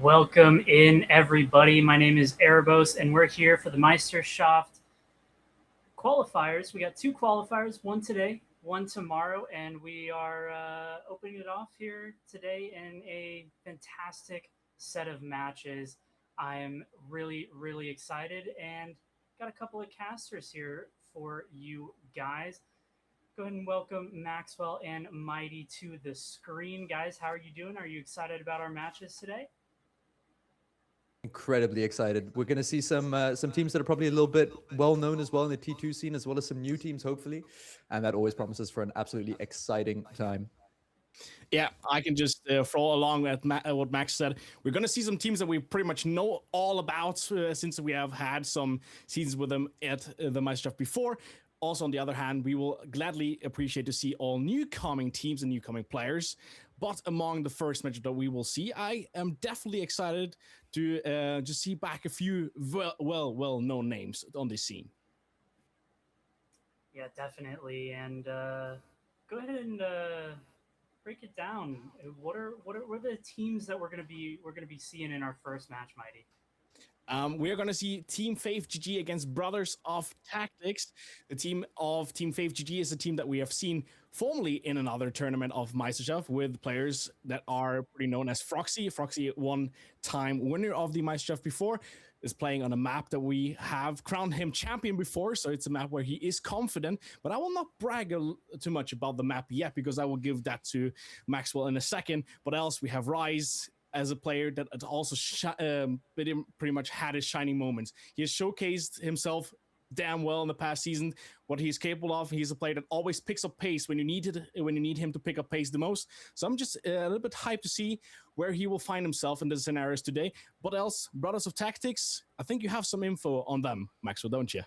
Welcome in, everybody. My name is Erebos, and we're here for the Meisterschaft qualifiers. We got two qualifiers, one today, one tomorrow, and we are opening it off here today in a fantastic set of matches. I am really excited and got a couple of casters here for you guys. Go ahead and welcome Maxwell and Mighty to the screen. Guys, how are you doing? Are you excited about our matches today? Incredibly excited. We're going to see some teams that are probably a little bit well known as well in the T2 scene, as well as some new teams, hopefully, and that always promises for an absolutely exciting time. Yeah, I can just throw along with what Max said. We're going to see some teams that we pretty much know all about since we have had some seasons with them at the Meisterschaft before. Also, on the other hand, we will gladly appreciate to see all new coming teams and new coming players. But among the first match that we will see, I am definitely excited to just see back a few well-known names on this scene. Yeah, definitely. And go ahead and break it down. What are the teams that we're gonna be seeing in our first match, Mighty? We're going to see Team Faith GG against Brothers of Tactics. The team of Team Faith GG is a team that we have seen formerly in another tournament of Meisterschaft with players that are pretty known as Froxy. Froxy, one-time winner of the Meisterschaft before, is playing on a map that we have crowned him champion before, so it's a map where he is confident, but I will not brag too much about the map yet because I will give that to Maxwell in a second. But else, we have Rise as a player that also pretty much had his shining moments. He has showcased himself damn well in the past season, what he's capable of. He's a player that always picks up pace when you need him to pick up pace the most. So I'm just a little bit hyped to see where he will find himself in the scenarios today. But else, Brothers of Tactics, I think you have some info on them, Maxwell, don't you?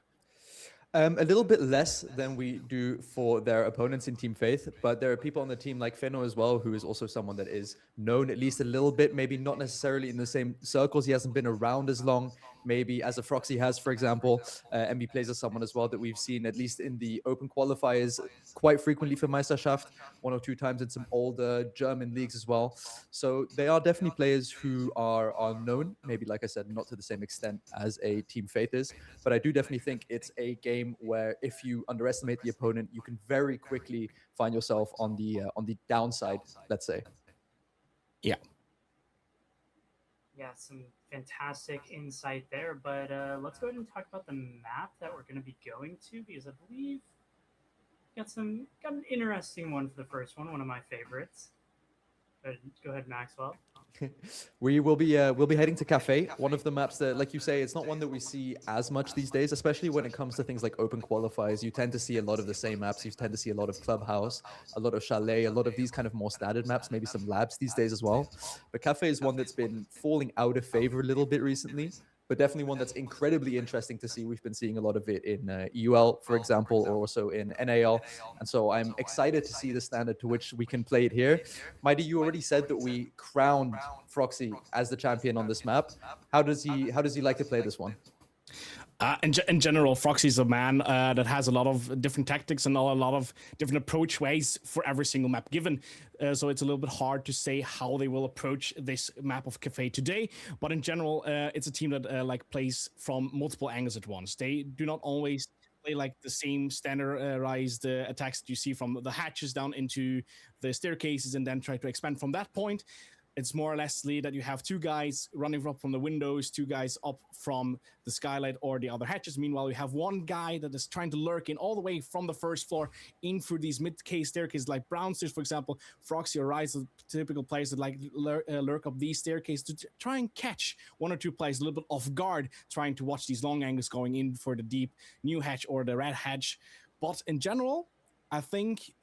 A little bit less than we do for their opponents in Team Faith, but there are people on the team like Fenno as well, who is also someone that is known at least a little bit, maybe not necessarily in the same circles. He hasn't been around as long, maybe as a Froxy has, for example. And he plays as someone as well that we've seen, at least in the open qualifiers, quite frequently for Meisterschaft, 1 or 2 times in some older German leagues as well. So they are definitely players who are known, maybe, like I said, not to the same extent as a Team Faith is, but I do definitely think it's a game where if you underestimate the opponent, you can very quickly find yourself on the downside, let's say. Yeah. Yeah, some fantastic insight there. But let's go ahead and talk about the map that we're going to be going to, because I believe got an interesting one for the first one of my favorites. But go ahead, Maxwell. We'll be heading to Cafe, one of the maps that, like you say, it's not one that we see as much these days, especially when it comes to things like open qualifiers. You tend to see a lot of the same maps. You tend to see a lot of Clubhouse, a lot of Chalet, a lot of these kind of more standard maps, maybe some labs these days as well. But Cafe is one that's been falling out of favor a little bit recently, but definitely one that's incredibly interesting to see. We've been seeing a lot of it in EUL, for example, or also in NAL. And so I'm excited to see the standard to which we can play it here. Mighty, you already said that we crowned Froxy as the champion on this map. How does he like to play this one? In general, Froxy is a man that has a lot of different tactics and a lot of different approach ways for every single map given. So it's a little bit hard to say how they will approach this map of Cafe today. But in general, it's a team that plays from multiple angles at once. They do not always play like the same standardized attacks that you see from the hatches down into the staircases and then try to expand from that point. It's more or less that you have 2 guys running up from the windows, 2 guys up from the skylight or the other hatches. Meanwhile, you have 1 guy that is trying to lurk in all the way from the first floor in through these mid-case staircases, like Brown Stairs, for example. Froxy or Rise, typical players that like lurk up these staircases to try and catch 1 or 2 players a little bit off guard, trying to watch these long angles going in for the deep new hatch or the red hatch. But in general, I think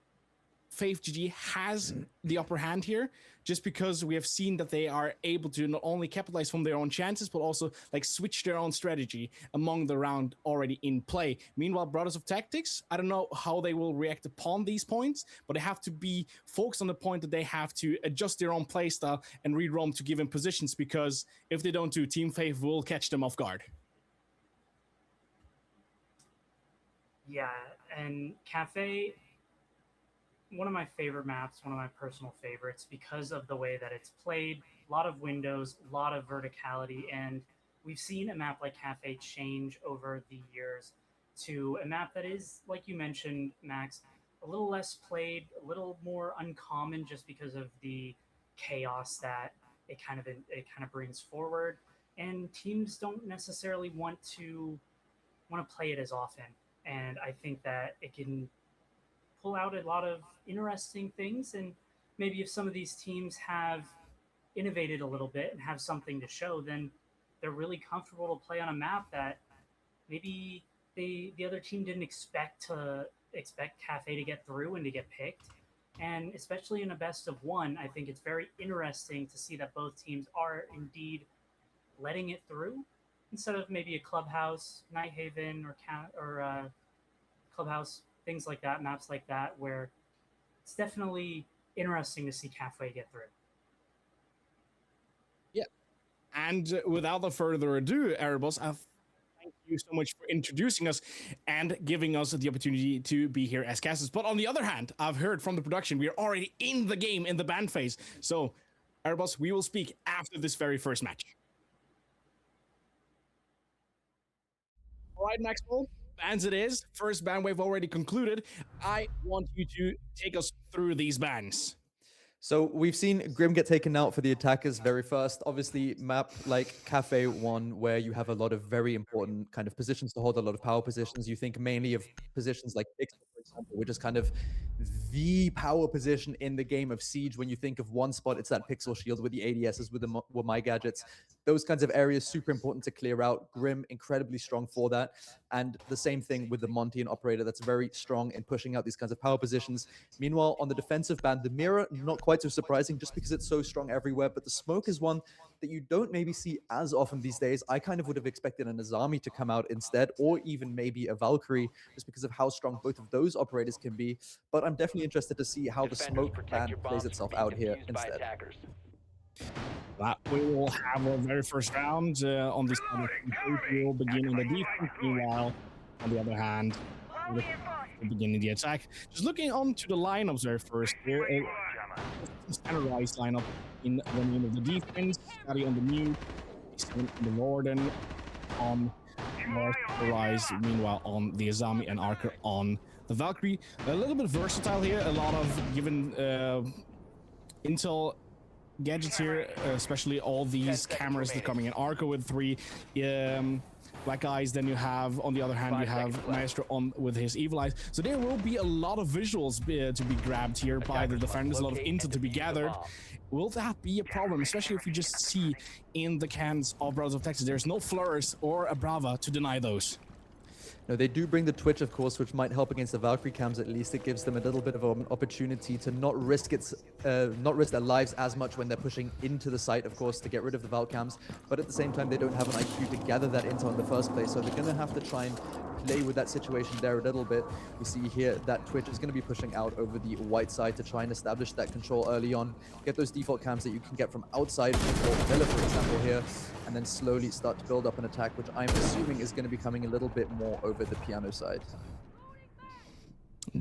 Faith GG has the upper hand here, just because we have seen that they are able to not only capitalize from their own chances, but also like switch their own strategy among the round already in play. Meanwhile, Brothers of Tactics, I don't know how they will react upon these points, but they have to be focused on the point that they have to adjust their own playstyle and read ROM to give in positions, because if they don't do, Team Faith will catch them off guard. Yeah, and Cafe, one of my favorite maps, one of my personal favorites, because of the way that it's played. A lot of windows, a lot of verticality, and we've seen a map like Cafe change over the years to a map that is, like you mentioned, Max, a little less played, a little more uncommon, just because of the chaos that it kind of brings forward, and teams don't necessarily want to play it as often. And I think that it can pull out a lot of interesting things. And maybe if some of these teams have innovated a little bit and have something to show, then they're really comfortable to play on a map that maybe the other team didn't expect Cafe to get through and to get picked. And especially in a best of one, I think it's very interesting to see that both teams are indeed letting it through, instead of maybe a Clubhouse, Nighthaven, or Clubhouse, things like that, maps like that, where it's definitely interesting to see Cafe get through. Yeah. And without further ado, Erebos, thank you so much for introducing us and giving us the opportunity to be here as casters. But on the other hand, I've heard from the production, we are already in the game, in the ban phase. So, Erebos, we will speak after this very first match. All right, Maxwell, bans it is. First ban wave already concluded. I want you to take us through these bans. So we've seen Grim get taken out for the attackers very first. Obviously, map like Cafe 1, where you have a lot of very important kind of positions to hold, a lot of power positions. You think mainly of positions like Pixel, for example, which is kind of the power position in the game of Siege. When you think of one spot, it's that Pixel shield with the ADSs, with my gadgets. Those kinds of areas, super important to clear out. Grim, incredibly strong for that. And the same thing with the Monty and Operator, that's very strong in pushing out these kinds of power positions. Meanwhile, on the defensive band, the Mirror, not quite so surprising just because it's so strong everywhere, but the Smoke is one that you don't maybe see as often these days. I kind of would have expected an Azami to come out instead, or even maybe a Valkyrie, just because of how strong both of those operators can be. But I'm definitely interested to see how the Smoke band plays itself out here instead. That we will have our very first round on this side. We will begin in the defense. Meanwhile, on the other hand, we'll begin in the attack. Just looking onto the lineups there first. Here, a standardized lineup in the name of the defense. Scotty on the mute, on the Warden, on the Rise. Meanwhile, on the Azami and Archer on the Valkyrie. A little bit versatile here. A lot of given intel gadgets here, especially all these cameras that are coming in. Arco with 3 black eyes, then you have, on the other hand, you have Maestro on with his evil eyes. So there will be a lot of visuals to be grabbed here by the defenders, a lot of intel to be gathered. Will that be a problem, especially if you just see in the cans of Brothers of Texas, there's no Flores or a Brava to deny those? No, they do bring the Twitch, of course, which might help against the Valkyrie cams. At least it gives them a little bit of an opportunity to not risk their lives as much when they're pushing into the site, of course, to get rid of the Val cams. But at the same time, they don't have an IQ to gather that intel in the first place, so they're going to have to try and play with that situation there a little bit. We see here that Twitch is going to be pushing out over the white side to try and establish that control early on, get those default cams that you can get from outside Villa, for example, here, and then slowly start to build up an attack, which I'm assuming is going to be coming a little bit more over the piano side.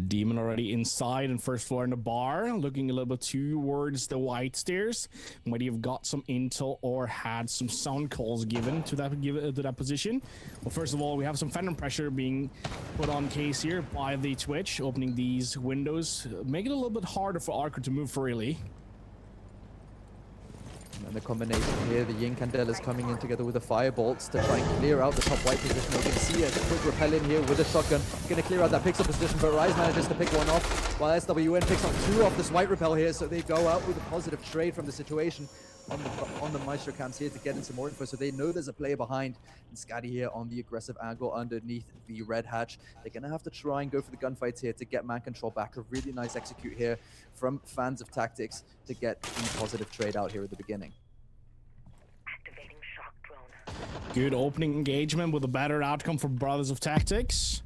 Demon already inside and first floor in the bar, looking a little bit towards the white stairs. Whether you've got some intel or had some sound calls given to that position. Well, first of all, we have some phantom pressure being put on case here by the Twitch, opening these windows, making it a little bit harder for Archer to move freely. And the combination here, the Yin Candela is coming in together with the Firebolts to try and clear out the top white position. You can see a quick repel in here with a shotgun. Going to clear out that Pixel position, but Rise manages to pick one off, while SWN picks up 2 off this white repel here, so they go out with a positive trade from the situation on the Maestro cams here to get in some more info, so they know there's a player behind. And Scotty here on the aggressive angle underneath the red hatch. They're going to have to try and go for the gunfights here to get man control back. A really nice execute here from fans of tactics to get the positive trade out here at the beginning. Activating shock drone. Good opening engagement with a better outcome for Brothers of Tactics.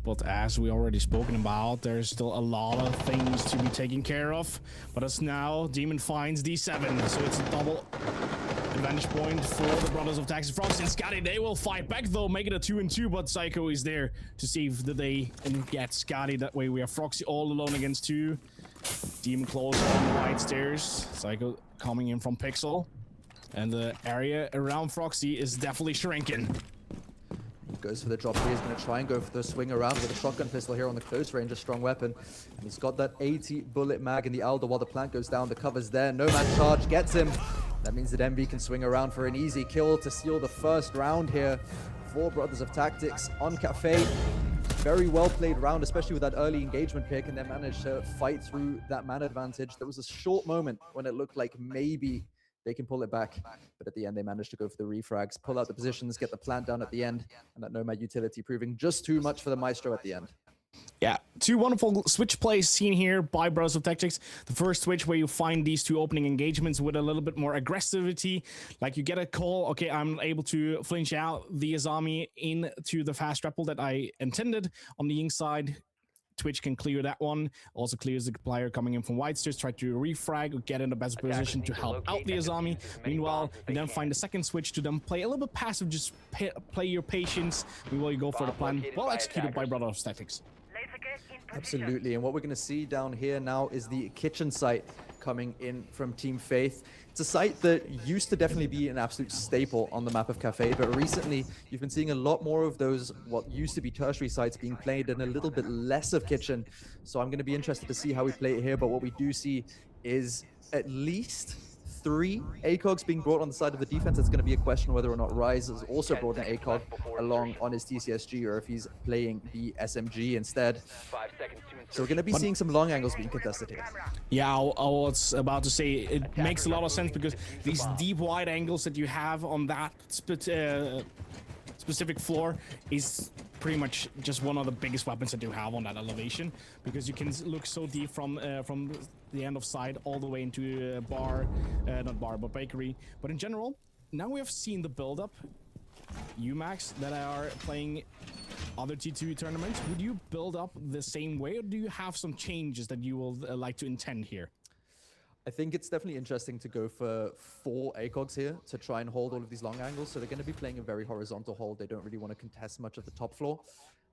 But as we already spoken about, there's still a lot of things to be taken care of. But as now, Demon finds D7, so it's a advantage point for the brothers of Taxi Frogs. And Scotty, they will fight back though, make it a 2-2, but Psycho is there to save the day and get Scotty. That way we have Froxy all alone against 2. Demon Claws on the right stairs. Psycho coming in from Pixel. And the area around Froxy is definitely shrinking. Goes for the drop here. He's going to try and go for the swing around with a shotgun pistol here on the close range, a strong weapon. And he's got that 80 bullet mag in the Alder while the plant goes down. The cover's there. Nomad charge gets him. That means that MV can swing around for an easy kill to seal the first round here for Brothers of Tactics on Cafe. Very well played round, especially with that early engagement pick, and they managed to fight through that man advantage. There was a short moment when it looked like maybe they can pull it back, but at the end they managed to go for the refrags, pull out the positions, get the plant down at the end, and that Nomad utility proving just too much for the Maestro at the end. Yeah, 2 wonderful switch plays seen here by Brothers of Tactics. The first switch where you find these 2 opening engagements with a little bit more aggressivity. Like you get a call, okay, I'm able to flinch out the Azami into the fast grapple that I intended on the Ying side. Twitch can clear that one. Also clears the player coming in from white stairs, try to refrag or get in the best position to help out the Azami. Meanwhile, you then find the second switch to then play a little bit passive, just play your patience. Meanwhile, you go for the plan, well executed by Brothers of Tactics. Absolutely, and what we're going to see down here now is the kitchen site coming in from Team Faith. It's a site that used to definitely be an absolute staple on the map of Cafe, but recently you've been seeing a lot more of those, what used to be tertiary sites being played and a little bit less of kitchen. So I'm going to be interested to see how we play it here, but what we do see is at least 3 ACOGs being brought on the side of the defense. It's going to be a question whether or not Rise has also brought an ACOG along on his TCSG or if he's playing the SMG instead. So we're going to be seeing some long angles being contested here. Yeah, I was about to say, it makes a lot of sense because these deep wide angles that you have on that specific floor is pretty much just one of the biggest weapons that you have on that elevation, because you can look so deep from the end of side all the way into bar, not bar, but bakery. But in general, now we have seen the build-up. UMax that are playing other T2 tournaments, would you build up the same way, or do you have some changes that you will like to intend here? I think it's definitely interesting to go for 4 ACOGs here to try and hold all of these long angles. So they're going to be playing a very horizontal hold. They don't really want to contest much of the top floor.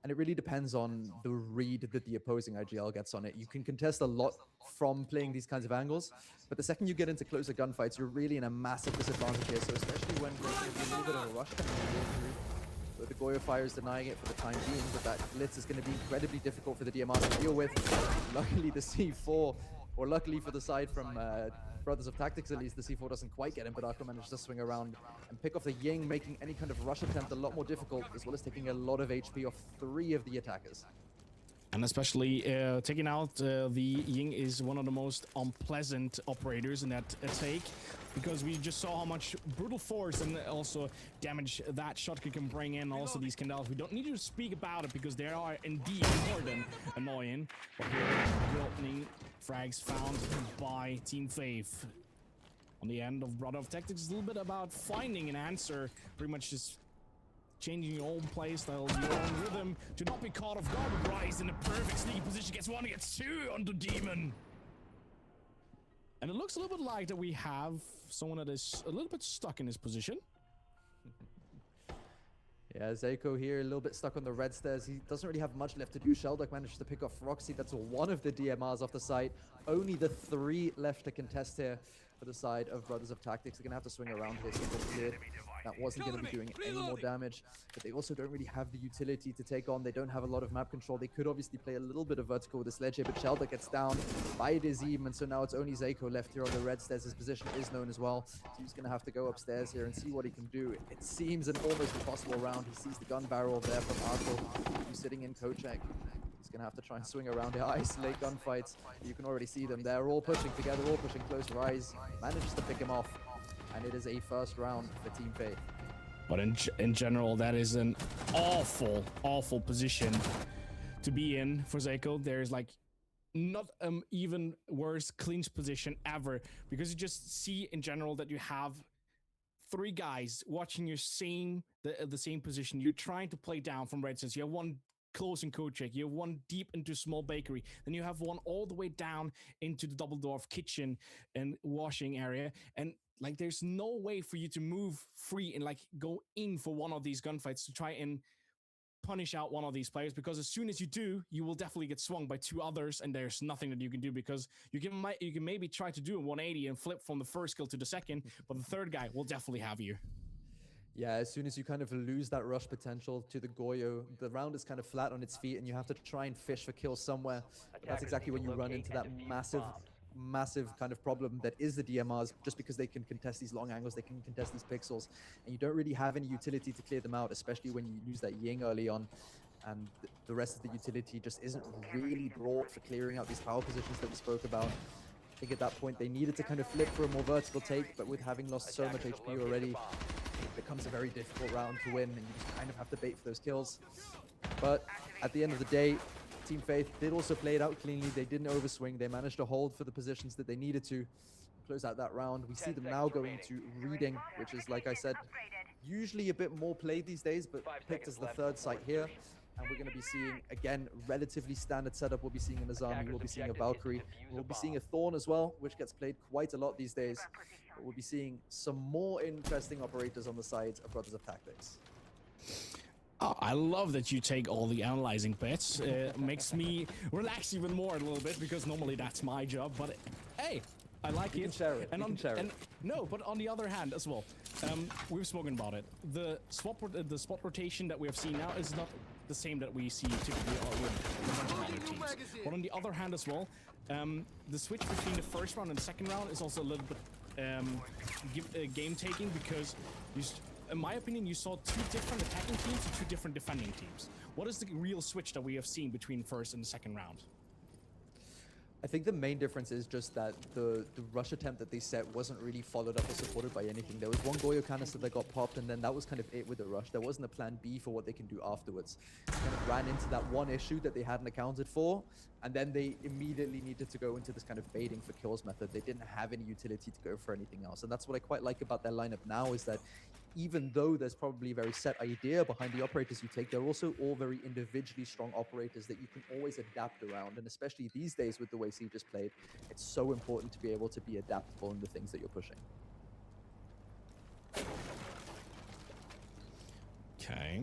And it really depends on the read that the opposing IGL gets on it. You can contest a lot from playing these kinds of angles, but the second you get into closer gunfights, you're really in a massive disadvantage here. So especially when there's going to be a little bit of a rush coming through, the Qualifier is denying it for the time being, but that blitz is going to be incredibly difficult for the DMR to deal with. Luckily, the C4, or luckily for the side from Brothers of Tactics at least, the C4 doesn't quite get him, but Arco managed to swing around and pick off the Ying, making any kind of rush attempt a lot more difficult, as well as taking a lot of HP off 3 of the attackers. And especially taking out the Ying is one of the most unpleasant operators in that take, because we just saw how much brutal force and also damage that shotgun can bring in. Also these Candles, we don't need to speak about it because they are indeed more than annoying. But here, the opening frags found by Team Faith. On the end of Brother of Tactics, it's a little bit about finding an answer, pretty much just changing your own playstyle, your own rhythm, to not be caught off guard. But Rise in a perfect sneaky position, gets 1, gets 2 onto Demon. And it looks a little bit like that we have someone that is a little bit stuck in his position. Yeah, Zayko here, a little bit stuck on the red stairs. He doesn't really have much left to do. Sheldok managed to pick off Roxy. That's one of the DMRs off the site. Only the 3 left to contest here for the side of Brothers of Tactics. They're going to have to swing around here. So that wasn't going to be doing any more damage, but they also don't really have the utility to take on. They don't have a lot of map control. They could obviously play a little bit of vertical with the sledge here, but Sheldok gets down by Dizim, and so now it's only Zayko left here on the red stairs. His position is known as well, so he's going to have to go upstairs here and see what he can do. It seems an almost impossible round. He sees the gun barrel there from Arco, who's sitting in Kochek. He's going to have to try and swing around here, isolate gunfights. You can already see them. They're all pushing together, all pushing close. Rise manages to pick him off, and it is a first round for Team Faith. But in general, that is an awful, awful position to be in for Zayko. There's like not even worse clinch position ever, because you just see in general that you have 3 guys watching your the same position. You're trying to play down from red stairs. You have 1 close in Kochek, you have 1 deep into small bakery, then you have 1 all the way down into the double door kitchen and washing area, and Like, there's no way for you to move free and like go in for one of these gunfights to try and punish out one of these players, because as soon as you do, you will definitely get swung by two others, and there's nothing that you can do, because you can maybe try to do a 180 and flip from the first kill to the second, but the third guy will definitely have you. Yeah, as soon as you kind of lose that rush potential to the Goyo, the round is kind of flat on its feet, and you have to try and fish for kills somewhere. But that's exactly when you run into that massive kind of problem that is the DMRs, just because they can contest these long angles, they can contest these pixels, and you don't really have any utility to clear them out, especially when you lose that Ying early on. And the rest of the utility just isn't really brought for clearing out these power positions that we spoke about. I think at that point they needed to kind of flip for a more vertical take, but with having lost so much HP already, it becomes a very difficult round to win, and you just kind of have to bait for those kills. But at the end of the day, Team Faith did also play it out cleanly. They didn't overswing. They managed to hold for the positions that they needed to close out that round. We see them now going to reading, which is, like I said, usually a bit more played these days, but picked as the third site here. And we're going to be seeing, again, relatively standard setup. We'll be seeing an Azami, we'll be seeing a Valkyrie, we'll be seeing a Thorn as well, which gets played quite a lot these days. But we'll be seeing some more interesting operators on the sides of Brothers of Tactics. Oh, I love that you take all the analyzing bits. It makes me relax even more a little bit, because normally that's my job. But hey, I like it. You can share it. And you can share it. No, but on the other hand as well, we've spoken about it. The spot rotation that we have seen now is not the same that we see typically with other teams. But on the other hand as well, the switch between the first round and the second round is also a little bit game taking, because in my opinion, you saw two different attacking teams and two different defending teams. What is the real switch that we have seen between first and the second round? I think the main difference is just that the rush attempt that they set wasn't really followed up or supported by anything. There was one Goyo canister that got popped, and then that was kind of it with the rush. There wasn't a plan B for what they can do afterwards. They kind of ran into that one issue that they hadn't accounted for, and then they immediately needed to go into this kind of baiting for kills method. They didn't have any utility to go for anything else, and that's what I quite like about their lineup now, is that even though there's probably a very set idea behind the operators you take, they're also all very individually strong operators that you can always adapt around. And especially these days with the way Siege is played, it's so important to be able to be adaptable in the things that you're pushing. Okay.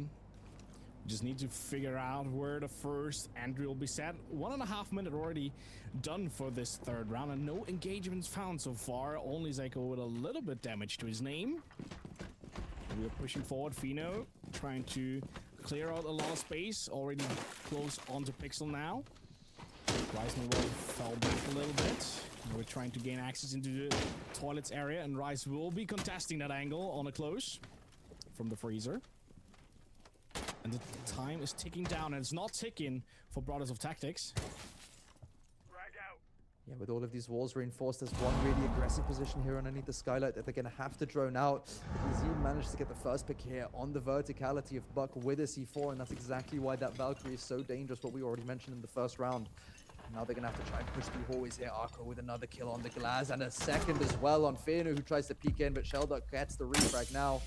Just need to figure out where the first entry will be set. 1.5 minutes already done for this third round, and no engagements found so far. Only Zeko with a little bit damage to his name. We're pushing forward. Fino trying to clear out a lot of space. Already close onto Pixel now. Ryzen will fell back a little bit. We're trying to gain access into the toilets area, and Rice will be contesting that angle on a close from the freezer. And the time is ticking down, and it's not ticking for Brothers of Tactics. Yeah, with all of these walls reinforced, there's one really aggressive position here underneath the skylight that they're going to have to drone out. Azim managed to get the first pick here on the verticality of Buck with a C4, and that's exactly why that Valkyrie is so dangerous, what we already mentioned in the first round. Now they're going to have to try and push through hallways here. Arco with another kill on the glass, and a second as well on Fenu, who tries to peek in, but Shelduck gets the refrag now.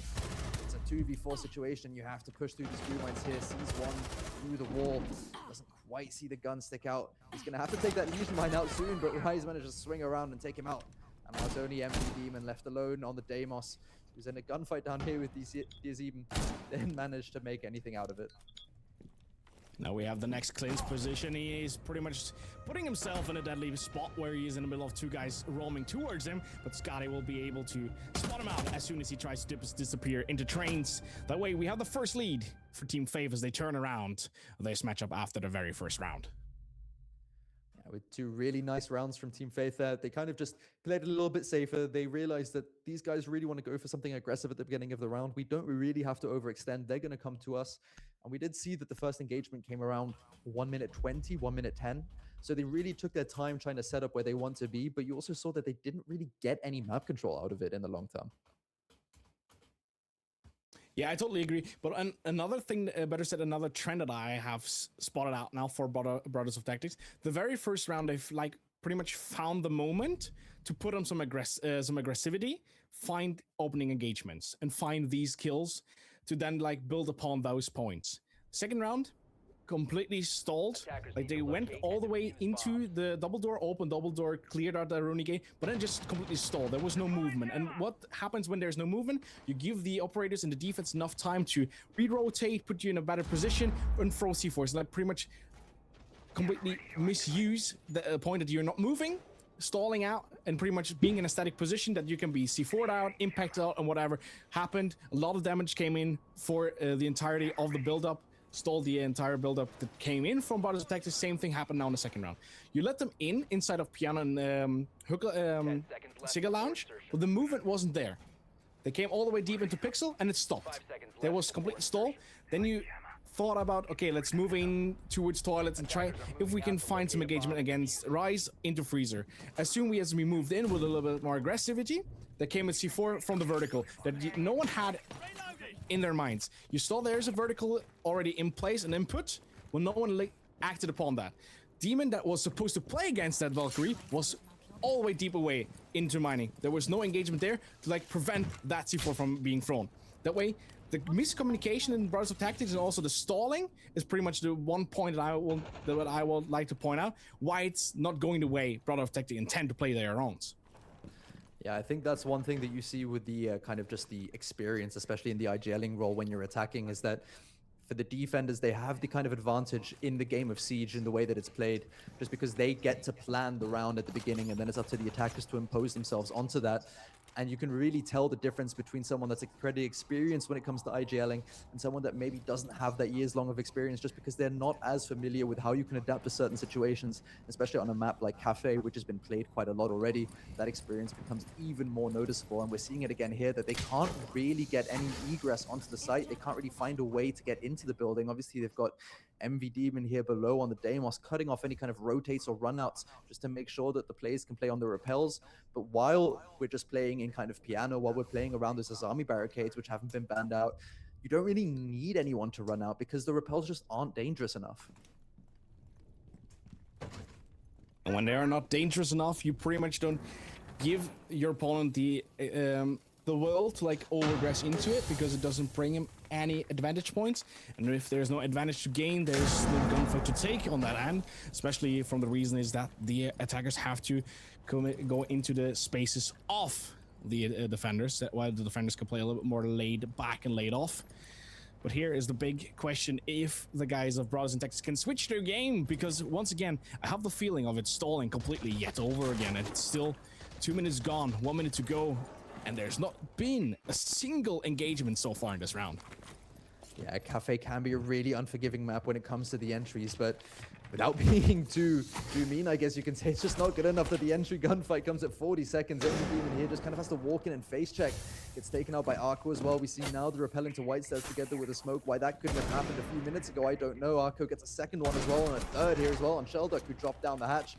It's a 2v4 situation. You have to push through these blue mines here. Sees one through the wall. Doesn't quite see the gun stick out. He's going to have to take that Legion mine out soon, but Rise managed to swing around and take him out. And now it's only Empty Demon left alone on the Deimos, who's in a gunfight down here with Diazeben. Didn't manage to make anything out of it. Now we have the next cleanse position. He is pretty much putting himself in a deadly spot where he is in the middle of two guys roaming towards him, but Scotty will be able to spot him out as soon as he tries to disappear into trains. That way we have the first lead for Team Faith as they turn around this matchup after the very first round. With two really nice rounds from Team Faith there. They kind of just played a little bit safer. They realized that these guys really want to go for something aggressive at the beginning of the round. We don't really have to overextend. They're going to come to us. And we did see that the first engagement came around 1 minute 20, 1 minute 10. So they really took their time trying to set up where they want to be. But you also saw that they didn't really get any map control out of it in the long term. Yeah, I totally agree. But another thing, better said, another trend that I have spotted out now for Brothers of Tactics. The very first round, they've like pretty much found the moment to put on some aggressivity, find opening engagements, and find these kills to then like build upon those points. Second round, completely stalled. Like they went all the way into the double door, open double door, cleared out the Rooney gate, but then just completely stalled. There was no movement. And what happens when there's no movement? You give the operators in the defense enough time to re-rotate, put you in a better position, and throw C4s. Like pretty much completely misuse the point that you're not moving, stalling out, and pretty much being in a static position that you can be C4'd out, impacted out, and whatever happened. A lot of damage came in for the entirety of the build-up. Stalled the entire build-up that came in from Brothers of Tactics. Same thing happened now in the second round. You let them inside of Piano and Cigar Lounge, but the movement wasn't there. They came all the way deep into Pixel and it stopped. There was complete stall. Then you thought about, okay, let's move in towards toilets and try if we can find some engagement against Rise into Freezer. As soon as we moved in with a little bit more aggressivity, there came a C4 from the vertical that no one had in their minds. You saw there's a vertical already in place, an input, when no one acted upon that. Demon that was supposed to play against that Valkyrie was all the way deep away into mining. There was no engagement there to like prevent that C4 from being thrown. That way, the miscommunication in Brothers of Tactics and also the stalling is pretty much the one point that I would like to point out why it's not going the way Brothers of Tactics intend to play their own. Yeah, I think that's one thing that you see with the kind of just the experience, especially in the IGLing role when you're attacking, is that for the defenders, they have the kind of advantage in the game of Siege in the way that it's played, just because they get to plan the round at the beginning, and then it's up to the attackers to impose themselves onto that. And you can really tell the difference between someone that's pretty experienced when it comes to IGLing and someone that maybe doesn't have that years long of experience, just because they're not as familiar with how you can adapt to certain situations, especially on a map like Cafe, which has been played quite a lot already. That experience becomes even more noticeable. And we're seeing it again here that they can't really get any egress onto the site. They can't really find a way to get into the building. Obviously, they've got MV Demon here below on the Deimos, cutting off any kind of rotates or runouts just to make sure that the players can play on the repels. But while we're just playing in kind of Piano, while we're playing around those Azami barricades, which haven't been banned out, you don't really need anyone to run out because the repels just aren't dangerous enough. And when they are not dangerous enough, you pretty much don't give your opponent the will to like overaggress into it, because it doesn't bring him any advantage points. And if there's no advantage to gain, there's no gunfight to take on that end, especially from the reason is that the attackers have to go into the spaces of the defenders, while the defenders can play a little bit more laid back and laid off. But here is the big question, if the guys of Brothers and Tactics can switch their game, because once again, I have the feeling of it stalling completely yet over again. It's still 2 minutes gone, 1 minute to go, and there's not been a single engagement so far in this round. Yeah, Cafe can be a really unforgiving map when it comes to the entries, but without being too mean, I guess you can say it's just not good enough that the entry gunfight comes at 40 seconds. Every demon here just kind of has to walk in and face check. Gets taken out by Arco as well. We see now the repel into White Stairs together with a smoke. Why that couldn't have happened a few minutes ago, I don't know. Arco gets a second one as well, and a third here as well on Shelduck, who dropped down the hatch.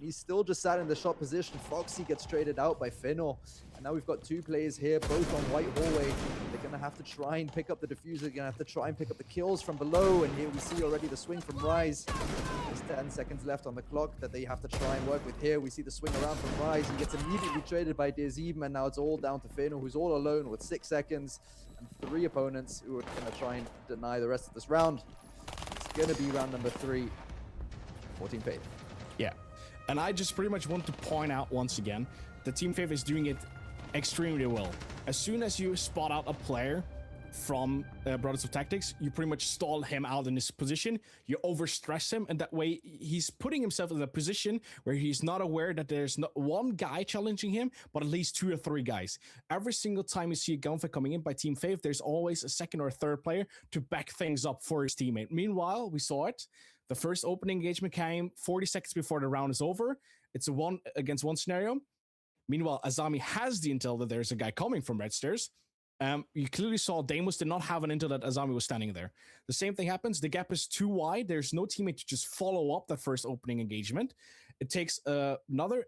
He's still just sat in the shot position. Foxy gets traded out by Fenor. And now we've got two players here, both on White Hallway. They're going to have to try and pick up the diffuser. They're going to have to try and pick up the kills from below. And here we see already the swing from Rise. There's 10 seconds left on the clock that they have to try and work with here. We see the swing around from Rise. He gets immediately traded by Dezim. And now it's all down to Fenor, who's all alone with 6 seconds. And 3 opponents who are going to try and deny the rest of this round. It's going to be round number 3. 14 Faith. Yeah. And I just pretty much want to point out once again, the Team Faith is doing it extremely well. As soon as you spot out a player from Brothers of Tactics, you pretty much stall him out in his position, you overstress him, and that way he's putting himself in a position where he's not aware that there's not one guy challenging him, but at least 2 or 3 guys. Every single time you see a gunfight coming in by Team Faith, there's always a second or third player to back things up for his teammate. Meanwhile, we saw it. The first opening engagement came 40 seconds before the round is over. It's a 1 against 1 scenario. Meanwhile, Azami has the intel that there's a guy coming from Red Stairs. You clearly saw Deimos did not have an intel that Azami was standing there. The same thing happens. The gap is too wide. There's no teammate to just follow up that first opening engagement. It takes another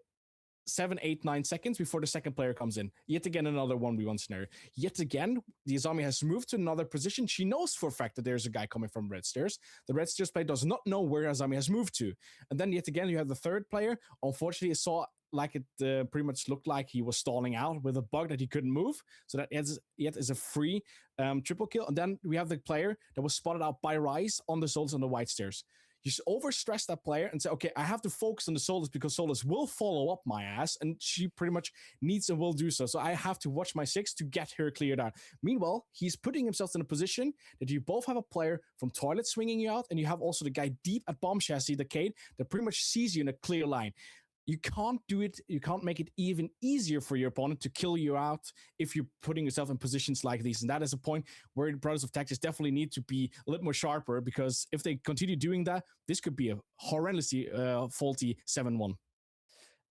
7, 8, 9 seconds before the second player comes in. Yet again, another 1v1 scenario. Yet again, the Azami has moved to another position. She knows for a fact that there's a guy coming from Red Stairs. The Red Stairs player does not know where Azami has moved to. And then yet again, you have the third player. Unfortunately, it saw like it pretty much looked like he was stalling out with a bug that he couldn't move. So that yet is a free triple kill. And then we have the player that was spotted out by Rice on the Solus on the white stairs. You should overstress that player and say, okay, I have to focus on the Solus because Solus will follow up my ass, and she pretty much needs and will do so. So I have to watch my 6 to get her cleared out. Meanwhile, he's putting himself in a position that you both have a player from toilet swinging you out, and you have also the guy deep at bomb chassis, the Cade, that pretty much sees you in a clear line. You can't do it. You can't make it even easier for your opponent to kill you out if you're putting yourself in positions like these. And that is a point where the Brothers of Tactics definitely need to be a little more sharper, because if they continue doing that, this could be a horrendously faulty 7-1.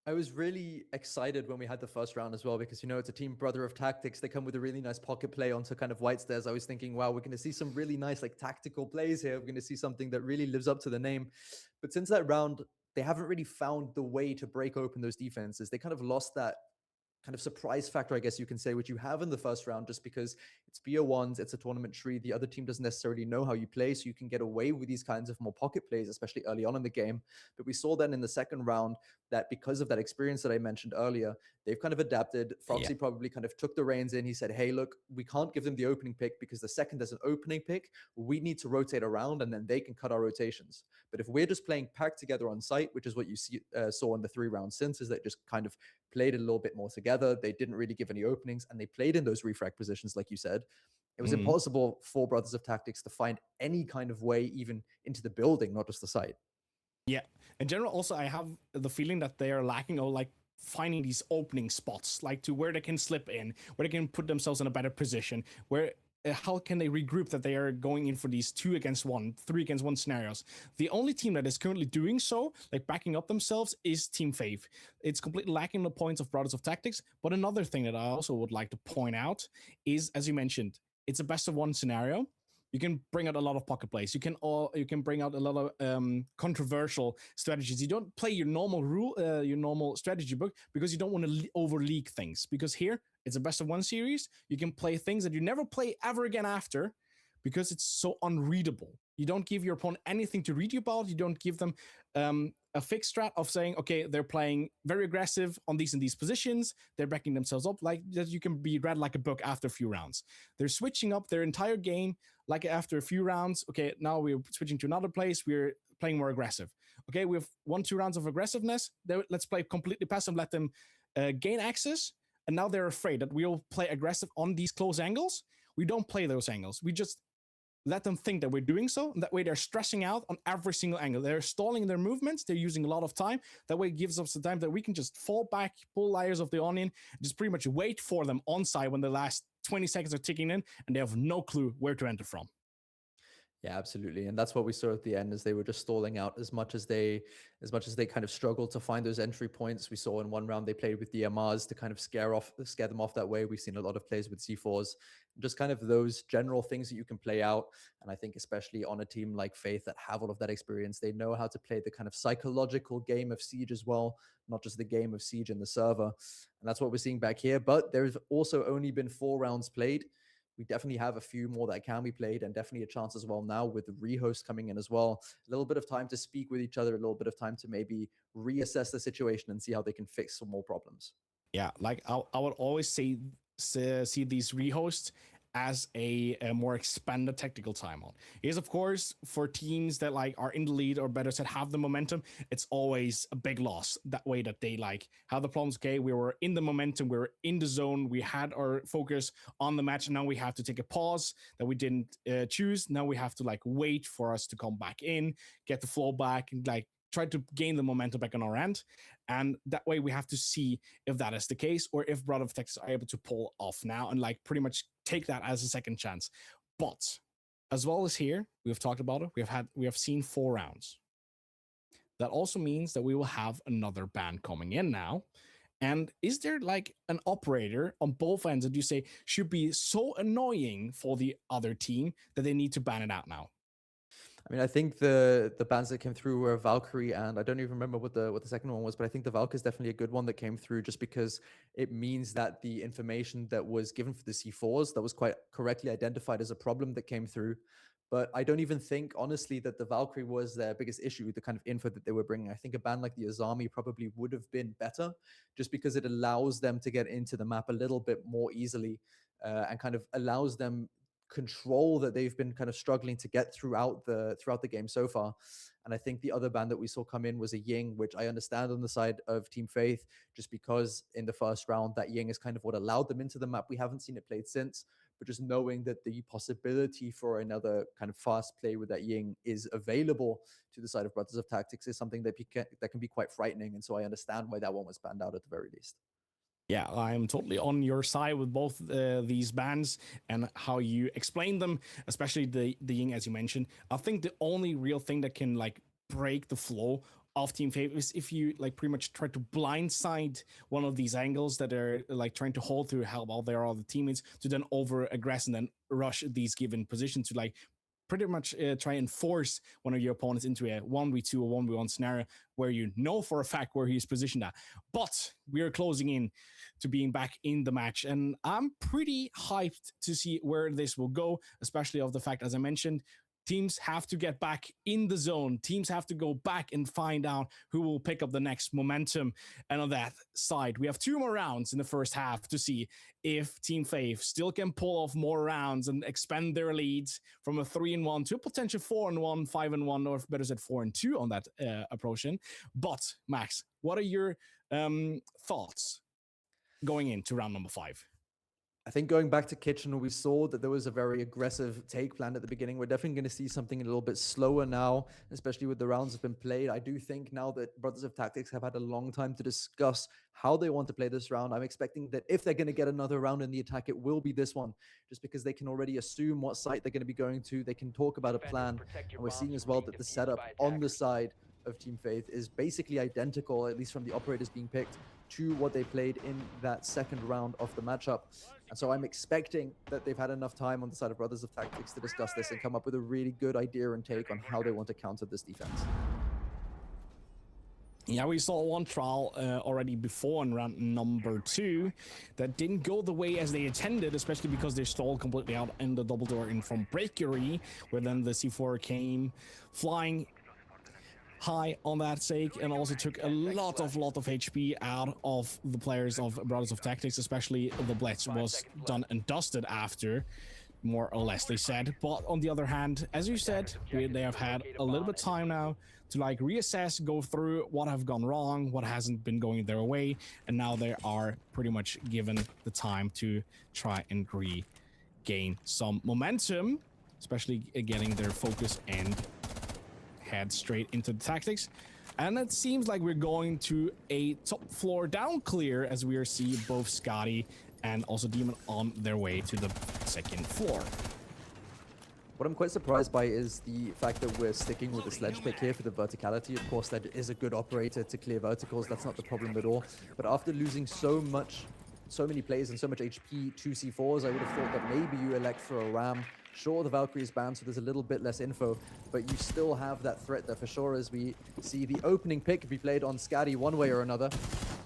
I was really excited when we had the first round as well, because, you know, it's a team Brother of Tactics. They come with a really nice pocket play onto kind of white stairs. I was thinking, wow, we're going to see some really nice, like, tactical plays here. We're going to see something that really lives up to the name. But since that round, they haven't really found the way to break open those defenses. They kind of lost that kind of surprise factor, I guess you can say, which you have in the first round, just because it's BO1s, it's a tournament tree. The other team doesn't necessarily know how you play, so you can get away with these kinds of more pocket plays, especially early on in the game. But we saw then in the second round that because of that experience that I mentioned earlier, they've kind of adapted. Froxy probably kind of took the reins in. He said, hey, look, we can't give them the opening pick, because the second there's an opening pick, we need to rotate around, and then they can cut our rotations. But if we're just playing packed together on site, which is what you saw in the 3 rounds since, is that just kind of played a little bit more together. They didn't really give any openings, and they played in those refrag positions, like you said. It was impossible for Brothers of Tactics to find any kind of way even into the building, not just the site. Yeah. In general, also, I have the feeling that they are lacking of like finding these opening spots, like to where they can slip in, where they can put themselves in a better position, where how can they regroup that they are going in for these 2 against 1, 3 against 1 scenarios. The only team that is currently doing so, like backing up themselves, is Team Faith. It's completely lacking the points of Brothers of Tactics. But another thing that I also would like to point out is, as you mentioned, it's a best of 1 scenario. You can bring out a lot of pocket plays. You can bring out a lot of controversial strategies. You don't play your normal strategy book, because you don't want to over leak things. Because here it's a best of 1 series. You can play things that you never play ever again after, because it's so unreadable. You don't give your opponent anything to read you about. You don't give them a fixed strat of saying, okay, they're playing very aggressive on these and these positions. They're backing themselves up, like that you can be read like a book after a few rounds. They're switching up their entire game, like after a few rounds. Okay, now we're switching to another place. We're playing more aggressive. Okay, we have 1-2 rounds of aggressiveness. Let's play completely passive, let them gain access. And now they're afraid that we'll play aggressive on these close angles. We don't play those angles. We just let them think that we're doing so. And that way they're stressing out on every single angle. They're stalling their movements. They're using a lot of time. That way it gives us the time that we can just fall back, pull layers of the onion, just pretty much wait for them on site when the last 20 seconds are ticking in, and they have no clue where to enter from. Yeah, absolutely. And that's what we saw at the end, is they were just stalling out as much as they kind of struggled to find those entry points. We saw in one round they played with DMRs to kind of scare them off that way. We've seen a lot of plays with C4s, just kind of those general things that you can play out. And I think especially on a team like Faith that have all of that experience, they know how to play the kind of psychological game of Siege as well, not just the game of Siege in the server. And that's what we're seeing back here. But there's also only been 4 rounds played. We definitely have a few more that can be played, and definitely a chance as well now with the rehost coming in as well. A little bit of time to speak with each other, a little bit of time to maybe reassess the situation and see how they can fix some more problems. Yeah, like I would always see these rehosts as a more expanded tactical timeout. Is of course for teams that like are in the lead or better said have the momentum, it's always a big loss. That way that they like have the problems. Okay, we were in the momentum, we were in the zone, we had our focus on the match, and now we have to take a pause that we didn't choose. Now we have to like wait for us to come back in, get the flow back, and like try to gain the momentum back on our end. And that way we have to see if that is the case, or if Brother of Tactics are able to pull off now and like pretty much take that as a second chance. But as well as here, we've talked about it, we have seen 4 rounds. That also means that we will have another ban coming in now. And is there like an operator on both ends that you say should be so annoying for the other team that they need to ban it out now? I mean, I think the bans that came through were Valkyrie, and I don't even remember what the second one was, but I think the Valk is definitely a good one that came through, just because it means that the information that was given for the C4s that was quite correctly identified as a problem that came through But I don't even think, honestly, that the Valkyrie was their biggest issue, the kind of info that they were bringing. I think a ban like the Azami probably would have been better, just because it allows them to get into the map a little bit more easily, and kind of allows them control that they've been kind of struggling to get throughout the game so far. And I think the other ban that we saw come in was a Ying, which I understand on the side of Team Faith, just because in the first round that Ying is kind of what allowed them into the map. We haven't seen it played since, but just knowing that the possibility for another kind of fast play with that Ying is available to the side of Brothers of Tactics is something that can be quite frightening. And so I understand why that one was banned out at the very least. Yeah, I'm totally on your side with both these bans and how you explain them, especially the Ying, as you mentioned. I think the only real thing that can like break the flow of Team Faith is if you like pretty much try to blindside one of these angles that are like trying to hold through how well there are the teammates to then over aggress and then rush these given positions to like pretty much try and force one of your opponents into a 1v2 or 1v1 scenario where you know for a fact where he's positioned at. But we are closing in to being back in the match, and I'm pretty hyped to see where this will go, especially of the fact, as I mentioned, teams have to get back in the zone. Teams have to go back and find out who will pick up the next momentum. And on that side, we have 2 more rounds in the first half to see if Team Faith still can pull off more rounds and expand their leads from a 3-1 to a potential 4-1, 5-1, or better said 4-2 on that approaching. But Max, what are your thoughts going into round number 5? I think going back to Kitchener, we saw that there was a very aggressive take plan at the beginning. We're definitely going to see something a little bit slower now, especially with the rounds that have been played. I do think now that Brothers of Tactics have had a long time to discuss how they want to play this round, I'm expecting that if they're going to get another round in the attack, it will be this one, just because they can already assume what site they're going to be going to. They can talk about a plan. And we're seeing as well that the setup on the side of Team Faith is basically identical, at least from the operators being picked, to what they played in that second round of the matchup. And so I'm expecting that they've had enough time on the side of Brothers of Tactics to discuss this and come up with a really good idea and take on how they want to counter this defense. Yeah, we saw one trial already before in round number 2 that didn't go the way as they intended, especially because they stalled completely out in the double door in from Breakery, where then the C4 came flying high on that sake and also took a lot of HP out of the players of Brothers of Tactics, especially the Blitz was done and dusted after, more or less, they said. But on the other hand, as you said, they have had a little bit of time now to like reassess, go through what have gone wrong, what hasn't been going their way, and now they are pretty much given the time to try and regain some momentum, especially getting their focus and head straight into the tactics. And it seems like we're going to a top floor down clear as we are seeing both Scotty and also Demon on their way to the second floor. What I'm quite surprised by is the fact that we're sticking with the sledge pick here for the verticality. Of course, that is a good operator to clear verticals. That's not the problem at all. But after losing so many players and so much HP to C4s, I would have thought that maybe you elect for a Ram. Sure, the Valkyrie is banned, so there's a little bit less info, but you still have that threat there for sure, as we see the opening pick be played on Scatty one way or another.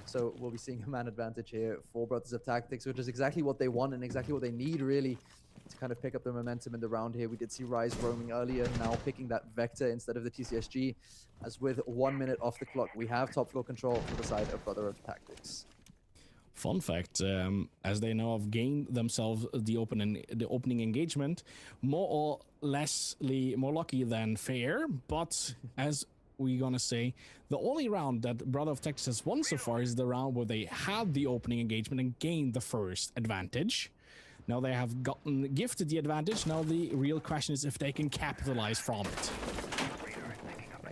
So we'll be seeing a man advantage here for Brothers of Tactics, which is exactly what they want and exactly what they need, really, to kind of pick up the momentum in the round here. We did see Rise roaming earlier, now picking that Vector instead of the TCSG. As with 1 minute off the clock, we have top floor control for the side of Brother of Tactics. Fun fact, as they now have gained themselves the opening engagement, more lucky than fair, but as we're gonna say, the only round that Brother of Tactics has won so far is the round where they had the opening engagement and gained the first advantage. Now they have gotten gifted the advantage. Now the real question is if they can capitalize from it.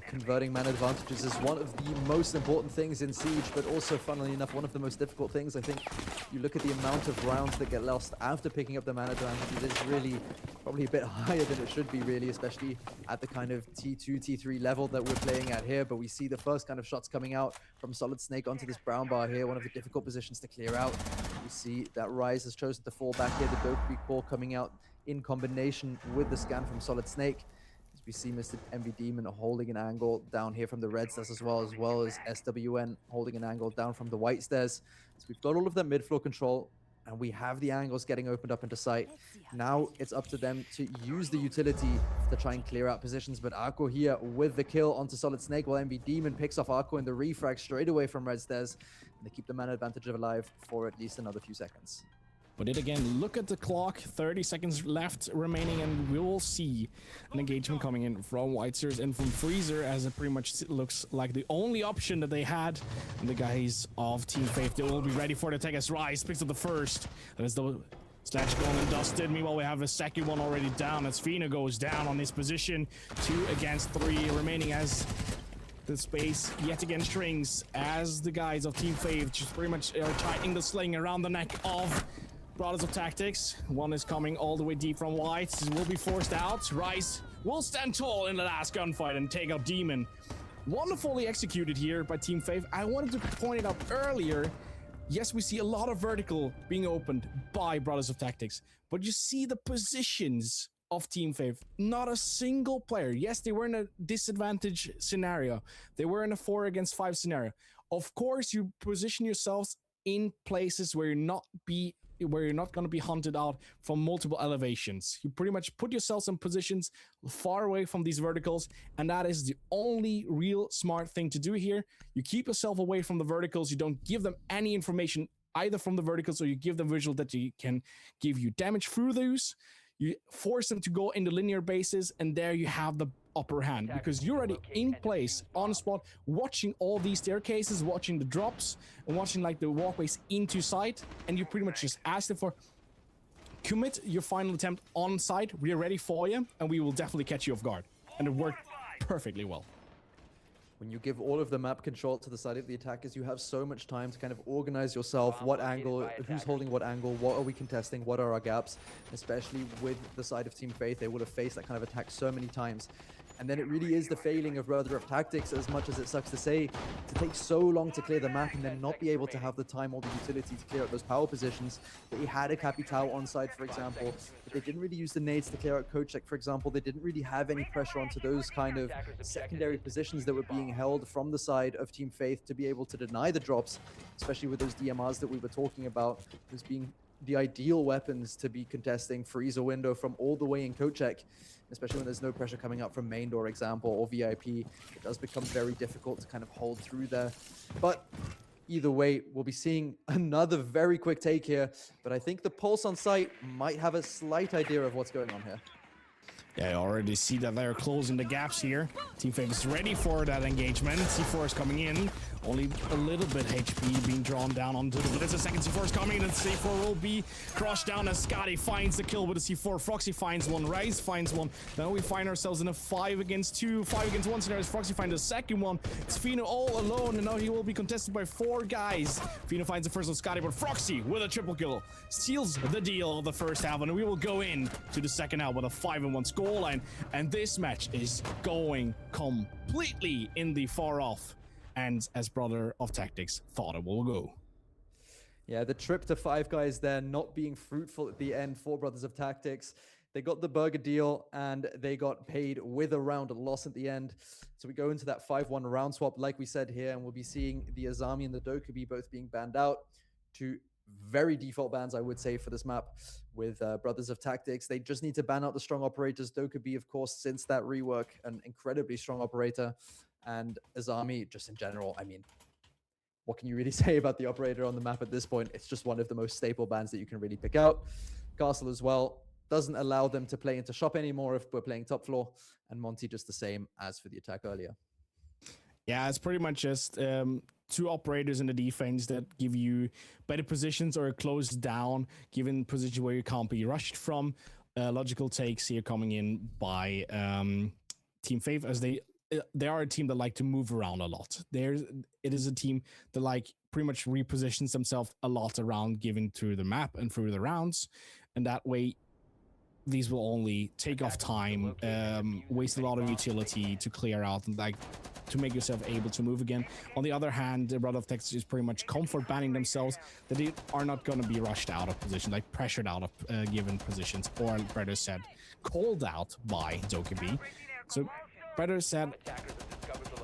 Converting man advantages is one of the most important things in Siege, but also, funnily enough, one of the most difficult things. I think you look at the amount of rounds that get lost after picking up the man advantage, it is really probably a bit higher than it should be, really, especially at the kind of T2, T3 level that we're playing at here. But we see the first kind of shots coming out from Solid Snake onto this brown bar here, one of the difficult positions to clear out. We see that Rise has chosen to fall back here, the Dokuri core coming out in combination with the scan from Solid Snake. We see Mr. MV Demon holding an angle down here from the red stairs as well as SWN holding an angle down from the white stairs. So we've got all of that mid-floor control. and we have the angles getting opened up into sight. Now it's up to them to use the utility to try and clear out positions, but Arco here with the kill onto Solid Snake, while MV Demon picks off Arco in the refrag straight away from Red Stairs, and they keep the man advantage alive for at least another few seconds. But it again, look at the clock, 30 seconds left remaining, and we will see an engagement coming in from Whitestairs and from Freezer, as it pretty much looks like the only option that they had. And the guys of Team Faith, they will be ready for the attack as Rise picks up the first. That is the Sledge gone and dusted. Meanwhile, we have a second one already down as Fina goes down on his position. 2 against 3 remaining as the space yet again shrinks, as the guys of Team Faith just pretty much are tightening the sling around the neck of Brothers of Tactics. One is coming all the way deep from White. Will be forced out. Rise will stand tall in the last gunfight and take out Demon. Wonderfully executed here by Team Faith. I wanted to point it out earlier. Yes, we see a lot of vertical being opened by Brothers of Tactics, but you see the positions of Team Faith. Not a single player. Yes, they were in a disadvantage scenario. They were in a 4 against 5 scenario. Of course, you position yourselves in places where you're not going to be hunted out from multiple elevations. You pretty much put yourselves in positions far away from these verticals, and that is the only real smart thing to do here. You keep yourself away from the verticals. You don't give them any information either from the verticals, or you give them visual that you can give you damage through those. You force them to go into linear bases, and there you have the upper hand, because you're already in place on spot, watching all these staircases, watching the drops, and watching like the walkways into sight, and you pretty much just ask them for commit your final attempt on site. We are ready for you, and we will definitely catch you off guard. And it worked perfectly well. When you give all of the map control to the side of the attackers, you have so much time to kind of organize yourself. What angle, who's holding what angle, what are we contesting, what are our gaps? Especially with the side of Team Faith, they would have faced that kind of attack so many times. And then it really is the failing of Brother of Tactics, as much as it sucks to say, to take so long to clear the map and then not be able to have the time or the utility to clear out those power positions. They had a Capitao on side, for example, but they didn't really use the nades to clear out Kochek, for example. They didn't really have any pressure onto those kind of secondary positions that were being held from the side of Team Faith to be able to deny the drops, especially with those DMRs that we were talking about, as being the ideal weapons to be contesting freezer window from all the way in Kochek, especially when there's no pressure coming up from main door example or VIP. It does become very difficult to kind of hold through there. But either way, we'll be seeing another very quick take here, but I think the Pulse on site might have a slight idea of what's going on here. Yeah, I already see that they're closing the gaps here. Team Faith is ready for that engagement. C4 is coming in. Only a little bit HP being drawn down onto the... There's a second C4 is coming, and C4 will be crushed down as Scotty finds the kill with a C4. Froxy finds one. Rise finds one. Now we find ourselves in a 5 against 2, 5 against 1 scenario. Froxy finds the second one. It's Fino all alone, and now he will be contested by 4 guys. Fino finds the first one, Scotty, but Froxy with a triple kill seals the deal of the first half, and we will go in to the second half with a 5-1 scoreline. And this match is going completely in the far off, and as Brother of Tactics thought it will go. Yeah, the trip to 5 guys there not being fruitful at the end for Brothers of Tactics. They got the burger deal, and they got paid with a round loss at the end. So we go into that 5-1 round swap, like we said here, and we'll be seeing the Azami and the Dokubi both being banned out. Two very default bans, I would say, for this map with Brothers of Tactics. They just need to ban out the strong operators. Dokubi, of course, since that rework, an incredibly strong operator. And Azami, just in general, I mean, what can you really say about the operator on the map at this point? It's just one of the most staple bans that you can really pick out. Castle as well doesn't allow them to play into shop anymore if we're playing top floor. And Monty just the same as for the attack earlier. Yeah, it's pretty much just 2 operators in the defense that give you better positions or close down, given position where you can't be rushed from. Logical takes here coming in by Team Faith, as they are a team that like to move around a lot. It is a team that like pretty much repositions themselves a lot around, given through the map and through the rounds, and that way these will only take off time, waste a lot of utility to clear out and like to make yourself able to move again. On the other hand, the Brother of Tactics is pretty much comfort banning themselves, that they are not going to be rushed out of position, like pressured out of given positions, or better said, called out by Dokubi. So better said,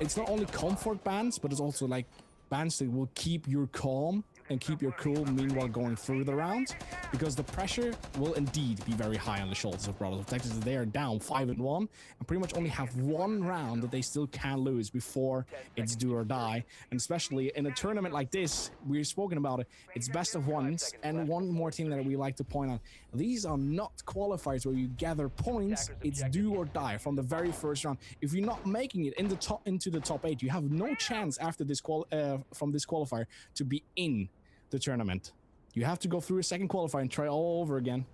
it's not only comfort bans, but it's also like bans that will keep you calm and keep your cool meanwhile going through the round, because the pressure will indeed be very high on the shoulders of Brothers of Texas. They are down 5-1 and pretty much only have one round that they still can lose before it's do or die. And especially in a tournament like this, we've spoken about it, it's best of ones. And one more thing that we like to point out, these are not qualifiers where you gather points, it's do or die from the very first round. If you're not making it in the into the top 8, you have no chance after this from this qualifier to be in the tournament. You have to go through a second qualifier and try all over again.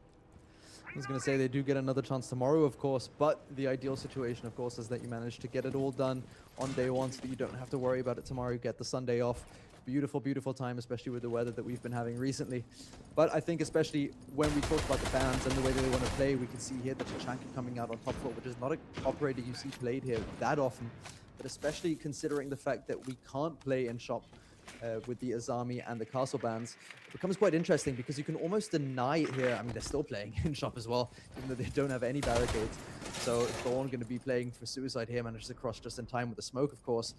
I was going to say they do get another chance tomorrow, of course, but the ideal situation, of course, is that you manage to get it all done on day one so that you don't have to worry about it tomorrow. You get the Sunday off. Beautiful, beautiful time, especially with the weather that we've been having recently. But I think especially when we talk about the bans and the way that they want to play, we can see here that Tachanka coming out on top floor, which is not a operator you see played here that often, but especially considering the fact that we can't play in shop with the Azami and the castle bans, it becomes quite interesting because you can almost deny it here. I mean, they're still playing in shop as well, even though they don't have any barricades. So Thorn going to be playing for Suicide here, manages to cross just in time with the smoke, of course.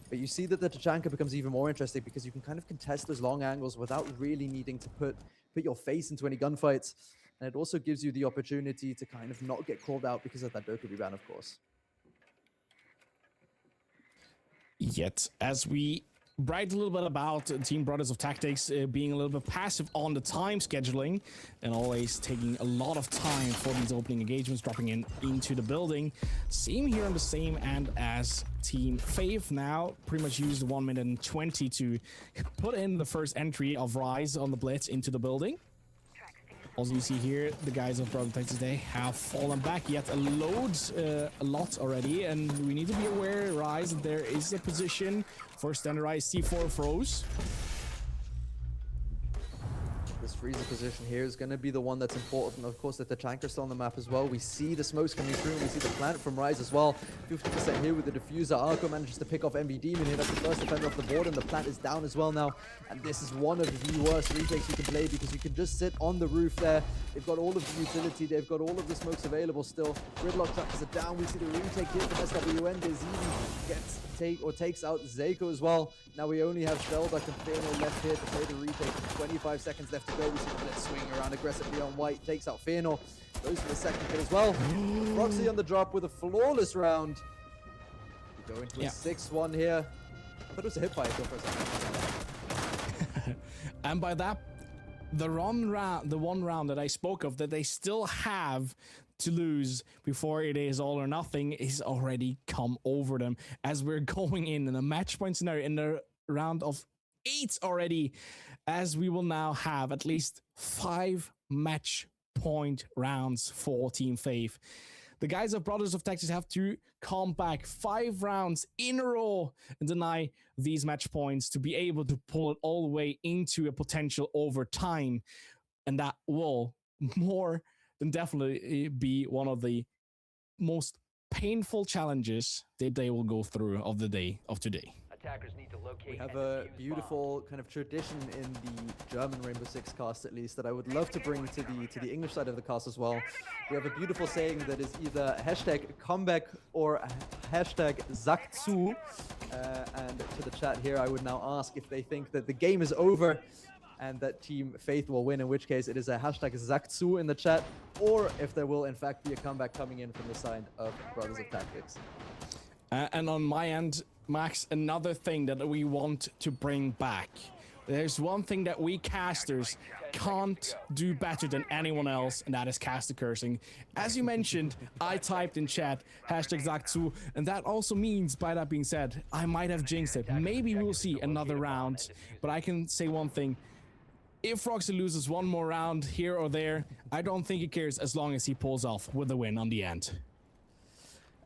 But you see that the Tachanka becomes even more interesting because you can kind of contest those long angles without really needing to put your face into any gunfights. And it also gives you the opportunity to kind of not get called out because of that Dokubi ban, of course. Yet, as we bragged a little bit about Team Brothers of Tactics being a little bit passive on the time scheduling and always taking a lot of time for these opening engagements, dropping into the building. Same here on the same end as Team Faith. Now pretty much used 1 minute and 20 to put in the first entry of Rise on the Blitz into the building. Also, you see here, the guys of Brothers of Tactics, they have fallen back yet a lot already, and we need to be aware, Rise, that there is a position for standardized C4 throws. This freezer position here is going to be the one that's important. Of course, the Tachanka still on the map as well. We see the smokes coming through, and we see the plant from Rise as well. 50% here with the diffuser. Arco manages to pick off MV Demon here. That's the first defender off the board, and the plant is down as well now. And this is one of the worst retakes you can play because you can just sit on the roof there. They've got all of the utility. They've got all of the smokes available still. Gridlock trackers are down. We see the retake here from SWN. Dezini takes out Zeko as well. Now we only have Sheldok and Fëanor left here to play the retake. 25 seconds left to go. We see Blitz swinging around aggressively on White. Takes out Fëanor. Goes for the second kill as well. Roxy on the drop with a flawless round. We go into a 6-1 here. I thought it was a hip fire kill for a second. And by that, the one round that I spoke of that they still have to lose before it is all or nothing is already come over them, as we're going in a match point scenario in the round of 8 already, as we will now have at least 5 match point rounds for Team Faith. The guys of Brothers of Texas have to come back 5 rounds in a row and deny these match points to be able to pull it all the way into a potential overtime. And that will more than definitely be one of the most painful challenges that they will go through of the day of today. We have a beautiful kind of tradition in the German Rainbow Six cast, at least, that I would love to bring to the English side of the cast as well. We have a beautiful saying that is either hashtag comeback or hashtag Sackzu. And to the chat here, I would now ask if they think that the game is over and that Team Faith will win, in which case it is a hashtag Sackzu in the chat, or if there will in fact be a comeback coming in from the side of Brothers of Tactics. And on my end, Max, another thing that we want to bring back. There's one thing that we casters can't do better than anyone else, and that is caster cursing. As you mentioned, I typed in chat hashtag Sackzu, and that also means, by that being said, I might have jinxed it. Maybe we'll see another round, but I can say one thing. If Roxy loses one more round here or there, I don't think he cares as long as he pulls off with the win on the end.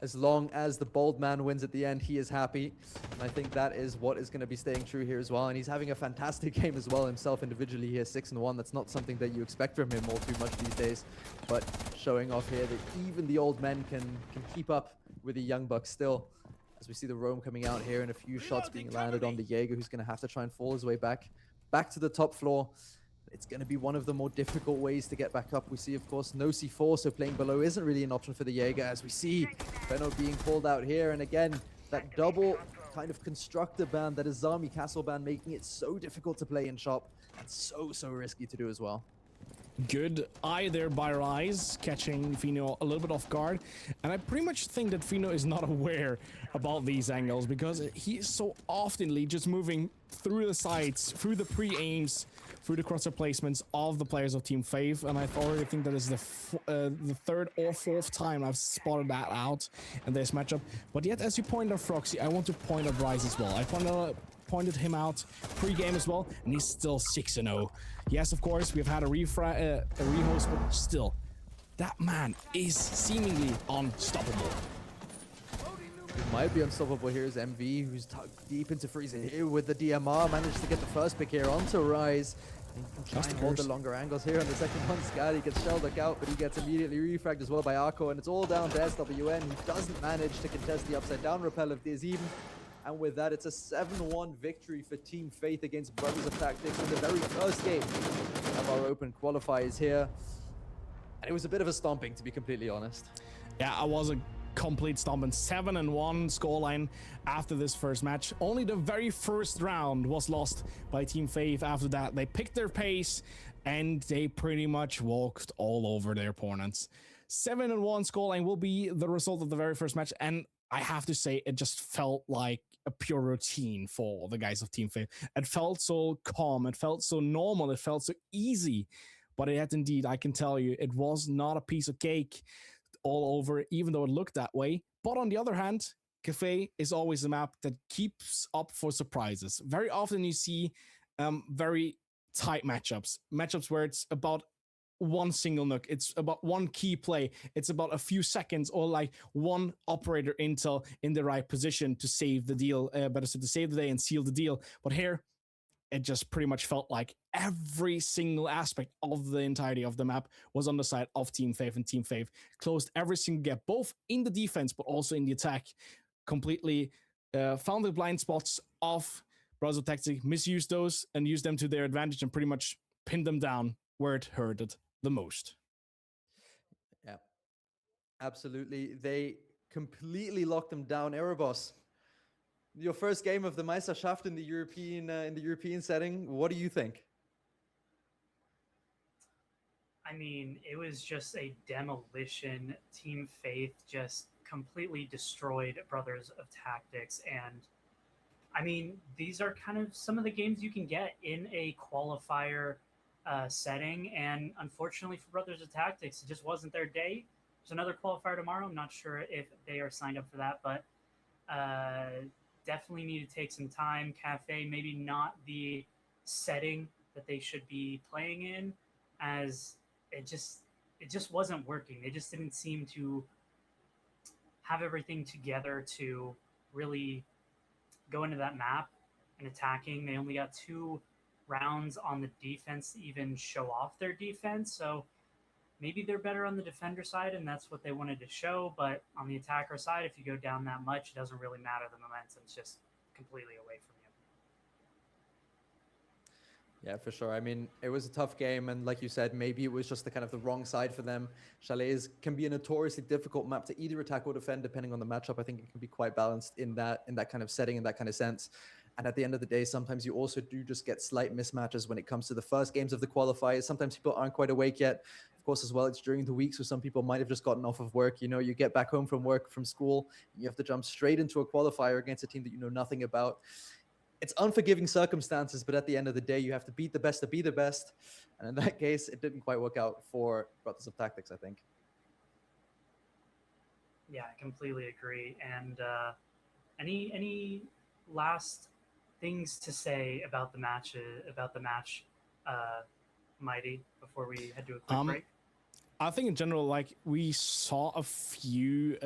As long as the bold man wins at the end, he is happy. And I think that is what is going to be staying true here as well. And he's having a fantastic game as well himself individually here, 6-1. That's not something that you expect from him all too much these days. But showing off here that even the old men can keep up with the young bucks still. As we see the roam coming out here and a few shots being landed on the Jaeger, who's going to have to try and fall his way back to the top floor. It's going to be one of the more difficult ways to get back up. We see, of course, no C4, so playing below isn't really an option for the Jaeger, as we see Fëanor being called out here. And again, that double kind of constructor ban, that Azami castle ban, making it so difficult to play in shop and so risky to do as well. Good eye there by Rise, catching Fino a little bit off guard. And I pretty much think that Fino is not aware about these angles because he is so oftenly just moving through the sights, through the pre-aims, through the crosser placements of the players of Team Faith. And I already think that is the third or fourth time I've spotted that out in this matchup. But yet, as you point out, Froxy, I want to point out Rise as well. I pointed him out pre-game as well, and he's still 6-0. Yes, of course, we've had a rehost, but still, that man is seemingly unstoppable. Who might be unstoppable here is MV, who's tucked deep into Freezer here with the DMR, managed to get the first pick here onto Rise. And he can try and hold the longer angles here on the second one. Scotty gets shelled out, but he gets immediately refragged as well by Arco, and it's all down to SWN, who doesn't manage to contest the upside down repel of Dizim. And with that, it's a 7-1 victory for Team Faith against Brothers of Tactics in the very first game of our open qualifiers here. And it was a bit of a stomping, to be completely honest. Yeah, I was a complete stomping. 7-1 scoreline after this first match. Only the very first round was lost by Team Faith. After that, they picked their pace and they pretty much walked all over their opponents. 7-1 scoreline will be the result of the very first match, and I have to say, it just felt like a pure routine for the guys of Team Faith. It felt so calm, it felt so normal, it felt so easy. But it indeed, I can tell you, it was not a piece of cake all over, even though it looked that way. But on the other hand, Cafe is always a map that keeps up for surprises. Very often you see very tight matchups where it's about one single nook, it's about one key play, it's about a few seconds, or like one operator intel in the right position to save the deal, better said, to save the day and seal the deal. But here, it just pretty much felt like every single aspect of the entirety of the map was on the side of Team Faith, and Team Faith closed every single gap, both in the defense but also in the attack. Completely found the blind spots of Brothers of Tactics, misused those and used them to their advantage, and pretty much pinned them down where it hurted the most. Yeah, absolutely. They completely locked them down. Erebos, your first game of the Meisterschaft in the European setting. What do you think? I mean, it was just a demolition. Team Faith just completely destroyed Brothers of Tactics. And I mean, these are kind of some of the games you can get in a qualifier setting. And unfortunately for Brothers of Tactics, it just wasn't their day. There's another qualifier tomorrow. I'm not sure if they are signed up for that, but definitely need to take some time. Cafe, maybe not the setting that they should be playing in, as it just wasn't working. They just didn't seem to have everything together to really go into that map and attacking. They only got 2 rounds on the defense to even show off their defense. So maybe they're better on the defender side, and that's what they wanted to show. But on the attacker side, if you go down that much, it doesn't really matter. The momentum's just completely away from you. Yeah, for sure. I mean, it was a tough game, and like you said, maybe it was just the kind of the wrong side for them. Chalets can be a notoriously difficult map to either attack or defend, depending on the matchup. I think it can be quite balanced in that kind of setting, in that kind of sense. And at the end of the day, sometimes you also do just get slight mismatches when it comes to the first games of the qualifiers. Sometimes people aren't quite awake yet. Of course, as well, it's during the week, so some people might have just gotten off of work. You know, you get back home from work, from school, and you have to jump straight into a qualifier against a team that you know nothing about. It's unforgiving circumstances, but at the end of the day, you have to beat the best to be the best. And in that case, it didn't quite work out for Brothers of Tactics, I think. Yeah, I completely agree. And any last things to say about the match, Mighty, before we head to a quick break? I think in general, like, we saw a few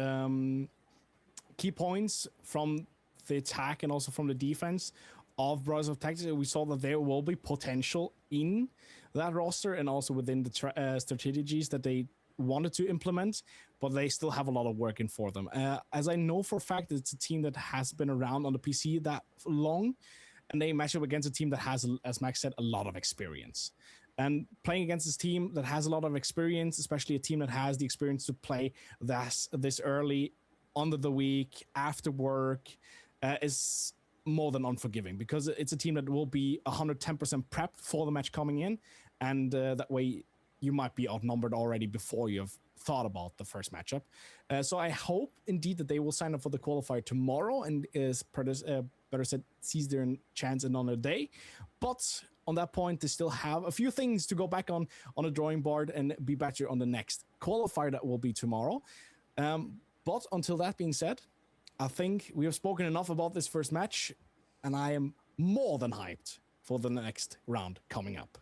key points from the attack and also from the defense of Brothers of Tactics. We saw that there will be potential in that roster and also within the strategies that they wanted to implement, but they still have a lot of work in for them. As I know for a fact, it's a team that has been around on the PC that long, and they match up against a team that has, as Max said, a lot of experience. And playing against this team that has a lot of experience, especially a team that has the experience to play this early, under the week, after work, is more than unforgiving, because it's a team that will be 110% prepped for the match coming in, and that way you might be outnumbered already before you have thought about the first matchup. So I hope indeed that they will sign up for the qualifier tomorrow and better said, seize their chance another day. But on that point, they still have a few things to go back on the drawing board and be better on the next qualifier that will be tomorrow. But until that being said, I think we have spoken enough about this first match, and I am more than hyped for the next round coming up.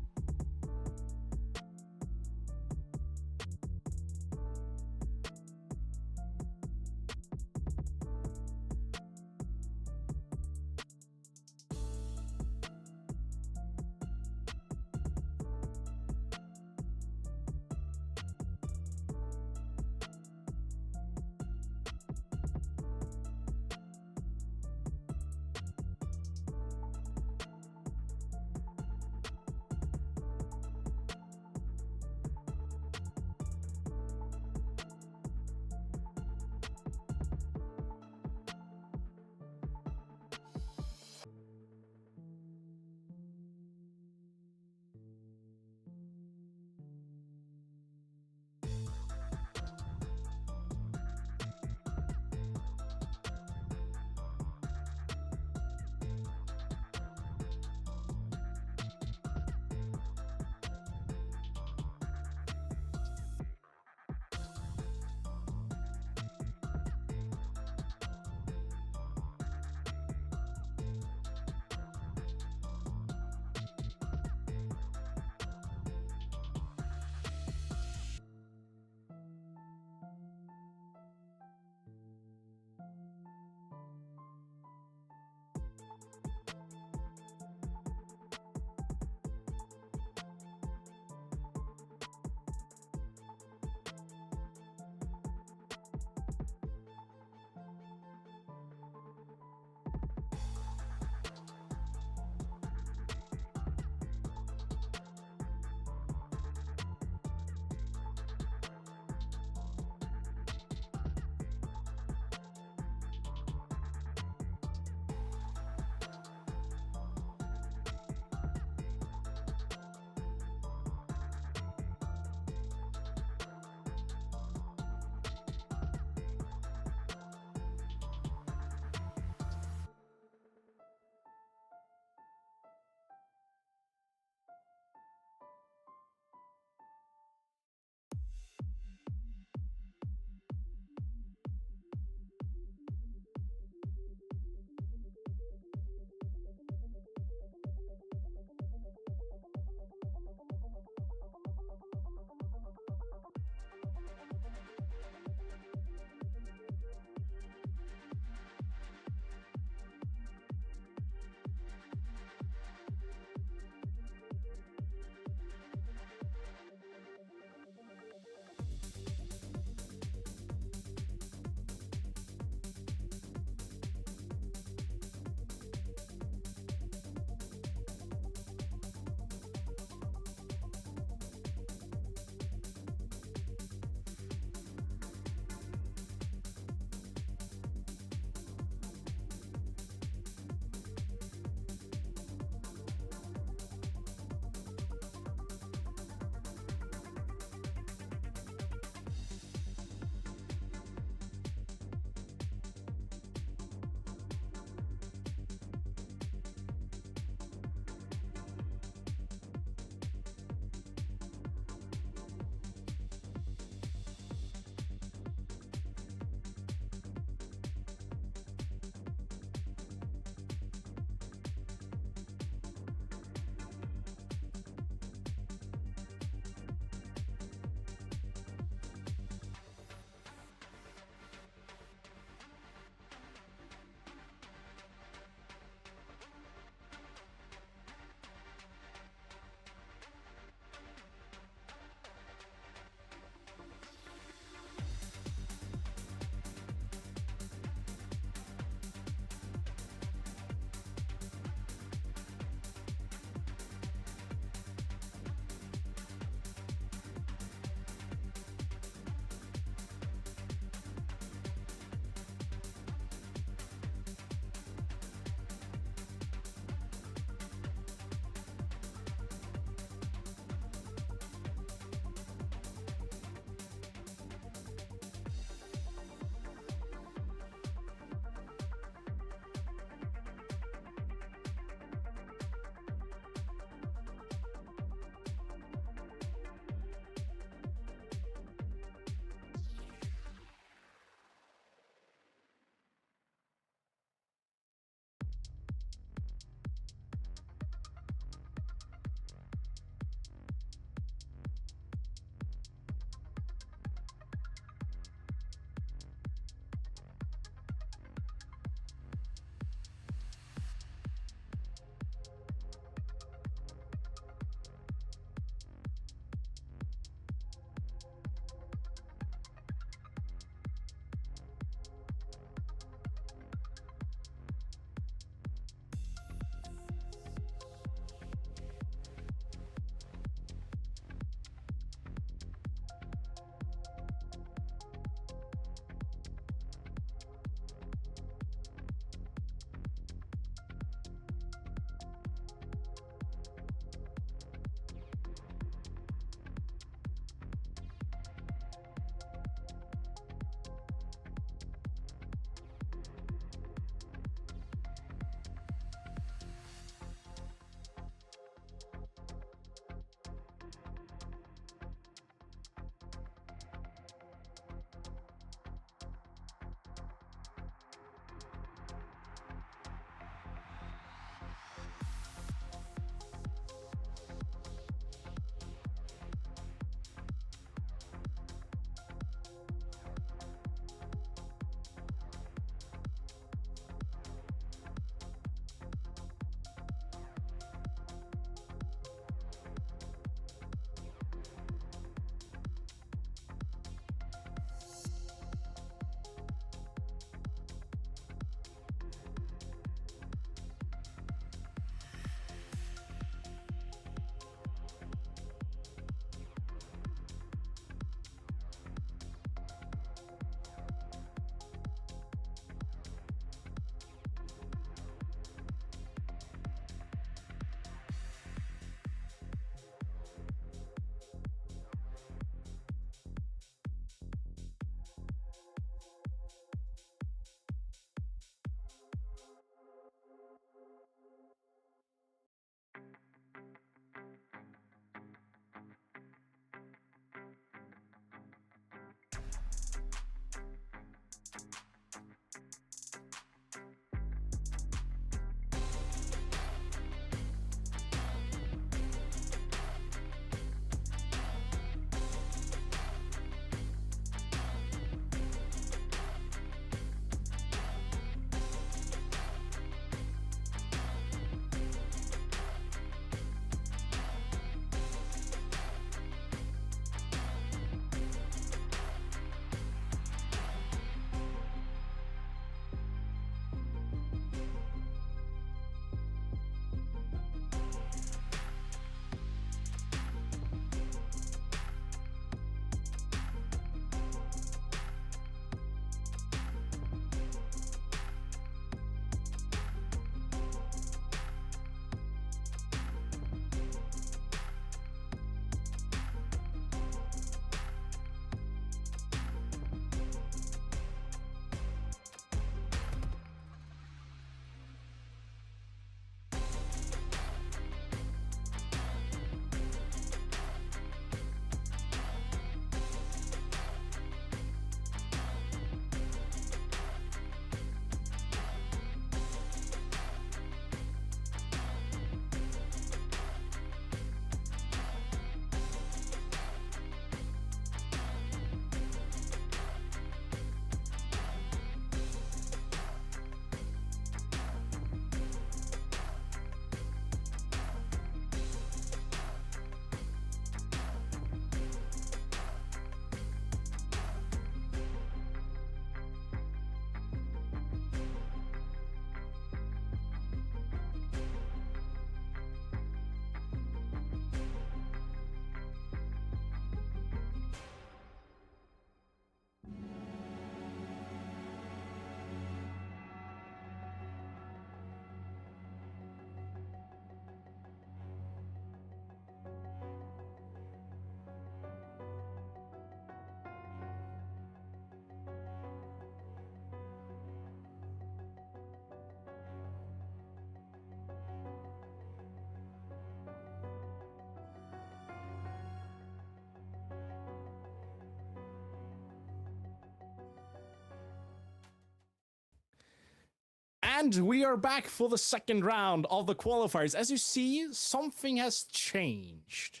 And we are back for the second round of the qualifiers. As you see, something has changed.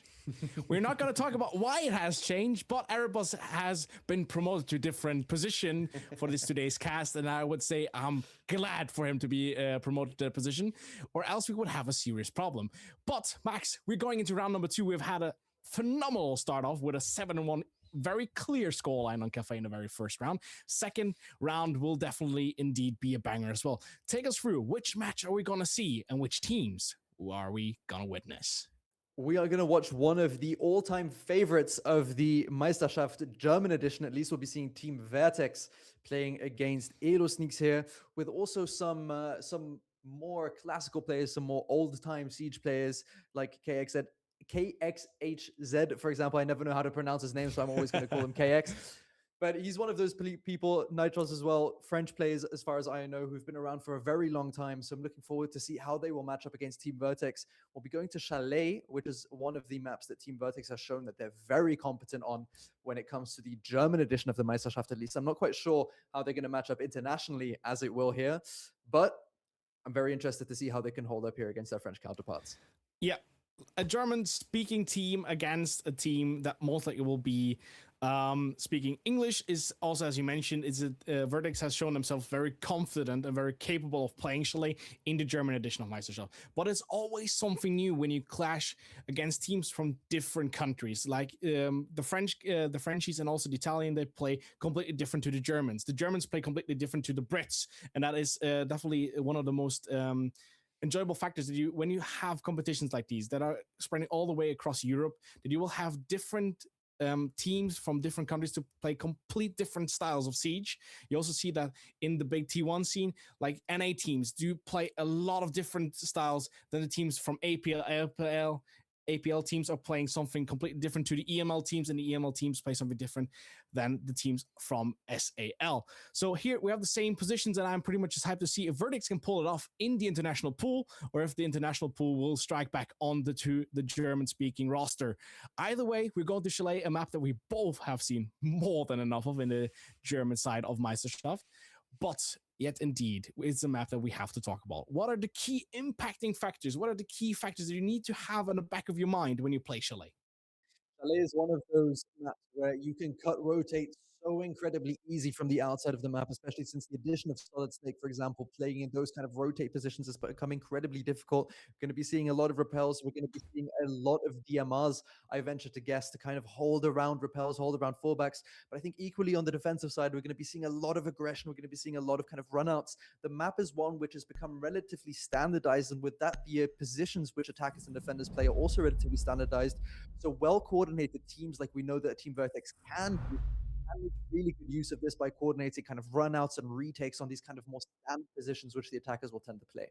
We're not going to talk about why it has changed, but Erebus has been promoted to a different position for this today's cast, and I would say I'm glad for him to be promoted to a position, or else we would have a serious problem. But, Max, we're going into round number 2. We've had a phenomenal start off with a 7-1 very clear scoreline on Cafe in the very first round. Second round will definitely indeed be a banger as well. Take us through, which match are we going to see and which teams are we going to witness? We are going to watch one of the all-time favorites of the Meisterschaft German edition. At least we'll be seeing Team Vertex playing against Elosneaks here, with also some more classical players, some more old-time Siege players like KXHZ, for example. I never know how to pronounce his name, so I'm always going to call him KX. But he's one of those people, Nitros as well, French players, as far as I know, who've been around for a very long time. So I'm looking forward to see how they will match up against Team Vertex. We'll be going to Chalet, which is one of the maps that Team Vertex has shown that they're very competent on when it comes to the German edition of the Meisterschaft, at least. I'm not quite sure how they're going to match up internationally, as it will here, but I'm very interested to see how they can hold up here against their French counterparts. Yeah, a German-speaking team against a team that most likely will be speaking English is also, as you mentioned, Vertex has shown themselves very confident and very capable of playing Chalet in the German edition of Meisterschaft. But it's always something new when you clash against teams from different countries. Like the Frenchies and also the Italian, they play completely different to the Germans. The Germans play completely different to the Brits, and that is definitely one of the most enjoyable factors that when you have competitions like these that are spreading all the way across Europe, that you will have different teams from different countries to play complete different styles of Siege. You also see that in the big T1 scene, like NA teams do play a lot of different styles than the teams from APL teams are playing something completely different to the EML teams, and the EML teams play something different than the teams from SAL. So here we have the same positions, and I'm pretty much just hyped to see if Vertex can pull it off in the international pool, or if the international pool will strike back on the German-speaking roster. Either way, we're going to Chalet, a map that we both have seen more than enough of in the German side of Meisterschaft. But yet indeed, it's a map that we have to talk about. What are the key impacting factors? What are the key factors that you need to have in the back of your mind when you play Chalet? Chalet is one of those maps where you can rotate so incredibly easy from the outside of the map, especially since the addition of Solid Snake, for example, playing in those kind of rotate positions has become incredibly difficult. We're going to be seeing a lot of repels. We're going to be seeing a lot of DMRs, I venture to guess, to kind of hold around repels, hold around fallbacks. But I think equally on the defensive side, we're going to be seeing a lot of aggression. We're going to be seeing a lot of kind of runouts. The map is one which has become relatively standardized, and with that, the positions which attackers and defenders play are also relatively standardized. So well-coordinated teams, like we know that Team Vertex can do, make really good use of this by coordinating kind of runouts and retakes on these kind of more standard positions which the attackers will tend to play.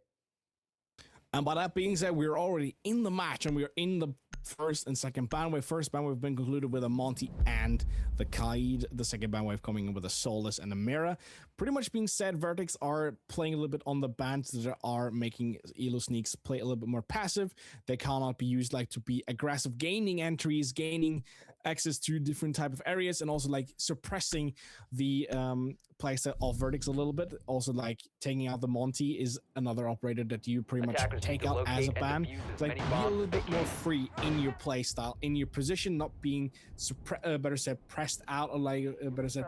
And by that being said, we're already in the match, and we're in the first and second bandwave. First bandwave been concluded with a Monty and the Kaid. The second bandwave coming in with a Solus and a Mira. Pretty much being said, Vertex are playing a little bit on the bands that are making Elosneaks play a little bit more passive. They cannot be used like to be aggressive, gaining entries, gaining access to different type of areas, and also like suppressing the playset of Vertex a little bit. Also like taking out the Monty is another operator that you pretty much take out as a ban. It's like be a little bit more free in your play style, in your position, not being better said pressed out, or like better said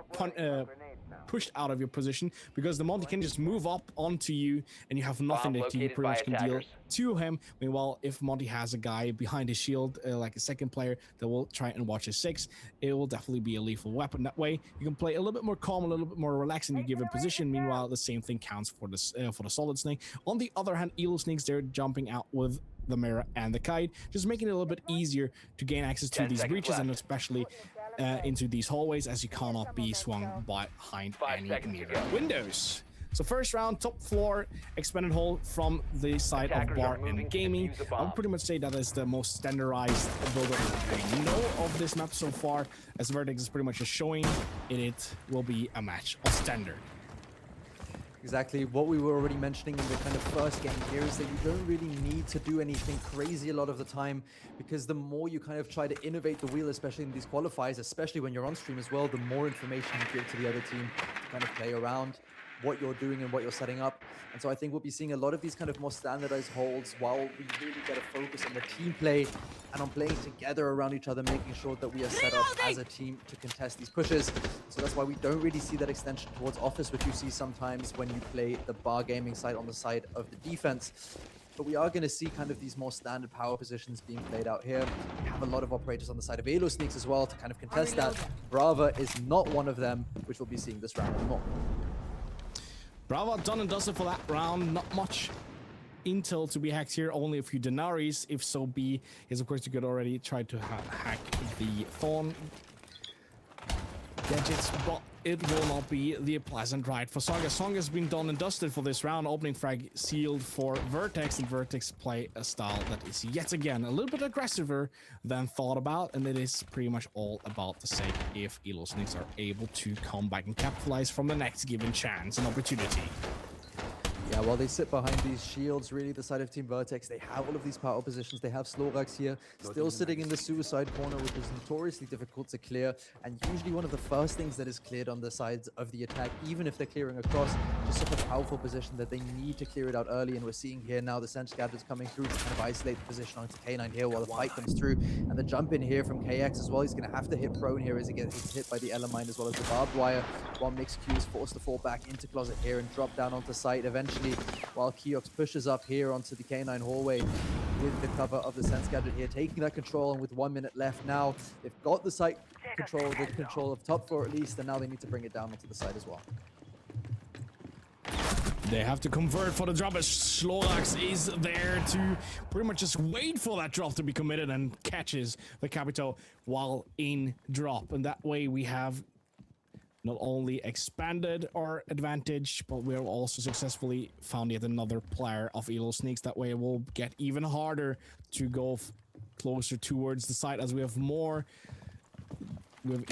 pushed out of your position, because the Monty can just move up onto you and you have nothing that you pretty much can deal to him. Meanwhile, if Monty has a guy behind his shield, like a second player that will try and watch his 6, it will definitely be a lethal weapon. That way you can play a little bit more calm, a little bit more relaxed in your given position. Meanwhile, the same thing counts for the Solid Snake. On the other hand, Elosneaks, they're jumping out with the Mira and the Kite, just making it a little bit easier to gain access to these breaches, and especially into these hallways, as you cannot be swung behind any mirror windows. So first round, top floor, expanded hall from the side of Bar and Gaming. I would pretty much say that is the most standardized build I know of this map so far, as Vertex is pretty much just showing it will be a match of standard. Exactly what we were already mentioning in the kind of first game here is that you don't really need to do anything crazy a lot of the time, because the more you kind of try to innovate the wheel, especially in these qualifiers, especially when you're on stream as well, the more information you give to the other team to kind of play around. what you're doing and what you're setting up. And so I think we'll be seeing a lot of these kind of more standardized holds while we really get a focus on the team play and on playing together around each other, making sure that we are set up as a team to contest these pushes. So that's why we don't really see that extension towards office, which you see sometimes when you play the bar gaming side on the side of the defense. But we are going to see kind of these more standard power positions being played out here. We have a lot of operators on the side of Elo Sneaks as well to kind of contest that. Brava is not one of them, which we'll be seeing this round anymore. Brava done and dusted for that round. Not much intel to be hacked here, only a few denaries. If so be is, of course, you could already try to hack the Thorn gadgets, but it will not be the pleasant ride for Songa. Songa's been done and dusted for this round. Opening frag sealed for Vertex, and Vertex play a style that is yet again a little bit aggressiver than thought about, and it is pretty much all about the sake if Elo Sneaks are able to come back and capitalize from the next given chance and opportunity. Yeah, while they sit behind these shields, really the side of Team Vertex, they have all of these power positions. They have Slorax here, still sitting in the suicide corner, which is notoriously difficult to clear. And usually one of the first things that is cleared on the sides of the attack, even if they're clearing across, just such a powerful position that they need to clear it out early. And we're seeing here now the Sense Scatters coming through to kind of isolate the position onto K9 here while the fight comes through. And the jump in here from KX as well. He's going to have to hit prone here as he gets hit by the Elamine as well as the barbed wire, while MixQ is forced to fall back into closet here and drop down onto site eventually, while Keox pushes up here onto the K9 hallway with the cover of the Sense Gadget here, taking that control. And with 1 minute left now, they've got the site control, the control of top floor at least, and now they need to bring it down onto the side as well. They have to convert for the drop as Slorax is there to pretty much just wait for that drop to be committed and catches the Capito while in drop. And that way we have not only expanded our advantage, but we have also successfully found yet another player of Elo Sneaks. That way it will get even harder to go closer towards the site, as we have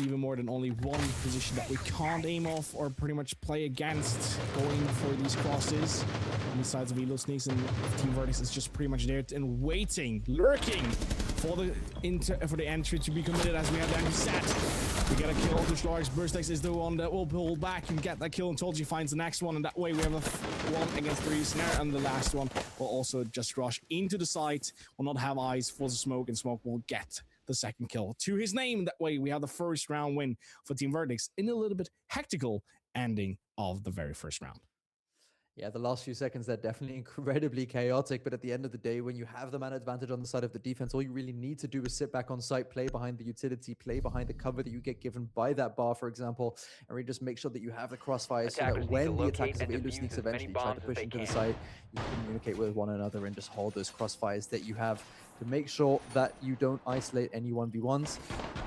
even more than only one position that we can't aim off or pretty much play against going for these crosses on the sides of Elo Sneaks, and Team Vertex is just pretty much there and waiting, lurking for the entry to be committed, as we have the entry set. We get a kill to Slorax. Burstex is the one that will pull back and get that kill until she finds the next one, and that way we have a 1 against 3 snare, and the last one will also just rush into the site, will not have eyes for the smoke, and smoke will get the second kill to his name. That way we have the first round win for Team Vertex in a little bit hectical ending of the very first round. Yeah, the last few seconds, they're definitely incredibly chaotic, but at the end of the day, when you have the man advantage on the side of the defense, all you really need to do is sit back on site, play behind the utility, play behind the cover that you get given by that bar, for example, and really just make sure that you have the crossfire so that when the attackers of Elo Sneaks eventually try to push into the side, you can communicate with one another and just hold those crossfires that you have to make sure that you don't isolate any 1v1s.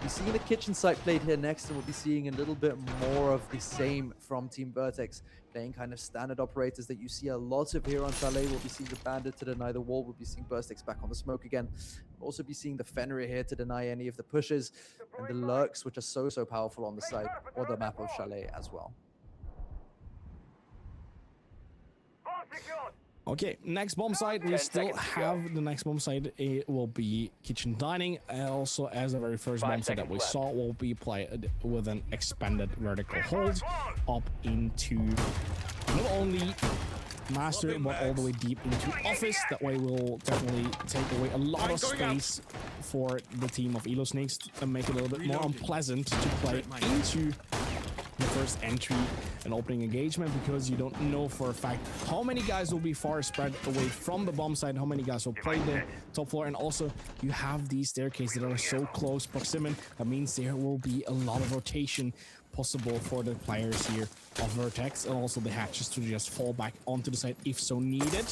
We're seeing the kitchen site played here next, and we'll be seeing a little bit more of the same from Team Vertex, playing kind of standard operators that you see a lot of here on Chalet. We'll be seeing the Bandit to deny the wall. We'll be seeing Burstex back on the smoke again. We'll also be seeing the Fenrir here to deny any of the pushes, and the lurks, which are so powerful on the side or the map of Chalet as well. Okay, next bomb site, we still have the next bomb site. It will be kitchen dining. Also, as the very first bomb site that we saw, will be played with an expanded vertical hold up into not only master, but all the way deep into office. That way will definitely take away a lot of space for the team of Elo Sneaks and make it a little bit more unpleasant to play into the first entry and opening engagement, because you don't know for a fact how many guys will be far spread away from the bomb site, how many guys will play the top floor, and also you have these staircases that are so close proximity. That means there will be a lot of rotation possible for the players here of Vertex, and also the hatches to just fall back onto the site if so needed.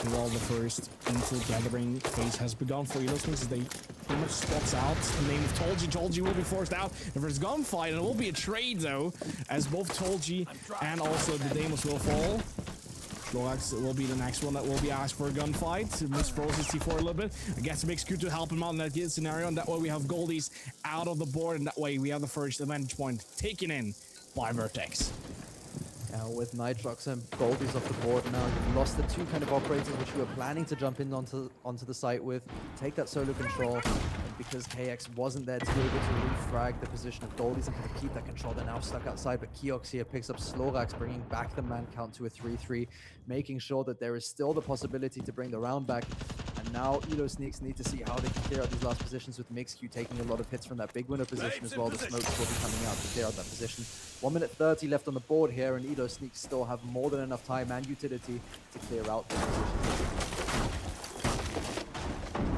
And while the first infill gathering phase has begun for Elo Sneaks, they pretty much spots out the name of Tolji. Tolji will be forced out. The first gunfight, and it will be a trade though, as both Tolji and also the Deimos will fall. Slorax will be the next one that will be asked for a gunfight. Misfrozen C4 a little bit. I guess MixQ to help him out in that scenario, and that way we have Goldies out of the board, and that way we have the first advantage point taken in by Vertex. Now with Nitrox and Goldie's off the board now, you've lost the two kind of operators which you were planning to jump in onto the site with, take that solo control, and because KX wasn't there to be able to refrag the position of Goldie's and kind of keep that control, they're now stuck outside, but Keox here picks up Slorax, bringing back the man count to a 3-3, making sure that there is still the possibility to bring the round back. And now Elo Sneaks need to see how they can clear out these last positions with MixQ taking a lot of hits from that big winner position as well. The smokes will be coming out to clear out that position. 1 minute 30 left on the board here, and Elo Sneaks still have more than enough time and utility to clear out the position.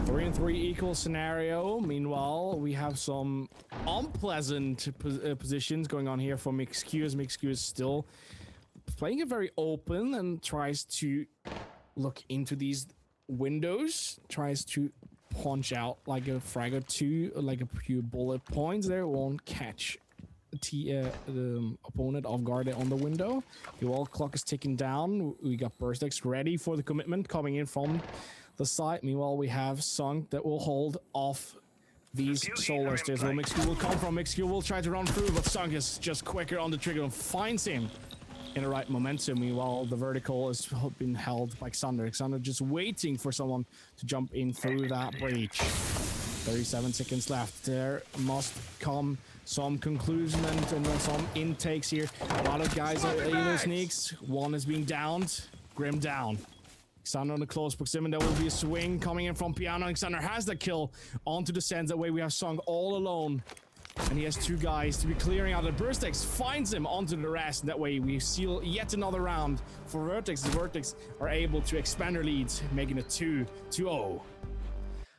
3-3 equal scenario. Meanwhile, we have some unpleasant positions going on here for MixQ, as MixQ is still playing it very open and tries to look into these windows, tries to punch out like a frag or two, like a few bullet points there. Won't catch the opponent off guard on the window. The wall clock is ticking down. We got Burstex ready for the commitment coming in from the side. Meanwhile, we have Sunk that will hold off these solar stairs. Where MixQ will come from. MixQ will try to run through, but Sunk is just quicker on the trigger and finds him in the right momentum. Meanwhile, the vertical has been held by Xander. Xander just waiting for someone to jump in through that breach. 37 seconds left. There must come some conclusion and some intakes here. A lot of guys are Elo Sneaks. One is being downed. Grim down. Xander on the close proximity. There will be a swing coming in from Piano. And Xander has the kill onto the Sands. That way we have Sung all alone. And he has two guys to be clearing out. And Burstex finds him onto the rest. And that way we seal yet another round for Vertex. The Vertex are able to expand their leads, making it 2-0.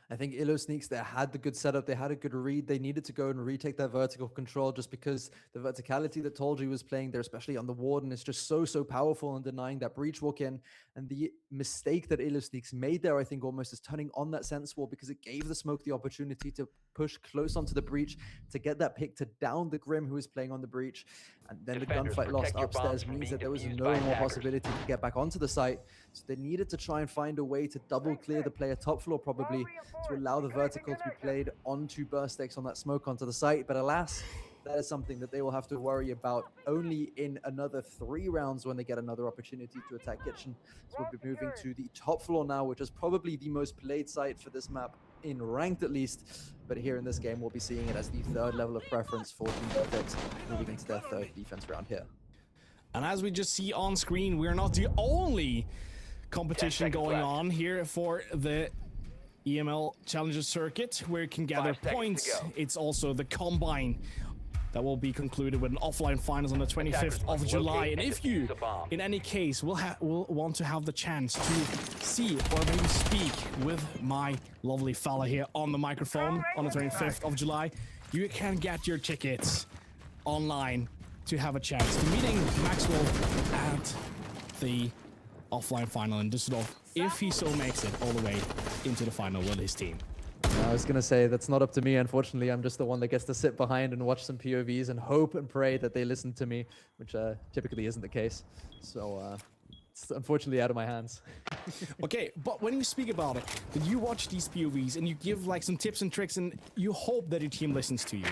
I think Elo Sneaks there had the good setup, they had a good read, they needed to go and retake that vertical control just because the verticality that Tolji was playing there, especially on the Warden, is just so powerful in denying that breach walk in. And the mistake that Elo Sneaks made there, I think almost is turning on that sense wall, because it gave the smoke the opportunity to push close onto the breach, to get that pick to down the Grim who was playing on the breach. And then Defenders, the gunfight lost protect your upstairs bombs from means being that there was defused no by more attackers. possibility to get back onto the site. So they needed to try and find a way to double clear the player top floor probably, to allow the vertical to be played onto Burstex on that smoke onto the site. But alas, that is something that they will have to worry about only in another 3 rounds when they get another opportunity to attack Kitchen. So we'll be moving to the top floor now, which is probably the most played site for this map in ranked at least. But here in this game, we'll be seeing it as the 3rd level of preference for Team Vertex, moving into their 3rd defense round here. And as we just see on screen, we're not the only competition going on here for the EML Challenger Circuit, where you can gather 5 seconds points. to go. It's also the Combine that will be concluded with an offline finals on the 25th Attackers of must July. locate And and if you, defuse the bomb. in any case, will want to have the chance to see or maybe speak with my lovely fella here on the microphone on the 25th of July, you can get your tickets online to have a chance to meeting Maxwell at the offline final in Düsseldorf, if he so makes it all the way into the final with his team. I was going to say, that's not up to me, unfortunately. I'm just the one that gets to sit behind and watch some POVs and hope and pray that they listen to me, which typically isn't the case. So it's unfortunately out of my hands. Okay, but when you speak about it, that you watch these POVs and you give like some tips and tricks and you hope that your team listens to you.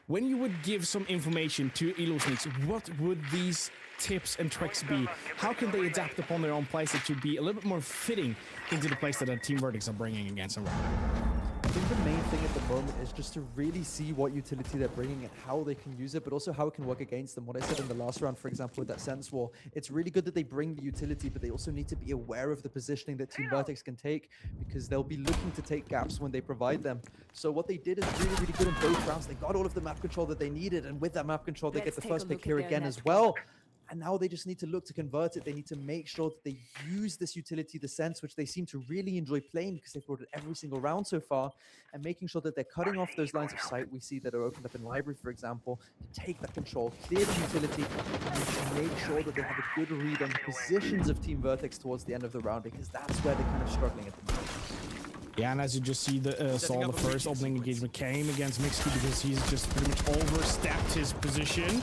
When you would give some information to Elo Sneaks, what would these tips and tricks be? How can they adapt upon their own plays to be a little bit more fitting into the place that the Team Vertex are bringing against them? I think the main thing at the moment is just to really see what utility they're bringing and how they can use it, but also how it can work against them. What I said in the last round, for example, with that sense wall, it's really good that they bring the utility, but they also need to be aware of the positioning that Team Vertex can take, because they'll be looking to take gaps when they provide them. So what they did is really good in both rounds. They got all of the map control that they needed, and with that map control, they get the first pick here again as well. And now they just need to look to convert it. They need to make sure that they use this utility, the sense, which they seem to really enjoy playing because they've brought it every single round so far, and making sure that they're cutting off those lines of sight we see that are opened up in Library, for example, to take that control, clear the utility, and make sure that they have a good read on the positions of Team Vertex towards the end of the round, because that's where they're kind of struggling at the moment. Yeah, and as you just see, saw the first opening engagement came against MixQ because he's just pretty much overstepped his position.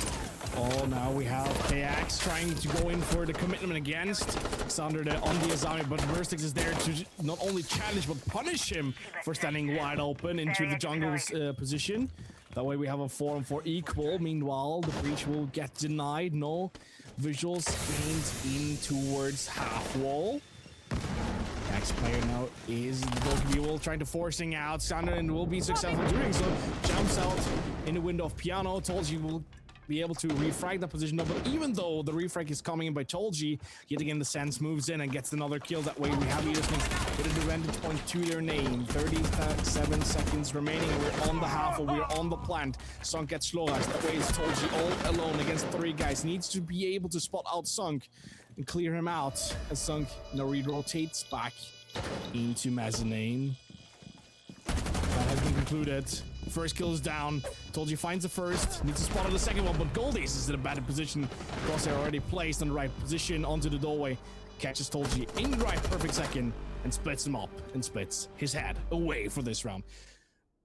Oh, now we have KX trying to go in for the commitment against Xander on the Azami, but Burstex is there to not only challenge but punish him for standing wide open into the jungle's position. That way we have a 4-on-4 equal. Meanwhile, the breach will get denied. No visuals gained in towards half wall. Next player now is Will trying to forcing out. Sander and will be successful doing so. Jumps out in the window of Piano. Tolji will be able to refrag that position. But even though the refrag is coming in by Tolji, yet again the Sense moves in and gets another kill. That way we have Edelstings with a defended point to their name. 37 seconds remaining and we're on the half or we're on the plant. Sunk gets slow as that way is Tolji all alone against 3 guys. Needs to be able to spot out Sunk and clear him out as Sunk now re-rotates back into Mezzanine. That has been concluded. First kill is down. Tolji finds the first. Needs to spot on the second one, but Goldies is in a better position. Crosshair already placed in the right position onto the doorway. Catches Tolji in the right perfect second and splits him up and splits his head away for this round.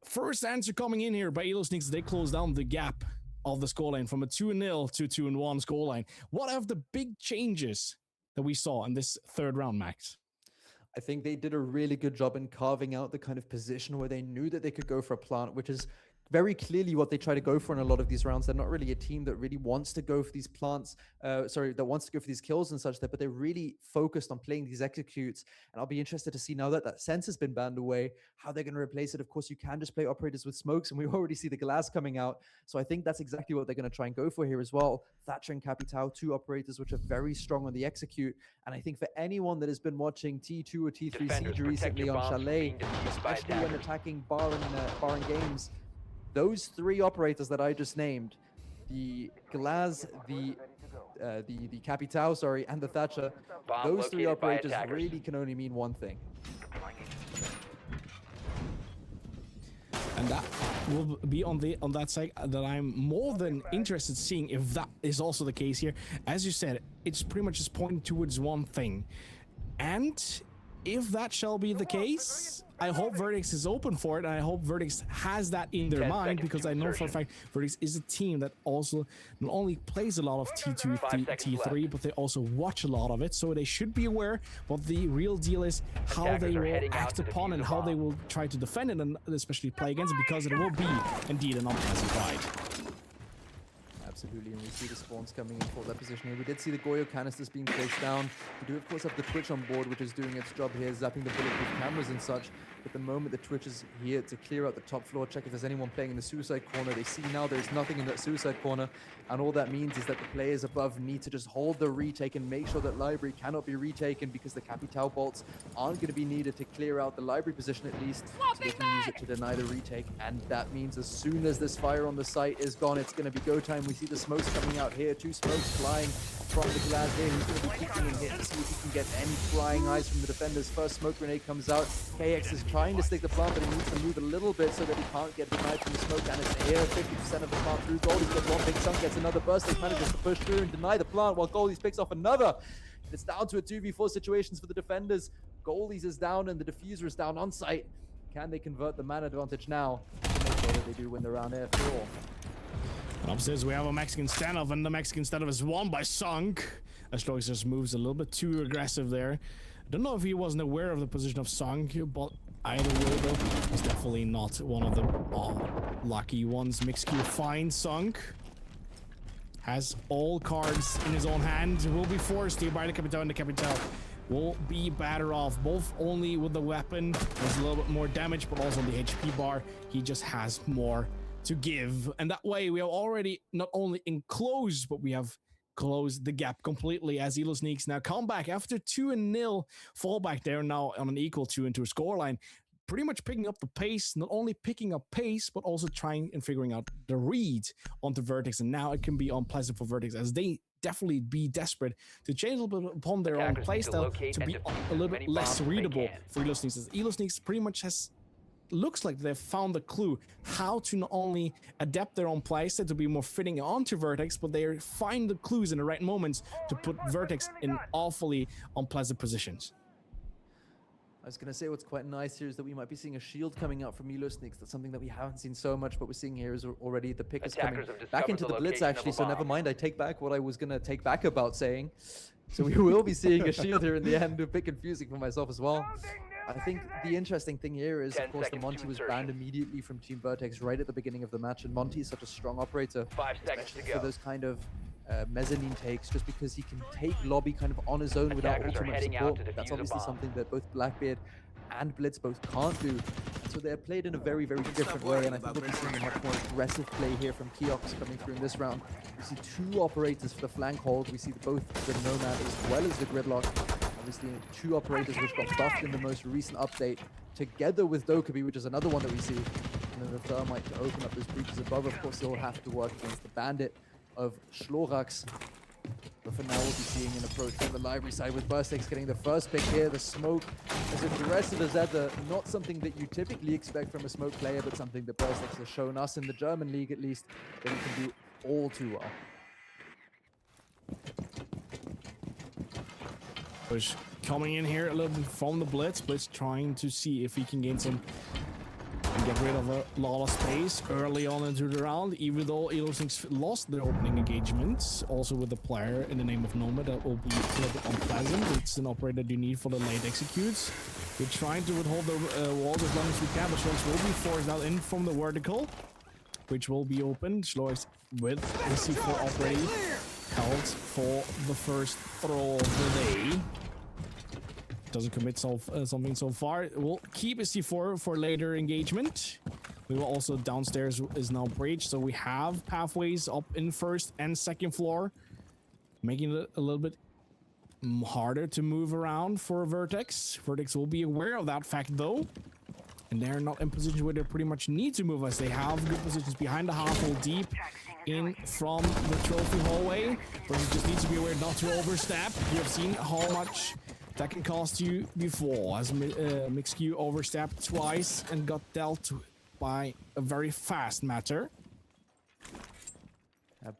First answer coming in here by Edelstings. They close down the gap of the scoreline from a 2-0 to 2-1 scoreline. What are the big changes that we saw in this third round, Max? I think they did a really good job in carving out the kind of position where they knew that they could go for a plant, which is very clearly what they try to go for in a lot of these rounds. They're not really a team that really wants to go for these plants, that wants to go for these kills and such, but they're really focused on playing these executes. And I'll be interested to see now that that Sense has been banned away, how they're going to replace it. Of course, you can just play operators with smokes, and we already see the glass coming out. So I think that's exactly what they're going to try and go for here as well. Thatcher and Capitao, 2 operators which are very strong on the execute. And I think for anyone that has been watching T2 or T3 Siege recently on Chalet, especially when attacking bar and games, those 3 operators that I just named, the Glaz, the Capitao, sorry, and the Thatcher, those 3 operators really can only mean one thing. And that will be on that side that I'm more than interested in seeing if that is also the case here. As you said, it's pretty much just pointing towards one thing. And if that shall be the case, I hope Vertex is open for it, and I hope Vertex has that in their mind, because I know for a fact Vertex is a team that also not only plays a lot of T2, T3, but they also watch a lot of it, so they should be aware. But the real deal is how they will act upon and how they will try to defend it, and especially play against it, because it will be indeed an unpleasant ride. Absolutely, and we see the spawns coming in for that position here. We did see the Goyo canisters being placed down. We do, of course, have the Twitch on board, which is doing its job here, zapping the bulletproof cameras and such. But the moment the Twitch is here to clear out the top floor, check if there's anyone playing in the suicide corner. They see now there's nothing in that suicide corner, and all that means is that the players above need to just hold the retake and make sure that library cannot be retaken, because the Capitao bolts aren't going to be needed to clear out the library position at least, so they can use it to deny the retake. And that means as soon as this fire on the site is gone, it's going to be go time. We see the smokes coming out here, 2 smokes flying from the Glaz here. He's going to be peeking in here to see if he can get any flying eyes from the defenders. First smoke grenade comes out. KX is trying to stick the plant, but he needs to move a little bit so that he can't get denied from the smoke. And it's here, 50% of the plant through. Goldies gets one big chunk, gets another burst. He manages to push through and deny the plant, while Goldies picks off another. It's down to a 2v4 situations for the defenders. Goldies is down and the diffuser is down on site. Can they convert the man advantage now to make sure that they do win the round after all? And upstairs we have a Mexican standoff, and the Mexican standoff is won by Sunk. Astrox just moves a little bit too aggressive there. I don't know if he wasn't aware of the position of Sunk, but either way though, he's definitely not one of the lucky ones. Mixq finds Sunk. Has all cards in his own hand. Will be forced to by the Capitao, and the Capitao will be better off, both only with the weapon. There's a little bit more damage, but also on the HP bar, he just has more to give. And that way we are already not only enclosed, but we have closed the gap completely, as Edelstings now come back after 2-0 fallback. They're now on an equal 2 into a scoreline, pretty much picking up the pace, not only picking up pace, but also trying and figuring out the read onto Vertex. And now it can be unpleasant for Vertex, as they definitely be desperate to change a little bit upon their own playstyle to be a little bit less readable for Edelstings. As Edelstings pretty much looks like they've found the clue how to not only adapt their own playstyle to be more fitting onto Vertex, but they find the clues in the right moments to put Vertex in awfully unpleasant positions. I was going to say what's quite nice here is that we might be seeing a shield coming out from Edelstings. That's something that we haven't seen so much, but we're seeing here is already the pick is coming back into the blitz, actually, so never mind. I take back what I was going to take back about saying. So we will be seeing a shield here in the end. A bit confusing for myself as well. I think the interesting thing here is, 10 of course, the seconds Monty to was insertion. banned immediately from Team Vertex right at the beginning of the match, and Monty is such a strong operator, 5 seconds especially to for go. those kind of mezzanine takes, just because he can take lobby kind of on his own without Attackers are ultimate heading out support. to defuse That's a obviously bomb. something that both Blackbeard and Blitz both can't do. And so they're played in a very, very different way, and I think we'll be seeing a much more aggressive play here from Keox coming through in this round. We see two operators for the flank hold. We see both the Nomad as well as the Gridlock. Obviously, two operators which got buffed in the most recent update, together with Dokkaebi, which is another one that we see. And then the Thermite to open up those breaches above. Of course, they'll have to work against the Bandit of Schlorax. But for now, we'll be seeing an approach from the library side with Burstex getting the first pick here. The smoke, as aggressive as ever, not something that you typically expect from a smoke player, but something that Burstex has shown us in the German league, at least, that he can do all too well. Push coming in here a little bit from the Blitz. Blitz trying to see if he can gain some and get rid of a lot of space early on into the round, even though Elosinks lost their opening engagements. Also with the player in the name of Nomad, that will be a little bit unpleasant. It's an operator that you need for the late executes. We're trying to withhold the walls as long as we can, but Schlorax will be forced out in from the vertical, which will be open. Schlorax with the C4 already held for the first throw of the day. Doesn't commit something so far. We'll keep a C4 for later engagement. We will also downstairs is now breached, so we have pathways up in first and second floor, making it a little bit harder to move around for Vertex. Vertex will be aware of that fact though, and they're not in position where they pretty much need to move us. They have good positions behind the half-hole deep in from the trophy hallway, but you just need to be aware not to overstep. You have seen how much that can cost you before, as MixQ overstepped twice and got dealt by a very fast matter.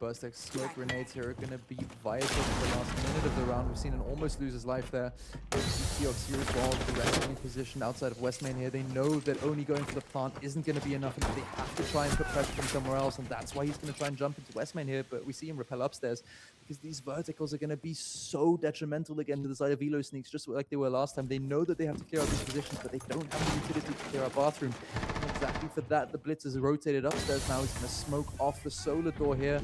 Burstex smoke grenades here are going to be vital for the last minute of the round. We've seen him almost lose his life there. Keox here as well, directly positioned outside of West Main here. They know that only going for the plant isn't going to be enough, and they have to try and put pressure from somewhere else, and that's why he's going to try and jump into West Main here. But we see him repel upstairs, because these verticals are going to be so detrimental again to the side of Elo Sneaks, just like they were last time. They know that they have to clear out these positions, but they don't have the utility to clear out bathroom. And exactly for that, the Blitz is rotated upstairs now. He's going to smoke off the solar door here.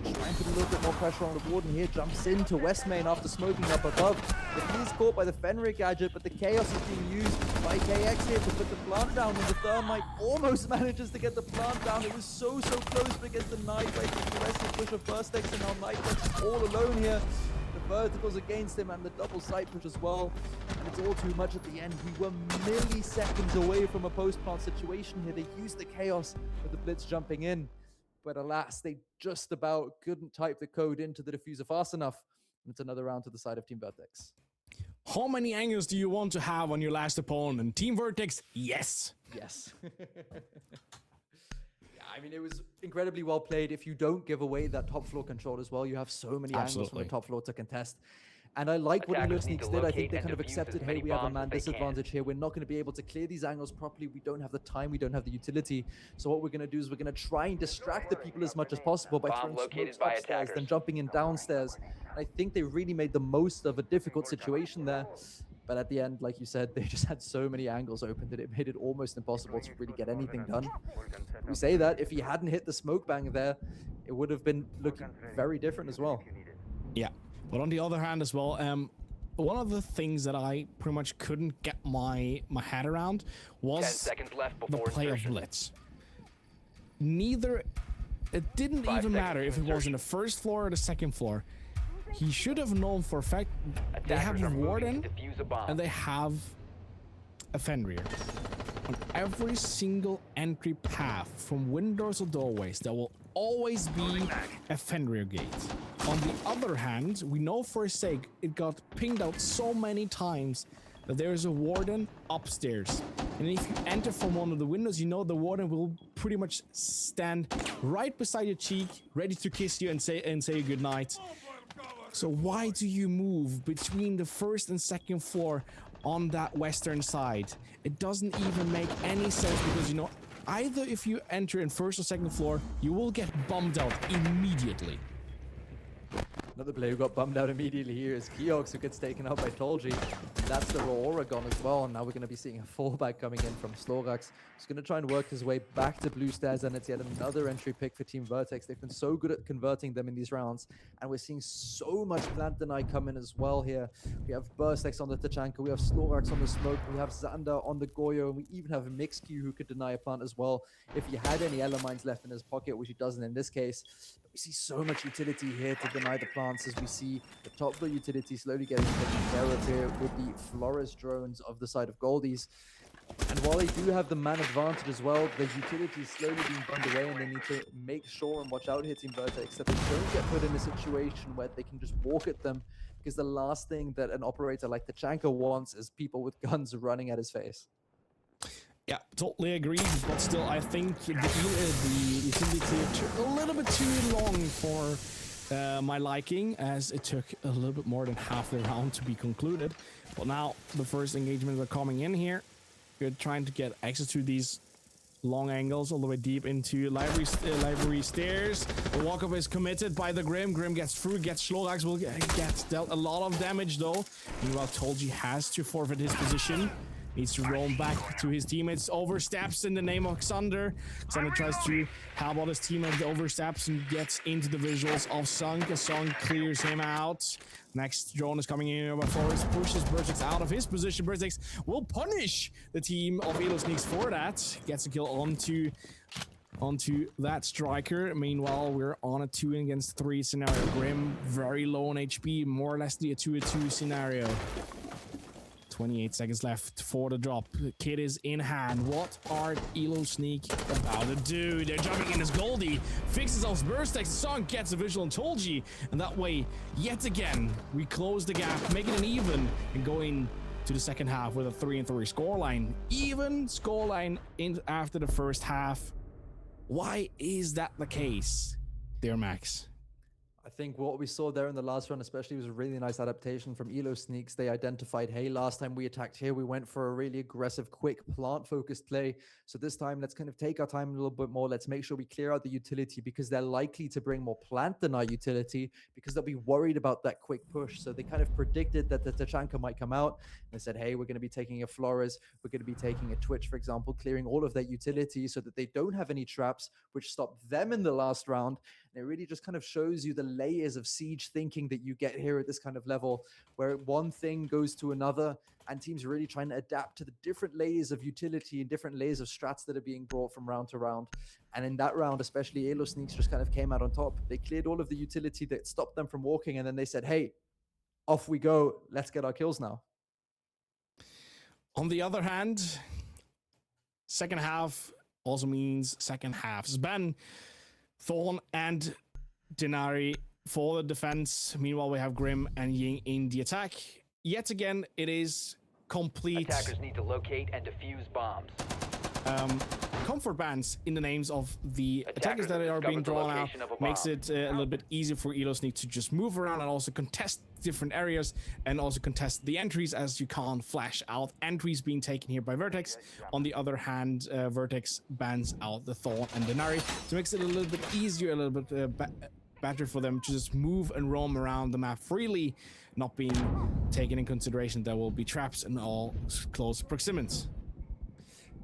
Trying to put a little bit more pressure on the Warden here. Jumps into West Main after smoking up above. But he's caught by the Fenrir gadget, but the Chaos is being used by KX here to put the plant down, and the Thermite almost manages to get the plant down. It was so close, but gets denied by the aggressive push of Burstex, and now Nightwatch is all alone here. The verticals against him and the double side push as well. And it's all too much at the end. We were milliseconds away from a post-plant situation here. They used the Chaos with the Blitz jumping in. But alas, they just about couldn't type the code into the diffuser fast enough. And it's another round to the side of Team Vertex. How many angles do you want to have on your last opponent? Team Vertex, yes. Yes. I mean, it was incredibly well played. If you don't give away that top floor control as well, you have so many angles from the top floor to contest. And I like what Elo Sneaks did. I think they kind of accepted, hey, we have a man disadvantage here. We're not going to be able to clear these angles properly. We don't have the time. We don't have the utility. So what we're going to do is we're going to try and distract the people as much as possible by throwing smokes upstairs, then jumping in downstairs. And I think they really made the most of a difficult situation there. But at the end, like you said, they just had so many angles open that it made it almost impossible to really get anything done. We say that if he hadn't hit the smoke bang there, it would have been looking very different as well. Yeah. But on the other hand as well, one of the things that I pretty much couldn't get my head around was the play of Blitz. It didn't even matter if it was in the first floor or the second floor. He should have known for a fact they have a Warden and they have a Fenrir. On every single entry path from windows or doorways, there will always be a Fenrir gate. On the other hand, we know for a sake it got pinged out so many times that there is a Warden upstairs. And if you enter from one of the windows, you know the Warden will pretty much stand right beside your cheek, ready to kiss you and say good night. So why do you move between the first and second floor on that western side? It doesn't even make any sense, because you know, either if you enter in first or second floor, you will get bummed out immediately. Another player who got bummed out immediately here is Keox, who gets taken out by Tolji. That's the raw Oregon as well. And now we're going to be seeing a fallback coming in from Slorax. He's going to try and work his way back to blue stairs, and it's yet another entry pick for Team Vertex. They've been so good at converting them in these rounds, and we're seeing so much plant deny come in as well here. We have Burstex on the Tachanka, we have Slorax on the Smoke, we have Xander on the Goyo, and we even have Mixq who could deny a plant as well if he had any Ela mines left in his pocket, which he doesn't in this case. But we see so much utility here to deny the plants, as we see the top floor utility slowly getting taken care of here with the Flores drones of the side of Goldies. And while they do have the man advantage as well, the utility is slowly being burned away, and they need to make sure and watch out here, Team Vertex, that they don't get put in a situation where they can just walk at them, because the last thing that an operator like the Tachanka wants is people with guns running at his face. Yeah, totally agree. But still, I think the utility clear took a little bit too long for my liking, as it took a little bit more than half the round to be concluded. But now the first engagements are coming in here. We're trying to get access to these long angles all the way deep into library stairs. The walk-up is committed by the Grim. Grim gets through, gets Slorax, will get dealt a lot of damage though. Meanwhile, Tolji has to forfeit his position. Needs to roam back to his teammates. Oversteps in the name of Xander. Xander tries to help out his teammate, oversteps and gets into the visuals of Sunk. Sunk clears him out. Next drone is coming in over Forest, pushes Burstex out of his position. Burstex will punish the team of Elo Sneaks for that. Gets a kill onto that striker. Meanwhile, we're on a 2 against 3 scenario. Grim very low on HP, more or less the 2-2 scenario. 28 seconds left for the drop. The kid is in hand. What are Elo Sneak about to do? They're jumping in as Goldie fixes off Burstex. Sunk gets a visual on Tolji, and that way, yet again, we close the gap, make it an even, and go in to the second half with a 3-3 scoreline. Even scoreline in after the first half. Why is that the case, dear Max? I think what we saw there in the last run especially was a really nice adaptation from Elo Sneaks. They identified, hey, last time we attacked here, we went for a really aggressive, quick, plant-focused play. So this time, let's kind of take our time a little bit more. Let's make sure we clear out the utility, because they're likely to bring more plant than our utility, because they'll be worried about that quick push. So they kind of predicted that the Tachanka might come out. And they said, hey, we're going to be taking a Flores. We're going to be taking a Twitch, for example, clearing all of that utility so that they don't have any traps, which stopped them in the last round. And it really just kind of shows you the layers of siege thinking that you get here at this kind of level, where one thing goes to another, and teams are really trying to adapt to the different layers of utility and different layers of strats that are being brought from round to round. And in that round, especially, Elo Sneaks just kind of came out on top. They cleared all of the utility that stopped them from walking, and then they said, hey, off we go. Let's get our kills now. On the other hand, second half also means second half. Sven, Thorn, and Denari for the defense. Meanwhile, we have Grim and Ying in the attack. Yet again, it is complete Attackers need to locate and defuse bombs. comfort bands in the names of the attackers that are being drawn out. Makes it a little bit easier for Elo Sneak to just move around and also contest different areas, and also contest the entries, as you can't flash out entries being taken here by Vertex. On the other hand, Vertex bans out the Thorn and Denari, so it makes it a little bit easier, a little bit better for them to just move and roam around the map freely, not being taken in consideration there will be traps in all close proximities.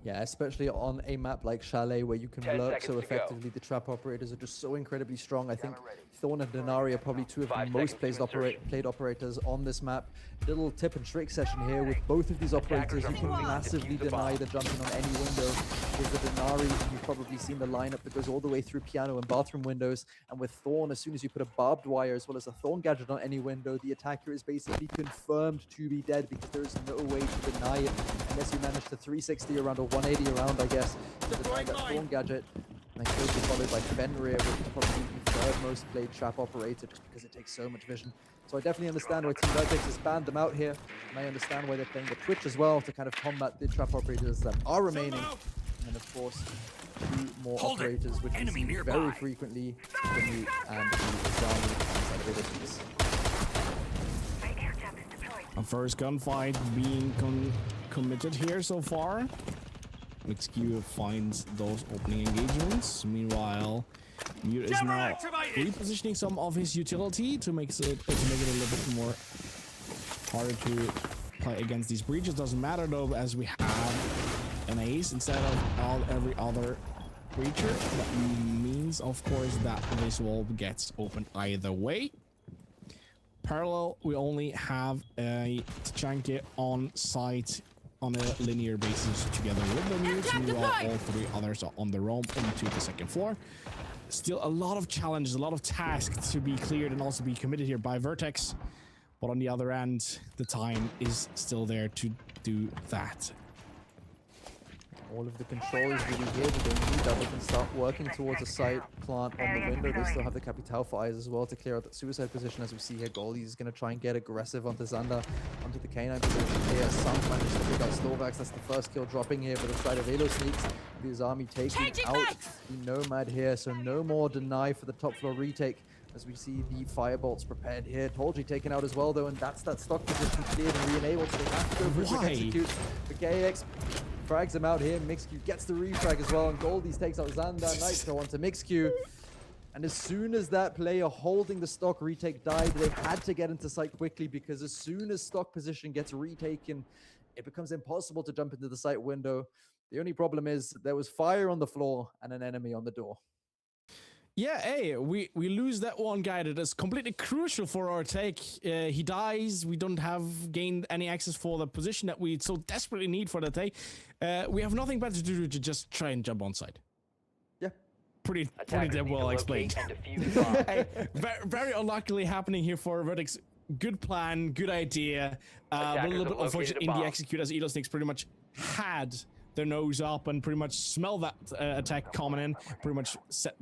Yeah, especially on a map like Chalet, where you can 10 lurk seconds so to go. effectively. The trap operators are just so incredibly strong. I think Thorn and Denari are probably two of the 5 most seconds to played operators on this map. Little tip and trick session here with both of these operators. You can massively deny the jumping on any window. With the Denari, you've probably seen the lineup that goes all the way through piano and bathroom windows. And with Thorn, as soon as you put a barbed wire as well as a Thorn gadget on any window, the attacker is basically confirmed to be dead, because there is no way to deny it unless you manage to 360 around or 180 around, I guess, to deny that Thorn gadget. And then closely followed by Fenrir, which is probably the third most played trap operator, just because it takes so much vision. So I definitely understand why Team Vertex has banned them out here, and I understand why they're playing the Twitch as well to kind of combat the trap operators that are remaining. And then of course, two more operators, which we see very frequently, the Mute and the Zami inside of abilities. A first gunfight being committed here so far. Mixq finds those opening engagements. Meanwhile, Mute is now repositioning some of his utility to make it a little bit more harder to play against these breaches. Doesn't matter though, as we have an ace instead of every other breacher. That means, of course, that this wall gets open either way. Parallel, we only have a Tachanka on site on a linear basis together with the mutes. Meanwhile, all three others are on their own into the second floor. Still a lot of challenges, a lot of tasks to be cleared and also be committed here by Vertex. But on the other end, the time is still there to do that. All of the control is really here. They need that. They can start working towards a site plant on the window. They still have the Capital for eyes as well to clear out that suicide position. As we see here, Goldie is going to try and get aggressive onto Xander, onto the K9 position here. Sam managed to pick out Slovax. That's the first kill dropping here for the side of Elo Sneaks. His army taking out the Nomad here. So no more deny for the top floor retake. As we see the firebolts prepared here. Tolji taken out as well, though, and that's that stock position cleared and re-enabled. So they have to go for a quick execute. The KX frags him out here. Mixq gets the refrag as well, and Goldies takes out Xander. Nitro onto Mixq. And as soon as that player holding the stock retake died, they had to get into site quickly, because as soon as stock position gets retaken, it becomes impossible to jump into the site window. The only problem is there was fire on the floor and an enemy on the door. Yeah, hey, we lose that one guy that is completely crucial for our take. He dies. We don't have gained any access for the position that we so desperately need for the take. We have nothing better to do to just try and jump on site. Yeah. Pretty Attackers damn need to well locate explained. and defuse bombs. Hey, very unluckily happening here for Vertex. Good plan, good idea. But a Attackers little have bit unfortunate located in a the bomb. execute, as Elo Snakes pretty much had their nose up and pretty much smell that attack coming in, pretty much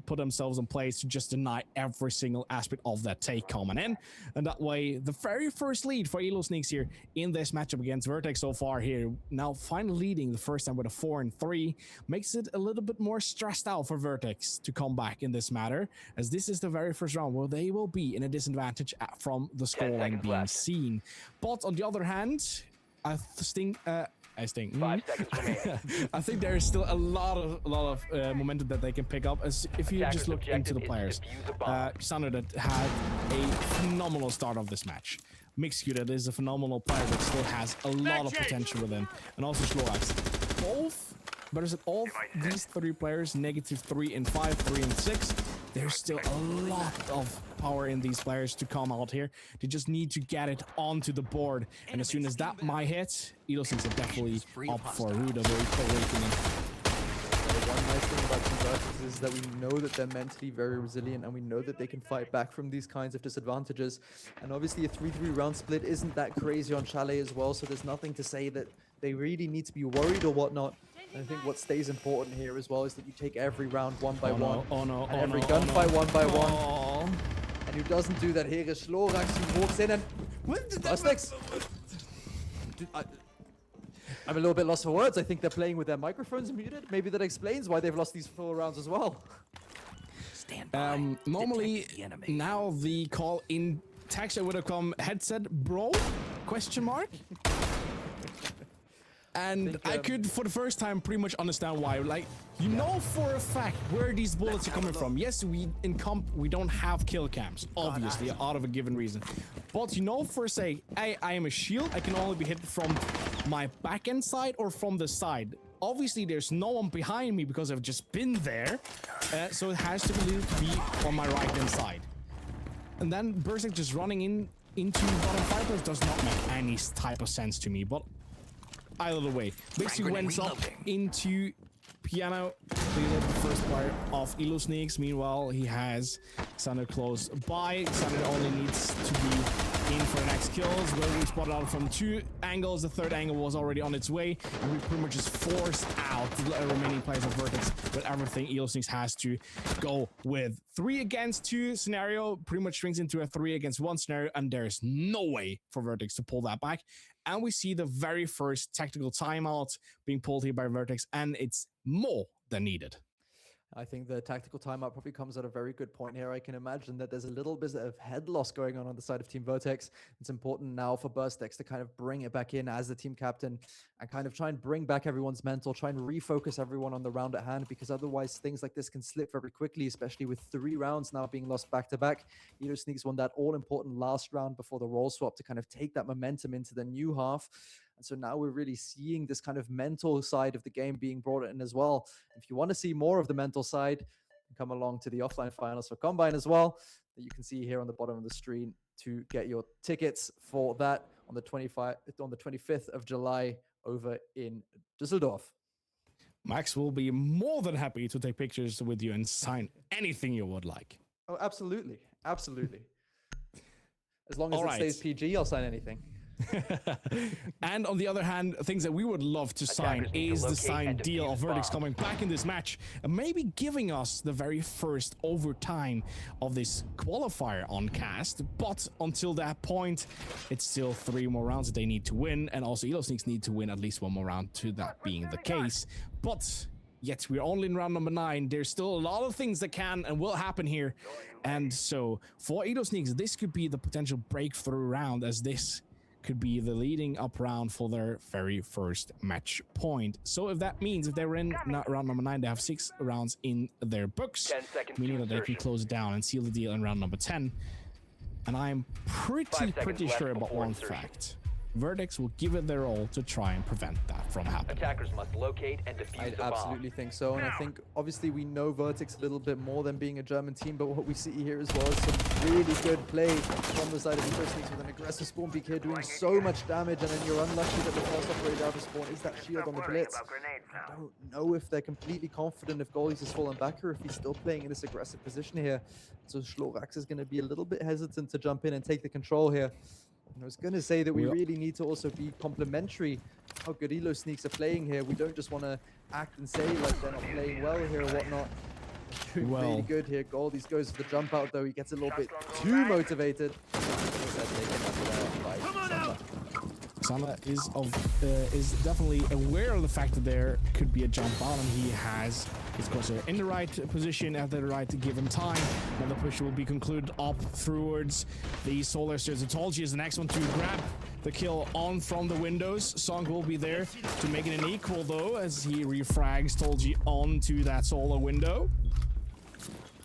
put themselves in place to just deny every single aspect of that take coming in. And that way, the very first lead for Elo Snakes here in this matchup against Vertex so far here, now finally leading the first time with a 4-3, makes it a little bit more stressed out for Vertex to come back in this matter, as this is the very first round where they will be in a disadvantage from the scoreline being seen. But on the other hand, I think 5 seconds remaining. I think there is still a lot of momentum that they can pick up. As if you just look into the players, Xander that had a phenomenal start of this match. Mixq that is a phenomenal player that still has a lot of potential within, and also Slovax. All these three players, -3 and 5, 3 and 6. There's still a lot of power in these players to come out here. They just need to get it onto the board. And as soon as that might hit, Elo Snakes are definitely up for a rude awakening. One nice thing about Conversus is that we know that they're mentally very resilient, and we know that they can fight back from these kinds of disadvantages. And obviously a 3-3 round split isn't that crazy on Chalet as well, so there's nothing to say that they really need to be worried or whatnot. And I think what stays important here as well is that you take every round one by one. And every gunfight one by one. And who doesn't do that here is Slorax, who walks in and... Mustex! I'm a little bit lost for words. I think they're playing with their microphones muted. Maybe that explains why they've lost these 4 rounds as well. Normally, now the call in text would have come headset bro? Question mark? And I could, for the first time, pretty much understand why. Like, you know for a fact where these bullets are coming from. Yes, we don't have kill cams, obviously, out of a given reason. But you know for say, I am a shield. I can only be hit from my back end side or from the side. Obviously, there's no one behind me because I've just been there. So it has to be on my right hand side. And then Berserk just running into bottom fighters does not make any type of sense to me. But either way, basically went up into piano. The first player of Elo Snakes. Meanwhile, he has Xander close by. Xander only needs to be in for the next kills. Where we spotted out from 2 angles. The third angle was already on its way, and we pretty much just forced out the remaining players of Vertex with everything Elo Snakes has to go with. 3 against 2 scenario pretty much shrinks into a 3 against 1 scenario, and there's no way for Vertex to pull that back. And we see the very first tactical timeout being pulled here by Vertex, and it's more than needed. I think the tactical timeout probably comes at a very good point here. I can imagine that there's a little bit of head loss going on the side of Team Vertex. It's important now for Burstex to kind of bring it back in as the team captain and kind of try and bring back everyone's mental, try and refocus everyone on the round at hand, because otherwise things like this can slip very quickly, especially with 3 rounds now being lost back to back. Elo Sneaks won that all-important last round before the role swap to kind of take that momentum into the new half. And so now we're really seeing this kind of mental side of the game being brought in as well. If you want to see more of the mental side, come along to the offline finals for Combine as well, that you can see here on the bottom of the screen to get your tickets for that on the 25th of July over in Düsseldorf. Max will be more than happy to take pictures with you and sign anything you would like. Oh, absolutely. Absolutely. As long as All it right. stays PG, I'll sign anything. And on the other hand, things that we would love to sign Attackers need to is the locate signed and deal defuse of Verdicts bombs. coming back in this match and maybe giving us the very first overtime of this qualifier on cast. But until that point, it's still 3 more rounds that they need to win, and also Elo Sneaks need to win at least 1 more round to that being the case. But yet we're only in round number 9. There's still a lot of things that can and will happen here. And so for Elo Sneaks, this could be the potential breakthrough round, as this could be the leading up round for their very first match point. So if that means if they're in round number 9, they have 6 rounds in their books, 10 seconds meaning to that they can insertion. close it down and seal the deal in round number 10. And I'm 5 pretty seconds left sure about before one insertion. fact. Vertex will give it their all to try and prevent that from happening. Attackers must locate and defuse I the bomb. absolutely think so, and I think obviously we know Vertex a little bit more than being a German team, but what we see here as well is some really good play from the side of Elo Sneaks with an aggressive spawn peek here doing so much damage, and then you're unlucky that the first operator out of spawn is that shield on the blitz. I don't know if they're completely confident if Goalies has fallen back or if he's still playing in this aggressive position here. So Schlorax is going to be a little bit hesitant to jump in and take the control here. And I was going to say that we really need to also be complimentary how good Elo Sneaks are playing here. We don't just want to act and say like they're not playing well here or whatnot. They're doing really good here. Goalies goes for the jump out though. He gets a little bit too motivated. Sana is definitely aware of the fact that there could be a jump out, and he has his crosser in the right position at the right given time. Now the push will be concluded up towards the Solar Stairs. Tolji is the next one to grab the kill on from the windows. Song will be there to make it an equal though, as he refrags Tolji onto that solar window.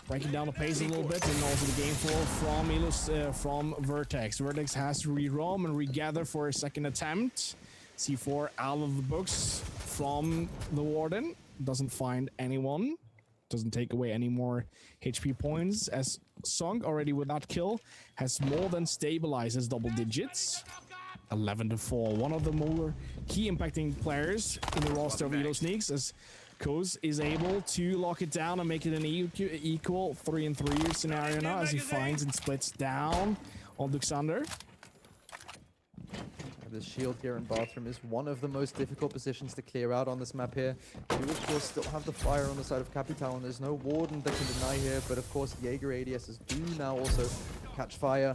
Breaking down the pace a little bit, and also the game fall from Vertex. Vertex has to re-roam and regather for a second attempt. C4 out of the books from the Warden. Doesn't find anyone. Doesn't take away any more HP points, as Song already with that kill has more than stabilized his double digits. 11-4. One of the more key impacting players in the roster of Elo Sneaks, as Koz is able to lock it down and make it an equal 3-3 scenario now, as he finds and splits down on Duxander. The shield here in Bathroom is one of the most difficult positions to clear out on this map here. You of course still have the fire on the side of Capital, and there's no Warden that can deny here, but of course Jaeger ADSs do now also catch fire.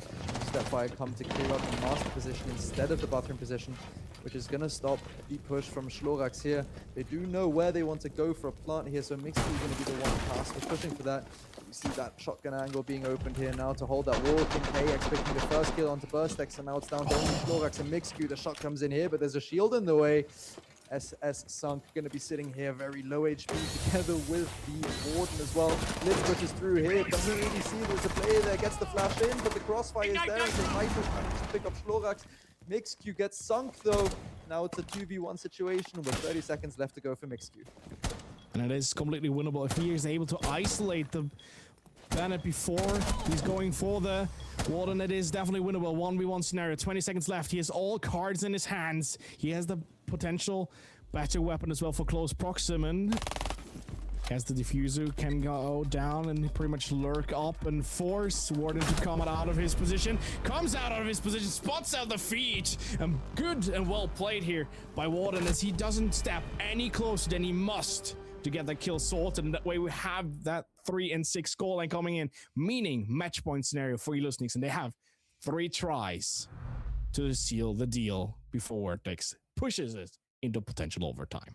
Stepfire come to clear out the master position instead of the Bathroom position, which is going to stop the push from Schlorax here. They do know where they want to go for a plant here, so Mixed is going to be the one tasked with pushing for that. You see that shotgun angle being opened here now to hold that wall. King K expecting the first kill onto Burstex, and now it's down to only Schlorax and Mixed. The shot comes in here, but there's a shield in the way. SS Sunk going to be sitting here very low HP together with the Warden as well. Blitz pushes through here, doesn't really see there's a player there, gets the flash in, but the crossfire is there, and they might just manage to pick up Schlorax. Mixq gets sunk though. Now it's a 2v1 situation with 30 seconds left to go for Mixq. And it is completely winnable if he is able to isolate the Bennett before he's going for the Warden. It is definitely winnable. 1v1 scenario, 20 seconds left. He has all cards in his hands. He has the potential better weapon as well for close proximity. As the diffuser can go down and pretty much lurk up and force Warden to come out of his position. Comes out of his position, spots out the feet. And good and well played here by Warden, as he doesn't step any closer than he must to get that kill sorted. And that way we have that 3 and 6 scoreline coming in, meaning match point scenario for Elo Sneaks. And they have 3 tries to seal the deal before Vertex pushes it into potential overtime.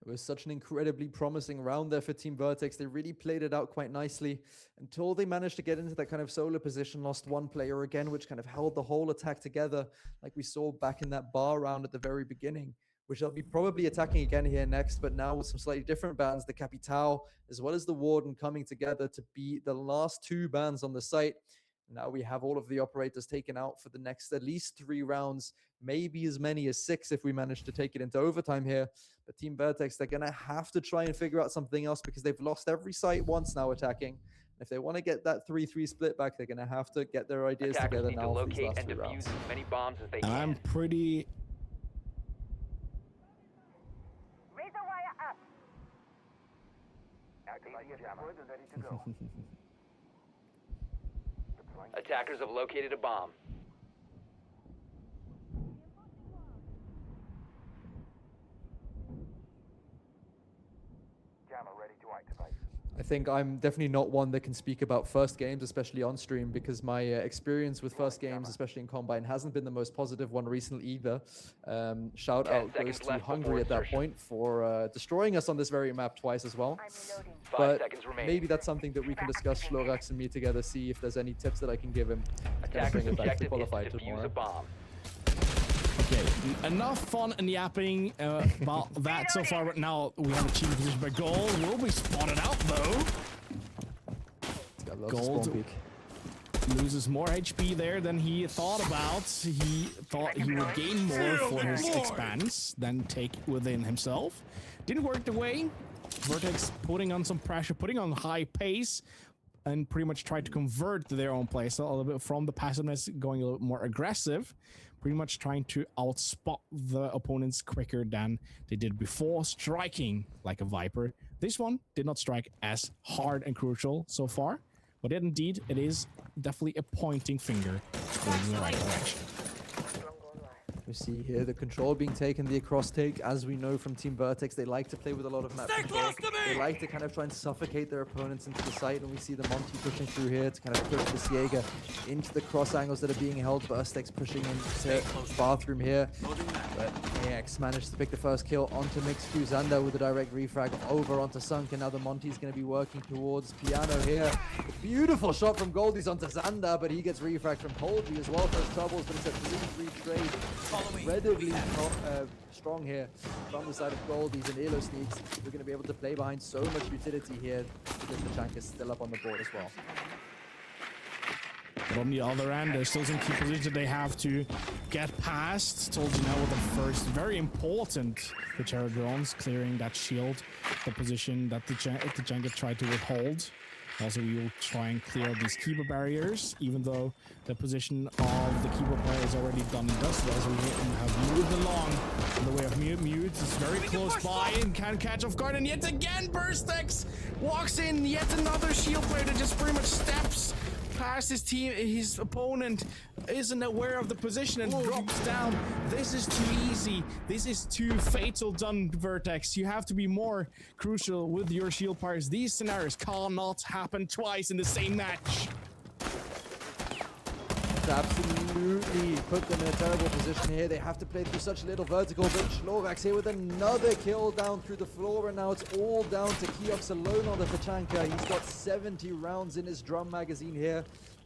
It was such an incredibly promising round there for Team Vertex. They really played it out quite nicely until they managed to get into that kind of solo position, lost one player again, which kind of held the whole attack together, like we saw back in that bar round at the very beginning, which they'll be probably attacking again here next, but now with some slightly different bans, the Capital, as well as the Warden coming together to be the last two bans on the site. Now we have all of the operators taken out for the next at least 3 rounds, maybe as many as 6 if we manage to take it into overtime here. But Team Vertex, they're going to have to try and figure out something else because they've lost every site once now attacking. If they want to get that 3-3 split back, they're going to have to get their ideas Attackers together need to now for these locate last and 3 defuse rounds. as many bombs as they can. I'm pretty... Razor wire up. Ready to go. Attackers have located a bomb. Jammer ready to activate. I think I'm definitely not one that can speak about first games, especially on stream, because my experience with first games, especially in Combine, hasn't been the most positive one recently either. Shout 10 out goes seconds to left Hungry before at that insertion. point for destroying us on this very map twice as well. I'm reloading. 5 But seconds remaining. maybe that's something that we can discuss, Shlorax and me together, see if there's any tips that I can give him to kind of Attackers' bring it back to objective is qualify to defuse tomorrow. a bomb. Okay, enough fun and yapping about that so far, but now we have a cheating position by Gold. Will be spotted out though. It's got lots of Gold. spawn peek. Loses more HP there than he thought about. He thought he would gain more for his expanse than take within himself. Didn't work the way. Vertex putting on some pressure, putting on high pace, and pretty much tried to convert their own play. So a little bit from the passiveness, going a little bit more aggressive, pretty much trying to outspot the opponents quicker than they did before, striking like a Viper. This one did not strike as hard and crucial so far, but indeed it is definitely a pointing finger going in the right direction. We see here the control being taken, the across take. As we know from Team Vertex, they like to play with a lot of map control. They like to kind of try and suffocate their opponents into the site, and we see the Monty pushing through here to kind of push the Siega into the cross angles that are being held. Burstex pushing into bathroom here. But AX managed to pick the first kill onto Mixed Zander with a direct refrag over onto Sunk, and now the Monty's going to be working towards Piano here. A beautiful shot from Goldies onto Zander, but he gets refrag from Colby as well for his troubles, but it's a 3-3 trade. Incredibly strong here from the side of Goldies, and Elo Sneaks. We're going to be able to play behind so much utility here because the Chunk is still up on the board as well. But on the other end, there's still some key positions they have to get past. Told you now with the first very important Terror drones clearing that shield, the position that the Jenga tried to withhold. Also, we will try and clear these keeper barriers, even though the position of the keeper player is already done and dusted, as we have moved along in the way of Mute. It's very close by and can catch off guard, and yet again Burstex walks in, yet another shield player that just pretty much steps past his opponent, isn't aware of the position and drops down. This is too easy. This is too fatal done, Vertex. You have to be more crucial with your shield players. These scenarios cannot happen twice in the same match. Absolutely put them in a terrible position here. They have to play through such a little vertical, but Shlorax here with another kill down through the floor, and now it's all down to Kiox alone on the Tachanka. He's got 70 rounds in his drum magazine here,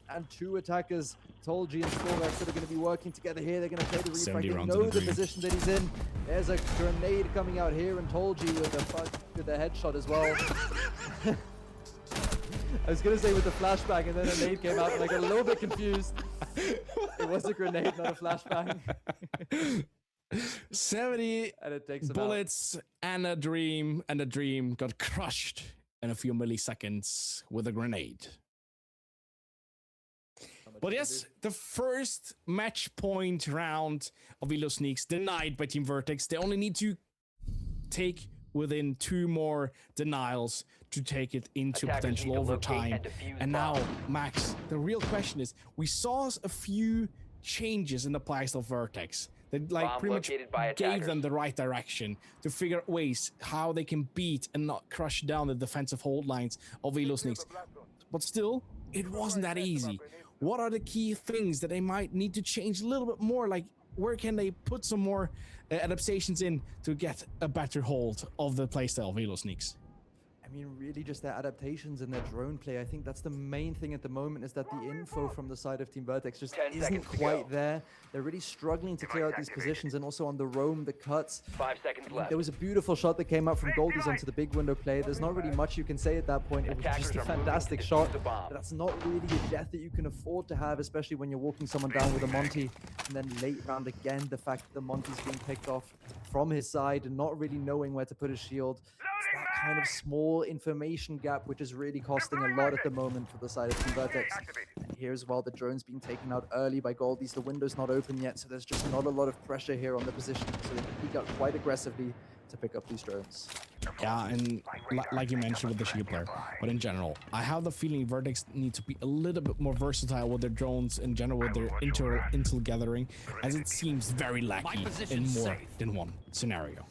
and 2 attackers, Tolji and Shlorax, that are going to be working together here. They're going to play the refrag. They know the position that he's in. There's a grenade coming out here, and Tolji with a headshot as well. I was gonna say with the flashbang, and then a nade came out, and I got a little bit confused. It was a grenade, not a flashbang. 70 And it takes bullets and a dream got crushed in a few milliseconds with a grenade. But yes, the first match point round of Elo Sneaks denied by Team Vertex. They only need to take within 2 more denials to take it into Attackers potential need to locate overtime. and defuse And now, bombs. Max, the real question is, we saw a few changes in the playstyle of Vertex that Bomb pretty much located by gave attackers. them the right direction to figure out ways how they can beat and not crush down the defensive hold lines of Elo Sneaks. But still, it wasn't that easy. What are the key things that they might need to change a little bit more? Like, where can they put some more adaptations in to get a better hold of the playstyle of Elo Sneaks? I mean, really just their adaptations and their drone play. I think that's the main thing at the moment, is that the info from the side of Team Vertex just 10 isn't seconds to quite go. there. They're really struggling to clear out these positions, and also on the roam, the cuts. 5 seconds left. There was a beautiful shot that came out from Goldies onto the big window play. There's not really much you can say at that point. It was Attackers just a are moving to fantastic defuse shot. the bomb. But that's not really a death that you can afford to have, especially when you're walking someone down with a Monty. And then late round again, the fact that the Monty's being picked off from his side and not really knowing where to put his shield. It's that kind of small information gap which is really costing a lot at the moment for the side of Team Vertex. And here as well, the drone's being taken out early by Goldies. The window's not open yet, so there's just not a lot of pressure here on the position. So they can peek out quite aggressively to pick up these drones. Yeah, and like you mentioned with the shield player, but in general, I have the feeling Vertex need to be a little bit more versatile with their drones in general, with their intel gathering, as it seems very lackey in more than one scenario.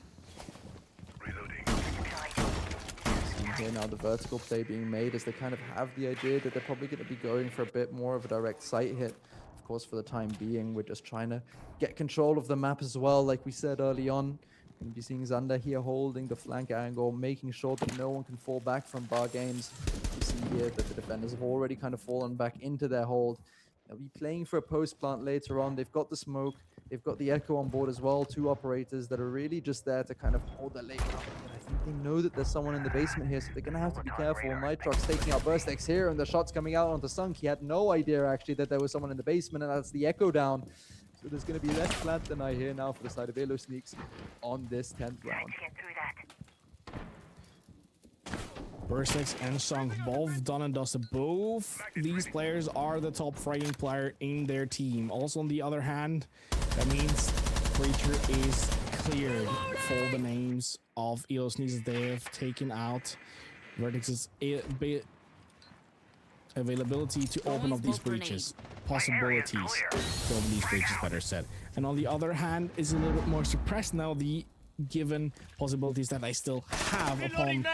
Here now the vertical play being made, as they kind of have the idea that they're probably going to be going for a bit more of a direct sight hit. Of course, for the time being, we're just trying to get control of the map as well. Like we said early on, we'll be seeing Xander here holding the flank angle, making sure that no one can fall back from bar games. You see here that the defenders have already kind of fallen back into their hold. They'll be playing for a post plant later on. They've got the smoke. They've got the echo on board as well. 2 operators that are really just there to kind of hold that late round. And I think they know that there's someone in the basement here, so they're going to have to be careful. Nitrox taking out Burstex here, and the shot's coming out onto Sunk. He had no idea, actually, that there was someone in the basement, and that's the echo down. So there's going to be less plant than I hear now for the side of Elo Sneaks on this 10th round. Burstex and Sunk both done and dusted. Both these players are the top fragging player in their team. Also, on the other hand, that means Preacher is cleared for the names of Elo Sneaks. They have taken out Vertex's availability to open up these breaches. Possibilities to open these breaches, better said. And on the other hand, is a little bit more suppressed now, the given possibilities that they still have upon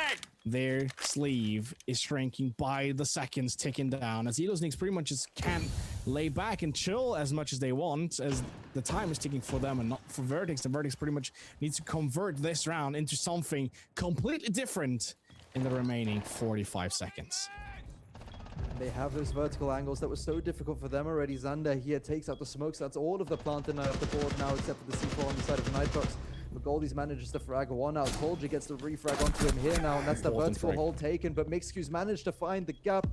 their sleeve is shrinking by the seconds ticking down, as Elo Sneaks pretty much just can't lay back and chill as much as they want, as the time is ticking for them and not for Vertex. And Vertex pretty much needs to convert this round into something completely different in the remaining 45 seconds. They have those vertical angles that were so difficult for them already. Xander here takes out the smokes. That's all of the plant in the board now, except for the C4 on the side of Nitrox. But Goldies manages to frag one out. Tolja gets the refrag onto him here now, and that's the vertical hold taken. But Mixcu's managed to find the gap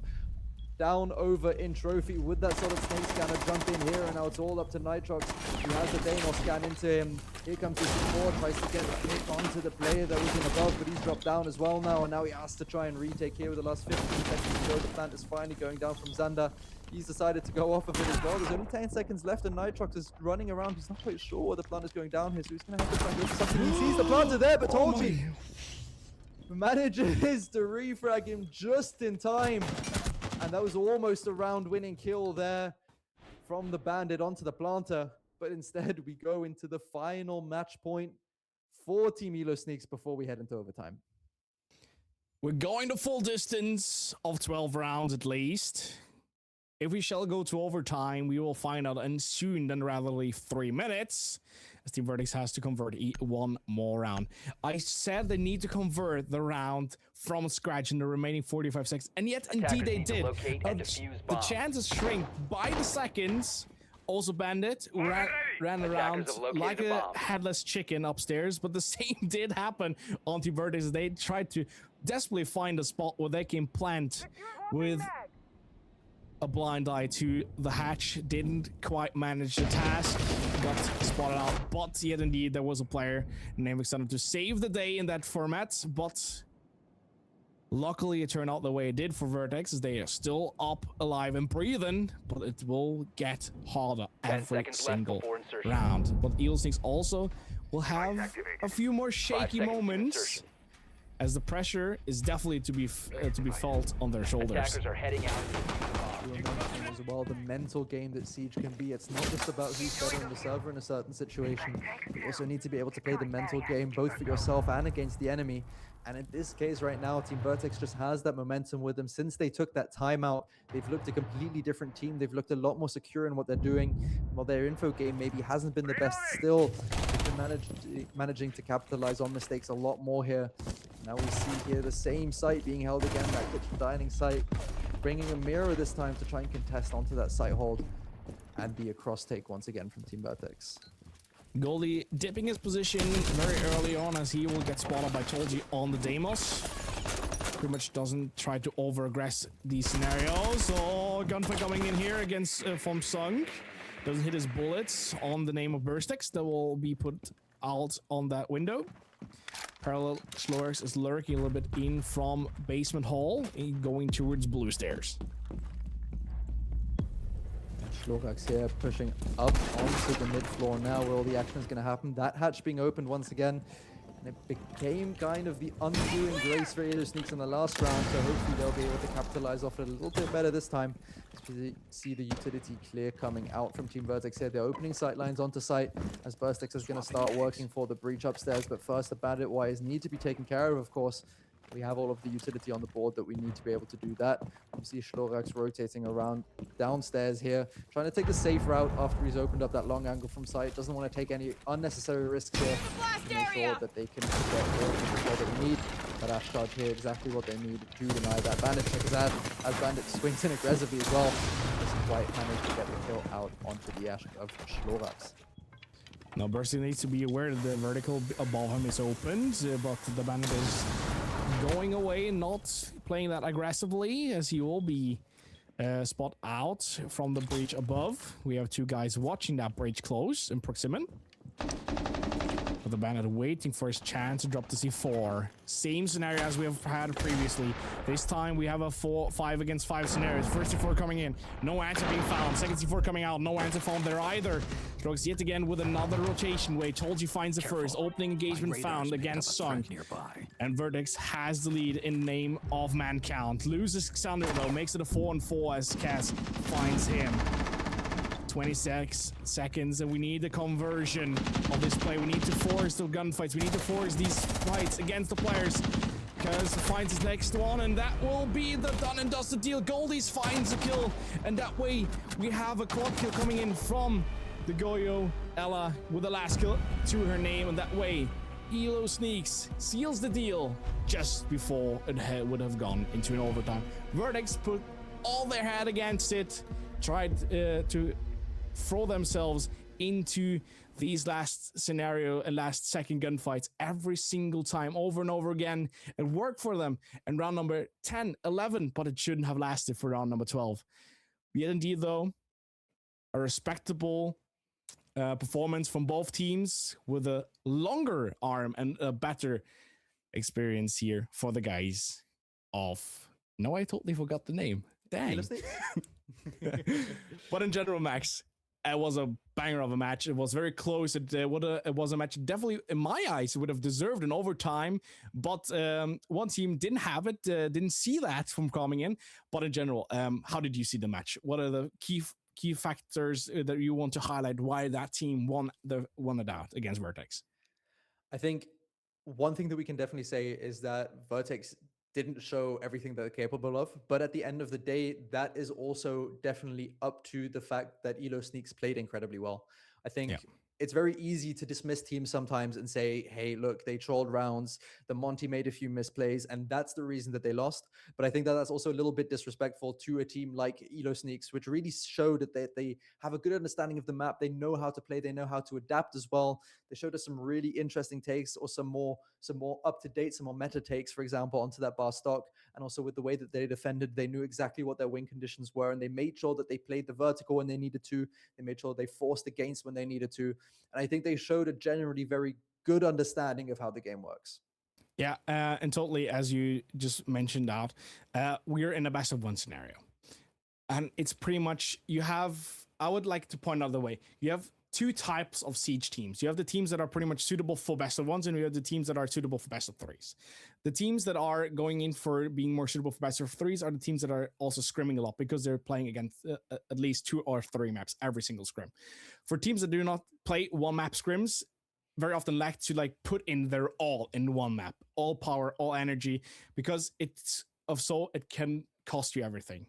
down over in Trophy with that sort of snake scanner. Jump in here, and now it's all up to Nitrox, who has the Daimos scan into him. Here comes his support, tries to get a hit onto the player that was in above, but he's dropped down as well now, and now he has to try and retake here with the last 15 seconds to go. The plant is finally going down from Xander. He's decided to go off of it as well. There's only 10 seconds left, and Nitrox is running around. He's not quite sure where the plant is going down here, so he's going to have to try and go for something. He sees the planter there, but Tolji manages to refrag him just in time. And that was almost a round-winning kill there from the Bandit onto the planter. But instead, we go into the final match point for Team Elo Sneaks before we head into overtime. We're going the full distance of 12 rounds at least. If we shall go to overtime, we will find out in soon than rather 3 minutes, as Team Vertex has to convert one more round. I said they need to convert the round from scratch in the remaining 45 seconds, and yet indeed they did. The chances shrink by the seconds. Also, Bandit ran around like a headless chicken upstairs, but the same did happen on Team Vertex. They tried to desperately find a spot where they can plant with a blind eye to the hatch. Didn't quite manage the task, got spotted out, but yet indeed there was a player named Xander to save the day in that format. But luckily it turned out the way it did for Vertex, as they are still up, alive and breathing, but it will get harder every single round. But Elo Sneaks also will have a few more shaky moments, as the pressure is definitely to be felt on their shoulders. Attackers are heading out. As well, the mental game that Siege can be. It's not just about who's better on the server in a certain situation. You also need to be able to play the mental game both for yourself and against the enemy. And in this case right now, Team Vertex just has that momentum with them. Since they took that timeout, they've looked a completely different team. They've looked a lot more secure in what they're doing. While their info game maybe hasn't been the best, still they've been managing to capitalize on mistakes a lot more here. Now we see here the same site being held again, that kitchen dining site, bringing a mirror this time to try and contest onto that site hold and be a cross take once again from Team Vertex. Goldie dipping his position very early on as he will get spotted by Tolji on the Deimos. Pretty much doesn't try to over-aggress these scenarios. Oh, gunfight coming in here against from Sung. Doesn't hit his bullets on the name of Burstix that will be put out on that window. Parallel Slorix is lurking a little bit in from basement hall, going towards blue stairs. Lorax here pushing up onto the mid floor now where all the action is going to happen. That hatch being opened once again. And it became kind of the undoing grace for Elo Sneaks in the last round. So hopefully they'll be able to capitalize off it a little bit better this time. You see the utility clear coming out from Team Vertex here. They're opening sight lines onto site as Burstix is going to start working for the breach upstairs. But first, the bandit wires need to be taken care of course. We have all of the utility on the board that we need to be able to do that. We see Schlorax rotating around downstairs here, trying to take the safe route after he's opened up that long angle from sight. Doesn't want to take any unnecessary risks here. Make sure that they can get all the control that we need. That Ash charge here, exactly what they need to deny that. Bandit checkers out as Bandit swings in aggressively as well. Doesn't quite manage to get the kill out onto the Ash of Schlorax. Now Bursty needs to be aware that the vertical above him is opened, but the Bandit is going away, not playing that aggressively, as he will be spot out from the breach above. We have two guys watching that breach close in proximity. But the Bandit waiting for his chance to drop the C4. Same scenario as we have had previously. This time we have a 5 against 5 scenarios. First C4 coming in, no answer being found. Second C4 coming out, no answer found there either. Strokes yet again with another rotation wave. Told you finds the first. Opening engagement found against Sung. And Vertex has the lead in name of man count. Loses Xander though, makes it a 4-on-4 as Cass finds him. 26 seconds and we need the conversion of this play. We need to force the gunfights. We need to force these fights against the players because finds his next one and that will be the done and dusted deal. Goldies finds a kill and that way we have a quad kill coming in from the Goyo Ella with the last kill to her name, and that way Elo Sneaks seals the deal just before it would have gone into an overtime. Vertex put all their head against it, tried to throw themselves into these last scenario and last second gunfights every single time over and over again and work for them in round number 10, 11, but it shouldn't have lasted for round number 12. Yet indeed though, a respectable performance from both teams with a longer arm and a better experience here for the guys of... No, I totally forgot the name. Dang. But in general, Max, it was a banger of a match. It was very close. It was a match definitely, in my eyes, would have deserved an overtime. But one team didn't have it, didn't see that from coming in. But in general, how did you see the match? What are the key factors that you want to highlight why that team won it out against Vertex? I think one thing that we can definitely say is that Vertex didn't show everything that they're capable of, but at the end of the day, that is also definitely up to the fact that Elo Sneaks played incredibly well. I think it's very easy to dismiss teams sometimes and say, hey, look, they trolled rounds, the Monty made a few misplays, and that's the reason that they lost. But I think that that's also a little bit disrespectful to a team like Elo Sneaks, which really showed that they have a good understanding of the map. They know how to play. They know how to adapt as well. They showed us some really interesting takes, or some more up-to-date, some more meta takes, for example, onto that bar stock. And also with the way that they defended, they knew exactly what their win conditions were, and they made sure that they played the vertical when they needed to. They made sure they forced against when they needed to. And I think they showed a generally very good understanding of how the game works. Yeah, and totally, as you just mentioned out, we're in a best of one scenario. And it's pretty much, I would like to point out the way, you have two types of siege teams. You have the teams that are pretty much suitable for best of ones, and you have the teams that are suitable for best of threes. The teams that are going in for being more suitable for best of threes are the teams that are also scrimming a lot because they're playing against at least 2 or 3 maps every single scrim. For teams that do not play one map scrims, very often lack to like put in their all in one map, all power, all energy, because it can cost you everything.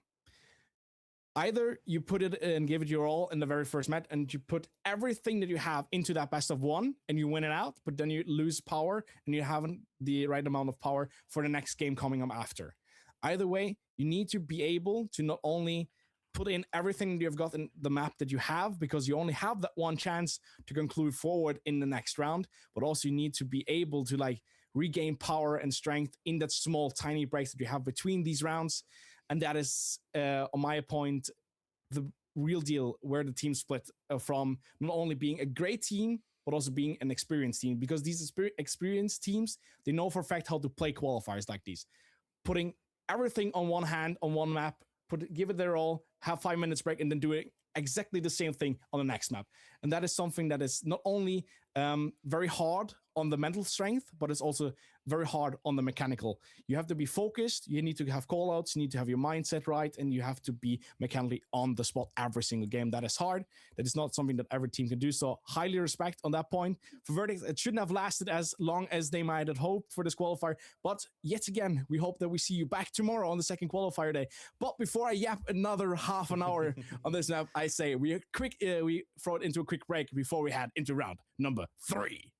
Either you put it and give it your all in the very first match, and you put everything that you have into that best of one, and you win it out, but then you lose power, and you haven't the right amount of power for the next game coming up after. Either way, you need to be able to not only put in everything you've got in the map that you have, because you only have that one chance to conclude forward in the next round, but also you need to be able to like regain power and strength in that small, tiny breaks that you have between these rounds. And that is, on my point, the real deal where the team split from not only being a great team, but also being an experienced team. Because these experienced teams, they know for a fact how to play qualifiers like these. Putting everything on one hand, on one map, give it their all, have 5 minutes break, and then do it exactly the same thing on the next map. And that is something that is not only very hard on the mental strength, but it's also very hard on the mechanical. You have to be focused, you need to have callouts, you need to have your mindset right, and you have to be mechanically on the spot every single game. That is hard. That is not something that every team can do. So highly respect on that point. For Verdict, it shouldn't have lasted as long as they might have hoped for this qualifier. But yet again, we hope that we see you back tomorrow on the second qualifier day. But before I yap another half an hour on this map, I say we throw it into a quick break before we head into round number 3.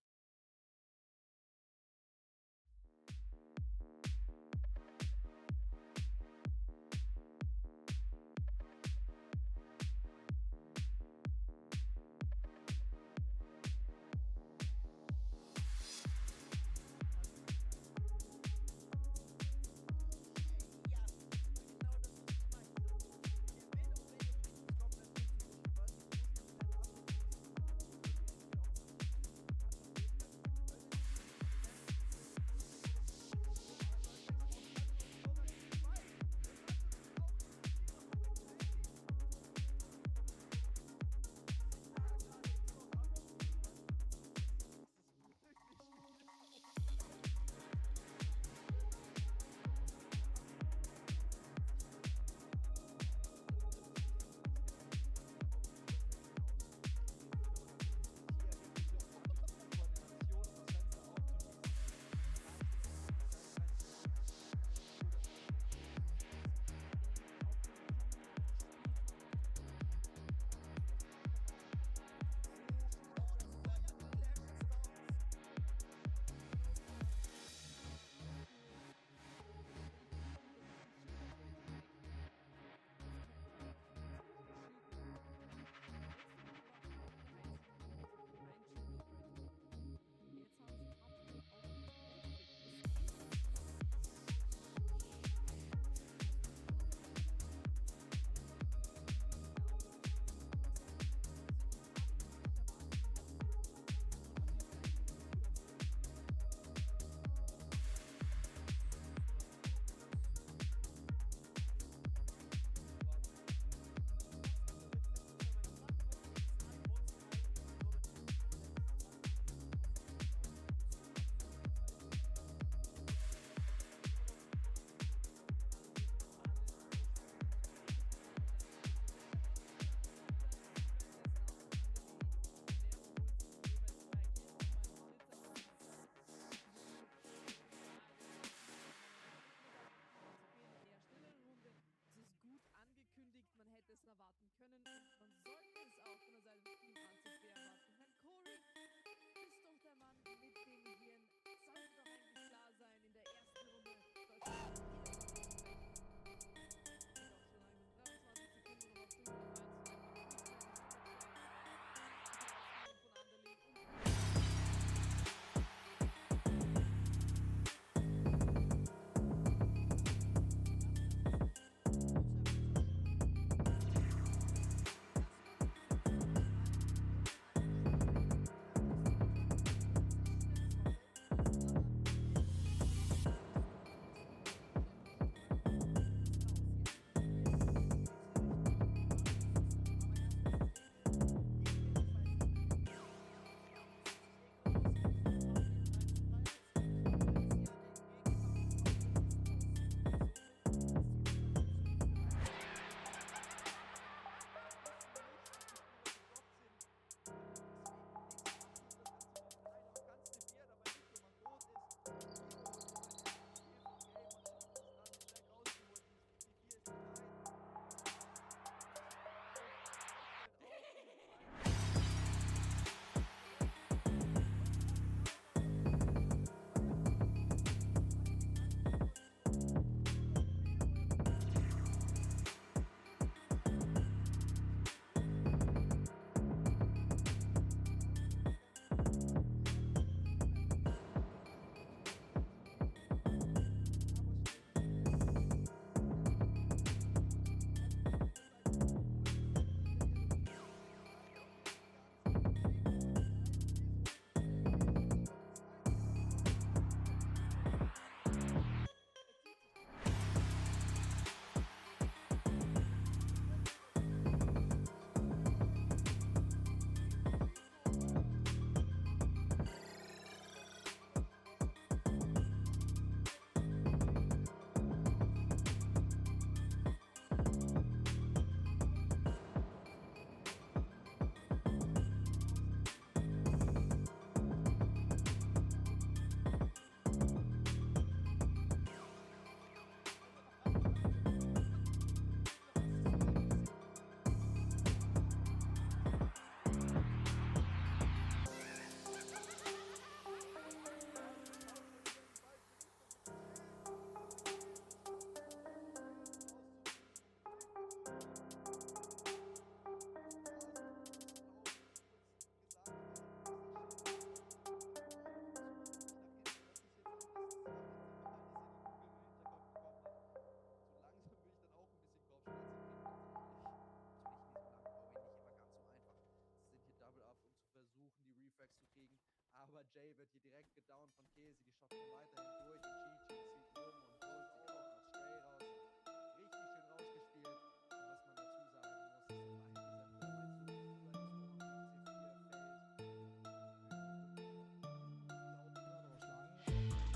Fracks zu kriegen. Aber Jay wird hier direkt gedownt von Kesi. Die schaffen weiterhin durch. Chichi zieht rum und holt sich auch noch Stray raus. Richtig schön rausgespielt. Und was man dazu sagen muss, weil dieser Turm so über das Tor am C4 fällt. Wunderschön auf die Szene.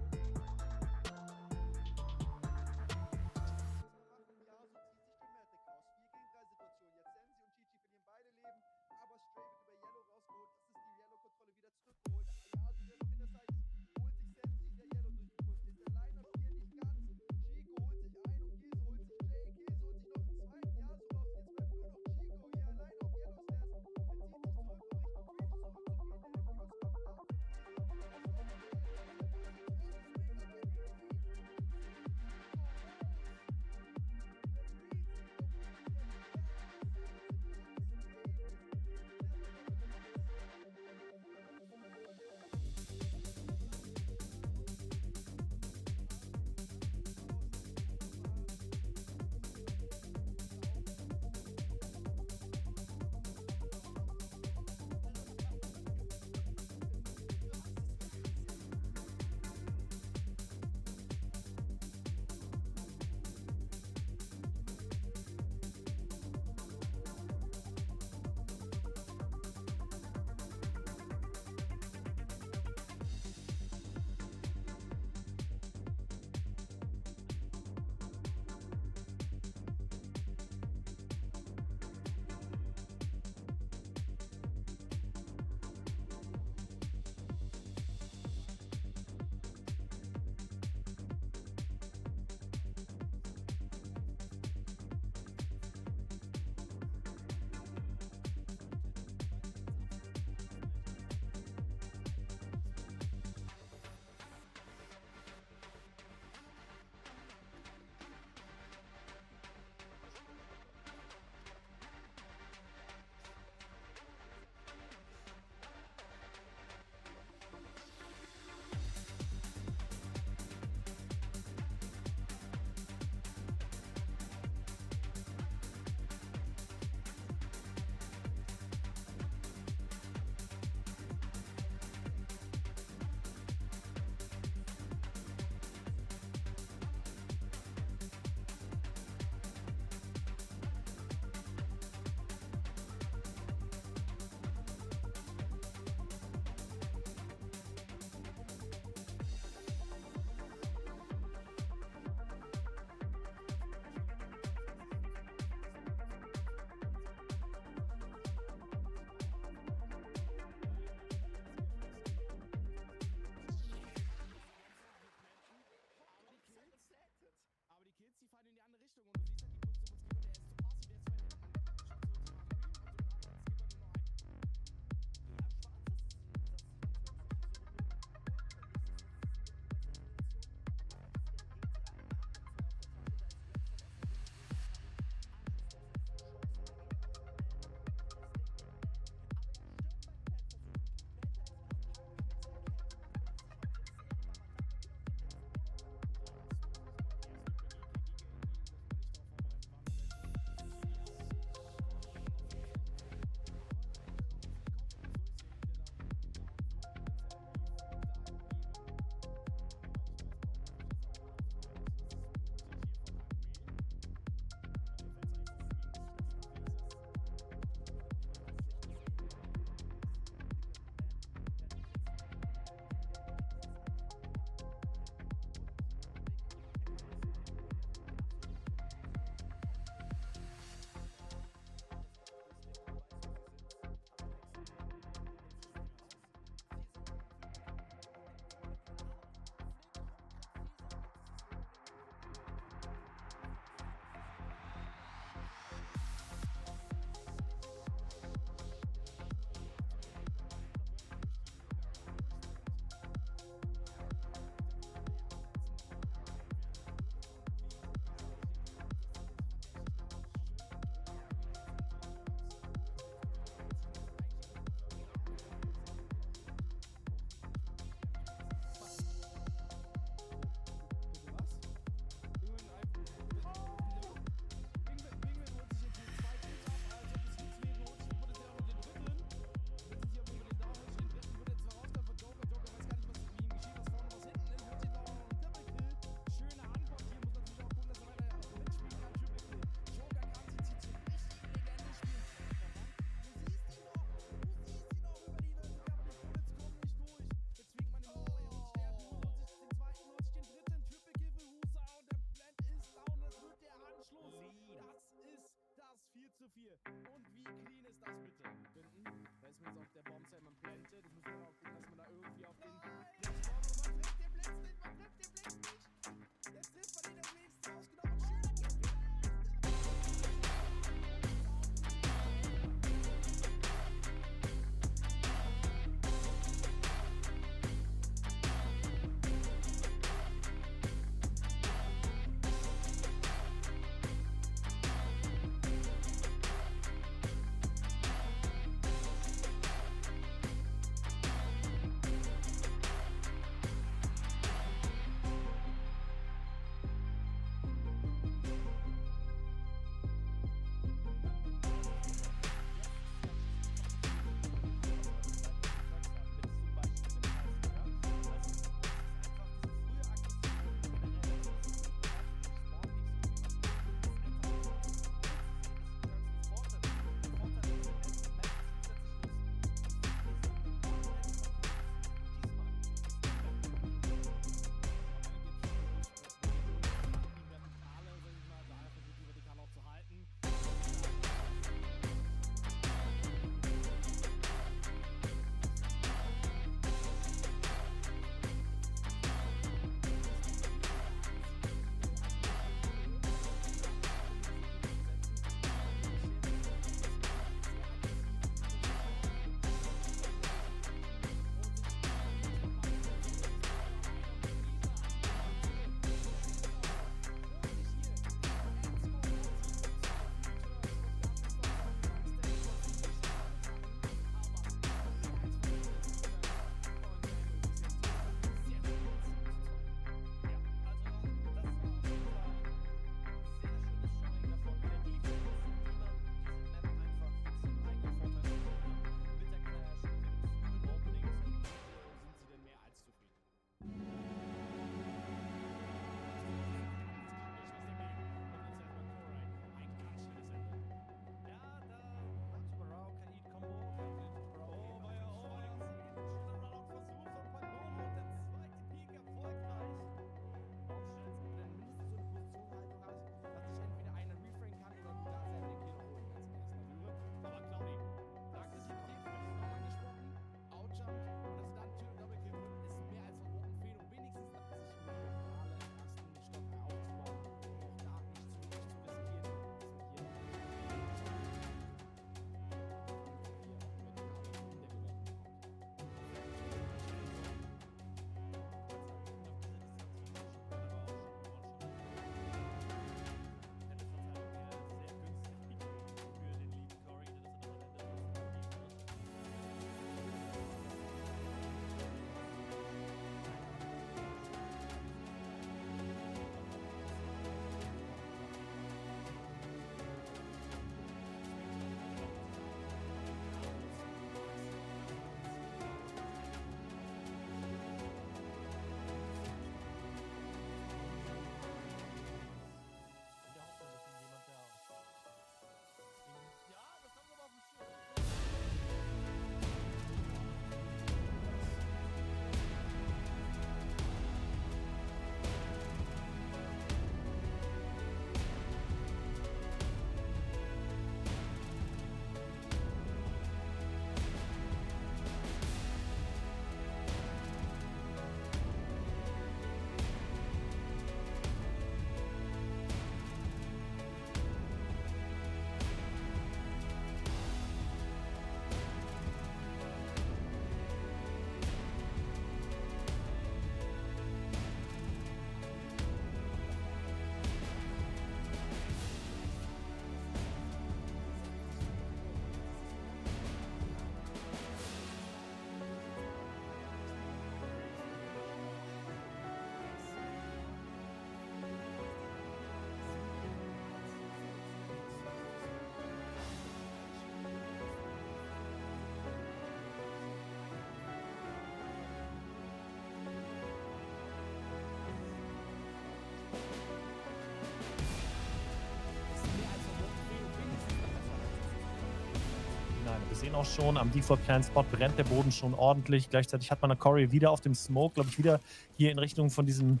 sehen auch schon, am Default-Plan-Spot brennt der Boden schon ordentlich. Gleichzeitig hat man eine Corey wieder auf dem Smoke, glaube ich, wieder hier in Richtung von diesem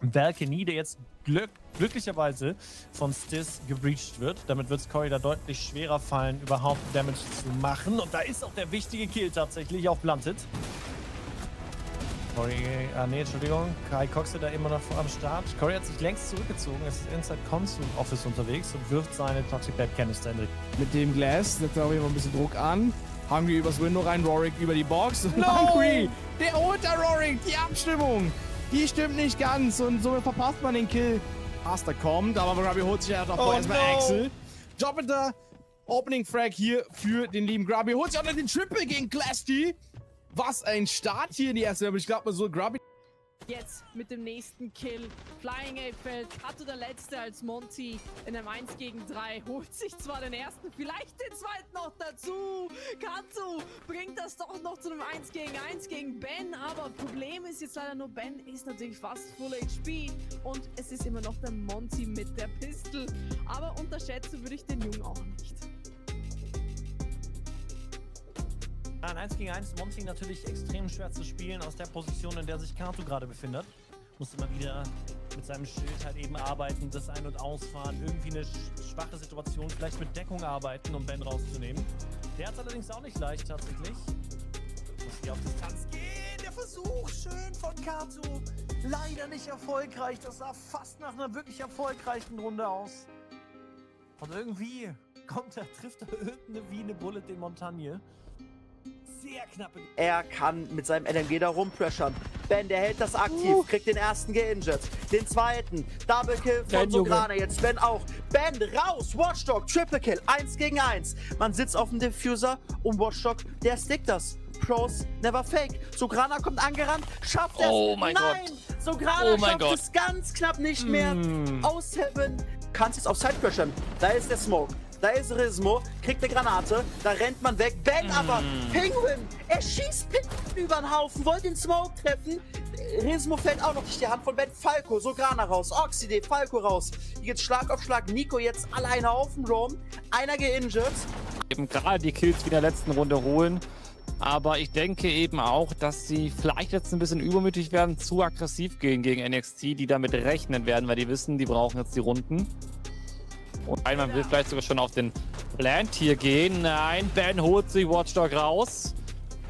Balcony, der jetzt glücklicherweise von Stiz gebreached wird. Damit wird es Corey da deutlich schwerer fallen, überhaupt Damage zu machen. Und da ist auch der wichtige Kill tatsächlich auf Blunted. Corey, Entschuldigung. Kai Coxe da immer noch am Start. Corey hat sich längst zurückgezogen, ist inside Console Office unterwegs und wirft seine Toxic Bad Canister in Mit dem Glass setzt er auf jeden Fall ein bisschen Druck an. Hungry übers Window rein, Rorik über die Box. No! Hungry, der holt da Rorik, die Abstimmung. Die stimmt nicht ganz und somit verpasst man den Kill. Master kommt, aber Grubby holt sich ja doch erstmal Axel. Doppelter Opening Frag hier für den lieben Grubby. Holt sich auch noch den Triple gegen Glasty. Was ein Start hier in die erste Level. Ich glaube mal so, Grubby. Jetzt mit dem nächsten Kill. Flying Ape fällt. Hatte der letzte als Monty in einem 1 gegen 3. Holt sich zwar den ersten, vielleicht den zweiten noch dazu. Kanto bringt das doch noch zu einem 1 gegen Ben. Aber Problem ist jetzt leider nur, Ben ist natürlich fast Full HP. Und es ist immer noch der Monty mit der Pistol. Aber unterschätzen würde ich den Jungen auch nicht. Ein 1 gegen 1 Monty natürlich extrem schwer zu spielen aus der Position, in der sich Kato gerade befindet. Muss immer wieder mit seinem Schild halt eben arbeiten, das Ein- und Ausfahren, irgendwie eine schwache Situation, vielleicht mit Deckung arbeiten, um Ben rauszunehmen. Der hat es allerdings auch nicht leicht tatsächlich. Muss hier auf Distanz gehen, der Versuch schön von Kato. Leider nicht erfolgreich, das sah fast nach einer wirklich erfolgreichen Runde aus. Und irgendwie trifft er irgendeine wie eine Bullet in Montagne. Sehr knappe. Er kann mit seinem LMG da rumpressern. Ben, der hält das aktiv, kriegt den ersten geinjured. Den zweiten, Double Kill von Sograna. Jetzt Ben auch. Ben raus, Watchdog, Triple Kill, 1 gegen 1. Man sitzt auf dem Diffuser und Watchdog, der stickt das. Pros never fake. Sograna kommt angerannt, schafft es. Oh mein Nein, Gott. Sograna schafft es ganz knapp nicht mehr. Aus Heaven. Kannst jetzt auf Side pressern. Da ist der Smoke. Da ist Rismo, kriegt eine Granate, da rennt man weg. Ben aber, Penguin, er schießt Penguin über den Haufen, wollte den Smoke treffen. Rismo fällt auch noch durch die Hand von Ben. Falco, Sograna raus, Oxide, Falco raus. Hier geht's Schlag auf Schlag, Nico jetzt alleine auf dem Roam, einer geinjured. Eben gerade die Kills wie in der letzten Runde holen. Aber ich denke eben auch, dass sie vielleicht jetzt ein bisschen übermütig werden, zu aggressiv gehen gegen NXT, die damit rechnen werden, weil die wissen, die brauchen jetzt die Runden. Und man will vielleicht sogar schon auf den Plant hier gehen. Nein, Ben holt sich Watchdog raus.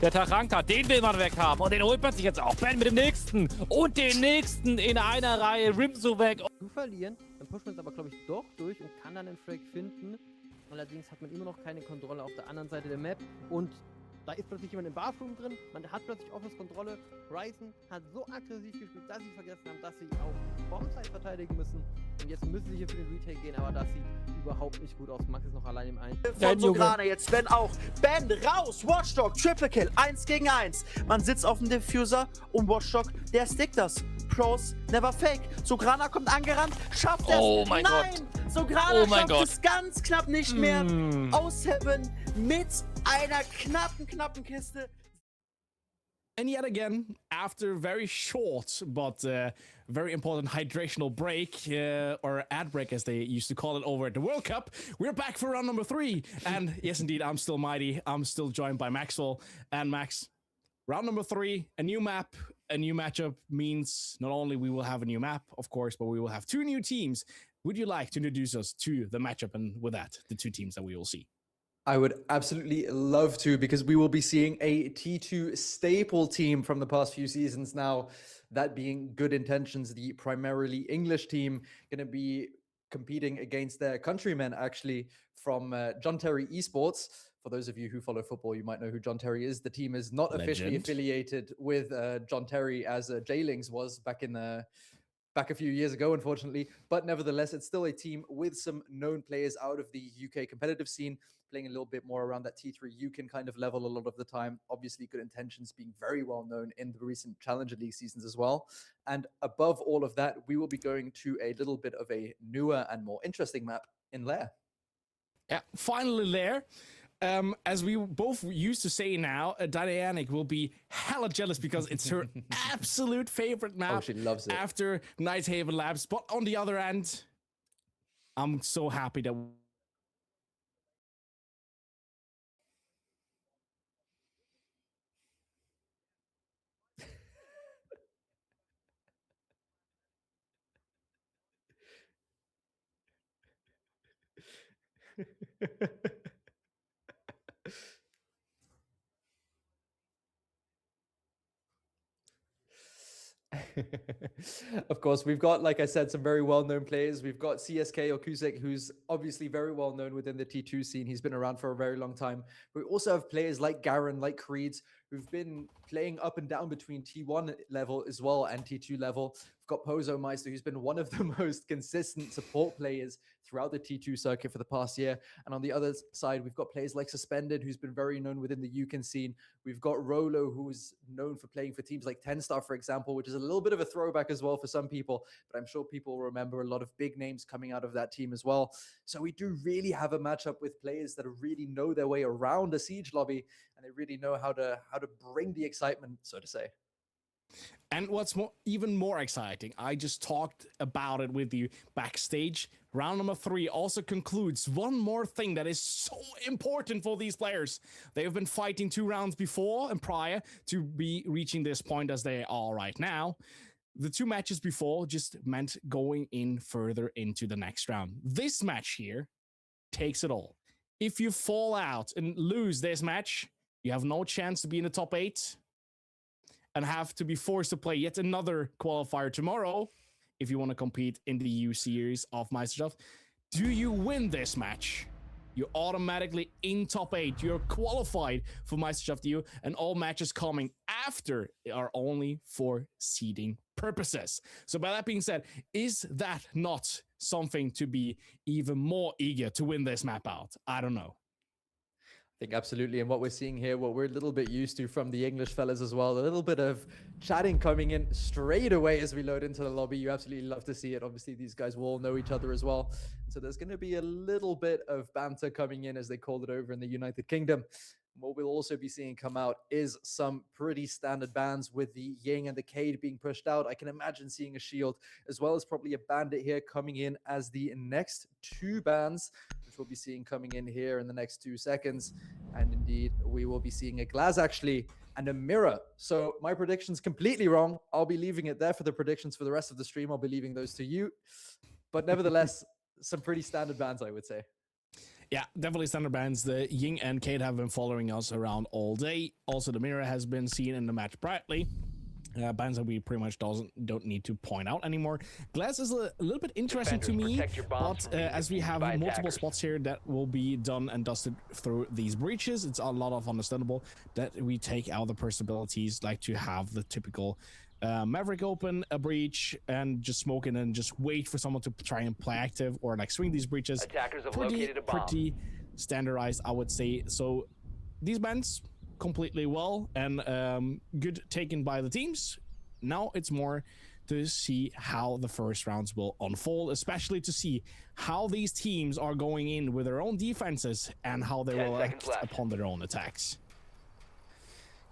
Der Taranka, den will man weghaben. Und den holt man sich jetzt auch. Ben mit dem nächsten. Und den nächsten in einer Reihe. Rimso weg. Zu verlieren, dann pusht man es aber, glaube ich, doch durch und kann dann einen Frag finden. Allerdings hat man immer noch keine Kontrolle auf der anderen Seite der Map. Und da ist plötzlich jemand im Bathroom drin. Man hat plötzlich Offense-Kontrolle. Ryzen hat so aggressiv gespielt, dass sie vergessen haben, dass sie auch Bombsite verteidigen müssen. Und jetzt müssen sie hier für den Retake gehen, aber das sieht überhaupt nicht gut aus. Max ist noch allein im Ein. Von Sograna jetzt Ben auch. Ben raus, Watchdog, Triple Kill, 1 gegen 1. Man sitzt auf dem Diffuser und Watchdog, der stickt das. Pros never fake. Sograna kommt angerannt, schafft es. Oh mein Nein, Gott. Sograna schafft Gott. es ganz knapp nicht mehr. Aus Heaven mit einer knappen Kiste. And yet again, after a very short but very important hydrational break, or ad break as they used to call it over at the World Cup, we're back for round number 3. And yes, indeed, I'm still mighty. I'm still joined by Maxwell. And Max, round number 3, a new map, a new matchup means not only we will have a new map, of course, but we will have 2 new teams. Would you like to introduce us to the matchup and with that, the 2 teams that we will see? I would absolutely love to, because we will be seeing a T2 staple team from the past few seasons now, that being Good Intentions, the primarily English team, going to be competing against their countrymen, actually, from John Terry Esports. For those of you who follow football, you might know who John Terry is. The team is not officially affiliated with John Terry as J-Lings was back a few years ago, unfortunately. But nevertheless, it's still a team with some known players out of the UK competitive scene, playing a little bit more around that T3 UCAN kind of level a lot of the time. Obviously, Good Intentions being very well known in the recent Challenger League seasons as well. And above all of that, we will be going to a little bit of a newer and more interesting map in Lair. Yeah, finally Lair. As we both used to say now, Dianic will be hella jealous because it's her absolute favorite map. Oh, she loves it. After Nighthaven Labs. But on the other end, I'm so happy that Of course, we've got, like I said, some very well-known players. We've got CSK Okusek, who's obviously very well-known within the T2 scene. He's been around for a very long time. We also have players like Garen, like Creeds, who've been playing up and down between T1 level as well and T2 level. We've got Pozo Meister, who's been one of the most consistent support players throughout the T2 circuit for the past year. And on the other side, we've got players like Suspended, who's been very known within the Yukon scene. We've got Rolo, who is known for playing for teams like 10 Star, for example, which is a little bit of a throwback as well for some people, but I'm sure people will remember a lot of big names coming out of that team as well. So we do really have a matchup with players that really know their way around a siege lobby, and they really know how to bring the excitement, so to say. And what's even more exciting, I just talked about it with you backstage. Round number 3 also concludes one more thing that is so important for these players. They have been fighting 2 rounds before and prior to be reaching this point as they are right now. The 2 matches before just meant going in further into the next round. This match here takes it all. If you fall out and lose this match, you have no chance to be in the top 8 and have to be forced to play yet another qualifier tomorrow if you want to compete in the EU series of Meisterschaft. Do you win this match? You're automatically in top 8. You're qualified for Meisterschaft EU, and all matches coming after are only for seeding purposes. So by that being said, is that not something to be even more eager to win this map out? I don't know. I think absolutely. And what we're seeing here, what we're a little bit used to from the English fellas as well, a little bit of chatting coming in straight away as we load into the lobby. You absolutely love to see it. Obviously, these guys will all know each other as well. So there's going to be a little bit of banter coming in, as they call it over in the United Kingdom. What we'll also be seeing come out is some pretty standard bans, with the Ying and the Cade being pushed out. I can imagine seeing a Shield, as well as probably a Bandit here coming in as the next 2 bans, which we'll be seeing coming in here in the next 2 seconds. And indeed, we will be seeing a Glaz actually and a Mirror. So my prediction's completely wrong. I'll be leaving it there for the predictions for the rest of the stream. I'll be leaving those to you. But nevertheless, some pretty standard bans, I would say. Yeah, definitely standard bans. The Ying and Kate have been following us around all day. Also, the Mirror has been seen in the match brightly. Bans that we pretty much don't need to point out anymore. Glass is a little bit interesting to me, but as we have multiple spots here that will be done and dusted through these breaches, it's a lot of understandable that we take out the possibilities, like to have the typical Maverick open a breach and just smoke it and just wait for someone to try and play active or like swing these breaches. Attackers have located a bomb. Pretty standardized, I would say. So these bans completely well and good taken by the teams. Now it's more to see how the first rounds will unfold, especially to see how these teams are going in with their own defenses and how they will act upon their own attacks.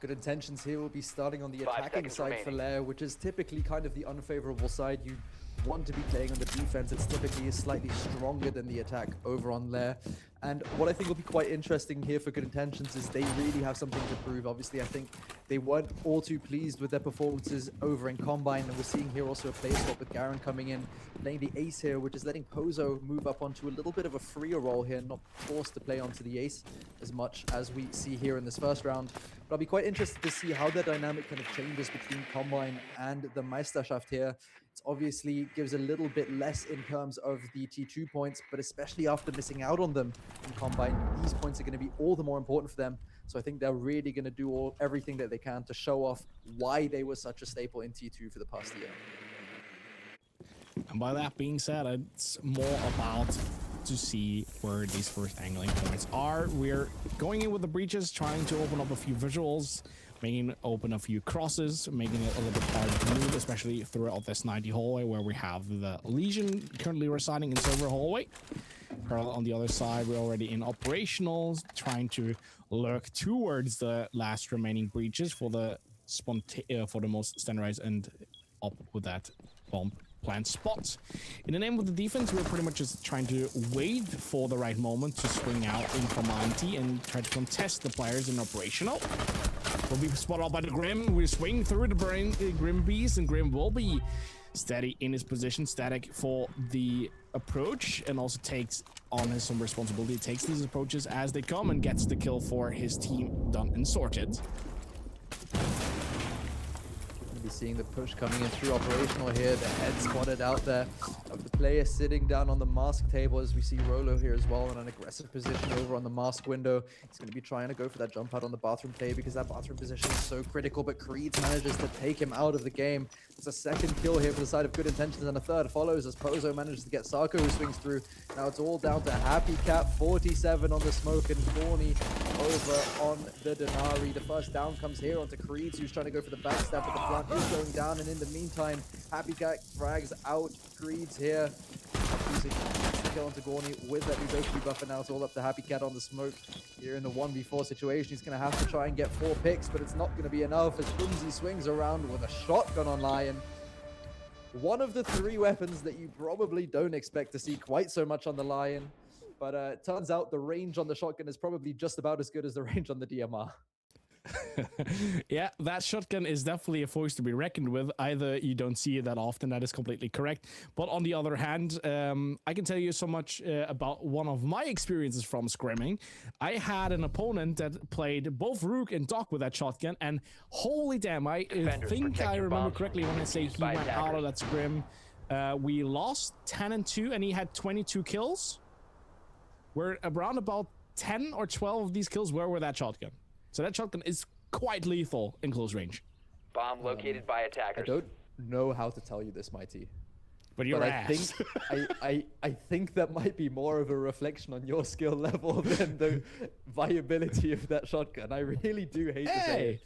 Good intentions here will be starting on the attacking side for Lair, which is typically kind of the unfavorable side. You want to be playing on the defense. It's typically slightly stronger than the attack over on Lair. And what I think will be quite interesting here for Good Intentions is they really have something to prove. Obviously, I think they weren't all too pleased with their performances over in Combine. And we're seeing here also a play swap with Garen coming in, playing the Ace here, which is letting Pozo move up onto a little bit of a freer role here, not forced to play onto the Ace as much as we see here in this first round. But I'll be quite interested to see how the dynamic kind of changes between Combine and the Meisterschaft here. It obviously gives a little bit less in terms of the T2 points, but especially after missing out on them in Combine, these points are going to be all the more important for them. So I think they're really going to do everything that they can to show off why they were such a staple in T2 for the past year. And by that being said, it's more about to see where these first angling points are. We're going in with the breaches, trying to open up a few visuals, making open a few crosses, making it a little bit harder to move, especially throughout this 90 hallway where we have the Legion currently residing in server hallway. On the other side, we're already in operationals, trying to lurk towards the last remaining breaches for the most standardized and up with that bomb plant spot. In the name of the defense, we're pretty much just trying to wait for the right moment to swing out in Command-T and try to contest the players in operational. We'll be spotted out by the Grim. We swing through the Grim Beast, and Grim will be Steady in his position, static for the approach, and also takes on his some responsibility. Takes these approaches as they come and gets the kill for his team done and sorted. Be seeing the push coming in through operational here. The head spotted out there of the player sitting down on the mask table as we see Rolo here as well in an aggressive position over on the mask window. He's going to be trying to go for that jump out on the bathroom play because that bathroom position is so critical, but Creed manages to take him out of the game. It's a second kill here for the side of Good Intentions, and a third follows as Pozo manages to get Sarko, who swings through. Now it's all down to Happy Cat, 47 on the smoke, and Thorny over on the Denari. The first down comes here onto Creed, who's trying to go for the backstab, but the plant is going down, and in the meantime, Happy Cat frags out Creed's here. Using kill onto Gorny with that Ubisoft buffer. Now it's all up to Happy Cat on the smoke here in the 1v4 situation. He's going to have to try and get 4 picks, but it's not going to be enough as Bumsy swings around with a shotgun on Lion. One of the 3 weapons that you probably don't expect to see quite so much on the Lion, but it turns out the range on the shotgun is probably just about as good as the range on the DMR. Yeah, that shotgun is definitely a force to be reckoned with. Either you don't see it that often, that is completely correct. But on the other hand, I can tell you so much about one of my experiences from scrimming. I had an opponent that played both Rook and Doc with that shotgun, and holy damn, I think I remember correctly when I say he went out of that scrim. We lost 10-2, and he had 22 kills. We're around about 10 or 12 of these kills were with that shotgun. So that shotgun is quite lethal in close range. Bomb located by attackers. I don't know how to tell you this, Mighty. But you're ass. I think that might be more of a reflection on your skill level than the viability of that shotgun. I really do hate to say it.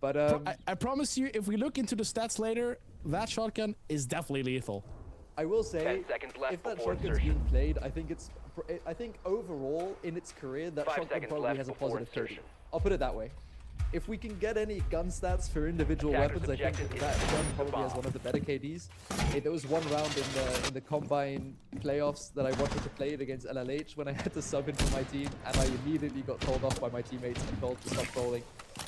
But I promise you, if we look into the stats later, that shotgun is definitely lethal. I will say, 10 seconds left if that before shotgun's insertion. being played, I think overall in its career, that 5 shotgun seconds probably left has a before positive 30. insertion. I'll put it that way. If we can get any gun stats for individual Attackers weapons, I think objective that is gun the probably has bomb. one of the better KDs. There was one round in the Combine playoffs that I wanted to play it against LLH when I had to sub into my team, and I immediately got told off by my teammates and told to stop trolling.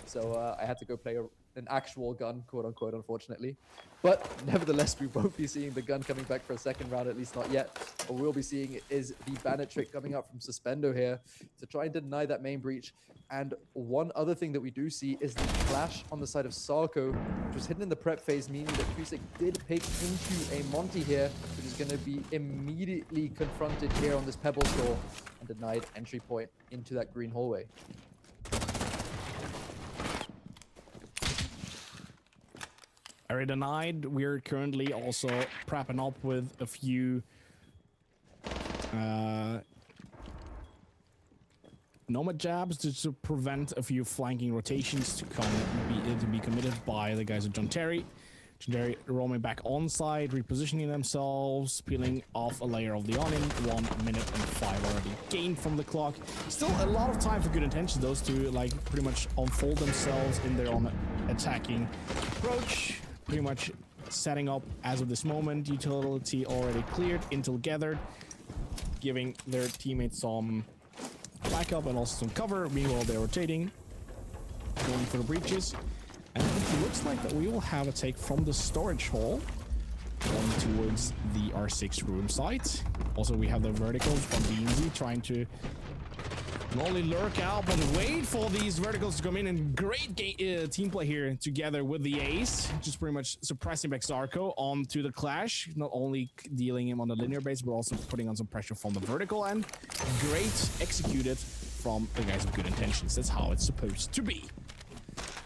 So I had to go play an actual gun, quote unquote, unfortunately. But nevertheless, we won't be seeing the gun coming back for a second round, at least not yet. What we'll be seeing is the Bandit trick coming up from Suspendo here to try and deny that main breach. And one other thing that we do see is the flash on the side of Sarko, which was hidden in the prep phase, meaning that Kusik did pick into a Monty here, which is going to be immediately confronted here on this Pebble store and denied entry point into that green hallway. Area denied. We're currently also prepping up with a few Nomad jabs to prevent a few flanking rotations to be committed by the guys of John Terry. John Terry roaming back on side, repositioning themselves, peeling off a layer of the awning. 1 minute and 5 already gained from the clock. Still a lot of time for Good Intentions, those to like pretty much unfold themselves in their own attacking approach. Pretty much setting up as of this moment. Utility already cleared, intel gathered, giving their teammates some backup and also some cover. Meanwhile, they're rotating, going for the breaches. And it looks like that we will have a take from the storage hall going towards the R6 room site. Also, we have the verticals from BNZ trying to not only lurk out, but wait for these verticals to come in. And great team play here together with the ace, just pretty much suppressing back Zarko onto the clash, not only dealing him on the linear base, but also putting on some pressure from the vertical end. Great executed from the guys of Good Intentions. That's how it's supposed to be.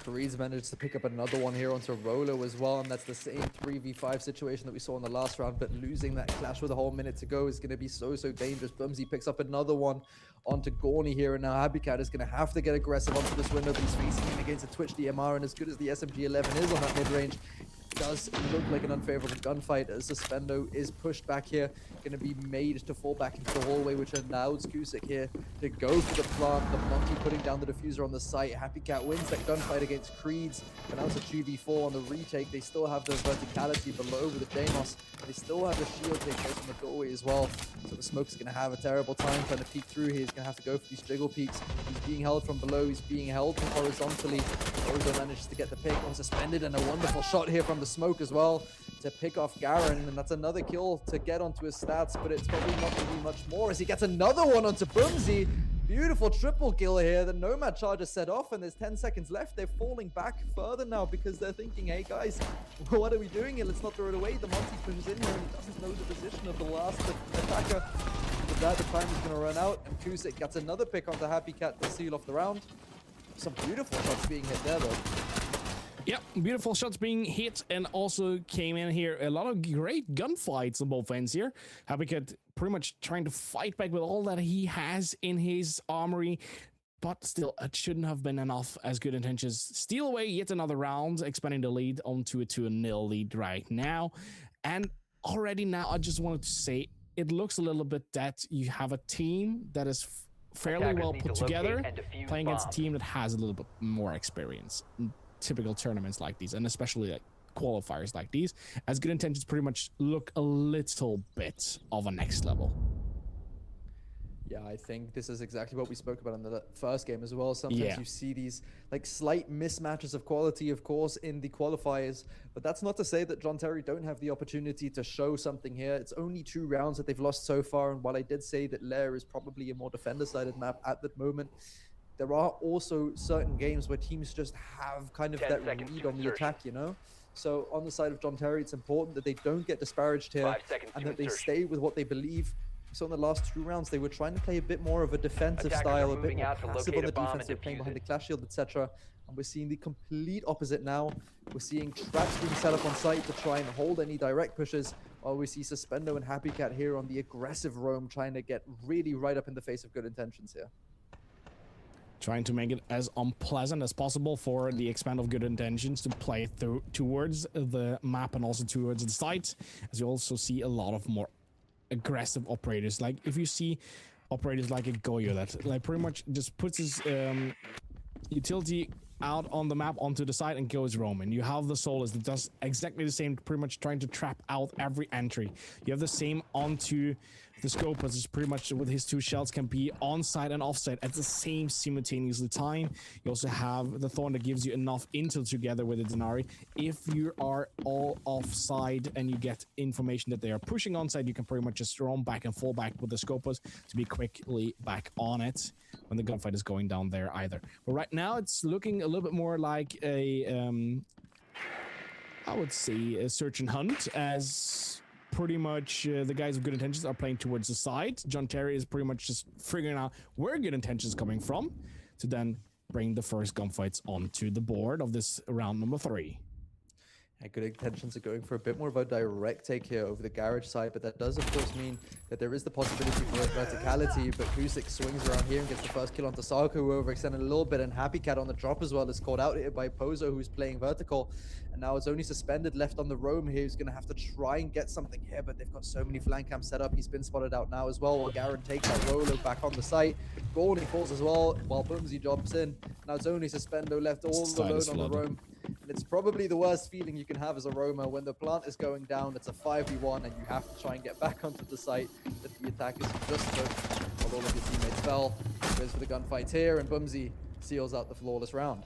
Kareed's managed to pick up another one here onto Rolo as well, and that's the same 3v5 situation that we saw in the last round, but losing that clash with a whole minute to go is going to be so dangerous. Bumsy picks up another one onto Gorny here, and now Habicat is going to have to get aggressive onto this window, but he's facing in against a Twitch DMR, and as good as the SMG-11 is on that mid-range, it does look like an unfavorable gunfight as Suspendo is pushed back here, going to be made to fall back into the hallway, which allows Kusik here to go for the plant. The Monty putting down the diffuser on the site. Happy Cat wins that gunfight against Creeds, but now it's a 2v4 on the retake. They still have the verticality below with the Deimos. They still have the shield take place on the doorway as well, so the Smoke's going to have a terrible time trying to peek through here. He's going to have to go for these jiggle peeks. He's being held from below. He's being held horizontally. Ozo manages to get the pick, unsuspended, and a wonderful shot here from the smoke as well to pick off Garen, and that's another kill to get onto his stats, but it's probably not going to be much more as he gets another one onto Boomsy. Beautiful triple kill here. The Nomad Charger set off, and there's 10 seconds left. They're falling back further now because they're thinking, hey guys, what are we doing here? Let's not throw it away. The Monty comes in here and he doesn't know the position of the last attacker. With that, the time is going to run out, and Kusik gets another pick onto Happy Cat to seal off the round. Some beautiful shots being hit there, though. Yep, beautiful shots being hit, and also came in here a lot of great gunfights on both ends here. Happy Cat pretty much trying to fight back with all that he has in his armory, but still, it shouldn't have been enough as Good Intentions steal away yet another round, expanding the lead onto a 2-0 lead right now. And already now, I just wanted to say, it looks a little bit that you have a team that is fairly well put together, playing against a team that has a little bit more experience in typical tournaments like these, and especially like qualifiers like these, as Good Intentions pretty much look a little bit of a next level. Yeah, I think this is exactly what we spoke about in the first game as well. Sometimes you see these like slight mismatches of quality, of course, in the qualifiers, but that's not to say that John Terry don't have the opportunity to show something here. It's only 2 rounds that they've lost so far, and while I did say that Lair is probably a more defender-sided map at the moment, there are also certain games where teams just have kind of that lead on the attack, you know? So on the side of John Terry, it's important that they don't get disparaged here and that they stay with what they believe. So in the last 2 rounds, they were trying to play a bit more of a defensive style, a bit more passive on the defense. They're playing behind the clash shield, etc. And we're seeing the complete opposite now. We're seeing traps being set up on site to try and hold any direct pushes, while we see Suspendo and Happy Cat here on the aggressive roam, trying to get really right up in the face of Good Intentions here. Trying to make it as unpleasant as possible for the expand of Good Intentions to play through towards the map and also towards the site, as you also see a lot of more aggressive operators. Like if you see operators like a Goyo that like pretty much just puts his utility out on the map onto the side and goes roaming. You have the Solus that does exactly the same, pretty much trying to trap out every entry. You have the same onto the Scopus, is pretty much with his 2 shells can be on side and off side at the same simultaneously time. You also have the Thorn that gives you enough intel together with the Denari. If you are all offside and you get information that they are pushing on side, you can pretty much just roam back and fall back with the Scopus to be quickly back on it when the gunfight is going down there either. But right now it's looking a little bit more like a I would say a search and hunt, as pretty much the guys with Good Intentions are playing towards the side. John Terry is pretty much just figuring out where Good Intentions is coming from to then bring the first gunfights onto the board of this round number 3. Good Intentions are going for a bit more of a direct take here over the garage side, but that does of course mean that there is the possibility for verticality. But Kusik swings around here and gets the first kill onto Sarko, who overextended a little bit, and Happy Cat on the drop as well is caught out here by Pozo, who's playing vertical, and now it's only Suspended left on the roam here, who's going to have to try and get something here, but they've got so many flank cams set up. He's been spotted out now as well, while Garen takes that Rolo back on the site. Gordon falls as well, while Boomsy jumps in. Now it's only Suspendo left all alone on the roam. And it's probably the worst feeling you can have as a roamer when the plant is going down. It's a 5v1 and you have to try and get back onto the site that the attackers just took while all of your teammates fell. Goes for the gunfight here, and Boomsy seals out the flawless round.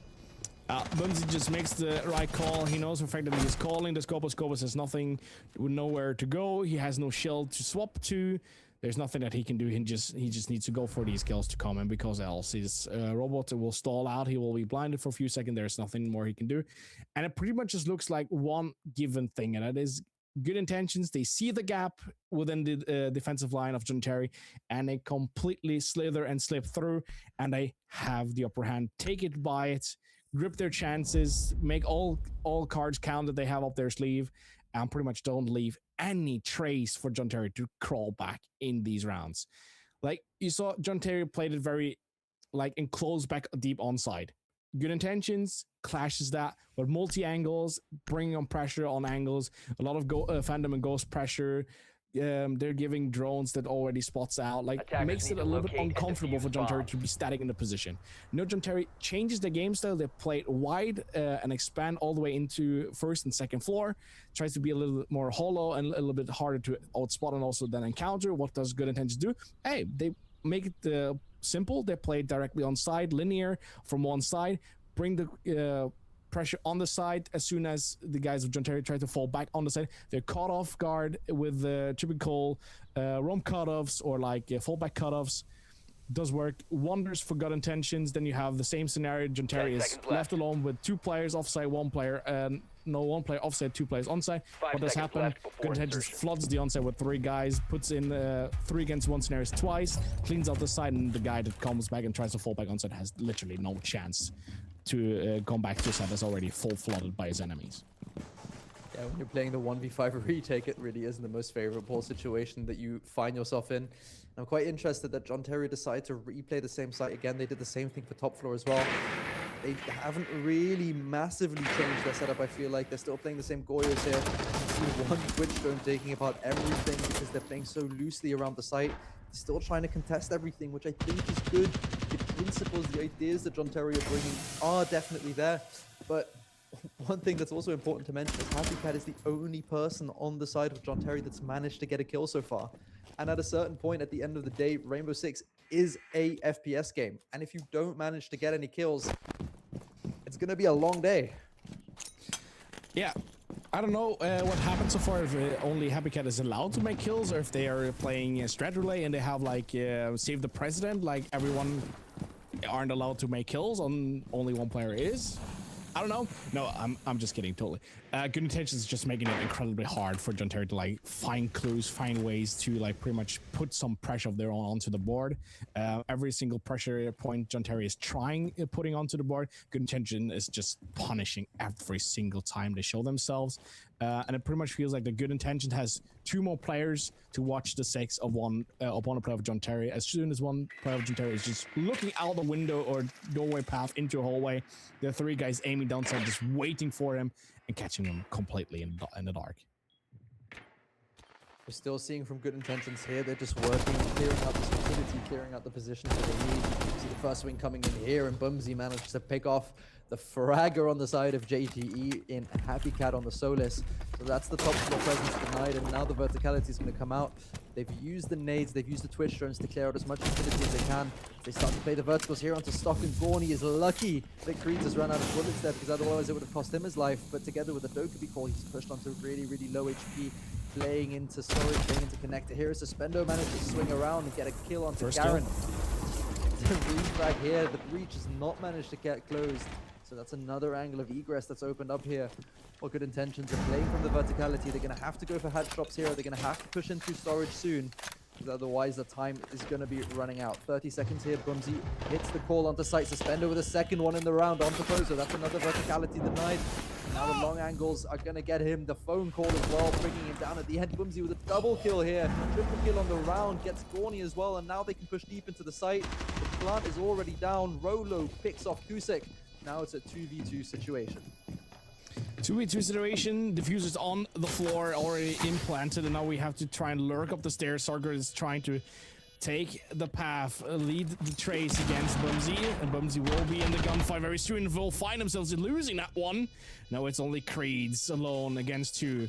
Boomsy just makes the right call. He knows the fact that he is calling the Scopus. Scopus has nothing, nowhere to go. He has no shield to swap to. There's nothing that he can do. He just needs to go for these kills to come in, because else his robot will stall out. He will be blinded for a few seconds. There's nothing more he can do. And it pretty much just looks like one given thing, and that is Good Intentions. They see the gap within the defensive line of John Terry, and they completely slither and slip through, and they have the upper hand. Take it by it, grip their chances, make all cards count that they have up their sleeve, and pretty much don't leave any trace for John Terry to crawl back in these rounds. Like you saw, John Terry played it very like enclosed back deep onside. Good Intentions clashes that with multi-angles, bringing on pressure on angles, a lot of Phantom and Ghost pressure. They're giving drones that already spots out, like Attackers makes it a little bit uncomfortable for John Terry to be static in the position. John Terry changes the game style. They play it wide and expand all the way into first and second floor, tries to be a little bit more hollow and a little bit harder to outspot and also then encounter. What does Good Intentions do? Hey, they make it simple. They play directly on side, linear from one side, bring the pressure on the side. As soon as the guys of John Terry try to fall back on the side, they're caught off guard with the typical roam cutoffs or like fallback cutoffs. Does work wonders for Good Intentions. Then you have the same scenario. John Terry is left alone with 2 players offside, 1 player, and no 1 player offside, 2 players onside. What does happen? Good Intentions floods the onside with 3 guys, puts in 3 against 1 scenarios twice, cleans out the side, and the guy that comes back and tries to fall back onside has literally no chance to come back to a side that's already full flooded by his enemies. Yeah, when you're playing the 1v5 retake, it really isn't the most favorable situation that you find yourself in. I'm quite interested that John Terry decided to replay the same site again. They did the same thing for top floor as well. They haven't really massively changed their setup, I feel like. They're still playing the same Goyos here. You see one Twitch drone taking apart everything because they're playing so loosely around the site. They're still trying to contest everything, which I think is good. The principles, the ideas that John Terry are bringing are definitely there. But one thing that's also important to mention is Happy Cat is the only person on the side of John Terry that's managed to get a kill so far. And at a certain point at the end of the day, Rainbow Six is a FPS game. And if you don't manage to get any kills, it's going to be a long day. Yeah. I don't know what happened so far, if only Happy Cat is allowed to make kills, or if they are playing Strat Relay and they have like Save the President, like everyone aren't allowed to make kills, only 1 player is. I don't know. No, I'm just kidding, totally. Good Intentions is just making it incredibly hard for John Terry to like find clues, find ways to like pretty much put some pressure of their own onto the board. Every single pressure point John Terry is putting onto the board, Good Intention is just punishing every single time they show themselves. And it pretty much feels like the Good Intention has 2 more players to watch the 6 of one opponent player of John Terry. As soon as 1 player of John Terry is just looking out the window or doorway path into a hallway, there are 3 guys aiming downside, just waiting for him and catching him completely in the dark. We're still seeing from Good Intentions here. They're just working, clearing out this utility, clearing out the positions that they need. You see the first swing coming in here, and Bumsy managed to pick off the fragger on the side of JTE in Happy Cat on the Solis. So that's the top floor presence denied, and now the verticality is going to come out. They've used the nades, they've used the Twitch drones to clear out as much utility as they can. They start to play the verticals here onto Stock, and Gorny is lucky that Creeds has run out of bullets there, because otherwise it would have cost him his life. But together with the Dokubi call, he's pushed onto really, really low HP, playing into storage, playing into connector. Here is Suspendo, managed to swing around and get a kill onto Garen. The refrag here, the breach has not managed to get closed. So that's another angle of egress that's opened up here. For Good Intentions are playing from the verticality. They're going to have to go for hatch drops here. They're going to have to push into storage soon, because otherwise the time is going to be running out. 30 seconds here. Bumsy hits the call onto site. Suspender with a second one in the round onto Poser. That's another verticality denied. Now the long angles are going to get him the phone call as well, bringing him down at the end. Bumsy with a double kill here. Triple kill on the round, gets Gorny as well, and now they can push deep into the site. The plant is already down. Rolo picks off Kusik. Now it's a 2v2 situation. 2v2 situation, diffusers on the floor, already implanted, and now we have to try and lurk up the stairs. Sarger is trying to take the path, lead the trace against Bumsy, and Bumsy will be in the gunfight very soon. Will find themselves losing that one. Now it's only Creeds alone against 2.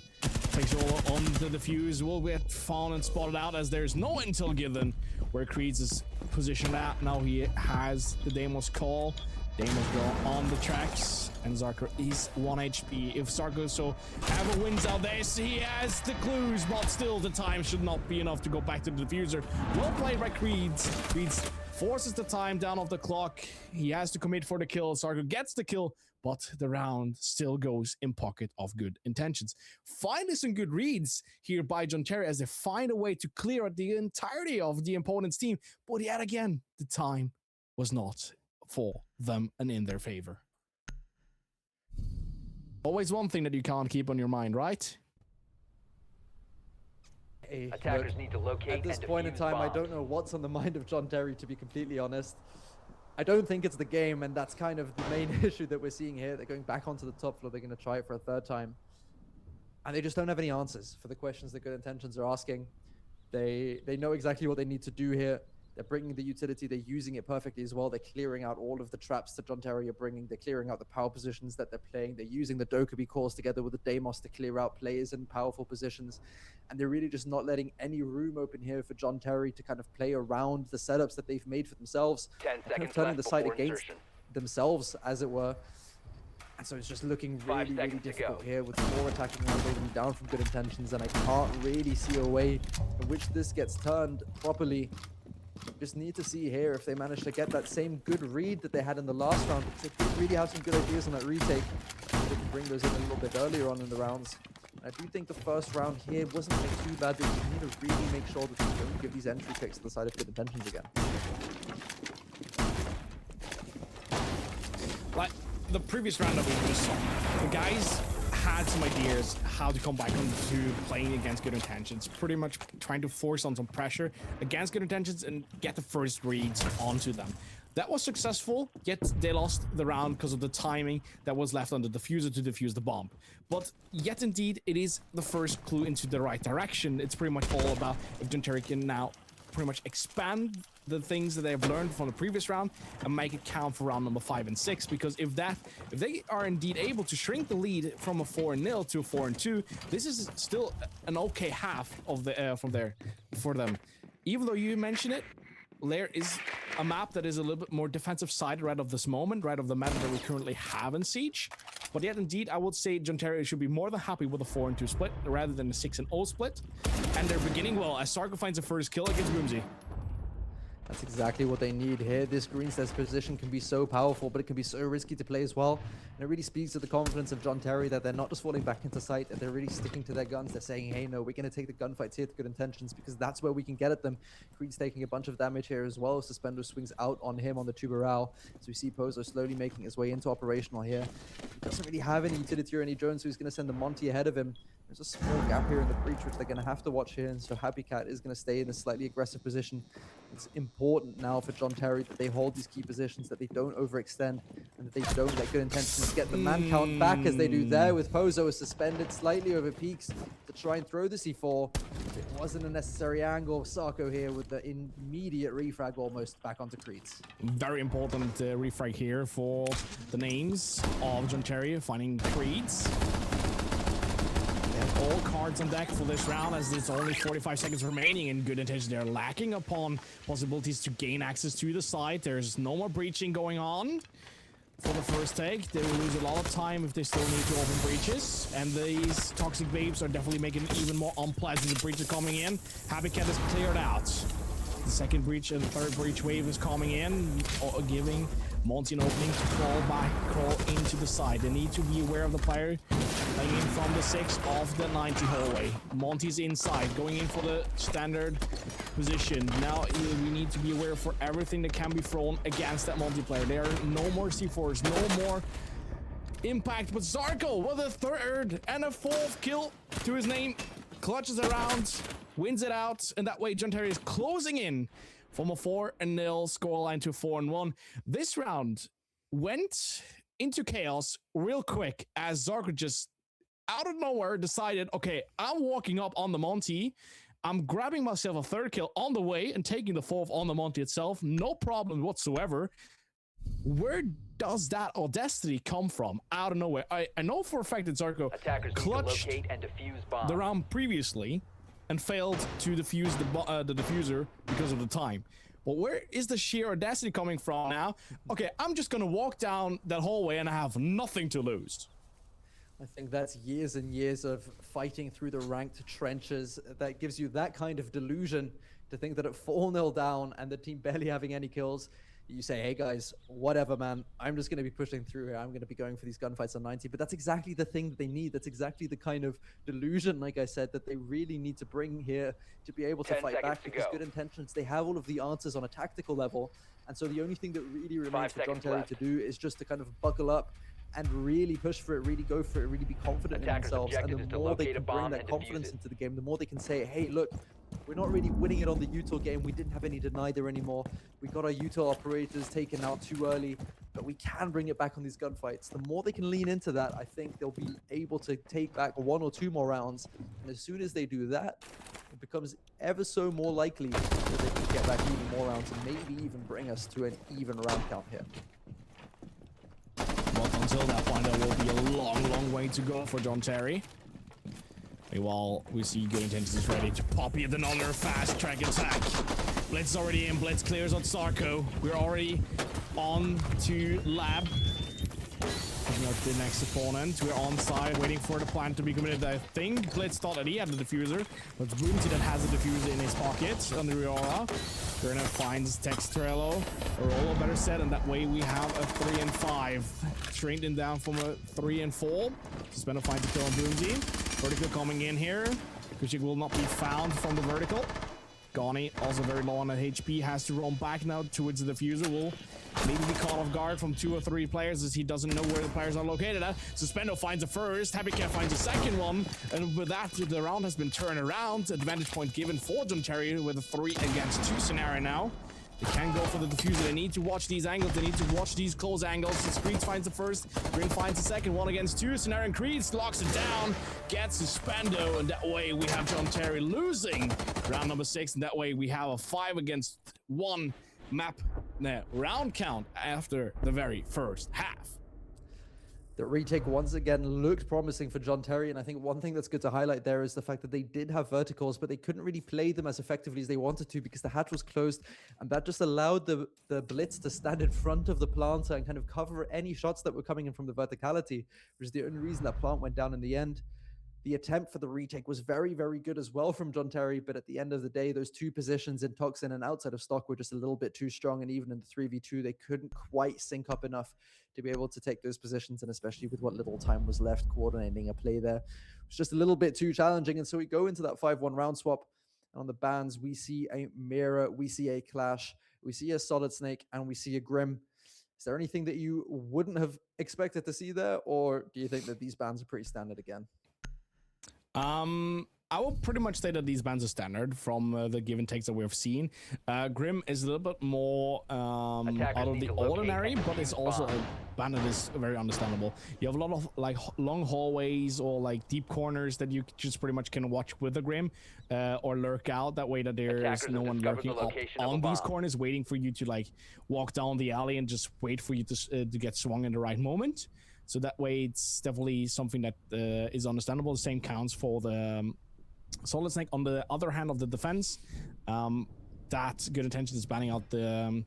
Takes all on the defuse, will get found and spotted out as there's no intel given where Creeds is positioned at. Now he has the Deimos call. Deimos go on the tracks, and Zarko is 1 HP. If Zarko so ever wins out this, he has the clues, but still the time should not be enough to go back to the diffuser. Well played by Creeds. Creeds forces the time down off the clock. He has to commit for the kill. Zarko gets the kill, but the round still goes in pocket of Good Intentions. Finally some good reads here by John Terry as they find a way to clear out the entirety of the opponent's team, but yet again, the time was not for them and in their favor. Always one thing that you can't keep on your mind, right? Hey, Attackers need to locate at this and point in defuse time, I bombs. don't know what's on the mind of John Terry, to be completely honest. I don't think it's the game, and that's kind of the main issue that we're seeing here. They're going back onto the top floor. They're going to try it for a 3rd time. And they just don't have any answers for the questions that Good Intentions are asking. They know exactly what they need to do here. They're bringing the utility, they're using it perfectly as well. They're clearing out all of the traps that John Terry are bringing. They're clearing out the power positions that they're playing. They're using the Dokubi calls together with the Deimos to clear out players in powerful positions. And they're really just not letting any room open here for John Terry to kind of play around the setups that they've made for themselves. 10 seconds turning left the site before against insertion. themselves, as it were. And so it's just looking 5 really, really seconds to difficult go. here with 4 attacking rounds already down from Good Intentions, and I can't really see a way in which this gets turned properly. Just need to see here if they manage to get that same good read that they had in the last round, because they did really have some good ideas on that retake. They can bring those in a little bit earlier on in the rounds. I do think the first round here wasn't too bad, but you need to really make sure that you don't give these entry picks to the side of Good Intentions again. Like the previous round that we just saw, the guys had some ideas how to come back onto playing against Good Intentions, pretty much trying to force on some pressure against Good Intentions and get the first reads onto them. That was successful, yet they lost the round because of the timing that was left on the diffuser to defuse the bomb. But yet indeed, it is the first clue into the right direction. It's pretty much all about if Junteri can now pretty much expand the things that they have learned from the previous round and make it count for round number 5 and 6. Because if they are indeed able to shrink the lead from a 4-0 to a 4-2, this is still an okay half of the from there for them. Even though you mention it, there is a map that is a little bit more defensive side right of this moment, right of the meta that we currently have in Siege. But yet indeed, I would say Junteri should be more than happy with a 4-2 split rather than a 6-0 split. And they're beginning well as Sarko finds the first kill against Boomsy. That's exactly what they need here. This green stairs position can be so powerful, but it can be so risky to play as well. And it really speaks to the confidence of Junteri that they're not just falling back into sight, and they're really sticking to their guns. They're saying, hey, no, we're going to take the gunfights here to Good Intentions because that's where we can get at them. Creed's taking a bunch of damage here as well. Suspender swings out on him on the Tuberal. So we see Pozo slowly making his way into operational here. He doesn't really have any utility or any drones, so he's going to send the Monty ahead of him. There's a small gap here in the breach, which they're going to have to watch here, and so Happy Cat is going to stay in a slightly aggressive position. It's important now for Junteri that they hold these key positions, that they don't overextend, and that they don't let Good Intentions get the man count back as they do there, with Pozo suspended slightly over peaks to try and throw the C4. It wasn't a necessary angle. Sarko here with the immediate refrag almost back onto Creeds. Very important refrag here for the names of Junteri finding Creeds. All cards on deck for this round as there's only 45 seconds remaining and Good Intentions. They're lacking upon possibilities to gain access to the site. There's no more breaching going on for the first take. They will lose a lot of time if they still need to open breaches, and these toxic babes are definitely making it even more unpleasant. The breach is coming in. Happy Cat is cleared out. The second breach and third breach wave is coming in, giving Monty an opening to crawl into the side. They need to be aware of the player playing in from the 6 of the 90 hallway. Monty's inside, going in for the standard position. Now we need to be aware for everything that can be thrown against that multiplayer. There are no more C4s, no more impact, but Zarko with a third and a fourth kill to his name. Clutches around, wins it out, and that way Junteri is closing in from a 4-0 scoreline to 4-1. This round went into chaos real quick as Zarko just out of nowhere decided, okay, I'm walking up on the Monty. I'm grabbing myself a third kill on the way and taking the fourth on the Monty itself. No problem whatsoever. Where does that audacity come from? Out of nowhere. I know for a fact that Zarko clutched and defuse bombs. the round previously and failed to defuse the diffuser because of the time. But where is the sheer audacity coming from now? Okay, I'm just gonna walk down that hallway and I have nothing to lose. I think that's years and years of fighting through the ranked trenches that gives you that kind of delusion to think that at 4-0 down and the team barely having any kills, you say, hey guys, whatever, man, I'm just going to be pushing through here. I'm going to be going for these gunfights on 90. But that's exactly the thing that they need. That's exactly the kind of delusion, like I said, that they really need to bring here to be able to fight back. Because Good Intentions, they have all of the answers on a tactical level. And so the only thing that really remains for Junteri to do is just to kind of buckle up and really push for it, really go for it, really be confident in themselves. And the more they can bring that confidence into the game, the more they can say, hey, look, we're not really winning it on the util game. We didn't have any deny there anymore. We got our util operators taken out too early, but we can bring it back on these gunfights. The more they can lean into that, I think they'll be able to take back 1 or 2 more rounds. And as soon as they do that, it becomes ever so more likely that they can get back even more rounds and maybe even bring us to an even round count here. But until that point, there will be a long, long way to go for Junteri. Meanwhile, we see Good Intentions ready to pop yet another fast track attack. Blitz already in, Blitz clears on Sarko. We're already on to Lab. Looking at the next opponent. We're on side, waiting for the plan to be committed. I think Blitz thought that he had the diffuser, but it's Boomsy that has the diffuser in his pocket on the Riora. Gurna finds Textrello. A roll better set, and that way we have a 3 and 5. Straightened down from a 3 and 4. Suspender finds the kill on Boomsy. Vertical coming in here. Kushik will not be found from the vertical. Gani, also very low on the HP, has to roam back now towards the diffuser. Will maybe be caught off guard from 2 or 3 players as he doesn't know where the players are located at. Suspendo finds the first, Happy Cat finds the second one, and with that, the round has been turned around. Advantage point given for John Terry with a 3 against 2 scenario now. They can go for the diffuser. They need to watch these angles. They need to watch these close angles. Creeds finds the first. Green finds the second. 1 against 2. Scenario and Creeds locks it down. Gets Suspendo. And that way we have John Terry losing round number 6. And that way we have a 5 against 1 map round count after the very first half. The retake once again looked promising for John Terry, and I think one thing that's good to highlight there is the fact that they did have verticals, but they couldn't really play them as effectively as they wanted to because the hatch was closed, and that just allowed the blitz to stand in front of the planter and kind of cover any shots that were coming in from the verticality, which is the only reason that plant went down in the end. The attempt for the retake was very, very good as well from John Terry, but at the end of the day, those 2 positions in Toxin and outside of stock were just a little bit too strong, and even in the 3v2, they couldn't quite sync up enough to be able to take those positions, and especially with what little time was left, coordinating a play there was just a little bit too challenging, and so we go into that 5-1 round swap. And on the bans, we see a Mirror, we see a Clash, we see a Solid Snake, and we see a Grim. Is there anything that you wouldn't have expected to see there, or do you think that these bans are pretty standard again? I will pretty much say that these bans are standard from the give and takes that we've seen. Grim is a little bit more out of the ordinary, but it's also a ban that is very understandable. You have a lot of like long hallways or like deep corners that you just pretty much can watch with the Grim or lurk out. That way that there's no one lurking up on these corners waiting for you to like walk down the alley and just wait for you to get swung in the right moment. So that way it's definitely something that is understandable. The same counts for the Solid Snake. On the other hand of the defense, that Good Intention is banning out the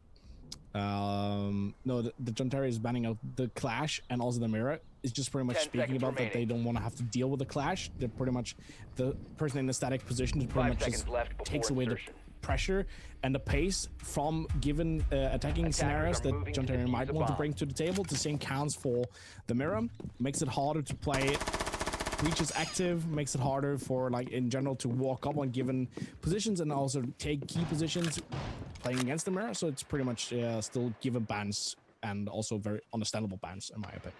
the John Terry is banning out the Clash and also the Mirror. It's just pretty much speaking about that they don't want to have to deal with the Clash. They're pretty much the person in the static position pretty much just takes away the pressure and the pace from given attacking scenarios that John Terry might want to bring to the table. The same counts for the Mirror. Makes it harder to play. Breach is active, makes it harder for like in general to walk up on given positions and also take key positions playing against the Mirror. So it's pretty much still given bans and also very understandable bans in my opinion.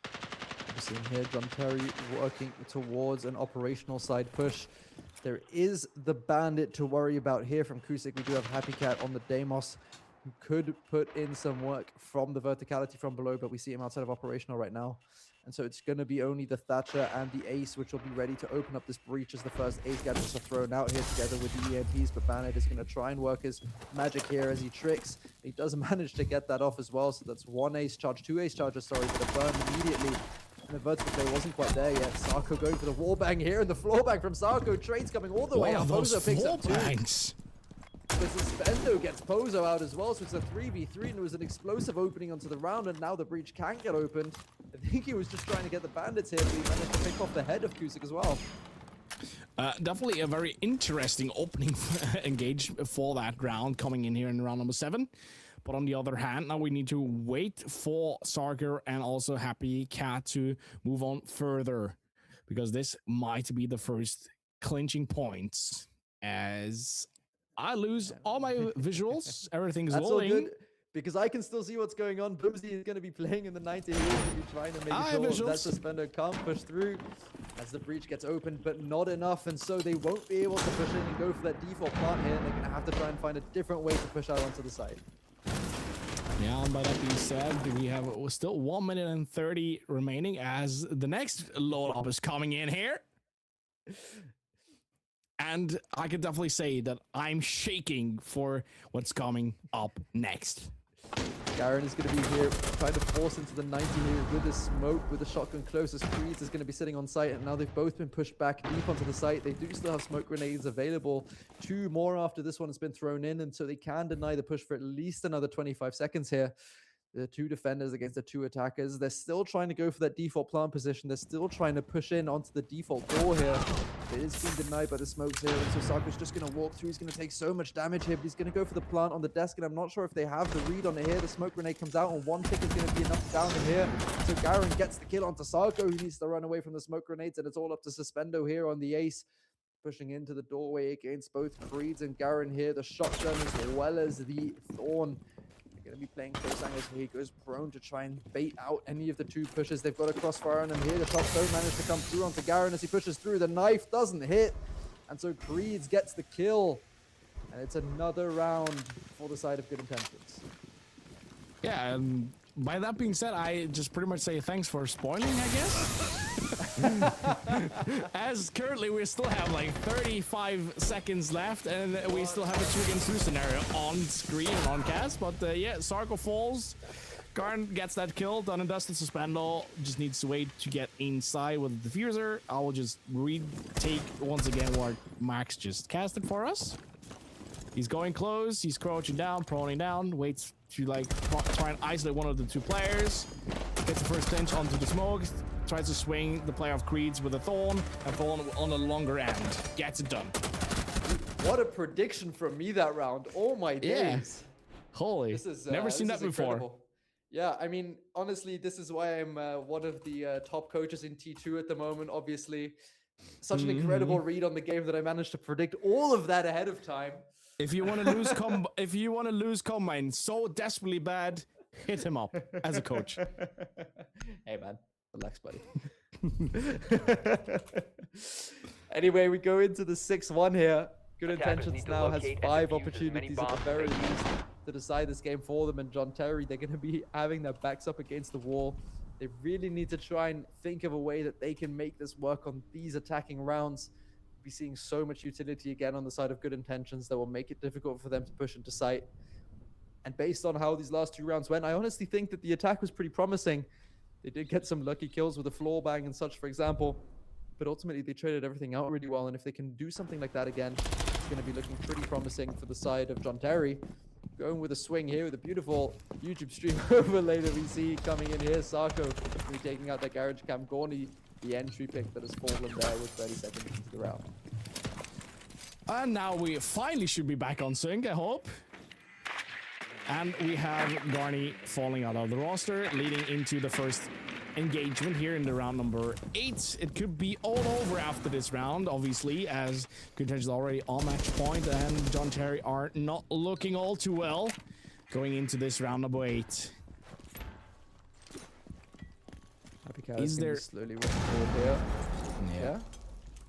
We're seeing here John Terry working towards an operational side push. There is the Bandit to worry about here from Kusik. We do have Happy Cat on the Deimos, who could put in some work from the verticality from below, but we see him outside of operational right now. And so it's going to be only the Thatcher and the Ace which will be ready to open up this breach as the first Ace gadgets are thrown out here together with the EMPs, but Bandit is going to try and work his magic here as he tricks. He does manage to get that off as well, so that's 1 Ace charge, 2 Ace charges, sorry, but a burn immediately. And the vertical play wasn't quite there yet. Sarko going for the wall bang here, and the floor bang from Sarko. Trades coming all the way up. Pozo picks up 2. The Suspendo gets Pozo out as well, so it's a 3v3, and it was an explosive opening onto the round, and now the breach can get opened. I think he was just trying to get the bandits here, but he managed to pick off the head of Kusik as well. Definitely a very interesting opening engage for that round coming in here in round number 7. But on the other hand, now we need to wait for Sarker and also Happy Cat to move on further, because this might be the first clinching points as I lose all my visuals. Everything's loading. All good, because I can still see what's going on. Boomsy is going to be playing in the 90. He's going to be trying to make sure that Suspender can't push through as the breach gets opened, but not enough. And so they won't be able to push in and go for that default plant here. And they're going to have to try and find a different way to push out onto the side. Yeah, and by that being said, we have still 1 minute and 30 remaining as the next load up is coming in here. And I can definitely say that I'm shaking for what's coming up next. Garen is going to be here trying to force into the 90 here with the smoke, with the shotgun closest. Creeds is going to be sitting on site, and now they've both been pushed back deep onto the site. They do still have smoke grenades available. 2 more after this one has been thrown in, and so they can deny the push for at least another 25 seconds here. The 2 defenders against the 2 attackers. They're still trying to go for that default plant position. They're still trying to push in onto the default door here. It is being denied by the smokes here, and so Sarko's just going to walk through. He's going to take so much damage here, but he's going to go for the plant on the desk, and I'm not sure if they have the read on it here. The smoke grenade comes out, and 1 tick is going to be enough to down him here. So Garen gets the kill onto Sarko, who needs to run away from the smoke grenades, and it's all up to Suspendo here on the ace. Pushing into the doorway against both Creeds and Garen here. The shotgun as well as the Thorn. Going to be playing close angles here. He goes prone to try and bait out any of the 2 pushes. They've got a crossfire on him here. The shots don't manage to come through onto Garen as he pushes through. The knife doesn't hit, and so Creeds gets the kill, and it's another round for the side of Good Intentions. Yeah, by that being said, I just pretty much say thanks for spoiling, I guess. As currently we still have like 35 seconds left, and we still have a 2-against-2 scenario on screen and on cast. But yeah, Sarko falls. Garen gets that kill. Done and dusted. Suspendo just needs to wait to get inside with the diffuser. I will just retake once again what Max just casted for us. He's going close. He's crouching down, proning down. Waits to like try and isolate one of the 2 players. Gets the first clinch onto the smoke. Tries to swing the player of Creeds with a Thorn. And Thorn on the longer end. Gets it done. What a prediction from me that round. Oh my days. Yeah. Holy. This is, never seen that before. Incredible. Yeah, I mean, honestly, this is why I'm one of the top coaches in T2 at the moment, obviously. Such an incredible read on the game that I managed to predict all of that ahead of time. If you want to lose Combine so desperately bad, hit him up as a coach. Hey man, relax, buddy. Anyway, we go into the 6-1 here. Good Intentions now has 5 opportunities at the very least to decide this game for them, and John Terry, they're going to be having their backs up against the wall. They really need to try and think of a way that they can make this work on these attacking rounds. We'll be seeing so much utility again on the side of Good Intentions that will make it difficult for them to push into sight. And based on how these last 2 rounds went, I honestly think that the attack was pretty promising. They did get some lucky kills with a floor bang and such, for example, but ultimately they traded everything out really well, and if they can do something like that again, it's going to be looking pretty promising for the side of John Terry. Going with a swing here with a beautiful YouTube stream overlay that we see coming in here. Sarko will be taking out that garage cam. Gorny, the entry pick that has fallen there with 30 seconds into the round. And now we finally should be back on sync, I hope. And we have Garny falling out of the roster, leading into the first engagement here in the round number 8. It could be all over after this round, obviously, as Good Intentions already on match point, and John Terry are not looking all too well going into this round number 8. Is there slowly working forward here? Yeah.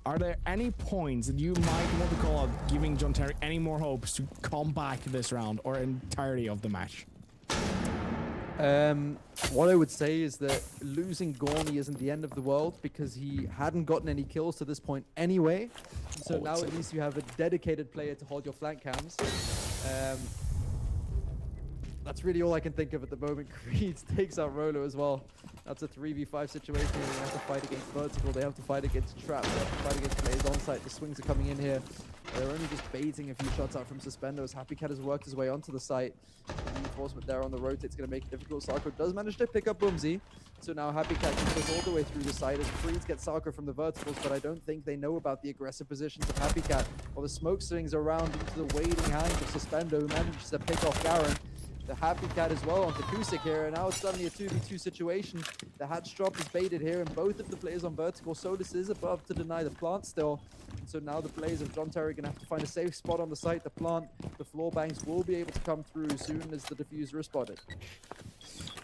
Are there any points that you might want to call out, giving John Terry any more hopes to come back this round or entirety of the match? What I would say is that losing Gorny isn't the end of the world, because he hadn't gotten any kills to this point anyway. So now at least you have a dedicated player to hold your flank cams. That's really all I can think of at the moment. Creeds takes out Rolo as well. That's a 3v5 situation. They have to fight against Vertical. They have to fight against Trap. They have to fight against players on site. The swings are coming in here. They're only just baiting a few shots out from Suspendos. Happy Cat has worked his way onto the site. The reinforcement there on the rotate is going to make it difficult. Sarko does manage to pick up Boomsy. So now Happy Cat can push all the way through the site as Creeds get Sarko from the verticals, but I don't think they know about the aggressive positions of Happy Cat. While the smoke swings around into the waiting hands of Suspendo, who manages to pick off Garen. The Happy Cat as well onto Kusik here, and now it's suddenly a 2v2 situation. The hatch drop is baited here, and both of the players on vertical. Solus is above to deny the plant still. And so now the players of John Terry are going to have to find a safe spot on the site. The plant, the floor banks will be able to come through as soon as the diffuser is spotted.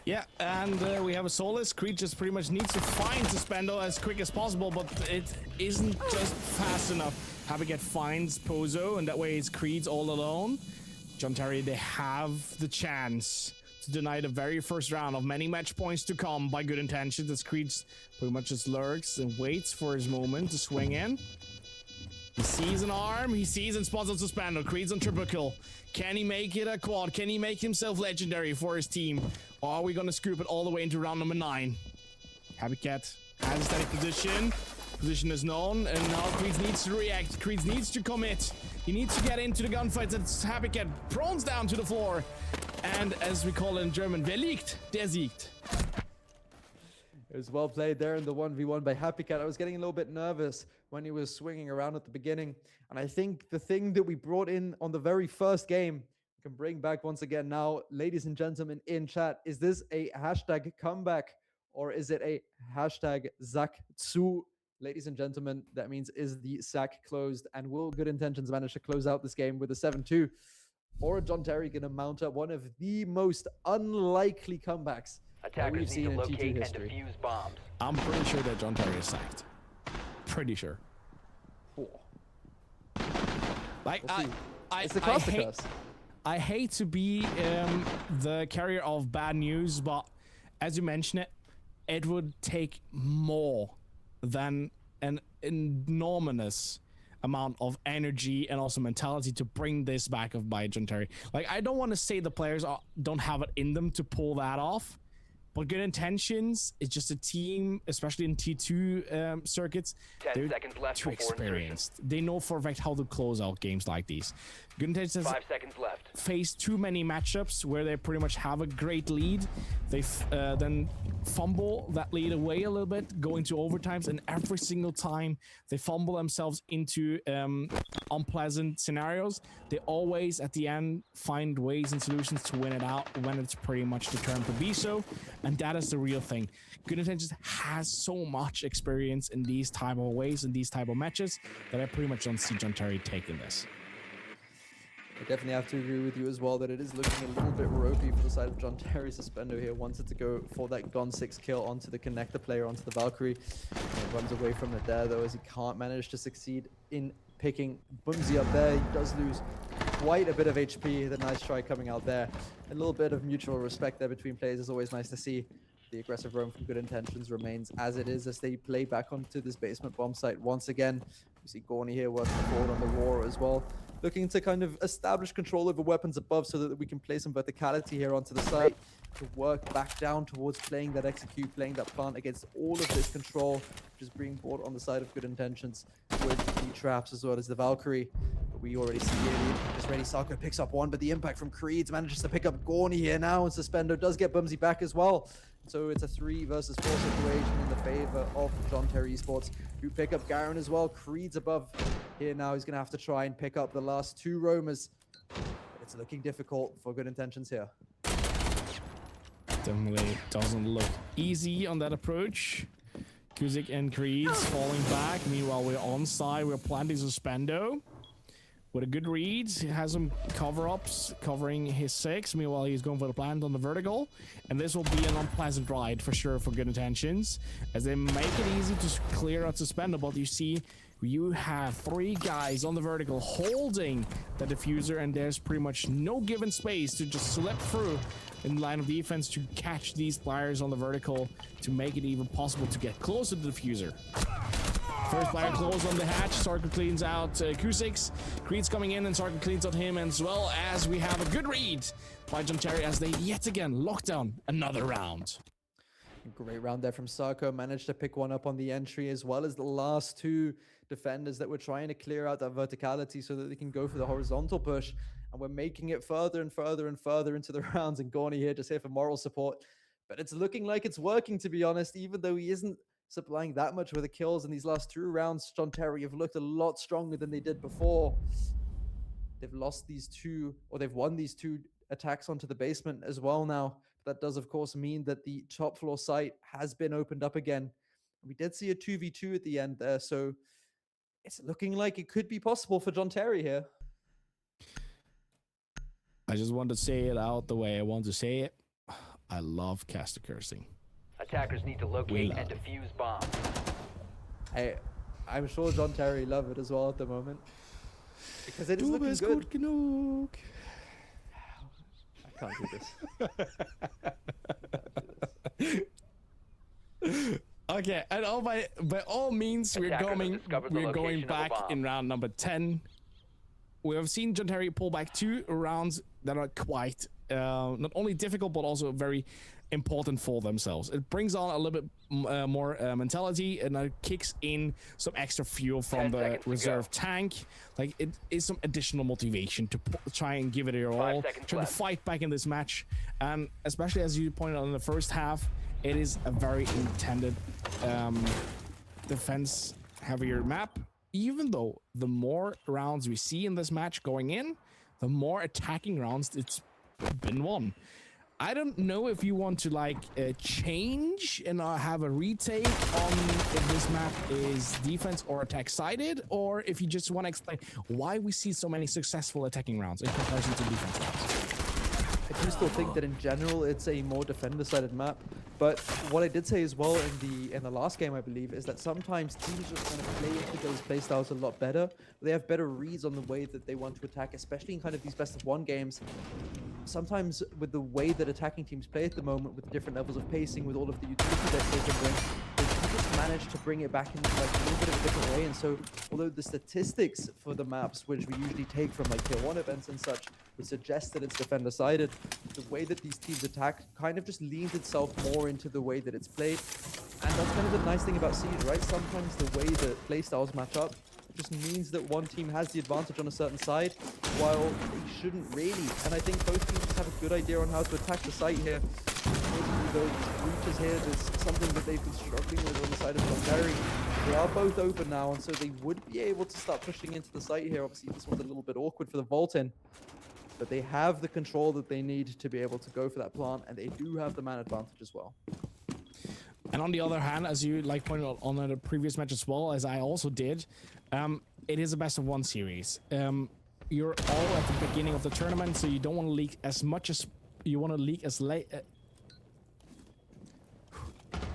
Yeah, and we have a Solus. Creed just pretty much needs to find Suspendo as quick as possible, but it isn't just fast enough. Happy Cat finds Pozo, and that way it's Creed's all alone. John Terry, they have the chance to deny the very first round of many match points to come by Good Intentions, as Creed pretty much just lurks and waits for his moment to swing in. He sees an arm, he sees and spots on Suspendo. Creed's on triple kill. Can he make it a quad? Can he make himself legendary for his team? Or are we gonna scoop it all the way into round number 9? Happy Cat has a static position. Position is known, and now Creeds needs to react. Creeds needs to commit. He needs to get into the gunfights. It's Happy Cat prones down to the floor. And as we call it in German, wer liegt, der siegt. It was well played there in the 1v1 by Happy Cat. I was getting a little bit nervous when he was swinging around at the beginning. And I think the thing that we brought in on the very first game, we can bring back once again now, ladies and gentlemen in chat, is this a hashtag comeback or is it a hashtag Sack zu? Ladies and gentlemen, that means is the sack closed, and will Good Intentions manage to close out this game with a 7-2? Or John Terry going to mount up one of the most unlikely comebacks that we've seen in T2 history? Defuse bombs. I'm pretty sure that John Terry is sacked. Pretty sure. Like, it's the cluster curse. I hate to be the carrier of bad news, but as you mentioned it would take more than an enormous amount of energy and also mentality to bring this back up by John Terry. Like, I don't want to say the players don't have it in them to pull that off, but Good Intentions is just a team, especially in T2 circuits. 10 seconds left too before experienced. They know for a fact how to close out games like these. Good Intentions 5 seconds left. face too many matchups where they pretty much have a great lead. They then fumble that lead away a little bit, go into overtimes, and every single time they fumble themselves into unpleasant scenarios, they always at the end find ways and solutions to win it out when it's pretty much determined to be so. And that is the real thing. Good Intentions has so much experience in these type of ways, in these type of matches, that I pretty much don't see John Terry taking this. I definitely have to agree with you as well that it is looking a little bit ropey for the side of John Terry. Suspendo here wanted to go for that Gon 6 kill onto the connector player, onto the Valkyrie. And runs away from it there though, as he can't manage to succeed in picking Bumsy up there. He does lose quite a bit of HP. The nice try coming out there. A little bit of mutual respect there between players is always nice to see. The aggressive roam from Good Intentions remains as it is as they play back onto this basement bomb site once again. We see Gorny here working forward on the Roar as well, looking to kind of establish control over weapons above so that we can play some verticality here onto the site to work back down towards playing that execute, playing that plant against all of this control, which is being brought on the side of Good Intentions with the traps as well as the Valkyrie. But we already see here is ready. Sarko picks up one, but the impact from Creeds manages to pick up Gorny here now, and Suspendo does get Bumsy back as well. So it's a 3 versus 4 situation in the favor of John Terry Esports, who pick up Garen as well. Creed's above here now. He's going to have to try and pick up the last 2 roamers. But it's looking difficult for Good Intentions here. Definitely doesn't look easy on that approach. Kuzik and Creeds falling back. Meanwhile, we're on side. We're planting Suspendo with a good read. He has some cover-ups covering his 6. Meanwhile, he's going for the plant on the vertical. And this will be an unpleasant ride for sure for Good Intentions, as they make it easy to clear out Suspendo. But you see, you have 3 guys on the vertical holding the diffuser, and there's pretty much no given space to just slip through in line of defense to catch these players on the vertical to make it even possible to get close to the diffuser. First player close on the hatch. Sarko cleans out Q6. Creed's coming in, and Sarko cleans out him, as well as we have a good read by John Terry as they yet again lock down another round. Great round there from Sarko. Managed to pick one up on the entry, as well as the last 2 defenders that were trying to clear out that verticality so that they can go for the horizontal push. And we're making it further and further and further into the rounds. And Gorny here just here for moral support. But it's looking like it's working, to be honest, even though he isn't supplying that much with the kills in these last 2 rounds. John Terry have looked a lot stronger than they did before. They've lost these 2, or they've won these 2 attacks onto the basement as well now. That does, of course, mean that the top floor site has been opened up again. We did see a 2v2 at the end there, so it's looking like it could be possible for John Terry here. I just want to say it out the way I want to say it. I love caster cursing. Attackers need to locate and defuse bombs. I'm sure John Terry love it as well at the moment, because it is looking good. Genug. I can't do this. Okay, and by all means, we're Attackers have going discovered the location of a back bomb. in round number 10. We have seen John Terry pull back 2 rounds that are quite not only difficult but also very important for themselves. It brings on a little bit more mentality, and it kicks in some extra fuel from 10 the seconds to reserve go. tank. Like, it is some additional motivation to try and give it your 5 all, seconds try to left. fight back in this match. And especially as you pointed out in the first half, it is a very intended defense heavier map. Even though the more rounds we see in this match going in, the more attacking rounds it's been won. I don't know if you want to like change and have a retake on if this map is defense or attack sided, or if you just want to explain why we see so many successful attacking rounds in comparison to defense rounds. I do still think that in general it's a more defender-sided map, but what I did say as well in the last game, I believe, is that sometimes teams just kind of play into those playstyles a lot better. They have better reads on the way that they want to attack, especially in kind of these best-of-1 games. Sometimes with the way that attacking teams play at the moment, with the different levels of pacing, with all of the utility that they can bring, they can just manage to bring it back into like a little bit of a different way. And so, although the statistics for the maps, which we usually take from like tier 1 events and such, would suggest that it's defender-sided, the way that these teams attack kind of just leans itself more into the way that it's played. And that's kind of the nice thing about Siege, right? Sometimes the way that playstyles match up just means that one team has the advantage on a certain side, while they shouldn't really. And I think both teams have a good idea on how to attack the site here. Maybe those breaches here, there's something that they've been struggling with on the side of Montgomery. They are both open now, and so they would be able to start pushing into the site here. Obviously, this one's a little bit awkward for the Vault-in, but they have the control that they need to be able to go for that plant, and they do have the man advantage as well. And on the other hand, as you like pointed out on the previous match as well, as I also did, it is a best-of-1 series. You're all at the beginning of the tournament, so you don't want to leak as much as you want to leak as late.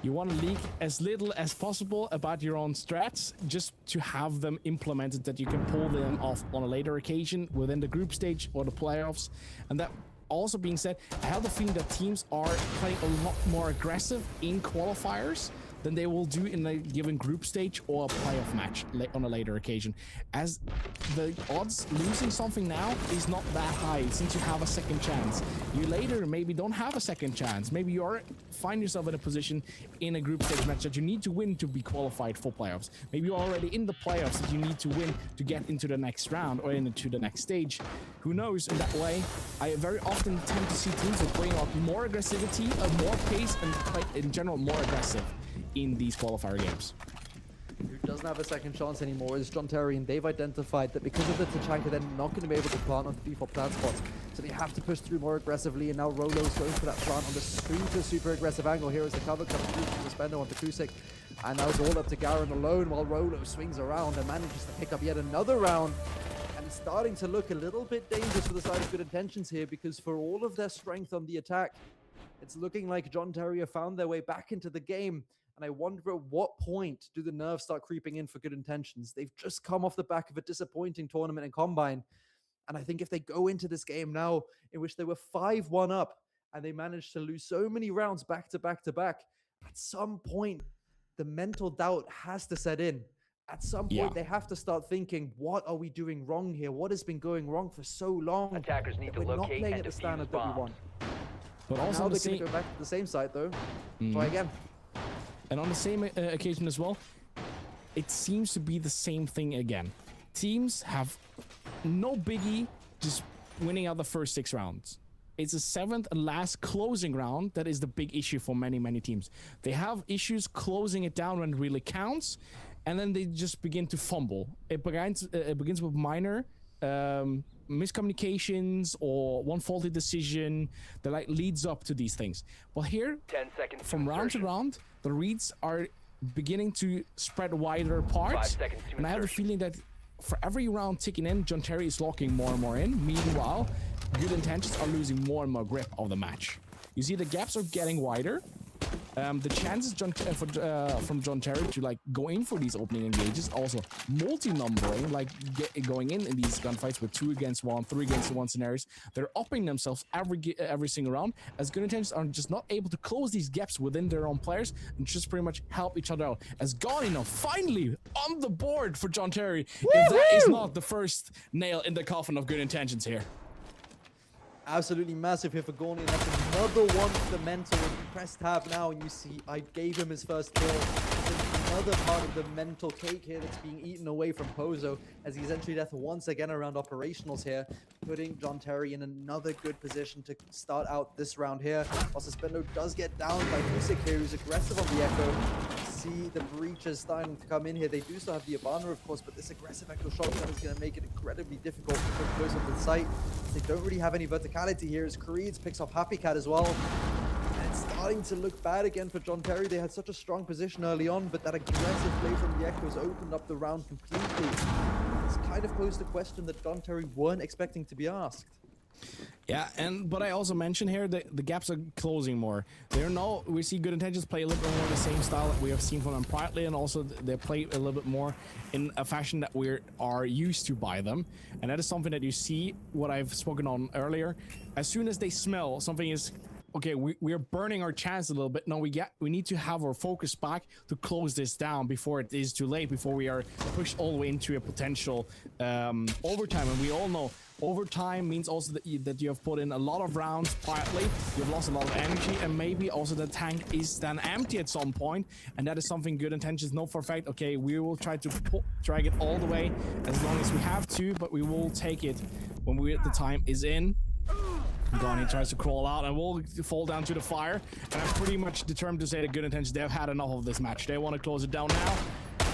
You want to leak as little as possible about your own strats, just to have them implemented that you can pull them off on a later occasion within the group stage or the playoffs. And that also being said, I have the feeling that teams are playing a lot more aggressive in qualifiers than they will do in a given group stage or a playoff match on a later occasion, as the odds losing something now is not that high since you have a second chance. You later maybe don't have a second chance. Maybe you find yourself in a position in a group stage match that you need to win to be qualified for playoffs. Maybe you're already in the playoffs that you need to win to get into the next round or into the next stage. Who knows? In that way, I very often tend to see teams that bring out more aggressivity, more pace, and play in general more aggressive in these qualifier games. Who doesn't have a second chance anymore is John Terry, and they've identified that because of the Tachanka, they're not going to be able to plant on the default plant spots, so they have to push through more aggressively. And now Rolo's going for that plant on the super aggressive angle. Here is the cover coming through from the Suspender onto Kusik, and now it's all up to Garen alone while Rolo swings around and manages to pick up yet another round. And it's starting to look a little bit dangerous for the side of Good Intentions here, because for all of their strength on the attack, it's looking like John Terry have found their way back into the game. And I wonder at what point do the nerves start creeping in for Good Intentions. They've just come off the back of a disappointing tournament in Combine. And I think if they go into this game now, in which they were 5-1 up, and they managed to lose so many rounds back to back to back, at some point, the mental doubt has to set in. At some point, they have to start thinking, what are we doing wrong here? What has been going wrong for so long? Attackers need to We're not locate playing and at the defuse standard that we bombs. want. But also now on the they're going same, to go back to the same site, though. Try again. and on the same occasion as well, it seems to be the same thing again. Teams have no biggie just winning out the first 6 rounds. It's the 7th and last closing round that is the big issue for many teams. They have issues closing it down when it really counts, and then they just begin to fumble. It begins with minor miscommunications or one faulty decision that like leads up to these things. Well, here, 10 seconds from to round to insertion. round, the reads are beginning to spread wider apart. 5 seconds to And I have the insertion. feeling that for every round ticking in, John Terry is locking more and more in. Meanwhile, Good Intentions are losing more and more grip of the match. You see the gaps are getting wider, The chances from John Terry to like go in for these opening engages, also multi-numbering, like going in these gunfights with 2 against 1, 3 against 1 scenarios, they're upping themselves every single round, as Good Intentions are just not able to close these gaps within their own players and just pretty much help each other out. As Gani now finally on the board for John Terry, if that is not the first nail in the coffin of Good Intentions here. Absolutely massive here for Gorny, and that's another one for the mental. When you press tab now and you see I gave him his first kill. It's another part of the mental cake here that's being eaten away from Pozo, as he's entry death once again around operationals here, putting John Terry in another good position to start out this round here. Also, Spendo does get down by Music here, who's aggressive on the Echo. See the breaches starting to come in here. They do still have the Ivana, of course, but this aggressive Echo shotgun is going to make it incredibly difficult to put close up to the site. They don't really have any verticality here, as Creeds picks off Happy Cat as well. And it's starting to look bad again for John Terry. They had such a strong position early on, but that aggressive play from the Echoes opened up the round completely. It's kind of posed a question that John Terry weren't expecting to be asked. Yeah, but I also mentioned here that the gaps are closing more. We see Good Intentions play a little bit more the same style that we have seen from them privately, and also they play a little bit more in a fashion that we are used to by them. And that is something that you see, what I've spoken on earlier. As soon as they smell something is okay, we are burning our chance a little bit. No, we need to have our focus back to close this down before it is too late, before we are pushed all the way into a potential overtime. And we all know overtime means also that you have put in a lot of rounds quietly, you've lost a lot of energy, and maybe also the tank is then empty at some point, and that is something Good Intentions know for a fact. Okay, we will try to drag it all the way as long as we have to, but we will take it when the time is in. Gani tries to crawl out and will fall down to the fire, and I'm pretty much determined to say that Good Intentions, they've had enough of this match. They want to close it down now,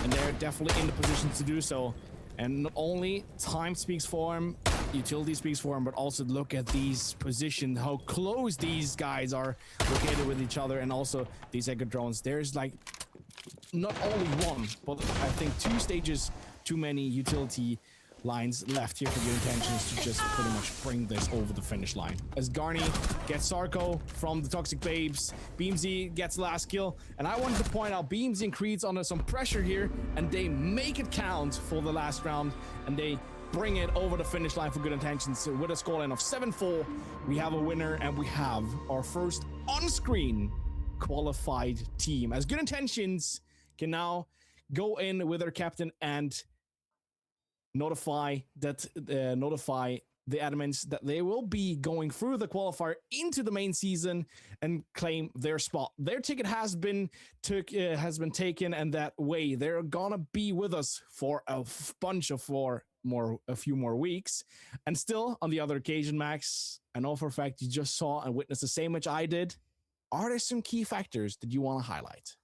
and they're definitely in the position to do so. And not only time speaks for him, utility speaks for him, but also look at these positions, how close these guys are located with each other, and also these Echo drones. There's like not only one, but I think 2 stages too many utility lines left here for Good Intentions to just pretty much bring this over the finish line. As Garni gets Sarko from the Toxic Babes, Beamsy gets the last kill, and I wanted to point out Beamsy and Creed's under some pressure here, and they make it count for the last round, and they bring it over the finish line for Good Intentions. So with a scoreline of 7-4, we have a winner, and we have our first on-screen qualified team, as Good Intentions can now go in with their captain and notify the admins that they will be going through the qualifier into the main season and claim their spot. Their ticket has been taken, and that way they're gonna be with us for a few more weeks. And still, on the other occasion, Max, I know for a fact you just saw and witnessed the same which I did. Are there some key factors that you want to highlight?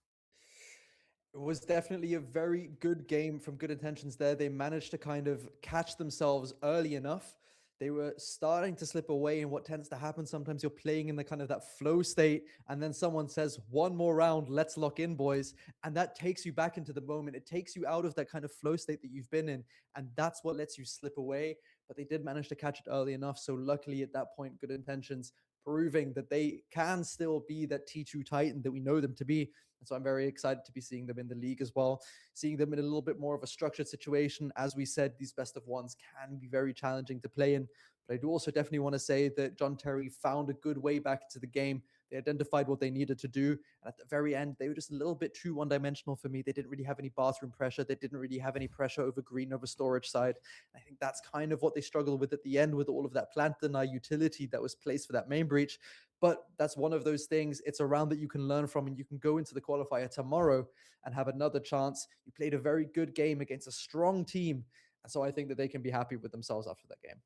It was definitely a very good game from Good Intentions there. They managed to kind of catch themselves early enough. They were starting to slip away, and what tends to happen sometimes, you're playing in the kind of that flow state, and then someone says, 1 more round, let's lock in, boys. And that takes you back into the moment. It takes you out of that kind of flow state that you've been in, and that's what lets you slip away. But they did manage to catch it early enough. So luckily at that point, Good Intentions proving that they can still be that T2 Titan that we know them to be. And so I'm very excited to be seeing them in the league as well, seeing them in a little bit more of a structured situation. As we said, these best of ones can be very challenging to play in. But I do also definitely want to say that John Terry found a good way back to the game. They identified what they needed to do. And at the very end, they were just a little bit too one-dimensional for me. They didn't really have any bathroom pressure. They didn't really have any pressure over green, over storage side. And I think that's kind of what they struggled with at the end, with all of that plant deny utility that was placed for that main breach. But that's one of those things. It's a round that you can learn from, and you can go into the qualifier tomorrow and have another chance. You played a very good game against a strong team. And so I think that they can be happy with themselves after that game.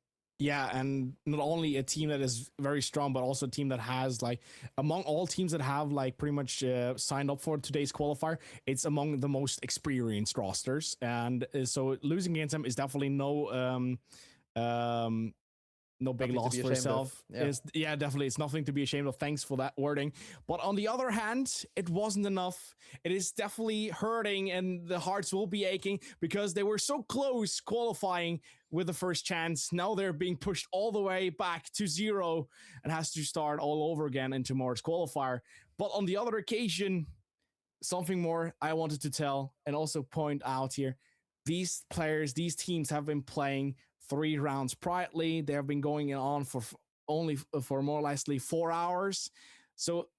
Yeah, and not only a team that is very strong, but also a team that has, like, among all teams that have, like, pretty much signed up for today's qualifier, it's among the most experienced rosters. And so losing against them is definitely no no big Nothing to loss be for ashamed of. yourself. Yeah. Definitely. It's nothing to be ashamed of. Thanks for that wording. But on the other hand, it wasn't enough. It is definitely hurting, and the hearts will be aching because they were so close qualifying with the first chance. Now they're being pushed all the way back to 0 and has to start all over again in tomorrow's qualifier. But on the other occasion, something more I wanted to tell and also point out here. These players, these teams have been playing 3 rounds privately. They have been going on for more or less 4 hours. So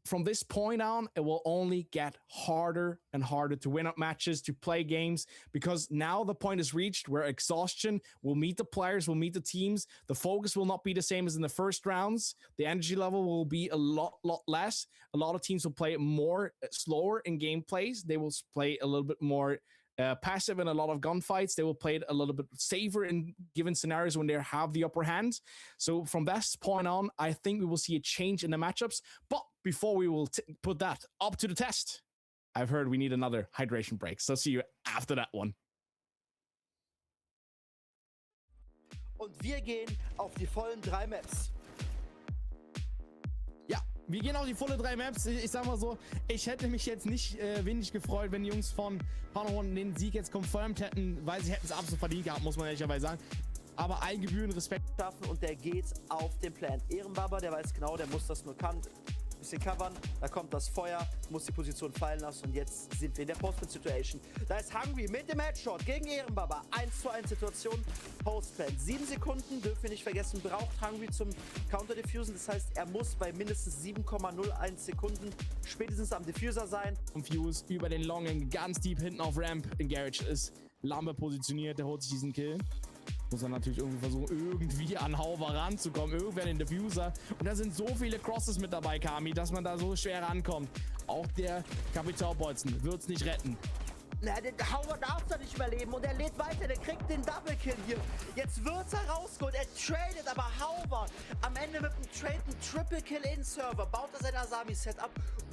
from this point on, it will only get harder and harder to win up matches, to play games, because now the point is reached where exhaustion will meet the players, will meet the teams. The focus will not be the same as in the first rounds. The energy level will be a lot less. A lot of teams will play more slower in gameplays. They will play a little bit more passive in a lot of gunfights. They will play it a little bit safer in given scenarios when they have the upper hand. So from this point on, I think we will see a change in the matchups. But before we will put that up to the test, I've heard we need another hydration break. So see you after that one. Und wir gehen auf die vollen 3 Maps. Wir gehen auf die volle 3 Maps. Ich sag mal so, ich hätte mich jetzt nicht wenig gefreut, wenn die Jungs von Panahon den Sieg jetzt confirmed hätten, weil sie hätten es absolut verdient gehabt, muss man ehrlicherweise sagen. Aber allen gebühren Respekt. Und der geht auf den Plan. Ehrenbaba, der weiß genau, der muss das nur kann. Bisschen covern, da kommt das Feuer, muss die Position fallen lassen und jetzt sind wir in der Postman-Situation. Da ist Hungry mit dem Headshot gegen Ehrenbaba. 1:1 Situation, Postman. 7 Sekunden, dürfen wir nicht vergessen, braucht Hungry zum Counter-Diffusen. Das heißt, er muss bei mindestens 7,01 Sekunden spätestens am Diffuser sein. Fuse über den Longen, ganz deep hinten auf Ramp. In Garage ist Lambe positioniert, der holt sich diesen Kill. Muss er natürlich irgendwie versuchen, irgendwie an Hauber ranzukommen, irgendwer den Diffuser. Und da sind so viele Crosses mit dabei, Kami, dass man da so schwer rankommt. Auch der Kapitalbolzen wird es nicht retten. Na, der Hauber darf da nicht mehr leben und er lädt weiter, der kriegt den Double-Kill hier. Jetzt wird's herausgeholt, er tradet, aber Hauber am Ende mit dem Trade ein Triple-Kill in Server, baut er sein Asami-Setup,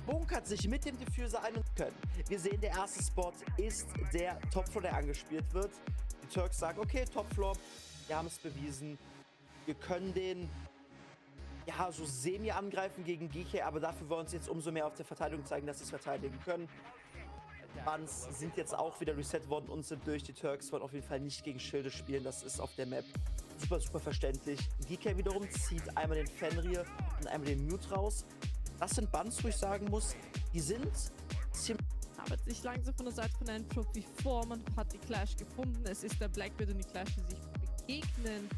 bunkert sich mit dem Diffuser ein und können. Wir sehen, der erste Spot ist der Topfloor, der angespielt wird. Die Turks sagen, okay, Topfloor, wir haben es bewiesen, wir können den ja so semi angreifen gegen GK, aber dafür wollen wir uns jetzt umso mehr auf der Verteidigung zeigen, dass sie es verteidigen können. Bans sind jetzt auch wieder reset worden und sind durch. Die Turks wollen auf jeden Fall nicht gegen Schilde spielen, das ist auf der Map super verständlich. GK wiederum zieht einmal den Fenrir und einmal den Mute raus. Das sind Bans, wo ich sagen muss, die sind ziemlich... arbeitet sich langsam von der Seite von Entropy vor. Man hat die Clash gefunden. Es ist der Blackbeard und die Clash, die sich begegnen.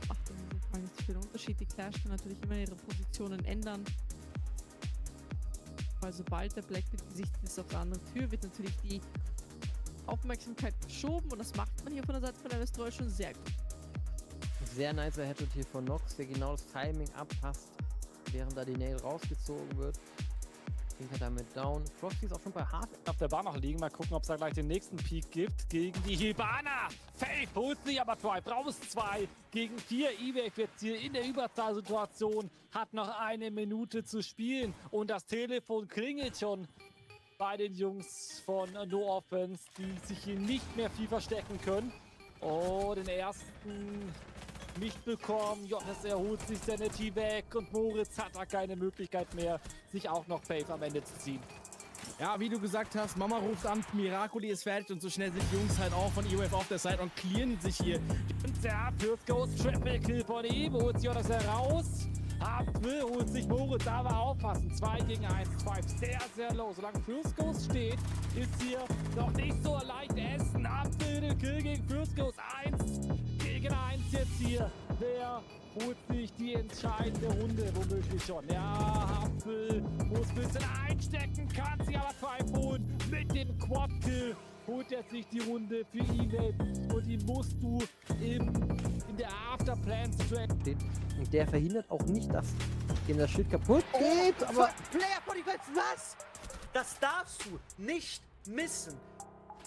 Macht in diesem Fall nicht viel Unterschied. Die Clash kann natürlich immer ihre Positionen ändern. Weil sobald der Blackbeard gesichtet ist auf der anderen Tür, wird natürlich die Aufmerksamkeit verschoben. Und das macht man hier von der Seite von Destroy schon sehr gut. Sehr nicer Headshot hier von Nox, der genau das Timing abpasst, während da die Nail rausgezogen wird. Tinker damit down. Frosty ist auch schon bei Hard auf der Bahn noch liegen. Mal gucken, ob es da gleich den nächsten Peak gibt gegen die Hibana. Faith holt sich aber 2, brauchst 2 gegen 4. Ewek jetzt hier in der Überzahlsituation, hat noch 1 Minute zu spielen und das Telefon klingelt schon bei den Jungs von No Offense, die sich hier nicht mehr viel verstecken können. Oh, den ersten nicht bekommen. Johannes erholt sich Sanity weg und Moritz hat da keine Möglichkeit mehr, sich auch noch Faith am Ende zu ziehen. Ja, wie du gesagt hast, Mama ruft an, Miracoli ist fertig und so schnell sind die Jungs halt auch von EOF auf der Seite und clearen sich hier. Und der First Ghost Triple Kill von ihm, holt sich Johannes heraus. Apfel holt sich Moritz, aber aufpassen. 2 gegen 1, 5 sehr low. Solange First Ghost steht, ist hier noch nicht so leicht essen. Apfel, den Kill gegen First Ghost. 1 gegen 1 jetzt hier. Wer holt sich die entscheidende Runde? Womöglich schon. Ja, Apfel muss ein bisschen einstecken, kann sich aber 5 holen. Mit dem Quad-Kill holt er sich die Runde für E-Mail. Und ihn musst du in der Afterplan-Situation. Und der verhindert auch nicht, dass dem das Schild kaputt geht, aber... Player 45, was? Das darfst du nicht missen.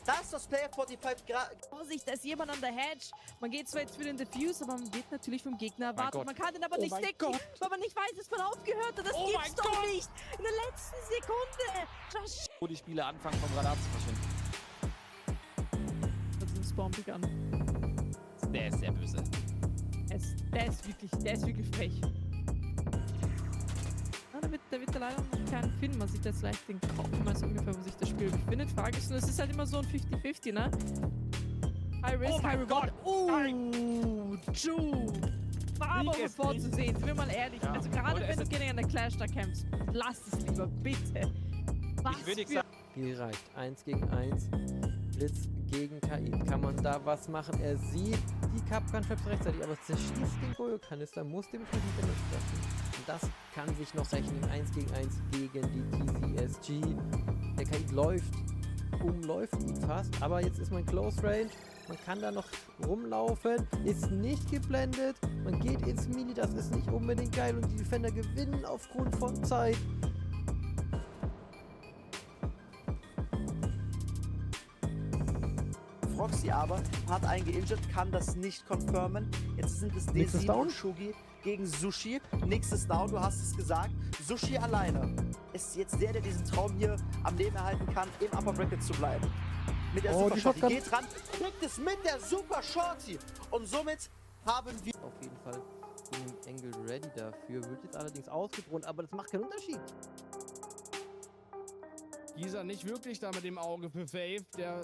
Das ist das Player 45 gerade. Vorsicht, da ist jemand an der Hedge. Man geht zwar jetzt für den Diffuse, aber man wird natürlich vom Gegner erwartet. Man kann den aber nicht decken, weil man nicht weiß, dass man aufgehört hat. Das gibt's doch nicht. In der letzten Sekunde. Wo die Spieler anfangen, vom Radar zu verschwinden. Das ist ein Spawn an. Der ist sehr böse. Der ist wirklich frech. Ah, da wird er leider noch keinen finden. Man sieht jetzt leicht den Kopf, mal so ungefähr, wo sich das Spiel befindet. Frage ist nur, es ist halt immer so ein 50-50, ne? High Risk, High Reward. Ju! War aber vorzusehen, sind wir mal ehrlich. Ja. Also gerade Oder wenn du es- gegen eine Clash da kämpfst, lass es lieber, bitte. Was Ich würde nicht für... sagen, Spiel reicht. 1 gegen 1. Blitz gegen KI. Kann man da was machen? Er sieht die Capcan-Traps rechtzeitig, aber zerschießt den Goyo-Kanister, muss dementsprechend Damage treffen. Und das kann sich noch rechnen. 1 gegen 1 gegen die TCSG. Der KI umläuft ihn fast, aber jetzt ist man Close Range. Man kann da noch rumlaufen, ist nicht geblendet. Man geht ins Mini, das ist nicht unbedingt geil und die Defender gewinnen aufgrund von Zeit. Froxy aber hat einen geinjured, kann das nicht confirmen. Jetzt sind es Nächstes D7 Down? und Shugi gegen Sushi. Nächstes Down, du hast es gesagt. Sushi alleine ist jetzt der diesen Traum hier am Leben erhalten kann, im Upper Bracket zu bleiben. Mit der Oh, Super die Shorty. Shotgun. Geht ran, kriegt es mit der Super Shorty. Und somit haben wir... Auf jeden Fall in dem Angle ready dafür. Wird jetzt allerdings ausgebrannt, aber das macht keinen Unterschied. Gieser nicht wirklich da mit dem Auge für Faith. Der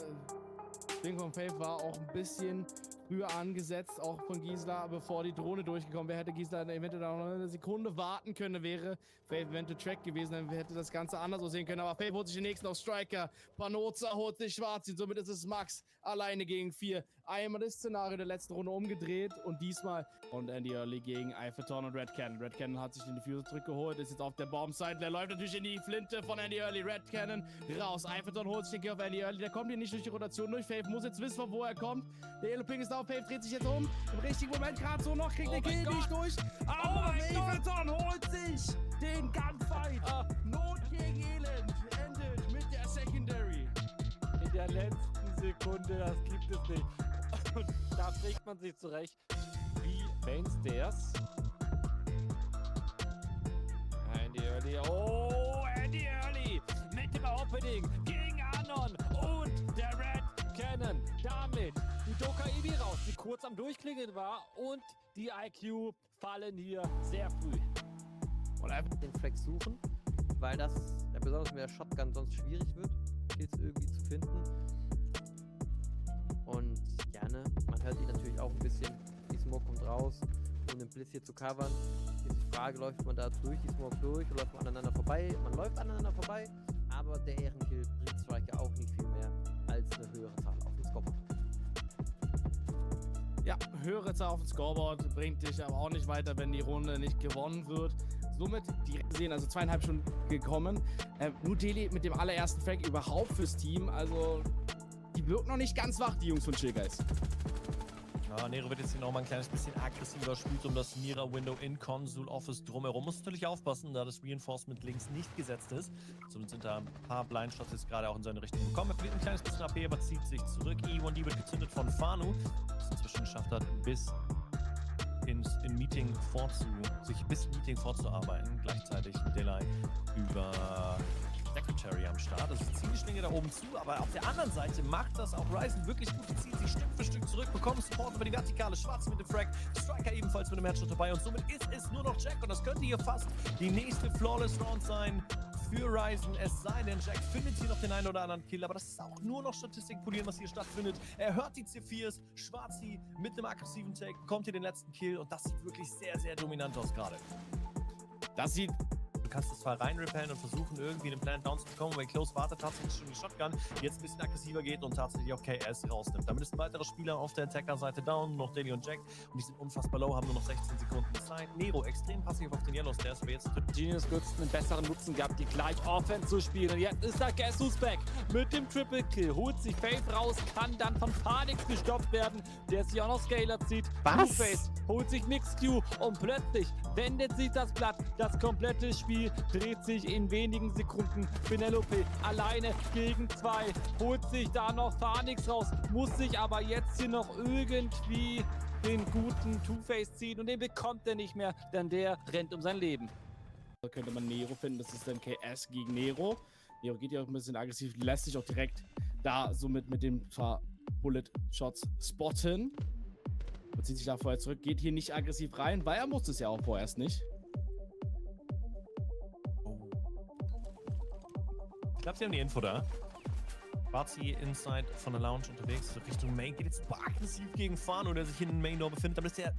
Ding von Faith war auch ein bisschen früher angesetzt, auch von Gisela, bevor die Drohne durchgekommen wäre. Hätte Gisela eventuell noch eine Sekunde warten können, wäre Faith eventuell Track gewesen, dann hätte das Ganze anders aussehen können. Aber Faith holt sich den nächsten auf Striker. Panoza holt sich Schwarz. Und somit ist es Max alleine gegen 4. Einmal das Szenario der letzten Runde umgedreht und diesmal und Andy Early gegen Eiffelton und Red Cannon. Red Cannon hat sich den Diffuser zurückgeholt, ist jetzt auf der Bombsite. Der läuft natürlich in die Flinte von Andy Early. Red Cannon raus. Eiffelton holt sich den Kill auf Andy Early. Der kommt hier nicht durch die Rotation durch. Faith muss jetzt wissen, von wo er kommt. Der Yellow Ping ist da. Faith dreht sich jetzt um. Im richtigen Moment gerade so noch. Kriegt den Kill nicht durch. Aber Eiffelton holt sich den Gunfight. Not gegen Elend. Endet mit der Secondary. in der letzten Sekunde, das gibt es nicht. Und da fragt man sich zurecht, wie Main Stairs. Andy Early, oh, Andy Early mit dem Opening gegen Anon und der Red Cannon. Damit die Doka Ebi raus, die kurz am Durchklingen war und die IQ fallen hier sehr früh. Und einfach den Flex suchen, weil das, ja, besonders mit der Shotgun, sonst schwierig wird, Kills irgendwie zu finden. Und gerne, man hört ihn natürlich auch ein bisschen, die Smoke kommt raus, um den Blitz hier zu covern. Jetzt die Frage, läuft man da durch die Smoke durch oder läuft man aneinander vorbei? Man läuft aneinander vorbei, aber der Ehrenkill bringt Striker auch nicht viel mehr als eine höhere Zahl auf dem Scoreboard. Ja, höhere Zahl auf dem Scoreboard bringt dich aber auch nicht weiter, wenn die Runde nicht gewonnen wird. Somit, die sehen also 2,5 Stunden gekommen. Nur Deli mit dem allerersten Frag überhaupt fürs Team. Also, die wirken noch nicht ganz wach, die Jungs von Chill Guys. Ja, Nero wird jetzt hier nochmal ein kleines bisschen aggressiver, spielt um das Mira-Window in Consul Office drumherum. Muss natürlich aufpassen, da das Reinforcement links nicht gesetzt ist. Somit sind da ein paar Blindshots jetzt gerade auch in seine Richtung gekommen. Er verliert ein kleines bisschen AP, aber zieht sich zurück. E1D wird gezündet von Fanu, das inzwischen geschafft hat, sich bis Meeting vorzuarbeiten. Gleichzeitig mit Delay über Secretary am Start. Das ist ziemlich Schlinge da oben zu, aber auf der anderen Seite macht das auch Ryzen wirklich gut. Die zieht sich Stück für Stück zurück, bekommt Support über die Vertikale, Schwarz mit dem Frag, Striker ebenfalls mit dem Headshot dabei und somit ist es nur noch Jack und das könnte hier fast die nächste Flawless Round sein für Ryzen. Es sei denn, Jack findet hier noch den einen oder anderen Kill, aber das ist auch nur noch Statistik polieren, was hier stattfindet. Er hört die C4s, Schwarzi mit einem aggressiven Take, bekommt hier den letzten Kill und das sieht wirklich sehr, sehr dominant aus gerade. Das sieht... Du kannst es zwar reinrepellen und versuchen, irgendwie den Planet Down zu bekommen, weil Close wartet tatsächlich schon die Shotgun, die jetzt ein bisschen aggressiver geht und tatsächlich auch KS rausnimmt. Damit ist ein weiterer Spieler auf der Attacker-Seite down, noch Daly und Jack, und die sind unfassbar low, haben nur noch 16 Sekunden Zeit. Nero extrem passiv auf den Yellows, der ist aber jetzt... Genius Goods einen besseren Nutzen gehabt, die gleich Offense zu spielen. Und jetzt ist da Guess Who's back mit dem Triple Kill. Holt sich Faith raus, kann dann von Phoenix gestoppt werden, der sich auch noch Scaler zieht. Was? Faith holt sich nix Q und plötzlich wendet sich das Blatt. Das komplette Spiel dreht sich in wenigen Sekunden. Penelope alleine gegen 2. Holt sich da noch Phoenix raus, muss sich aber jetzt hier noch irgendwie den guten Two-Face ziehen und den bekommt er nicht mehr, denn der rennt um sein Leben. Da könnte man Nero finden, das ist dann KS gegen Nero. Nero geht ja auch ein bisschen aggressiv, lässt sich auch direkt da somit mit den paar Bullet-Shots spotten. und zieht sich da vorher zurück, geht hier nicht aggressiv rein, weil er musste es ja auch vorerst nicht. Ich glaube, sie haben die Info da. Barzi inside von der Lounge unterwegs Richtung Main. Geht jetzt super aggressiv gegen Fano, der sich hier in den Main Door befindet. Damit ist der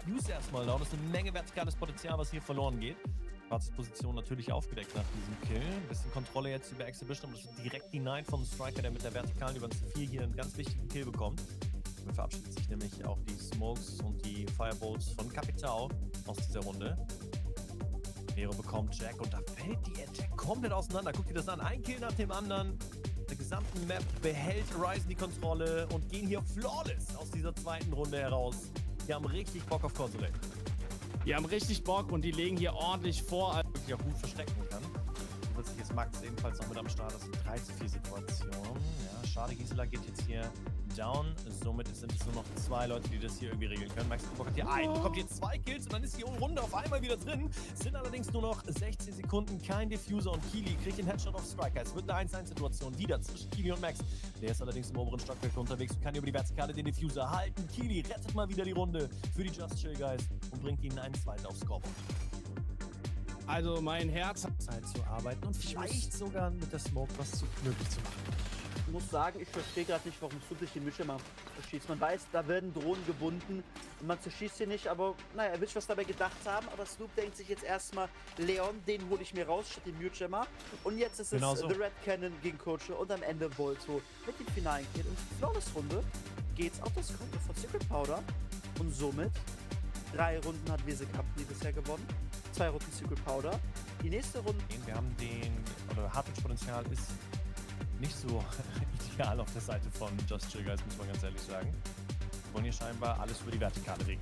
Use erstmal down. Das ist eine Menge vertikales Potenzial, was hier verloren geht. Barzis Position natürlich aufgedeckt nach diesem Kill. Ein bisschen Kontrolle jetzt über Exhibition. Und das wird direkt denied vom Striker, der mit der vertikalen über den C4 hier einen ganz wichtigen Kill bekommt. Damit verabschiedet sich nämlich auch die Smokes und die Firebolts von Capitao aus dieser Runde. Nero bekommt Jack und da fällt die Attack komplett auseinander. Guckt ihr das an? Ein Kill nach dem anderen. Der gesamten Map behält Ryzen die Kontrolle und gehen hier flawless aus dieser zweiten Runde heraus. Die haben richtig Bock auf Console. Die haben richtig Bock und die legen hier ordentlich vor. Wirklich auch gut verstecken kann. Zusätzlich ist Max ebenfalls noch mit am Start. Das ist eine 3:4-Situation. Ja, schade, Gisela geht jetzt hier down. Somit sind es nur noch 2 Leute, die das hier irgendwie regeln können. Max bekommt hier einen, bekommt hier 2 Kills und dann ist die Runde auf einmal wieder drin. Es sind allerdings nur noch 16 Sekunden. Kein Diffuser und Kili kriegt den Headshot auf Striker. Es wird eine 1-1-Situation wieder zwischen Kili und Max. Der ist allerdings im oberen Stockwerk unterwegs und kann über die Vertikale den Diffuser halten. Kili rettet mal wieder die Runde für die Just Chill Guys und bringt ihnen einen zweiten aufs Scoreboard. Also mein Herz hat Zeit zu arbeiten und vielleicht sogar mit der Smoke was möglich zu machen. Ich muss sagen, ich verstehe gerade nicht, warum Snoop sich die Mische mal zerschießt. Man weiß, da werden Drohnen gebunden und man zerschießt sie nicht, aber naja, er wird was dabei gedacht haben. Aber Snoop denkt sich jetzt erstmal, Leon, den hole ich mir raus, statt den Mute-Jammer. Und jetzt ist es Genau so. The Red Cannon gegen Coach und am Ende Volto mit dem finalen Kill. Und die Flawless-Runde geht's auf das Konto von Secret Powder und somit 3 Runden hat Wese Company bisher gewonnen. 2 Runden Secret Powder. Die nächste Runde. Wir haben Hardware-Potenzial ist nicht so ideal auf der Seite von Just Chill Guys, muss man ganz ehrlich sagen. Wir wollen hier scheinbar alles über die Vertikale regeln.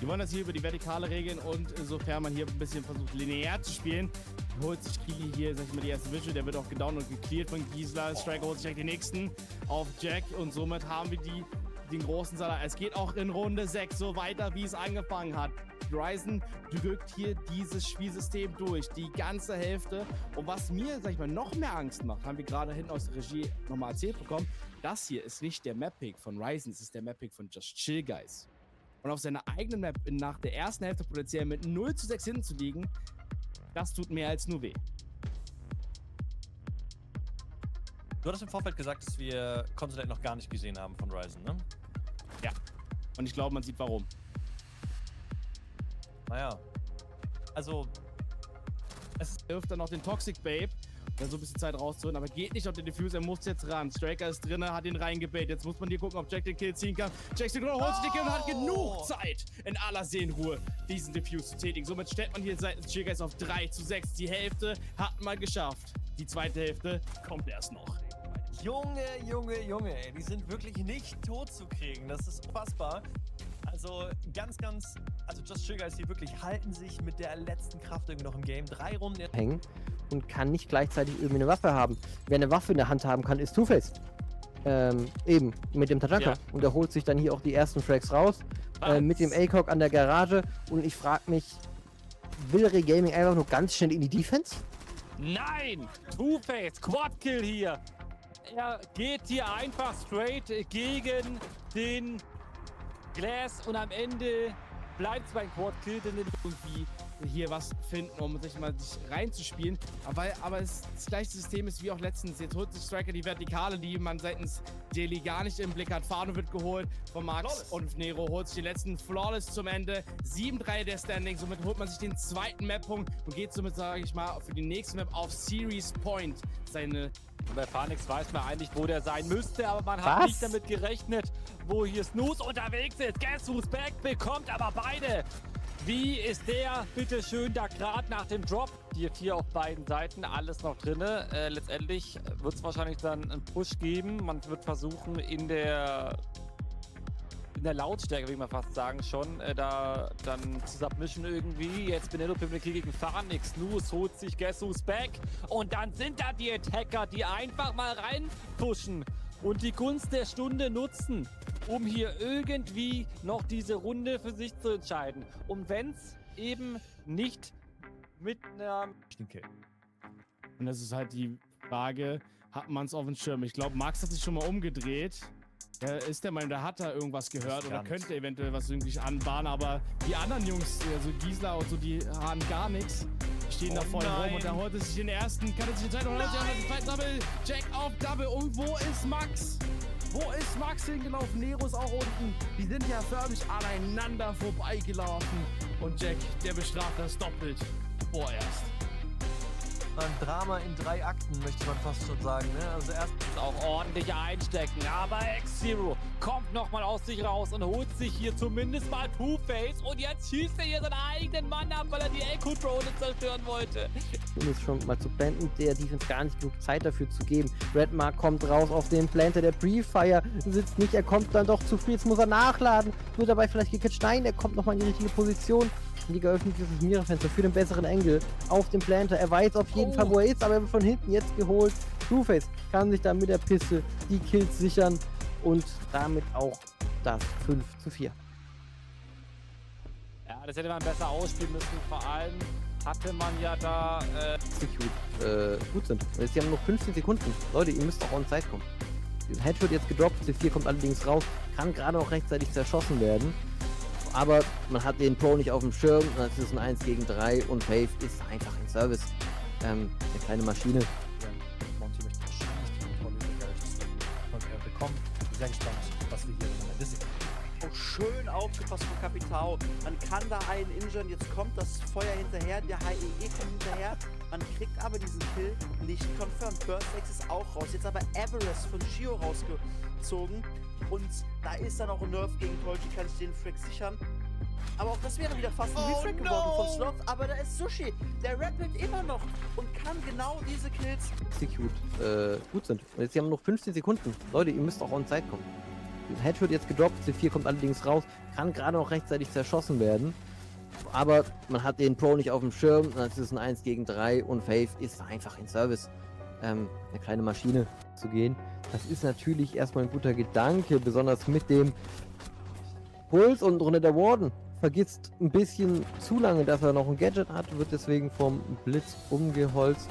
Die wollen das hier über die Vertikale regeln und sofern man hier ein bisschen versucht linear zu spielen, holt sich Kili hier, sag ich mal, die erste Visual, der wird auch gedownt und gecleared von Gisela. Striker holt sich direkt den nächsten auf Jack und somit haben wir den großen Salat. Es geht auch in Runde 6 so weiter, wie es angefangen hat. Ryzen drückt hier dieses Spielsystem durch, die ganze Hälfte. Und was mir, sag ich mal, noch mehr Angst macht, haben wir gerade hinten aus der Regie nochmal erzählt bekommen, das hier ist nicht der Map-Pick von Ryzen, es ist der Map-Pick von Just Chill Guys. Und auf seiner eigenen Map nach der ersten Hälfte potenziell mit 0:6 hinten zu liegen, das tut mehr als nur weh. Du hattest im Vorfeld gesagt, dass wir Consulate noch gar nicht gesehen haben von Ryzen, ne? Ja. Und ich glaube, man sieht warum. Naja. Also. Es hilft dann noch den Toxic Babe, dann so ein bisschen Zeit rauszuholen, aber geht nicht auf den Diffuser, er muss jetzt ran. Striker ist drin, hat ihn reingebaitet. Jetzt muss man hier gucken, ob Jack den Kill ziehen kann. Jack holt sich den Kill und hat genug Zeit, in aller Seelenruhe diesen Diffuse zu tätigen. Somit stellt man hier seitens Chill Guys auf 3:6. Die Hälfte hat man geschafft. Die zweite Hälfte kommt erst noch. Junge, ey, die sind wirklich nicht tot zu kriegen. Das ist unfassbar. Also also Just Chill Guys, die wirklich halten sich mit der letzten Kraft irgendwie noch im Game. 3 Runden hängen und kann nicht gleichzeitig irgendwie eine Waffe haben. Wer eine Waffe in der Hand haben kann, ist Two-Face. Eben, mit dem Tatanka. Ja. Und er holt sich dann hier auch die ersten Frags raus. Mit dem ACOG an der Garage. Und ich frage mich, will Regaming einfach nur ganz schnell in die Defense? Nein! Two-Face, Quad-Kill hier! Er geht hier einfach straight gegen den Glass und am Ende bleibt es beim Quad-Kill, denn irgendwie hier was finden, um sich reinzuspielen. Aber das gleiche System ist wie auch letztens. Jetzt holt sich Striker die Vertikale, die man seitens Daily gar nicht im Blick hat. Fano wird geholt von Max Flawless. Und Nero holt sich den letzten Flawless zum Ende. 7:3 der Standing. Somit holt man sich den zweiten Map-Punkt und geht somit, sage ich mal, für die nächste Map auf Series Point. Und bei Phoenix weiß man eigentlich, wo der sein müsste, aber man hat nicht damit gerechnet, wo hier Snooze unterwegs ist. Guess who's back bekommt aber beide. Wie ist der, bitteschön, da gerade nach dem Drop? Hier auf beiden Seiten, alles noch drin. Letztendlich wird es wahrscheinlich dann einen Push geben. Man wird versuchen, in der Lautstärke, würde ich mal fast sagen, schon, da dann zu submission irgendwie. Jetzt Penelope gegen Phoenix. Snooze holt sich Guess who's back. Und dann sind da die Attacker, die einfach mal reinpushen und die Gunst der Stunde nutzen, um hier irgendwie noch diese Runde für sich zu entscheiden. Und wenn es eben nicht mit einer... Und das ist halt die Frage, hat man es auf dem Schirm? Ich glaube, Max hat sich schon mal umgedreht. Ist der Meinung, der hat da irgendwas gehört Gar oder nichts. könnte eventuell was irgendwie anbahnen, aber die anderen Jungs, also Giesler und so, die haben gar nichts. Die stehen da vorne rum und der holt sich den ersten, kann er sich den zweiten holen, den zweiten Double, Jack auf Double. Und wo ist Max? Wo ist Max hingelaufen? Nero ist auch unten. Die sind ja förmlich aneinander vorbeigelaufen. Und Jack, der bestraft das doppelt vorerst. Ein Drama in 3 Akten, möchte man fast schon sagen. Ne? Also erst Auch ordentlich einstecken, aber X-Zero kommt nochmal aus sich raus und holt sich hier zumindest mal Two-Face und jetzt schießt er hier seinen eigenen Mann ab, weil er die Echo-Drone zerstören wollte. Um es schon mal zu blenden, der Defense gar nicht genug Zeit dafür zu geben. Redmark kommt raus auf den Planter, der Pre-Fire sitzt nicht, er kommt dann doch zu früh, jetzt muss er nachladen, wird dabei vielleicht gecatcht, nein, er kommt nochmal in die richtige Position. Die geöffnet dieses Mirrorfenster für den besseren Engel auf dem Planter. Er weiß auf jeden Fall, wo er ist, aber er wird von hinten jetzt geholt. Two-Face kann sich dann mit der Piste die Kills sichern und damit auch das 5:4. Ja, das hätte man besser ausspielen müssen. Vor allem hatte man ja da Gut sind. Und jetzt haben wir noch 15 Sekunden. Leute, ihr müsst auch on Zeit kommen. Der Head wird jetzt gedroppt, C4 kommt allerdings raus, kann gerade noch rechtzeitig zerschossen werden. Aber man hat den Pro nicht auf dem Schirm, dann ist es ein 1 gegen 3 und Faith ist einfach in Service. Eine kleine Maschine. Monty möchte wahrscheinlich die Kontrolle über und er bekommt. Sehr gespannt, was wir hier am Ende sehen. Oh, schön aufgepasst von Capitao. Man kann da einen injuren, jetzt kommt das Feuer hinterher, der HEE kommt hinterher. Man kriegt aber diesen Kill nicht confirmed. Burst X ist auch raus. Jetzt aber Everest von Shio rausgezogen. Und da ist dann auch ein Nerf gegen Tolchi, kann ich den Frag sichern. Aber auch das wäre wieder fast ein Refrag geworden von Sloth. Aber da ist Sushi. Der rappelt immer noch und kann genau diese Kills. Gut sind. Und jetzt haben wir noch 15 Sekunden. Leute, ihr müsst auch on Zeit kommen. Der Head wird jetzt gedroppt, C4 kommt allerdings raus, kann gerade noch rechtzeitig zerschossen werden. Aber man hat den Pro nicht auf dem Schirm, dann ist es ein 1 gegen 3 und Faith ist einfach in Service. Eine kleine Maschine zu gehen. Das ist natürlich erstmal ein guter Gedanke, besonders mit dem Puls und Runde der Warden. Vergisst ein bisschen zu lange, dass er noch ein Gadget hat, wird deswegen vom Blitz umgeholzt.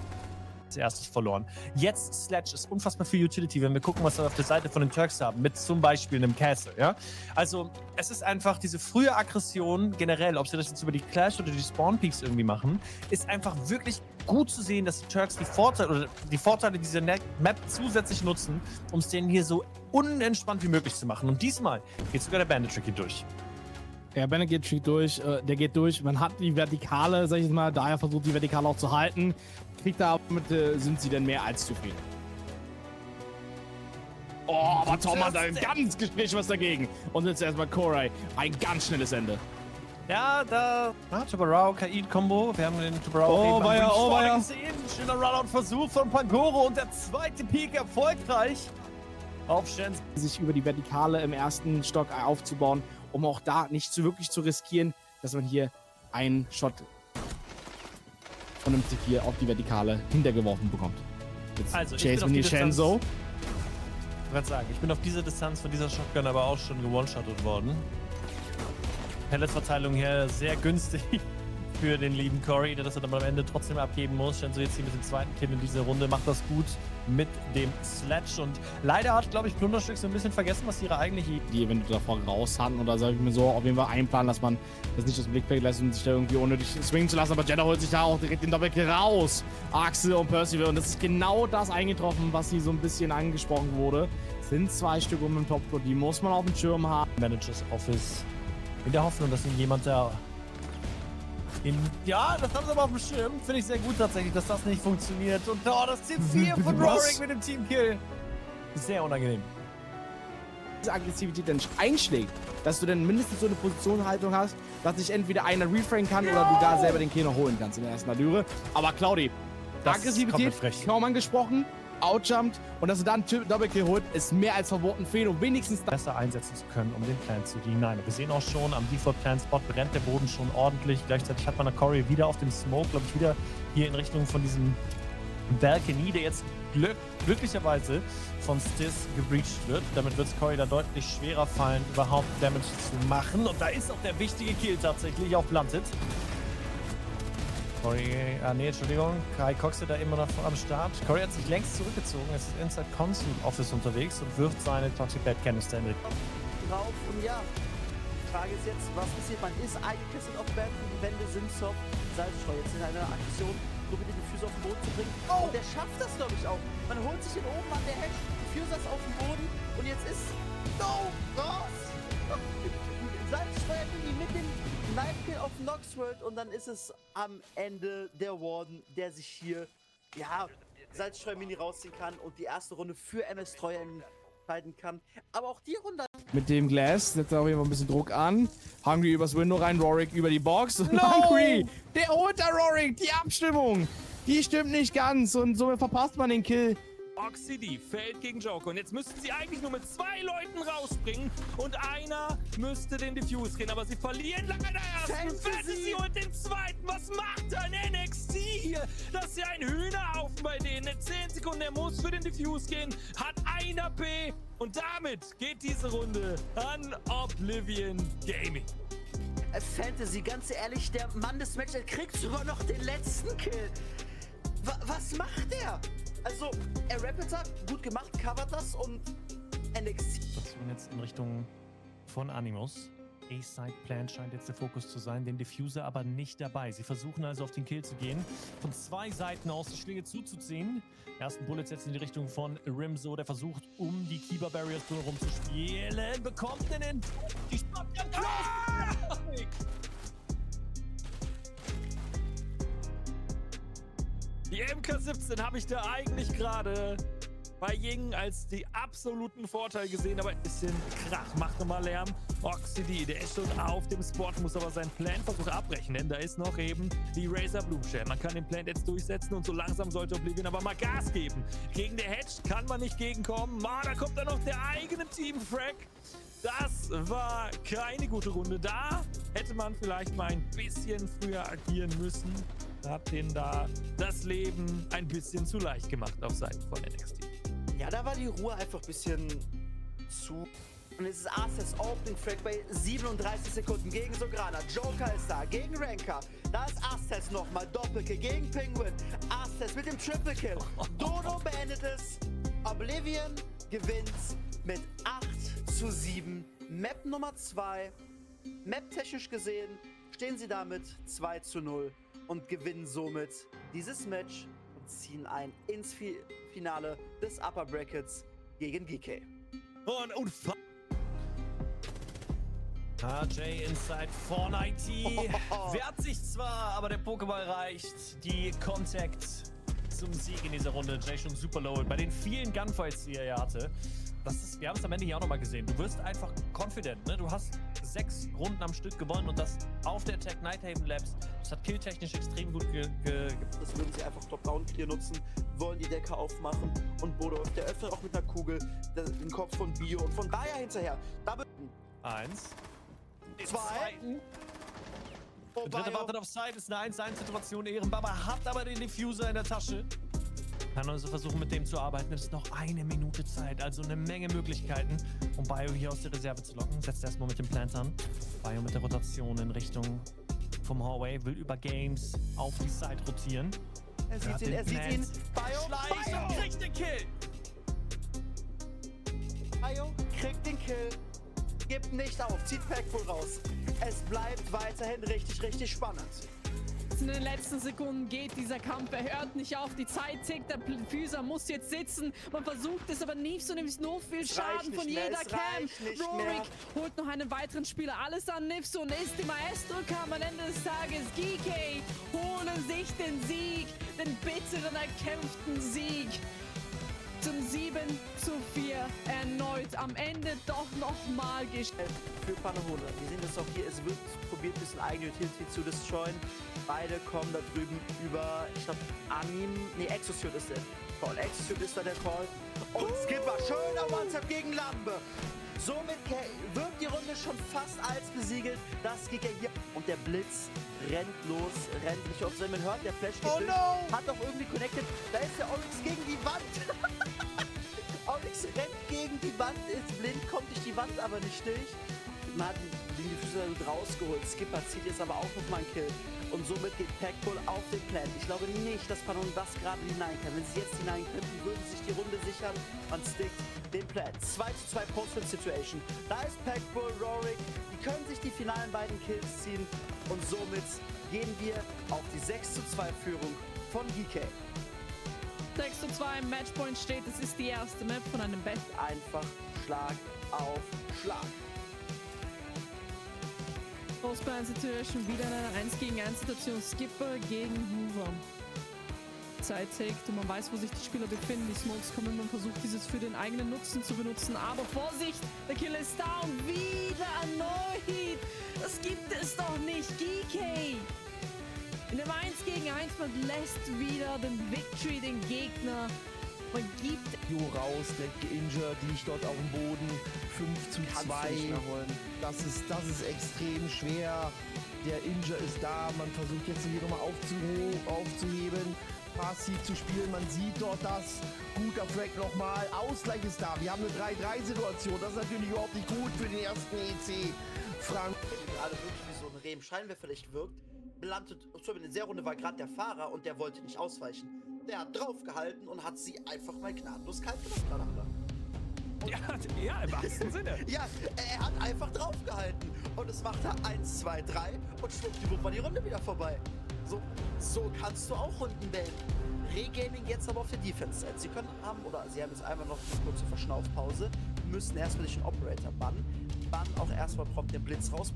Als erstes verloren. Jetzt Sledge ist unfassbar viel Utility, wenn wir gucken, was wir auf der Seite von den Turks haben, mit zum Beispiel einem Castle, ja. Also, es ist einfach diese frühe Aggression generell, ob sie das jetzt über die Clash oder die Spawn Peaks irgendwie machen, ist einfach wirklich gut zu sehen, dass die Turks die Vorteile dieser Map zusätzlich nutzen, um es denen hier so unentspannt wie möglich zu machen. Und diesmal geht sogar der Bandit Tricky durch. Ja, Bennett geht durch, der geht durch. Man hat die Vertikale, sag ich jetzt mal, daher versucht die Vertikale auch zu halten. Kriegt da damit, sind sie denn mehr als zufrieden. Oh, aber Tom hat ein ganz Gespräch was dagegen. Und jetzt erstmal Koray. Ein ganz schnelles Ende. Ja, da Tubarao, Kaid-Kombo. Wir haben den Tubarao gesehen. Schöner Runout-Versuch von Pangoro und der zweite Peak erfolgreich auf Shens. Sich über die Vertikale im ersten Stock aufzubauen, um auch da nicht wirklich zu riskieren, dass man hier einen Shot von einem C4 auf die Vertikale hintergeworfen bekommt. Jetzt Also, Chase mit Shenzo. Ich wollte sagen, ich bin auf diese Distanz von dieser Shotgun aber auch schon gewone-shottet worden. Pelletsverteilung hier sehr günstig für den lieben Corey, der das dann am Ende trotzdem abgeben muss. Shenzo jetzt hier mit dem zweiten Kill in dieser Runde, macht das gut mit dem Sledge und leider hat, glaube ich, Plunderstück so ein bisschen vergessen, was ihre eigentliche Die eventuell davor raus hatten oder sage ich mir so auf jeden Fall einplanen, dass man das nicht aus dem Blickfeld lässt und sich da irgendwie unnötig swingen zu lassen, aber Jeddah holt sich da auch direkt den Doppelkill raus. Axel und Percival und das ist genau das eingetroffen, was hier so ein bisschen angesprochen wurde. Es sind 2 Stück um den Topscore, die muss man auf dem Schirm haben. Managers Office in der Hoffnung, dass ihn jemand da ja, das haben sie aber auf dem Schirm. Finde ich sehr gut tatsächlich, dass das nicht funktioniert. Und das C4 von Roaring mit dem Teamkill. Sehr unangenehm. Diese Aggressivität dann einschlägt, dass du dann mindestens so eine Positionhaltung hast, dass sich entweder einer reframen kann oder du da selber den Kill noch holen kannst in der ersten Allüre. Aber Claudi, Aggressivität, kaum angesprochen, outjumpt und dass du dann einen Doppelkill holt, ist mehr als verboten. Fehler wenigstens besser einsetzen zu können, um den Plan zu denieren. Wir sehen auch schon, am Default-Plan-Spot brennt der Boden schon ordentlich. Gleichzeitig hat man eine Corey wieder auf dem Smoke, glaube ich, wieder hier in Richtung von diesem Balcony, der jetzt glücklicherweise von Stiz gebreached wird. Damit wird es Corey da deutlich schwerer fallen, überhaupt Damage zu machen. Und da ist auch der wichtige Kill tatsächlich auf Blunted. Corey, nee, Entschuldigung. Kai Coxe da immer noch am Start. Corey hat sich längst zurückgezogen, ist inside Console Office unterwegs und wirft seine Toxic Bad Canister in den Drauf und ja. Die Frage ist jetzt, was passiert? Man ist eingekesselt auf Band, die Wände sind soft. Salzstreu jetzt in einer Aktion, probiert die Diffuser auf den Boden zu bringen. Und der schafft das, glaube ich, auch. Man holt sich den oben an der Hedge, Diffuser ist auf dem Boden und jetzt ist raus! Salzstreu mit dem Knifekill auf Noxworld und dann ist es am Ende der Warden, der sich hier, ja, Salzstreu-Mini rausziehen kann und die erste Runde für MS Treuer entscheiden kann. Aber auch die Runde... Mit dem Glass setzt er auf jeden Fall ein bisschen Druck an. Hungry übers Window rein, Rorik über die Box. Und Hungry, der holt da Rorik. Die Abstimmung, die stimmt nicht ganz und somit verpasst man den Kill. Oxidi fällt gegen Joker und jetzt müssten sie eigentlich nur mit 2 Leuten rausspringen und einer müsste den Diffuse gehen, aber sie verlieren leider erst. Fantasy und den zweiten. Was macht dann NXT hier? Das ist ja ein Hühnerhaufen bei denen. In 10 Sekunden, er muss für den Diffuse gehen, hat 1 AP und damit geht diese Runde an Oblivion Gaming. Fantasy, ganz ehrlich, der Mann des Matches kriegt sogar noch den letzten Kill. Was macht er? Also, er rappelt hat, gut gemacht, covert das und NXT. Das geht jetzt in Richtung von Animus. A-Side-Plan scheint jetzt der Fokus zu sein, den Diffuser aber nicht dabei. Sie versuchen also auf den Kill zu gehen, von 2 Seiten aus die Schlinge zuzuziehen. Ersten Bullets jetzt in die Richtung von Rimzo, der versucht, um die Keeper Barriers herum zu spielen. Bekommt er den? Die Shotgun close! Die MK17 habe ich da eigentlich gerade bei Ying als die absoluten Vorteil gesehen, aber ein bisschen Krach, macht nochmal Lärm. Oxidi, der ist schon auf dem Spot, muss aber seinen Plan-Versuch abbrechen, denn da ist noch eben die Razor Blue Shell. Man kann den Plan jetzt durchsetzen und so langsam sollte Oblivion aber mal Gas geben. Gegen der Hedge kann man nicht gegenkommen. Da kommt dann noch der eigene Team-Frag. Das war keine gute Runde. Da hätte man vielleicht mal ein bisschen früher agieren müssen. Hat denen da das Leben ein bisschen zu leicht gemacht auf Seiten von NXT. Ja, da war die Ruhe einfach ein bisschen zu. Und es ist Arceus Opening Frag bei 37 Sekunden gegen Sograna. Joker ist da, gegen Ranker. Da ist Arceus nochmal, Doppelkill gegen Penguin. Arceus mit dem Triple Kill. Dodo beendet es. Oblivion gewinnt mit 8:7. Map Nummer 2. Map technisch gesehen stehen sie damit 2:0 und gewinnen somit dieses Match und ziehen ein ins Finale des Upper Brackets gegen GK. Und RJ inside von IT. Wehrt sich zwar, aber der Pokéball reicht. Die Contact zum Sieg in dieser Runde. Jay schon super low. Bei den vielen Gunfights, die er ja hatte, wir haben es am Ende hier auch nochmal gesehen. Du wirst einfach confident, ne? Du hast 6 Runden am Stück gewonnen und das auf der Tech Nighthaven Labs. Das hat killtechnisch extrem gut Das würden sie einfach Top-Down-Clear nutzen, wollen die Decke aufmachen und Bodo, der öffnet auch mit einer Kugel den Kopf von Bio und von daher hinterher. Double 1. 2. Der dritte wartet auf Side, ist eine 1-1-Situation. Ehrenbaba hat aber den Diffuser in der Tasche. Kann also versuchen, mit dem zu arbeiten. Es ist noch 1 Minute Zeit, also eine Menge Möglichkeiten, um Bio hier aus der Reserve zu locken. Setzt erstmal mit dem Plant an. Bio mit der Rotation in Richtung vom Hallway, will über Games auf die Side rotieren. Er sieht ihn. Bio kriegt den Kill. Bio kriegt den Kill. Gibt nicht auf, zieht Packful raus. Es bleibt weiterhin richtig spannend. In den letzten Sekunden geht dieser Kampf, er hört nicht auf, die Zeit tickt, der Diffuser muss jetzt sitzen, man versucht es, aber Nifs und nimmt nur viel Schaden von jeder Cam. Rorik holt noch einen weiteren Spieler, alles an Nifs und ist die Maestro-Cam am Ende des Tages. GK holen sich den Sieg, den bitteren, erkämpften Sieg. Zum 7:4 erneut am Ende doch nochmal gestellt. Für Panahone. Wir sehen das auch hier, es wird probiert, ein bisschen eigene Utility zu destroyen. Beide kommen da drüben über, ich glaube, Exosuit ist der Call. Exosuit ist da der Call. Und Skipper, schöner One-Tap gegen Lambe. Somit wird die Runde schon fast als besiegelt. Das geht ja hier. Und der Blitz rennt los, rennt nicht auf sein. Man hört, der Flash geht hat doch irgendwie connected. Da ist der Oryx gegen die Wand. Oryx rennt gegen die Wand, ist blind, kommt durch die Wand aber nicht durch. man hat die Diffuser gut rausgeholt. Skipper zieht jetzt aber auch nochmal einen Kill. Und somit geht Packbull auf den Plant. Ich glaube nicht, dass Panon das gerade hinein kann. Wenn sie jetzt hinein könnten, würden sie sich die Runde sichern. Man stickt den Plant. 2:2 Post-Situation. Da ist Packbull, Rorik. Die können sich die finalen beiden Kills ziehen. Und somit gehen wir auf die 6:2 Führung von GK. 6:2 im Matchpoint steht. Es ist die erste Map von einem Best. Einfach Schlag auf Schlag. Situation, wieder eine 1 gegen 1 Situation. Skipper gegen Hoover. Zeit tickt und man weiß, wo sich die Spieler befinden. Die Smokes kommen, man versucht dieses für den eigenen Nutzen zu benutzen. Aber Vorsicht, der Kill ist down. Wieder ein No-Hit. Das gibt es doch nicht. GK. In dem 1 gegen 1, man lässt wieder den Victory, den Gegner. Man gibt raus, der geinjured liegt dort auf dem Boden. 5:2. Das ist extrem schwer. Der Injure ist da. Man versucht jetzt hier nochmal aufzuheben. Passiv zu spielen. Man sieht dort das. Guter Frag nochmal. Ausgleich ist da. Wir haben eine 3:3-Situation. Das ist natürlich überhaupt nicht gut für den ersten EC. Frank. Gerade wirklich wie so ein Reh im Scheinwerferlicht wirkt. Belandet, in der Seerunde war gerade der Fahrer und der wollte nicht ausweichen. Der hat draufgehalten und hat sie einfach mal gnadenlos kalt gemacht, Ja, im wahrsten Sinne. Ja, er hat einfach draufgehalten. Und es macht er 1, 2, 3 und schwuppdiwupp war die Runde wieder vorbei. So kannst du auch Runden wählen. Regaming jetzt aber auf der Defense-Seite. Sie haben jetzt einmal noch eine kurze Verschnaufpause, müssen erstmal den Operator bannen. Bannen auch erstmal prompt den Blitz raus.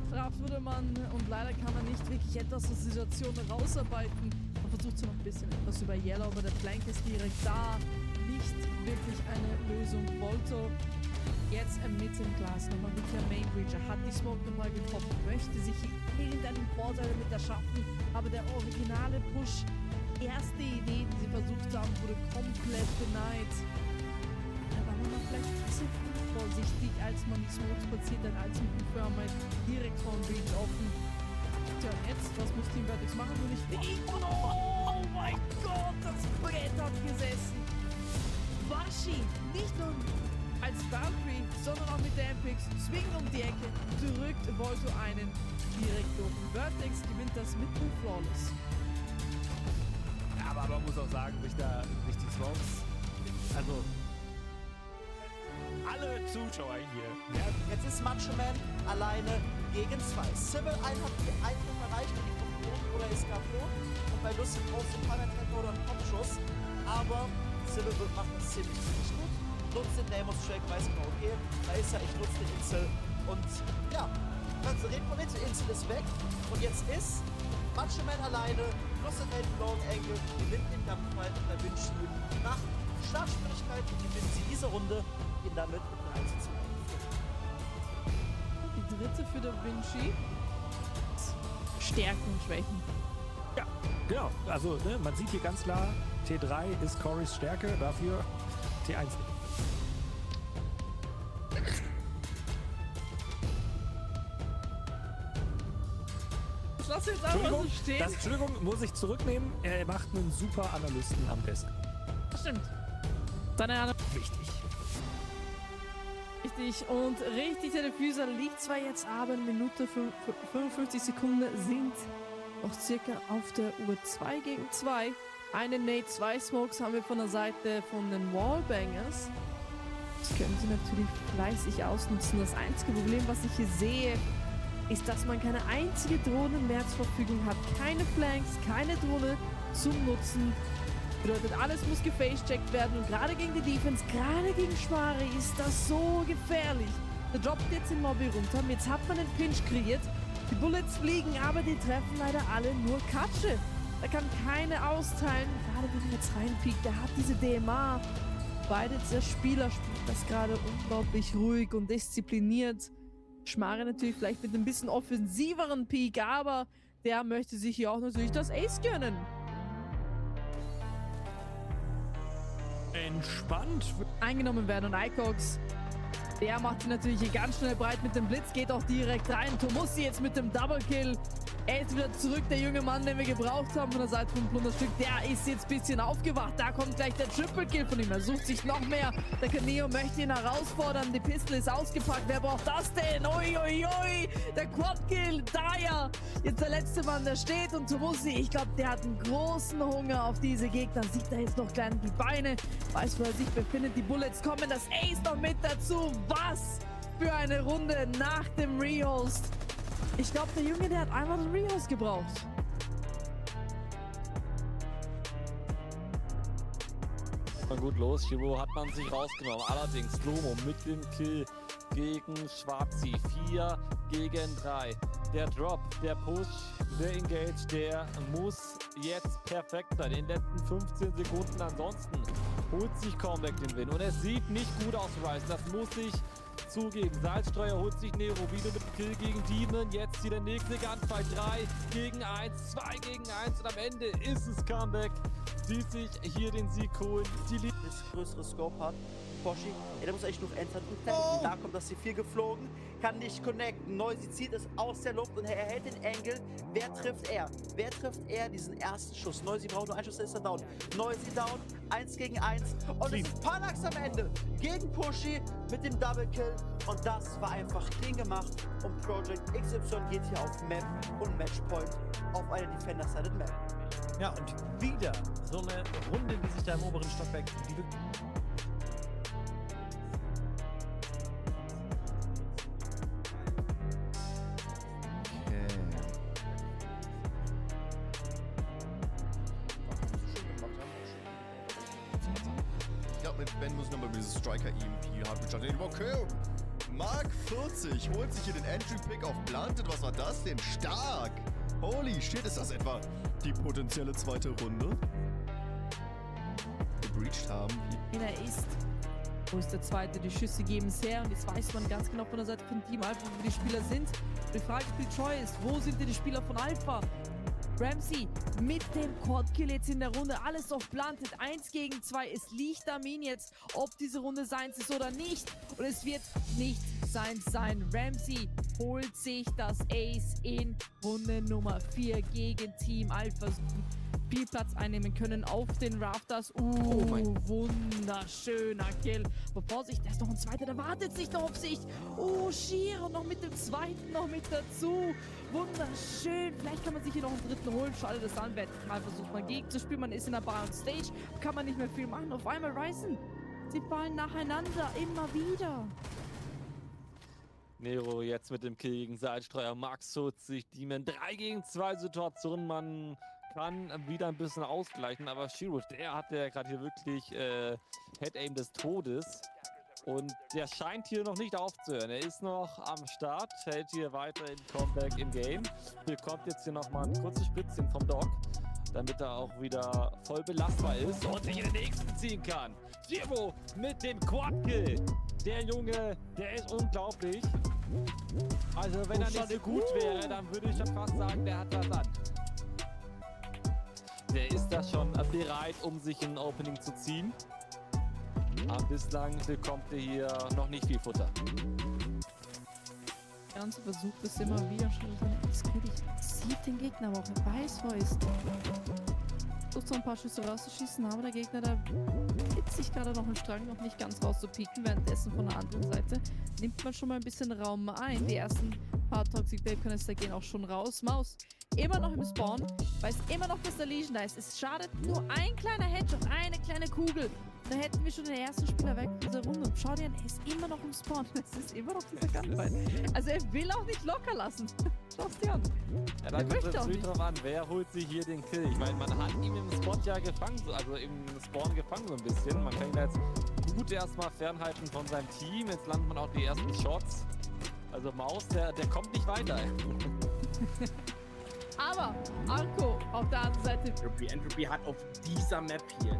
Straft wurde man und leider kann man nicht wirklich etwas aus der Situation rausarbeiten. Man versucht so noch ein bisschen etwas über Yellow, aber der Flank ist direkt da. Nicht wirklich eine Lösung. Volto jetzt mit dem Glas nochmal mit der Main Breacher. Hat die Smoke nochmal getroffen, möchte sich irgendeinen Vorteil damit erschaffen, aber der originale Push, erste Idee, die sie versucht haben, wurde komplett denied. Da war man noch vielleicht ein bisschen vorsichtig, als man die Smokes platziert hat, als mit dem Firmware direkt vor dem Breach offen. Tja, jetzt, was muss Team Vertex machen? Nur nicht biegen. Oh mein Gott, das Brett hat gesessen. Washi, nicht nur als Valkyrie, sondern auch mit der MPX, swingt um die Ecke, drückt Volto einen direkt durch. Vertex gewinnt das mit dem Flawless. Ja, aber man muss auch sagen, durch die Smokes, also alle Zuschauer hier. Ja, jetzt ist Macho Man alleine gegen 2. Sybil hat die Eintritt erreicht, die kommt oder ist Gablo. Und bei Lust brauchst du einen Treffer oder einen Kopfschuss. Aber Sybil macht das ziemlich gut. Nutzt den Name of Strike, weiß genau, okay, da ist er, ich nutze den Insel. Und ja, also die Insel ist weg. Und jetzt ist Macho Man alleine, plus den Long Angle, gewinnt den Gunfight und der Windschiel. Nach Startschwierigkeiten gewinnen sie diese Runde, gehen damit mit 1:2. Die dritte für Da Vinci. Stärken und Schwächen. Ja, genau. Also man sieht hier ganz klar, T3 ist Corys Stärke, dafür T1. Ich lasse jetzt einfach so stehen. Entschuldigung, muss ich zurücknehmen. Er macht einen super Analysten am besten. Das stimmt. Seine Ahnung. Wichtig. Richtig und richtig, der Diffuser liegt zwar jetzt, aber eine Minute 55 Sekunden sind noch circa auf der Uhr. 2 gegen 2. Eine Nade, 2 Smokes haben wir von der Seite von den Wallbangers. Das können sie natürlich fleißig ausnutzen. Das einzige Problem, was ich hier sehe, ist, dass man keine einzige Drohne mehr zur Verfügung hat. Keine Flanks, keine Drohne zum Nutzen. Bedeutet, alles muss gefacecheckt werden und gerade gegen die Defense, gerade gegen Schmari ist das so gefährlich. Der droppt jetzt den Mobby runter, jetzt hat man einen Pinch kreiert. Die Bullets fliegen, aber die treffen leider alle nur Katsche. Da kann keine austeilen, gerade wenn er jetzt reinpiekt, der hat diese DMA. Beide der Spieler spielt das gerade unglaublich ruhig und diszipliniert. Schmari natürlich vielleicht mit ein bisschen offensiveren Peak, aber der möchte sich hier auch natürlich das Ace gönnen. Entspannt. Eingenommen werden und Icox, der macht sich natürlich hier ganz schnell breit mit dem Blitz, geht auch direkt rein. Tomussi jetzt mit dem Double Kill. Er ist wieder zurück, der junge Mann, den wir gebraucht haben von der Seite vom Plunderstück. Der ist jetzt ein bisschen aufgewacht. Da kommt gleich der Triple Kill von ihm. Er sucht sich noch mehr. Der Caneo möchte ihn herausfordern. Die Pistole ist ausgepackt. Wer braucht das denn? Ui, ui, ui. Der Quad Kill. Daya. Jetzt der letzte Mann, der steht. Und Tomusi, ich glaube, der hat einen großen Hunger auf diese Gegner. Sieht er jetzt noch klein die Beine. Weiß, wo er sich befindet. Die Bullets kommen. Das Ace noch mit dazu. Was für eine Runde nach dem Rehost. Ich glaube, der Junge, der hat einmal den Rehost gebraucht. Mal gut los, Shiro hat man sich rausgenommen. Allerdings Slomo mit dem Kill gegen Schwarzi. 4 gegen 3. Der Drop, der Push, der Engage, der muss jetzt perfekt sein. In den letzten 15 Sekunden. Ansonsten holt sich Comeback den Win. Und es sieht nicht gut aus, Rice. Das muss ich zugeben. Salzstreuer holt sich Nero wieder mit dem Kill gegen Demon. Jetzt hier der nächste Gunfight. 3 gegen 1, 2 gegen 1 und am Ende ist es Comeback. Die sich hier den Sieg holen. Die das größere Scope hat. Porsche, der muss eigentlich noch Enter drücken. Da kommt das C4 geflogen, kann nicht connecten. Noisy zieht es aus der Luft und er hält den Angle. Wer trifft er? Wer trifft er diesen ersten Schuss? Noisy braucht nur einen Schuss, dann ist er down. Noisy down, 1 gegen 1. Und es ist Panax am Ende gegen Pushy mit dem Double Kill. Und das war einfach clean gemacht. Und Project XY geht hier auf Map und Matchpoint auf eine Defender-Sided Map. Ja, und wieder so eine Runde, die sich da im oberen Stockwerk Ich glaube, mit Ben muss nochmal dieses Striker EMP haben gestartet. Okay, Mark 40 holt sich hier den Entry-Pick auf Planted. Was war das denn? Stark! Holy shit, ist das etwa die potenzielle zweite Runde? Gebreached haben. Er ist. Wo ist der zweite? Die Schüsse geben es her und jetzt weiß man ganz genau von der Seite von Team Alpha, wo die Spieler sind. Und die Frage für Troy ist, wo sind denn die Spieler von Alpha? Ramsey mit dem Quad-Kill jetzt in der Runde. Alles auf Planted. 1 gegen 2. Es liegt am ihn jetzt, ob diese Runde seins ist oder nicht. Und es wird nicht seins sein. Ramsey holt sich das Ace in Runde Nummer 4 gegen Team Alpha. Spielplatz einnehmen können auf den Rafters. Wunderschöner Kill. Aber Vorsicht, da ist noch ein zweiter, der wartet sich noch auf sich. Shiro noch mit dem zweiten noch mit dazu. Wunderschön. Vielleicht kann man sich hier noch einen dritten holen. Schade, dass dann vertikal versucht man gegen zu spielen. Man ist in der Bar und Stage. Kann man nicht mehr viel machen. Auf einmal Ryzen. Sie fallen nacheinander. Immer wieder. Nero jetzt mit dem Kill gegen Salzstreuer. Max holt sich Demon. 3 gegen 2 Situation. Man kann wieder ein bisschen ausgleichen, aber Shiro, der hat ja gerade hier wirklich Head-Aim des Todes und der scheint hier noch nicht aufzuhören. Er ist noch am Start, hält hier weiter in Comeback im Game, bekommt jetzt hier nochmal ein kurzes Spitzchen vom Dog, damit er auch wieder voll belastbar ist und sich in den nächsten ziehen kann. Shiro mit dem Quad-Kill. Der Junge, der ist unglaublich. Also wenn er nicht so gut wäre, dann würde ich schon fast sagen, der hat was an. Der ist da schon bereit, um sich ein Opening zu ziehen. Aber bislang bekommt er hier noch nicht viel Futter. Der ganze versucht es immer wieder schon. Sieht den Gegner, aber auch er weiß, wo er ist. Versucht so ein paar Schüsse rauszuschießen, aber der Gegner, der hitzt sich gerade noch im Strang, noch nicht ganz rauszupieken. Währenddessen von der anderen Seite nimmt man schon mal ein bisschen Raum ein. Die ersten paar Toxic Babe Canister gehen auch schon raus. Maus immer noch im Spawn, weiß immer noch, dass der Legion da ist. Es schadet nur ein kleiner Headshot, eine kleine Kugel. Da hätten wir schon den ersten Spieler weg von dieser Runde. Und schau dir an, er ist immer noch im Spawn. Es ist immer noch dieser Gunfight. Also er will auch nicht locker lassen. Schau's dir an. Ja, da kommt es natürlich drauf an, wer holt sich hier den Kill. Ich meine, man hat ihn im Spot ja gefangen, also im Spawn gefangen so ein bisschen. Man kann ihn jetzt gut erstmal fernhalten von seinem Team. Jetzt landen man auch die ersten Shots. Also Maus, der kommt nicht weiter. Aber Arco auf der anderen Seite. Entropy hat auf dieser Map hier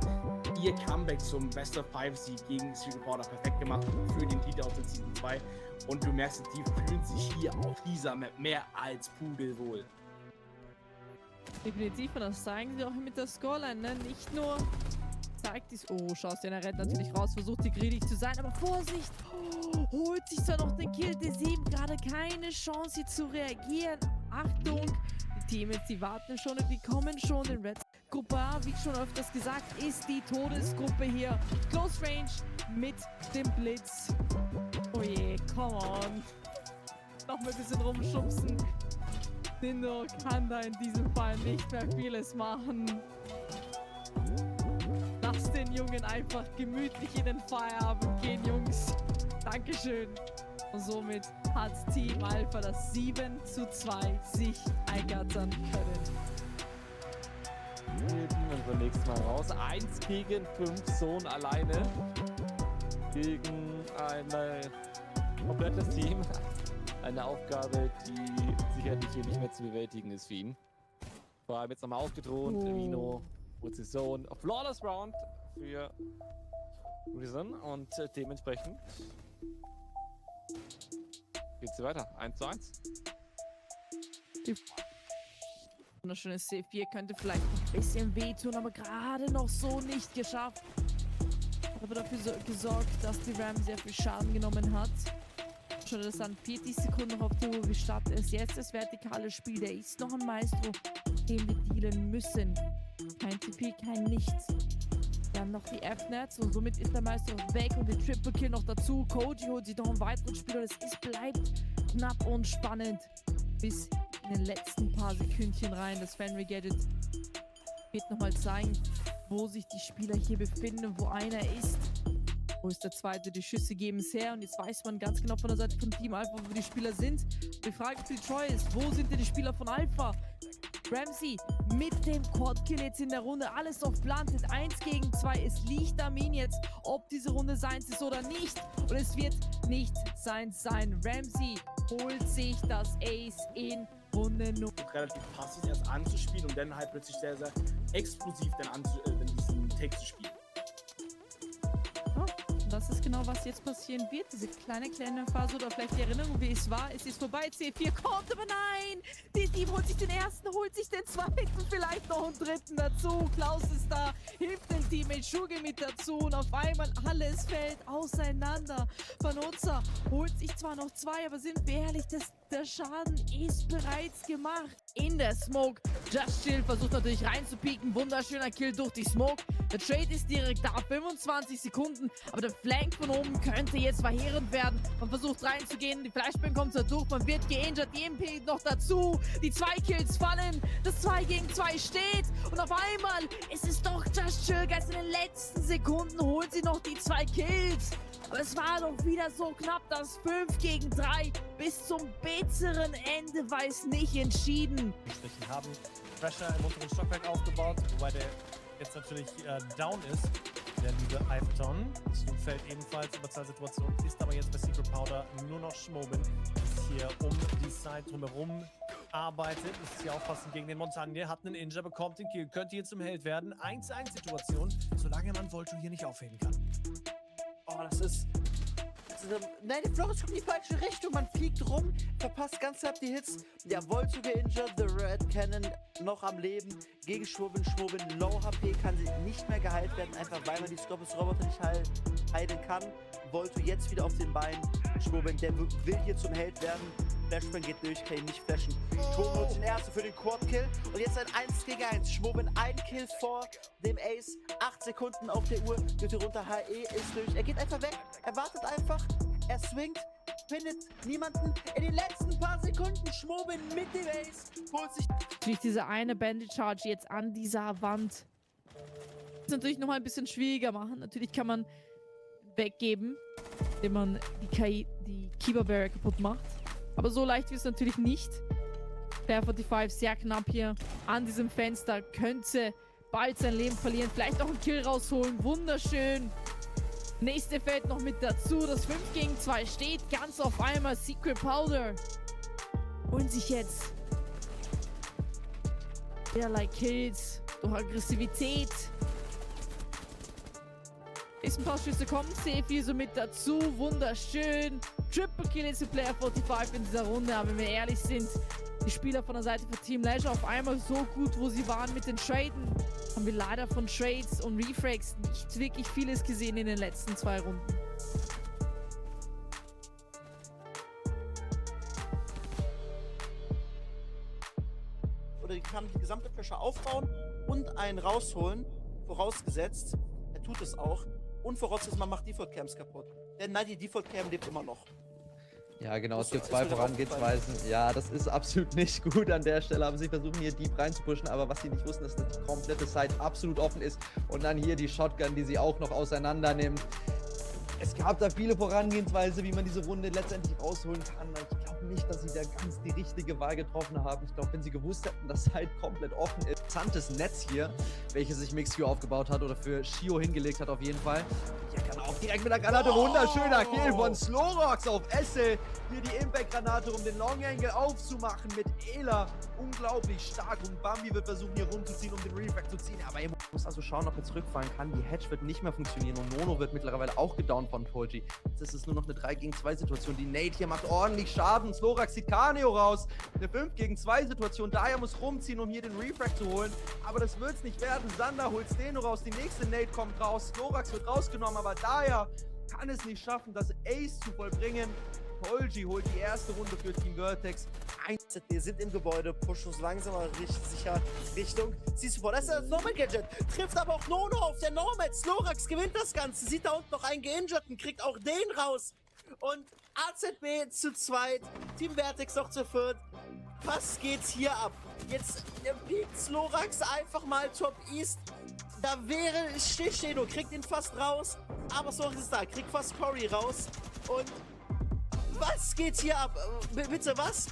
ihr Comeback zum Best of 5 Sieg gegen Street Reporter perfekt gemacht für den Titel aus den Season 2. Und du merkst, die fühlen sich hier auf dieser Map mehr als pudelwohl. Definitiv, und das zeigen sie auch mit der Scoreline, ne? Nicht nur zeigt dies. Oh, schaust dir, er rennt natürlich raus, versucht hier greedig zu sein, aber Vorsicht! Holt sich zwar noch den Kill, der 7 gerade keine Chance hier zu reagieren. Achtung! Die Teams, die warten schon und die kommen schon in Red. Gruppe A, wie schon öfters gesagt, ist die Todesgruppe hier. Close Range mit dem Blitz. Oh je, come on. Noch mal ein bisschen rumschubsen. Nindo kann da in diesem Fall nicht mehr vieles machen. Lass den Jungen einfach gemütlich in den Feierabend gehen, Jungs. Dankeschön. Und somit hat Team Alpha das 7:2 sich ergattern können. Wir nehmen wir nächstes Mal raus. 1 gegen 5 Zone alleine. Gegen ein komplettes Team. Eine Aufgabe, die sicherlich hier nicht mehr zu bewältigen ist für ihn. Vor allem jetzt nochmal ausgedroht. Vino holt sich Zone. Flawless Round für Reason und dementsprechend geht's hier weiter. 1:1. Wunderschönes C4 könnte vielleicht noch ein bisschen wehtun, aber gerade noch so nicht geschafft. Hat aber dafür gesorgt, dass die Ram sehr viel Schaden genommen hat. Schon das an 40 Sekunden noch auf der Uhr. Wie startet es jetzt das vertikale Spiel? Der ist noch ein Maestro, den wir dealen müssen. Kein TP, kein Nichts. Wir haben noch die F-Nets und somit ist der Meister weg und der Triple Kill noch dazu. Koji holt sich noch einen weiteren Spieler. Es bleibt knapp und spannend bis in den letzten paar Sekündchen rein. Das Fenry Gadget wird nochmal zeigen, wo sich die Spieler hier befinden und wo einer ist. Wo ist der zweite? Die Schüsse geben es her und jetzt weiß man ganz genau von der Seite von Team Alpha, wo die Spieler sind. Die Frage für die Troy ist, wo sind denn die Spieler von Alpha? Ramsey mit dem Quad-Kill jetzt in der Runde. Alles auf Planted. 1 gegen 2. Es liegt am ihn jetzt, ob diese Runde seins ist oder nicht. Und es wird nicht seins sein. Ramsey holt sich das Ace in Runde 0. Relativ passiv erst anzuspielen und dann halt plötzlich sehr, sehr explosiv dann diesen Take zu spielen. Das ist genau, was jetzt passieren wird. Diese kleine Phase oder vielleicht die Erinnerung, wie es war. Es ist vorbei. C4 kommt, aber nein! Die Team holt sich den ersten, holt sich den zweiten, vielleicht noch einen dritten dazu. Klaus ist da, hilft dem Teammate, Schuge mit dazu und auf einmal alles fällt auseinander. Vanozza holt sich zwar noch 2, aber sind wir ehrlich, der Schaden ist bereits gemacht. In der Smoke. Just Chill versucht natürlich reinzupieken. Wunderschöner Kill durch die Smoke. Der Trade ist direkt da. 25 Sekunden. Aber der Flank von oben könnte jetzt verheerend werden. Man versucht reinzugehen. Die Flashbang kommt da durch. Man wird geinjured. Die MP noch dazu. Die 2 Kills fallen. Das 2 gegen 2 steht. Und auf einmal ist es doch Just Chill. Guys, in den letzten Sekunden holt sie noch die 2 Kills. Aber es war doch wieder so knapp, dass 5 gegen 3 bis zum bitteren Ende war es nicht entschieden. Wir haben Pressure im unteren Stockwerk aufgebaut, wobei der jetzt natürlich down ist. Der liebe Iveton. Zum Feld ebenfalls Überzahlsituation, ist aber jetzt bei Secret Powder nur noch Schmoben. Ist hier um die Side drumherum arbeitet, ist hier aufpassen gegen den Montagne, hat einen Injure, bekommt den Kill, könnte hier zum Held werden. 1:1-Situation, solange man Volto hier nicht aufheben kann. Oh, das ist... Nein, der Flores kommt in die falsche Richtung. Man fliegt rum, verpasst ganz knapp die Hits. Ja, Volto geinjured, The Red Cannon noch am Leben. Gegen Schwurbin, Low HP, kann sie nicht mehr geheilt werden, einfach weil man die Scorpius-Roboter nicht heilen kann. Volto jetzt wieder auf den Beinen. Schwurbin, der will hier zum Held werden. Flashbang geht durch, kann ihn nicht flashen. Schwurbin holt den ersten für den Quad-Kill. Und jetzt ein 1 gegen 1. Schwurbin ein Kill vor dem Ace. 8 Sekunden auf der Uhr. Geht hier runter, HE ist durch. Er geht einfach weg. Er wartet einfach. Er swingt. Findet niemanden. In den letzten paar Sekunden Schwurbin mit dem Ace. Holt sich... Natürlich diese eine Bandit Charge jetzt an dieser Wand. Das ist natürlich nochmal ein bisschen schwieriger machen. Natürlich kann man weggeben, indem man die Keeper Barrier kaputt macht. Aber so leicht wird es natürlich nicht. Der 45 sehr knapp hier an diesem Fenster. Könnte bald sein Leben verlieren. Vielleicht noch einen Kill rausholen. Wunderschön. Nächste fällt noch mit dazu. Das 5 gegen 2 steht ganz auf einmal. Secret Powder holen sich jetzt derlei Kills durch Aggressivität. Ist ein paar Schüsse kommen. C4 so mit dazu. Wunderschön. Triple Kill ist für Player 45 in dieser Runde. Aber wenn wir ehrlich sind, die Spieler von der Seite von Team Leisure auf einmal so gut, wo sie waren mit den Traden, haben wir leider von Trades und Refrags nicht wirklich vieles gesehen in den letzten 2 Runden. oder die kann die gesamte Pressure aufbauen und einen rausholen, vorausgesetzt, er tut es auch, und vorausgesetzt, man macht Default-Camps kaputt. Denn nein, die Default-Cam lebt immer noch. Ja, genau, es gibt Ist zwei mir Vorangehensweisen. Ja, das ist absolut nicht gut an der Stelle, aber sie versuchen hier deep reinzupushen, aber was sie nicht wussten, ist, dass die komplette Side absolut offen ist und dann hier die Shotgun, die sie auch noch auseinander nimmt. Es gab da viele Vorangehensweise, wie man diese Runde letztendlich rausholen kann. Ich glaube nicht, dass sie da ganz die richtige Wahl getroffen haben. Ich glaube, wenn sie gewusst hätten, dass Side komplett offen ist. Interessantes Netz hier, welches sich MixQ aufgebaut hat oder für Shio hingelegt hat auf jeden Fall. Hier kann auch direkt mit der Granate wunderschöner Kill von Slorox auf Essel. Hier die Impact-Granate, um den Long Angle aufzumachen mit Ela. Unglaublich stark und Bambi wird versuchen hier rumzuziehen, um den Refract zu ziehen. Aber er muss also schauen, ob er zurückfallen kann. Die Hedge wird nicht mehr funktionieren und Nono wird mittlerweile auch gedownt von Torji. Jetzt ist es nur noch eine 3-gegen-2-Situation. Die Nate hier macht ordentlich Schaden. Slorax zieht Kaneo raus. Eine 5-gegen-2-Situation. Daya muss rumziehen, um hier den Refract zu holen. Aber das wird es nicht werden. Sander holt Steno raus. Die nächste Nate kommt raus. Slorax wird rausgenommen, aber Daya kann es nicht schaffen, das Ace zu vollbringen. Polji holt die erste Runde für Team Vertex. Wir sind im Gebäude, pushen uns langsam aber richtig sicher Richtung C-Support. Das ist das Nomad-Gadget, trifft aber auch Nono auf der Nomad. Slorax gewinnt das Ganze, sieht da unten noch einen Geinjurten, kriegt auch den raus. Und AZB zu zweit, Team Vertex noch zu viert. Was geht's hier ab? Jetzt piekt Slorax einfach mal Top East. Da wäre Steno, kriegt ihn fast raus. Aber Slorax ist da, kriegt fast Cory raus. Und was geht hier ab? Bitte was?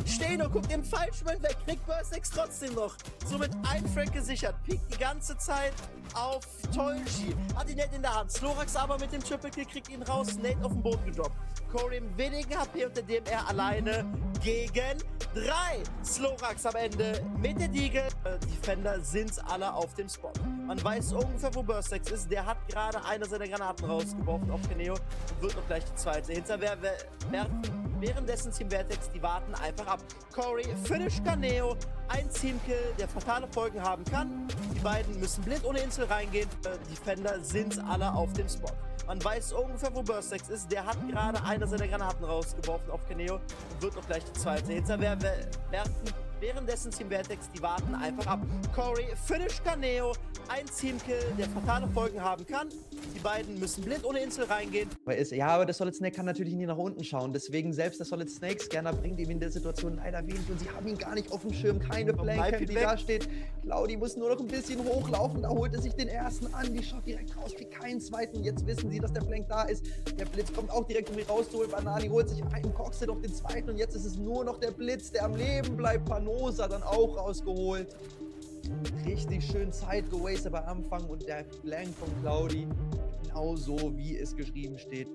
Steno guckt im falschen Moment weg, kriegt Burstex trotzdem noch. Somit ein Frag gesichert, piekt die ganze Zeit auf Tolji. Hat ihn nicht in der Hand. Slorax aber mit dem Triple Kill kriegt ihn raus, Nate auf den Boden gedroppt. Cory im wenigen HP, unter dem er alleine gegen 3. Slorax am Ende mit der Deagle. Defender sind alle auf dem Spot. Man weiß ungefähr, wo Burstex ist. Der hat gerade eine seiner Granaten rausgeworfen auf Keneo und wird noch gleich die zweite währenddessen Team Vertex, die warten einfach ab. Cory finish Caneo, ein Teamkill, der fatale Folgen haben kann. Die beiden müssen blind ohne Insel reingehen. Defender sind alle auf dem Spot. Man weiß ungefähr, wo Burstex ist. Der hat gerade eine seiner Granaten rausgeworfen auf Keneo und wird noch gleich die zweite währenddessen Team Vertex, die warten einfach ab. Cory finish Caneo, ein Teamkill, der fatale Folgen haben kann. Die beiden müssen blind ohne Insel reingehen. Aber der Solid Snake kann natürlich nie nach unten schauen. Deswegen selbst der Solid Snake Scanner bringt ihm in der Situation leider wenig und sie haben ihn gar nicht auf dem Schirm. Keine Flank, die da steht. Claudi muss nur noch ein bisschen hochlaufen. Da holt er sich den ersten an. Die schaut direkt raus, kriegt keinen zweiten. Jetzt wissen sie, dass der Flank da ist. Der Blitz kommt auch direkt, um ihn rauszuholen. Banani holt sich einen Coxet auf den zweiten und jetzt ist es nur noch der Blitz, der am Leben bleibt. Panosa dann auch rausgeholt. Richtig schön Zeit gewastet am Anfang und der Flank von Claudi genau so, wie es geschrieben steht.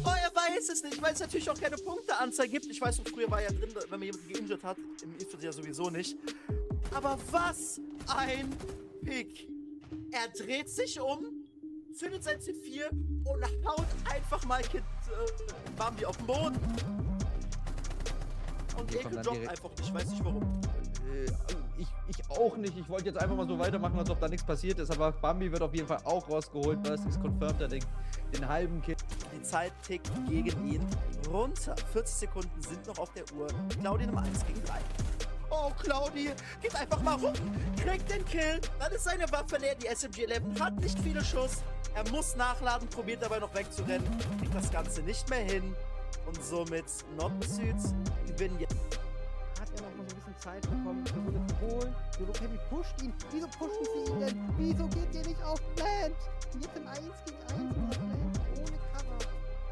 Oh, er weiß es nicht, weil es natürlich auch keine Punkteanzahl gibt. Ich weiß noch, früher war ja drin, wenn man jemanden geinjured hat. Im Infinite ja sowieso nicht. Aber was ein Pick. Er dreht sich um, zündet sein C4 und haut einfach mal Bambi auf den Boden. Und Ekel droppt einfach nicht, weiß nicht warum. Ich auch nicht. Ich wollte jetzt einfach mal so weitermachen, als ob da nichts passiert ist. Aber Bambi wird auf jeden Fall auch rausgeholt. Burstix confirmed er den halben Kill. Die Zeit tickt gegen ihn runter. 40 Sekunden sind noch auf der Uhr. Claudi Nummer 1 gegen 3. Oh, Claudi, geht einfach mal rum. Kriegt den Kill. Dann ist seine Waffe leer. Die SMG-11 hat nicht viele Schuss. Er muss nachladen, probiert dabei noch wegzurennen. Kriegt das Ganze nicht mehr hin. Und somit Nordsuits gewinnen jetzt. Hat er noch mal so ein bisschen Zeit bekommen, die Runde zu holen. Yellow Heavy pusht ihn. Wieso pushen sie ihn denn? Wieso geht ihr nicht auf Plant? Und jetzt im 1 gegen 1 mit Plant ohne Cover.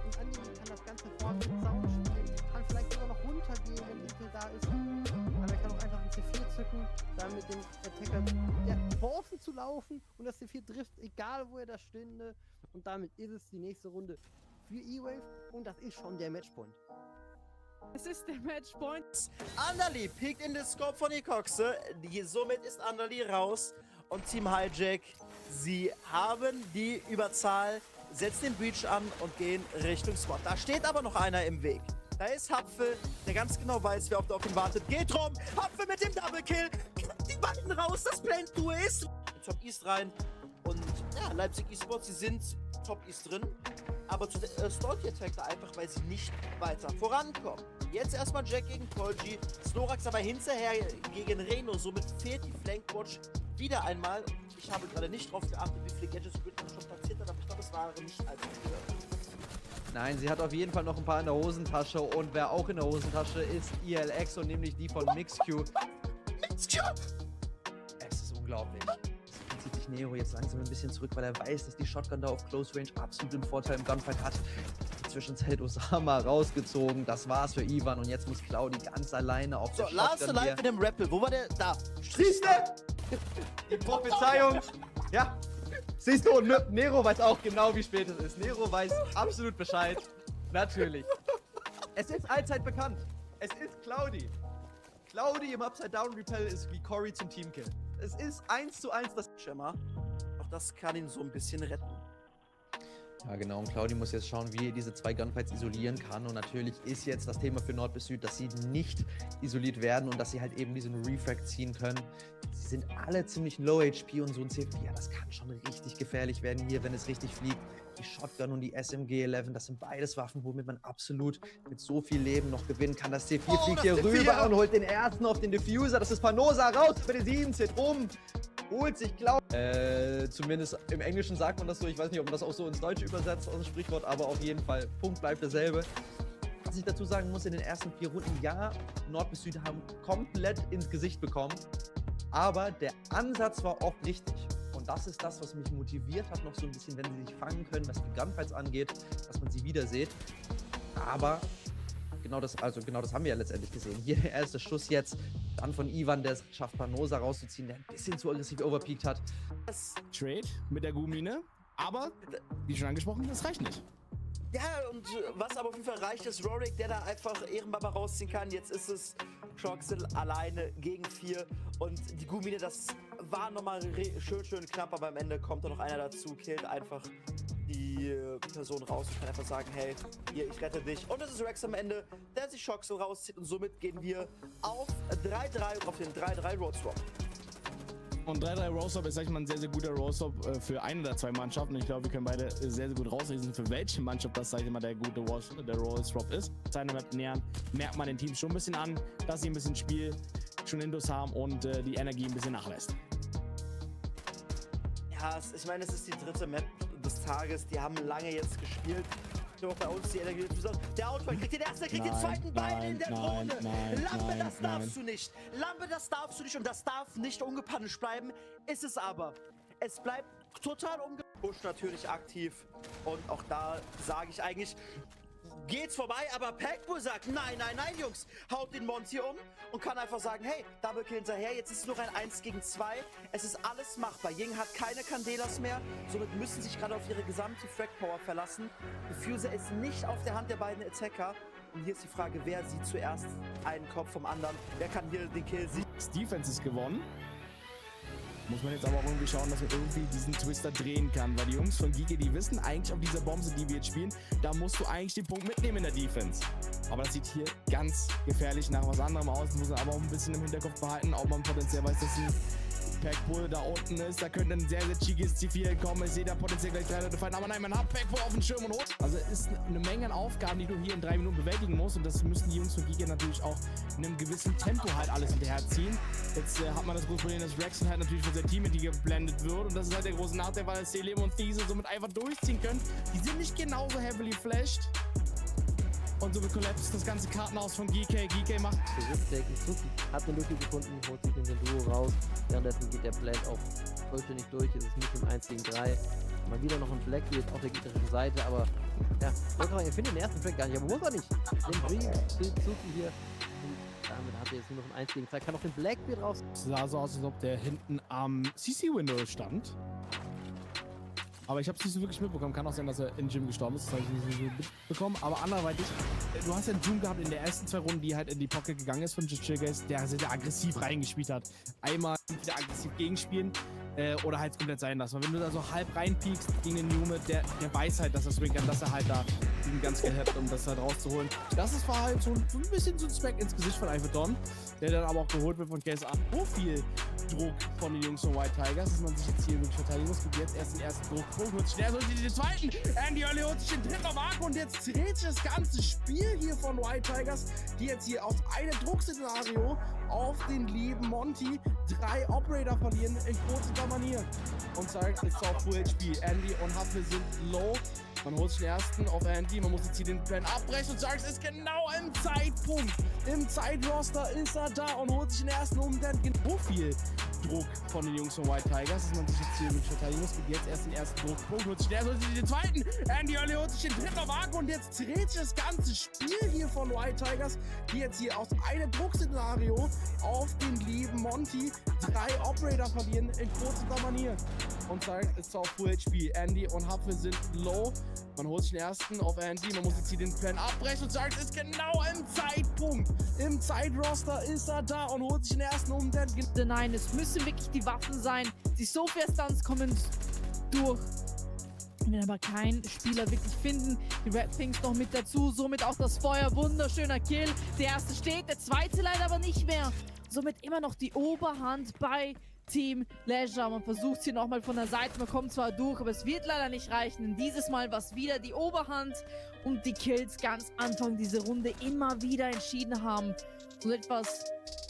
Und Andi kann das Ganze vorne mit Sound spielen. Kann vielleicht sogar noch runtergehen, wenn Intel da ist. Aber er kann auch einfach ein C4 zücken, dann mit dem Attacker forcen zu laufen und das C4 trifft, egal wo er da stünde. Und damit ist es die nächste Runde für E-Wave und das ist schon der Matchpoint. Es ist der Matchpoint. Underly piekt in den Scope von Ecoxe. Somit ist Underly raus. Und Team Hijack, sie haben die Überzahl, setzen den Breach an und gehen Richtung Spot. Da steht aber noch einer im Weg. Da ist Hapfel, der ganz genau weiß, wer auf ihn wartet. Geht rum, Hapfel mit dem Double Kill. Kriegt die beiden raus, das Plant-Duo ist Top East rein. Und ja, Leipzig eSports, sie sind Top East drin. Aber zu Stalky Attack da einfach, weil sie nicht weiter vorankommen. Jetzt erstmal Jack gegen Polgy. Snorax aber hinterher gegen Reno. Somit fehlt die Flankwatch wieder einmal. Ich habe gerade nicht drauf geachtet, wie viele Gadgets Gridman schon platziert hat, aber ich glaube, es waren nicht allzu viele. Nein, sie hat auf jeden Fall noch ein paar in der Hosentasche und wer auch in der Hosentasche ist ELX und nämlich die von MixQ. MixQ! Es ist unglaublich. Jetzt zieht sich Nero jetzt langsam ein bisschen zurück, weil er weiß, dass die Shotgun da auf Close Range absolut den Vorteil im Gunfight hat. In der Zwischenzeit Osama rausgezogen, das war's für Ivan und jetzt muss Claudi ganz alleine auf der So, last Shotgun alive hier. in dem Rappel. Wo war der? Da. Siehst du? Die Prophezeiung. Ja. Siehst du, und Nero weiß auch genau, wie spät es ist. Nero weiß absolut Bescheid. Natürlich. Es ist allzeit bekannt. Es ist Claudi. Claudi im Upside-Down-Repel ist wie Cory zum Teamkill. Es ist 1:1 das Schimmer. Auch das kann ihn so ein bisschen retten. Ja, genau. Und Claudi muss jetzt schauen, wie er diese zwei Gunfights isolieren kann. Und natürlich ist jetzt das Thema für Nord bis Süd, dass sie nicht isoliert werden und dass sie halt eben diesen Refrag ziehen können. Sie sind alle ziemlich low HP und so ein C4, das kann schon richtig gefährlich werden hier, wenn es richtig fliegt. Die Shotgun und die SMG-11, das sind beides Waffen, womit man absolut mit so viel Leben noch gewinnen kann. Das C4 fliegt hier rüber und holt den ersten auf den Diffuser. Das ist Panosa, raus für die 7, zählt rum. Holt sich zumindest im Englischen sagt man das so. Ich weiß nicht, ob man das auch so ins Deutsche übersetzt, aus dem Sprichwort, aber auf jeden Fall, Punkt bleibt derselbe. Was ich dazu sagen muss, in den ersten 4 Runden, ja, Nord bis Süd haben komplett ins Gesicht bekommen, aber der Ansatz war oft richtig. Und das ist das, was mich motiviert hat, noch so ein bisschen, wenn sie sich fangen können, was die Gunfights angeht, dass man sie wieder sieht. Aber genau das haben wir ja letztendlich gesehen. Hier der erste Schuss jetzt, dann von Ivan, der es schafft, Panosa rauszuziehen, der ein bisschen zu aggressiv overpeakt hat. Trade mit der Gumine, aber, wie schon angesprochen, das reicht nicht. Ja, und was aber auf jeden Fall reicht, ist Rorik, der da einfach Ehrenbaba rausziehen kann. Jetzt ist es Troxel alleine gegen 4 und die Gumine, das war nochmal schön knapp, aber am Ende kommt da noch einer dazu, killt einfach die Person raus und kann einfach sagen, hey, hier, ich rette dich. Und es ist Rex am Ende, der sich Troxel rauszieht und somit gehen wir auf 3-3 und auf den 3-3 Roadswap. Und 3-3 Roll-Swap ist, sag ich mal, ein sehr, sehr guter Roll-Swap für eine der zwei Mannschaften. Ich glaube, wir können beide sehr, sehr gut rauslesen, für welche Mannschaft das, sag ich mal, der gute Roll-Swap ist. Seine Map nähern, merkt man den Teams schon ein bisschen an, dass sie ein bisschen Spiel schon Indos haben und die Energie ein bisschen nachlässt. Ja, ich meine, es ist die dritte Map des Tages. Die haben lange jetzt gespielt. Auch bei uns die Energie. Der Outfall kriegt den ersten, der kriegt den zweiten Bein in der Drohne. Lampe, das darfst du nicht. Lampe, das darfst du nicht und das darf nicht ungepunished bleiben. Ist es aber. Es bleibt total ungepusht natürlich aktiv. Und auch da sage ich eigentlich, geht's vorbei, aber Packbull sagt, nein, Jungs, haut den Monty um und kann einfach sagen, hey, Double Kill hinterher, jetzt ist es noch ein 1 gegen 2, es ist alles machbar. Ying hat keine Candelas mehr, somit müssen sich gerade auf ihre gesamte Frag-Power verlassen. Diffuser ist nicht auf der Hand der beiden Attacker und hier ist die Frage, wer sieht zuerst einen Kopf vom anderen, wer kann hier den Kill sehen. Das Defense ist gewonnen. Muss man jetzt aber auch irgendwie schauen, dass man irgendwie diesen Twister drehen kann, weil die Jungs von Giga, die wissen eigentlich auf dieser Bombe, die wir jetzt spielen, da musst du eigentlich den Punkt mitnehmen in der Defense. Aber das sieht hier ganz gefährlich nach was anderem aus, muss man aber auch ein bisschen im Hinterkopf behalten, ob man potenziell weiß, dass ein Packbull da unten ist, da könnte ein sehr, sehr cheekiges C4 kommen, ich sehe da potenziell gleich 3 Leute fallen, aber nein, man hat Packbull auf dem Schirm und holt. Also es ist eine Menge an Aufgaben, die du hier in 3 Minuten bewältigen musst und das müssen die Jungs von Giga natürlich auch in einem gewissen Tempo halt alles hinterherziehen. Jetzt hat man das große Problem, dass Rexon halt natürlich von seinem Team geblendet wird und das ist halt der große Nachteil, weil Selim und Thiese somit einfach durchziehen können. Die sind nicht genauso heavily flashed. Und somit kollapst das ganze Kartenhaus von GK. GK macht hat eine Lücke gefunden, holt sich in den Duo raus. Währenddessen geht der Blend auch vollständig durch. Es ist nicht im 1 gegen 3. Mal wieder noch ein Blackbeard auf der gegnerischen Seite, aber ja, er findet den ersten Track gar nicht, aber muss er nicht. Den Dream suchen hier. Und damit hat er jetzt nur noch ein 1 gegen 2. Kann auch den Blackbeard raus. Es sah so aus, als ob der hinten am CC-Window stand. Aber ich habe es nicht so wirklich mitbekommen. Kann auch sein, dass er in Gym gestorben ist. Das habe ich nicht so mitbekommen. Aber anderweitig, du hast ja einen Zoom gehabt in der ersten 2 Runden, die halt in die Pocket gegangen ist von Jigays, der sehr aggressiv reingespielt hat. Einmal wieder aggressiv gegenspielen oder halt komplett sein lassen. Weil wenn du da so halb reinpiekst gegen den Nume, der weiß halt, dass er swingen kann, dass er halt da sind ganz gehypt, um das halt rauszuholen. Das ist halt so ein bisschen so ein Smack ins Gesicht von Alphadon, der dann aber auch geholt wird von KSA. So viel Druck von den Jungs von White Tigers, dass man sich jetzt hier wirklich verteidigen muss. Gibt jetzt erst den ersten Druck, holt schnell so den zweiten. Andy Olli holt sich den dritten auf Arc und jetzt dreht sich das ganze Spiel hier von White Tigers, die jetzt hier aus einem Druckszenario auf den lieben Monty 3 Operator verlieren in kurzer Manier. Und sagt, es ist auch Full HP. Andy und Huffle sind low. Man holt sich den ersten auf Andy, man muss jetzt hier den Plan abbrechen und sagt, es ist genau im Zeitpunkt. Im Zeitroster ist er da und holt sich den ersten dann so viel Druck von den Jungs von White Tigers, dass man sich jetzt hier wirklich verteidigen muss. Gibt jetzt erst den ersten Druck, holt sich den zweiten. Andy Olli holt sich den dritten auf Arc und jetzt dreht sich das ganze Spiel hier von White Tigers, die jetzt hier aus einem Druckszenario auf den lieben Monty 3 Operator verlieren in kurzer Manier. Und sagt, es ist auch Full HP. Andy und Huffle sind low. Man holt sich den ersten auf Andy, man muss jetzt hier den Plan abbrechen und sagt, es ist genau im Zeitpunkt. Im Zeitroster ist er da und holt sich den ersten dann. Nein, es müssen wirklich die Waffen sein. Die Sophia-Stunts kommen durch. Wenn aber kein Spieler wirklich finden, die Red Pinks noch mit dazu, somit auch das Feuer, wunderschöner Kill. Der erste steht, der zweite leider aber nicht mehr. Somit immer noch die Oberhand bei Team Leisure. Man versucht hier nochmal von der Seite, man kommt zwar durch, aber es wird leider nicht reichen. Denn dieses Mal war es wieder die Oberhand und die Kills ganz Anfang dieser Runde immer wieder entschieden haben. So etwas,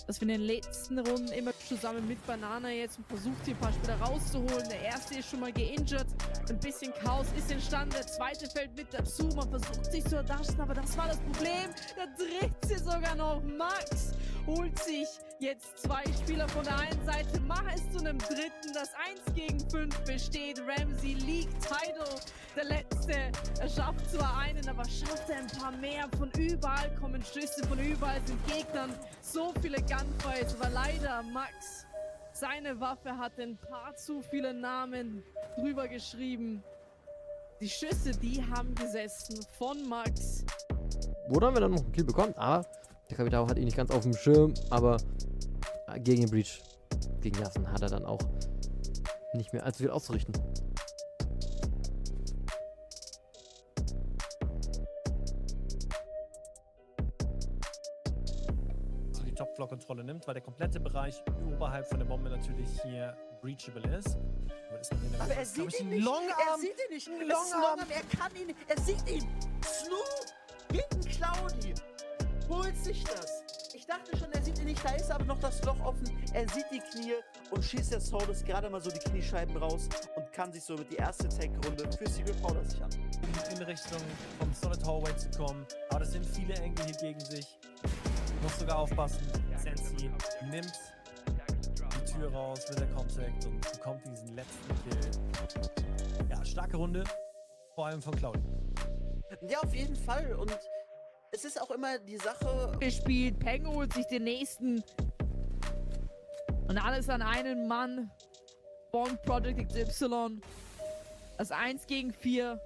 das wir in den letzten Runden immer zusammen mit Banana jetzt versucht, hier ein paar Spieler rauszuholen. Der erste ist schon mal geinjured. Ein bisschen Chaos ist entstanden. Der zweite fällt mit dazu. Man versucht sich zu erdaschen, aber das war das Problem. Da dreht sie sogar noch. Max holt sich jetzt 2 Spieler von der einen Seite, macht es zu einem dritten. Das 1 gegen 5 besteht. Ramsey liegt Tidal. Der letzte, er schafft zwar einen, aber schafft er ein paar mehr. Von überall kommen Schüsse, von überall sind Gegnern. So viele Gunfights, aber leider Max, seine Waffe hat ein paar zu viele Namen drüber geschrieben. Die Schüsse, die haben gesessen von Max. Wurde haben wir dann noch einen Kill bekommen, aber der Kapitao hat ihn nicht ganz auf dem Schirm, aber gegen den Breach, gegen Yassen hat er dann auch nicht mehr allzu viel auszurichten. Die Top-Floor-Kontrolle nimmt, weil der komplette Bereich oberhalb von der Bombe natürlich hier breachable ist. Aber er sieht ihn nicht. Er sieht ihn nicht. Longarm. Er kann ihn. Er sieht ihn. Snoop gegen Cloudy. Holt sich das. Ich dachte schon, er sieht ihn nicht. Da ist aber noch das Loch offen. Er sieht die Knie und schießt der Solis gerade mal so die Kniescheiben raus und kann sich somit die erste Tag-Runde für Secret Powder sichern. In Richtung vom Solid Hallway zu kommen. Aber das sind viele Engel hier gegen sich. Muss sogar aufpassen. Sensi nimmt die Tür raus mit der Contact und bekommt diesen letzten Kill. Ja, starke Runde. Vor allem von Cloudy. Ja, auf jeden Fall. Und es ist auch immer die Sache. Gespielt, Peng holt sich den nächsten. Und alles an einen Mann. Bond Project XY. Das 1 gegen 4.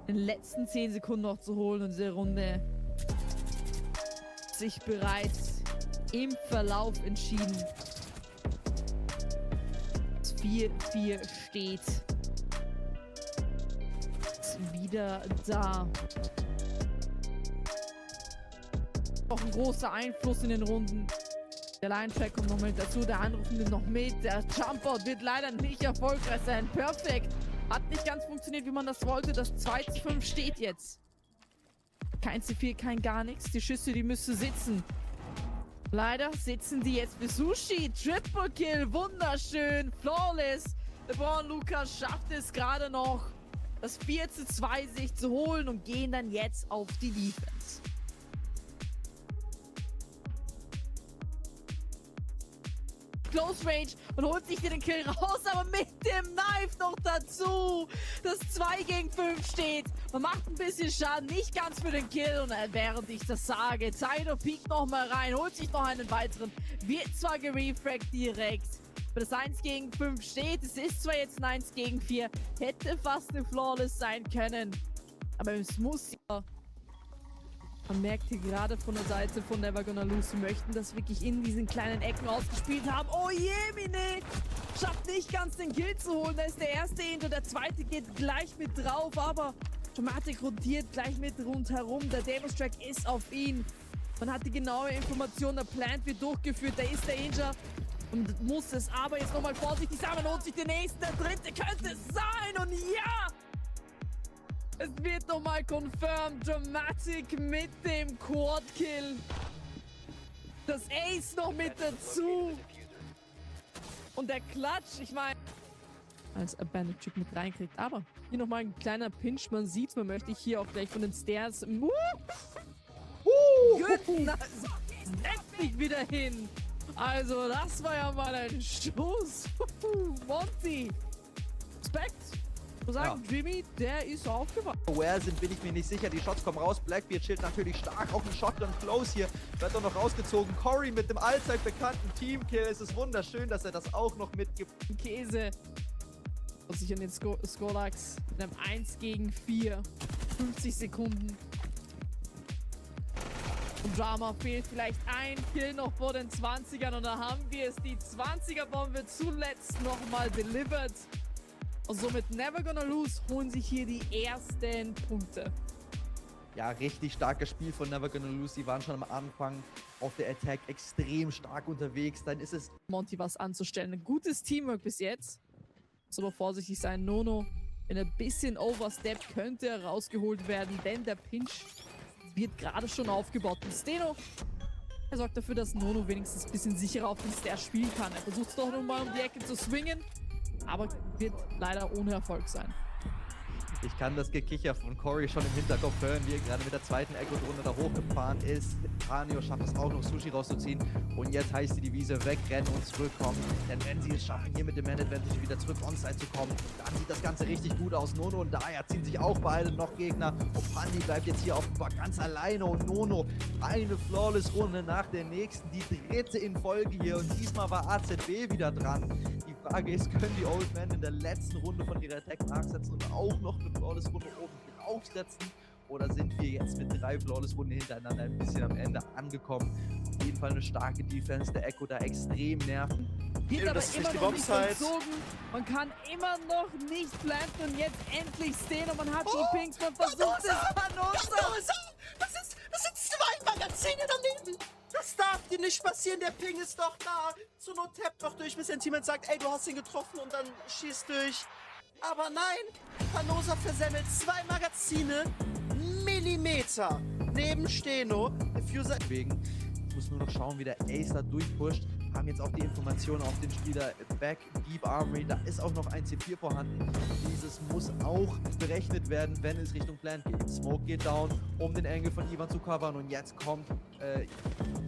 In den letzten 10 Sekunden noch zu holen in dieser Runde. Sich bereits im Verlauf entschieden. 4-4 steht. Ist wieder da. Auch ein großer Einfluss in den Runden. Der Line-Track kommt noch mit dazu, der Anruf nimmt noch mit. Der Jumpout wird leider nicht erfolgreich sein. Perfekt. Hat nicht ganz funktioniert, wie man das wollte. Das 2-5 steht jetzt. Kein C4, kein gar nichts. Die Schüsse, die müssen sitzen. Leider sitzen die jetzt für Sushi. Triple Kill, wunderschön, flawless. LeBron Lucas schafft es gerade noch, das 4:2 sich zu holen und gehen dann jetzt auf die Defense. Close Range und holt sich den Kill raus, aber mit dem Knife noch dazu. Das 2 gegen 5 steht. Man macht ein bisschen Schaden, nicht ganz für den Kill. Und während ich das sage, Zeido piekt nochmal rein, holt sich noch einen weiteren. Wird zwar gerefragt direkt, aber das 1 gegen 5 steht. Es ist zwar jetzt ein 1 gegen 4, hätte fast eine Flawless sein können. Aber es muss ja. Man merkt hier gerade von der Seite von Never Gonna Lose, sie möchten das wirklich in diesen kleinen Ecken ausgespielt haben. Oh je, Mine! Schafft nicht ganz den Kill zu holen. Da ist der erste hinter, der zweite geht gleich mit drauf, aber Dramatic rotiert gleich mit rundherum. Der Demonstrack ist auf ihn. Man hat die genaue Information, der Plant wird durchgeführt, da ist der Danger. Und muss es aber jetzt nochmal vorsichtig sein. Man holt sich den nächsten, der dritte könnte es sein. Und ja! Es wird nochmal confirmed. Dramatic mit dem Quad-Kill. Das Ace noch mit dazu. Und der Klatsch, ich meine, als Abandoned Chick mit reinkriegt. Aber hier nochmal ein kleiner Pinch. Man sieht's, man möchte hier auch gleich von den Stairs. Gut, setzt sich wieder hin. Also, das war ja mal ein Schuss. Monty. Respekt. Ich muss sagen, Jimmy, der ist aufgewacht. Where sind, bin ich mir nicht sicher. Die Shots kommen raus. Blackbeard chillt natürlich stark. Auch ein Shotgun Close hier. Wird doch noch rausgezogen. Corey mit dem allzeit bekannten Teamkill. Es ist wunderschön, dass er das auch noch mitgibt. Käse. Und sich an den Skolax mit einem 1 gegen 4. 50 Sekunden. Und Drama fehlt vielleicht ein Kill noch vor den 20ern. Und da haben wir es. Die 20er-Bombe zuletzt nochmal delivered. Und somit Never Gonna Lose holen sich hier die ersten Punkte. Ja, richtig starkes Spiel von Never Gonna Lose. Die waren schon am Anfang auf der Attack extrem stark unterwegs. Dann ist es Monty was anzustellen. Ein gutes Teamwork bis jetzt. Muss aber vorsichtig sein. Nono, wenn er ein bisschen oversteppt, könnte er rausgeholt werden. Denn der Pinch wird gerade schon aufgebaut. Und Steno, er sorgt dafür, dass Nono wenigstens ein bisschen sicherer auf den Stairs spielen kann. Er versucht es doch nochmal um die Ecke zu swingen. Aber wird leider ohne Erfolg sein. Ich kann das Gekicher von Corey schon im Hinterkopf hören, wie er gerade mit der zweiten Echo-Runde da hochgefahren ist. Tanio schafft es auch noch, Sushi rauszuziehen. Und jetzt heißt die Devise wegrennen und zurückkommen. Denn wenn sie es schaffen, hier mit dem Man-Advantage wieder zurück onside zu kommen, dann sieht das Ganze richtig gut aus. Nono und Daya ziehen sich auch beide noch Gegner. Und Pandi bleibt jetzt hier offenbar ganz alleine. Und Nono, eine Flawless-Runde nach der nächsten. Die dritte in Folge hier. Und diesmal war AZB wieder dran. Die Frage ist, können die Old Men in der letzten Runde von ihrer Attack nachsetzen und auch noch eine Flawless-Runde oben draufsetzen? Oder sind wir jetzt mit 3 Flawless-Runden hintereinander ein bisschen am Ende angekommen? Auf jeden Fall eine starke Defense, der Echo da extrem nerven. Wird aber immer noch nicht vollzogen. Man kann immer noch nicht planten und jetzt endlich stehen und man hat die Pinks, man versucht es. Das sind 2 Magazine daneben! Das darf dir nicht passieren, der Ping ist doch da! Zur Not tappt doch durch, bis dein Teammate sagt, ey, du hast ihn getroffen und dann schießt durch. Aber nein, Panosa versemmelt 2 Magazine, Millimeter neben Steno. Diffuser Deswegen muss nur noch schauen, wie der Ace da durchpusht. Haben jetzt auch die Informationen auf den Spieler Back, Deep Armory. Da ist auch noch ein C4 vorhanden. Dieses muss auch berechnet werden, wenn es Richtung Plant geht. Smoke geht down, um den Angle von Ivan zu covern. Und jetzt kommt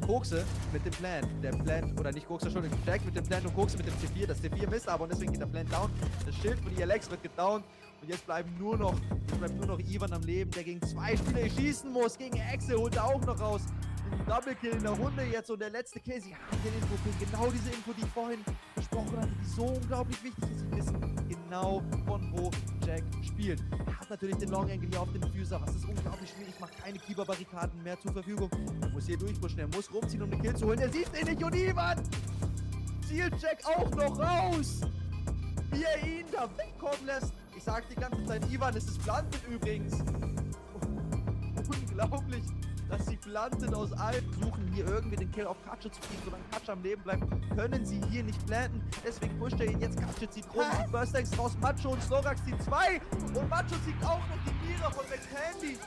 Kokse mit dem Plant. Der Plant, oder nicht Kokse, schon Jack mit dem Plant und Kokse mit dem C4. Das C4 misst aber und deswegen geht der Plant down. Das Schild von ELX wird gedownt. Und jetzt bleibt nur noch Ivan am Leben, der gegen 2 Spieler schießen muss. Gegen Exe holt er auch noch raus. Double Kill in der Runde jetzt und der letzte Kill. Sie haben den Info, genau diese Info, die ich vorhin besprochen hatte, die so unglaublich wichtig ist. Sie wissen genau, von wo Jack spielt. Er hat natürlich den Long Angle hier auf den Diffuser, was ist unglaublich schwierig, macht keine Keeper-Barrikaden mehr zur Verfügung. Er muss hier durchpushen, er muss rumziehen, um den Kill zu holen. Er sieht ihn nicht und Ivan zielt Jack auch noch raus, wie er ihn da wegkommen lässt. Ich sag die ganze Zeit, Ivan, es ist Planted übrigens. Unglaublich, dass sie planten aus allen suchen, hier irgendwie den Kill auf Katsche zu kriegen, solange Katsche am Leben bleibt, können sie hier nicht planten. Deswegen pusht er ihn jetzt. Katsche zieht rum, zieht Burstex raus, Macho und Slorax zieht 2 und Macho zieht auch noch die Mira von McCandy.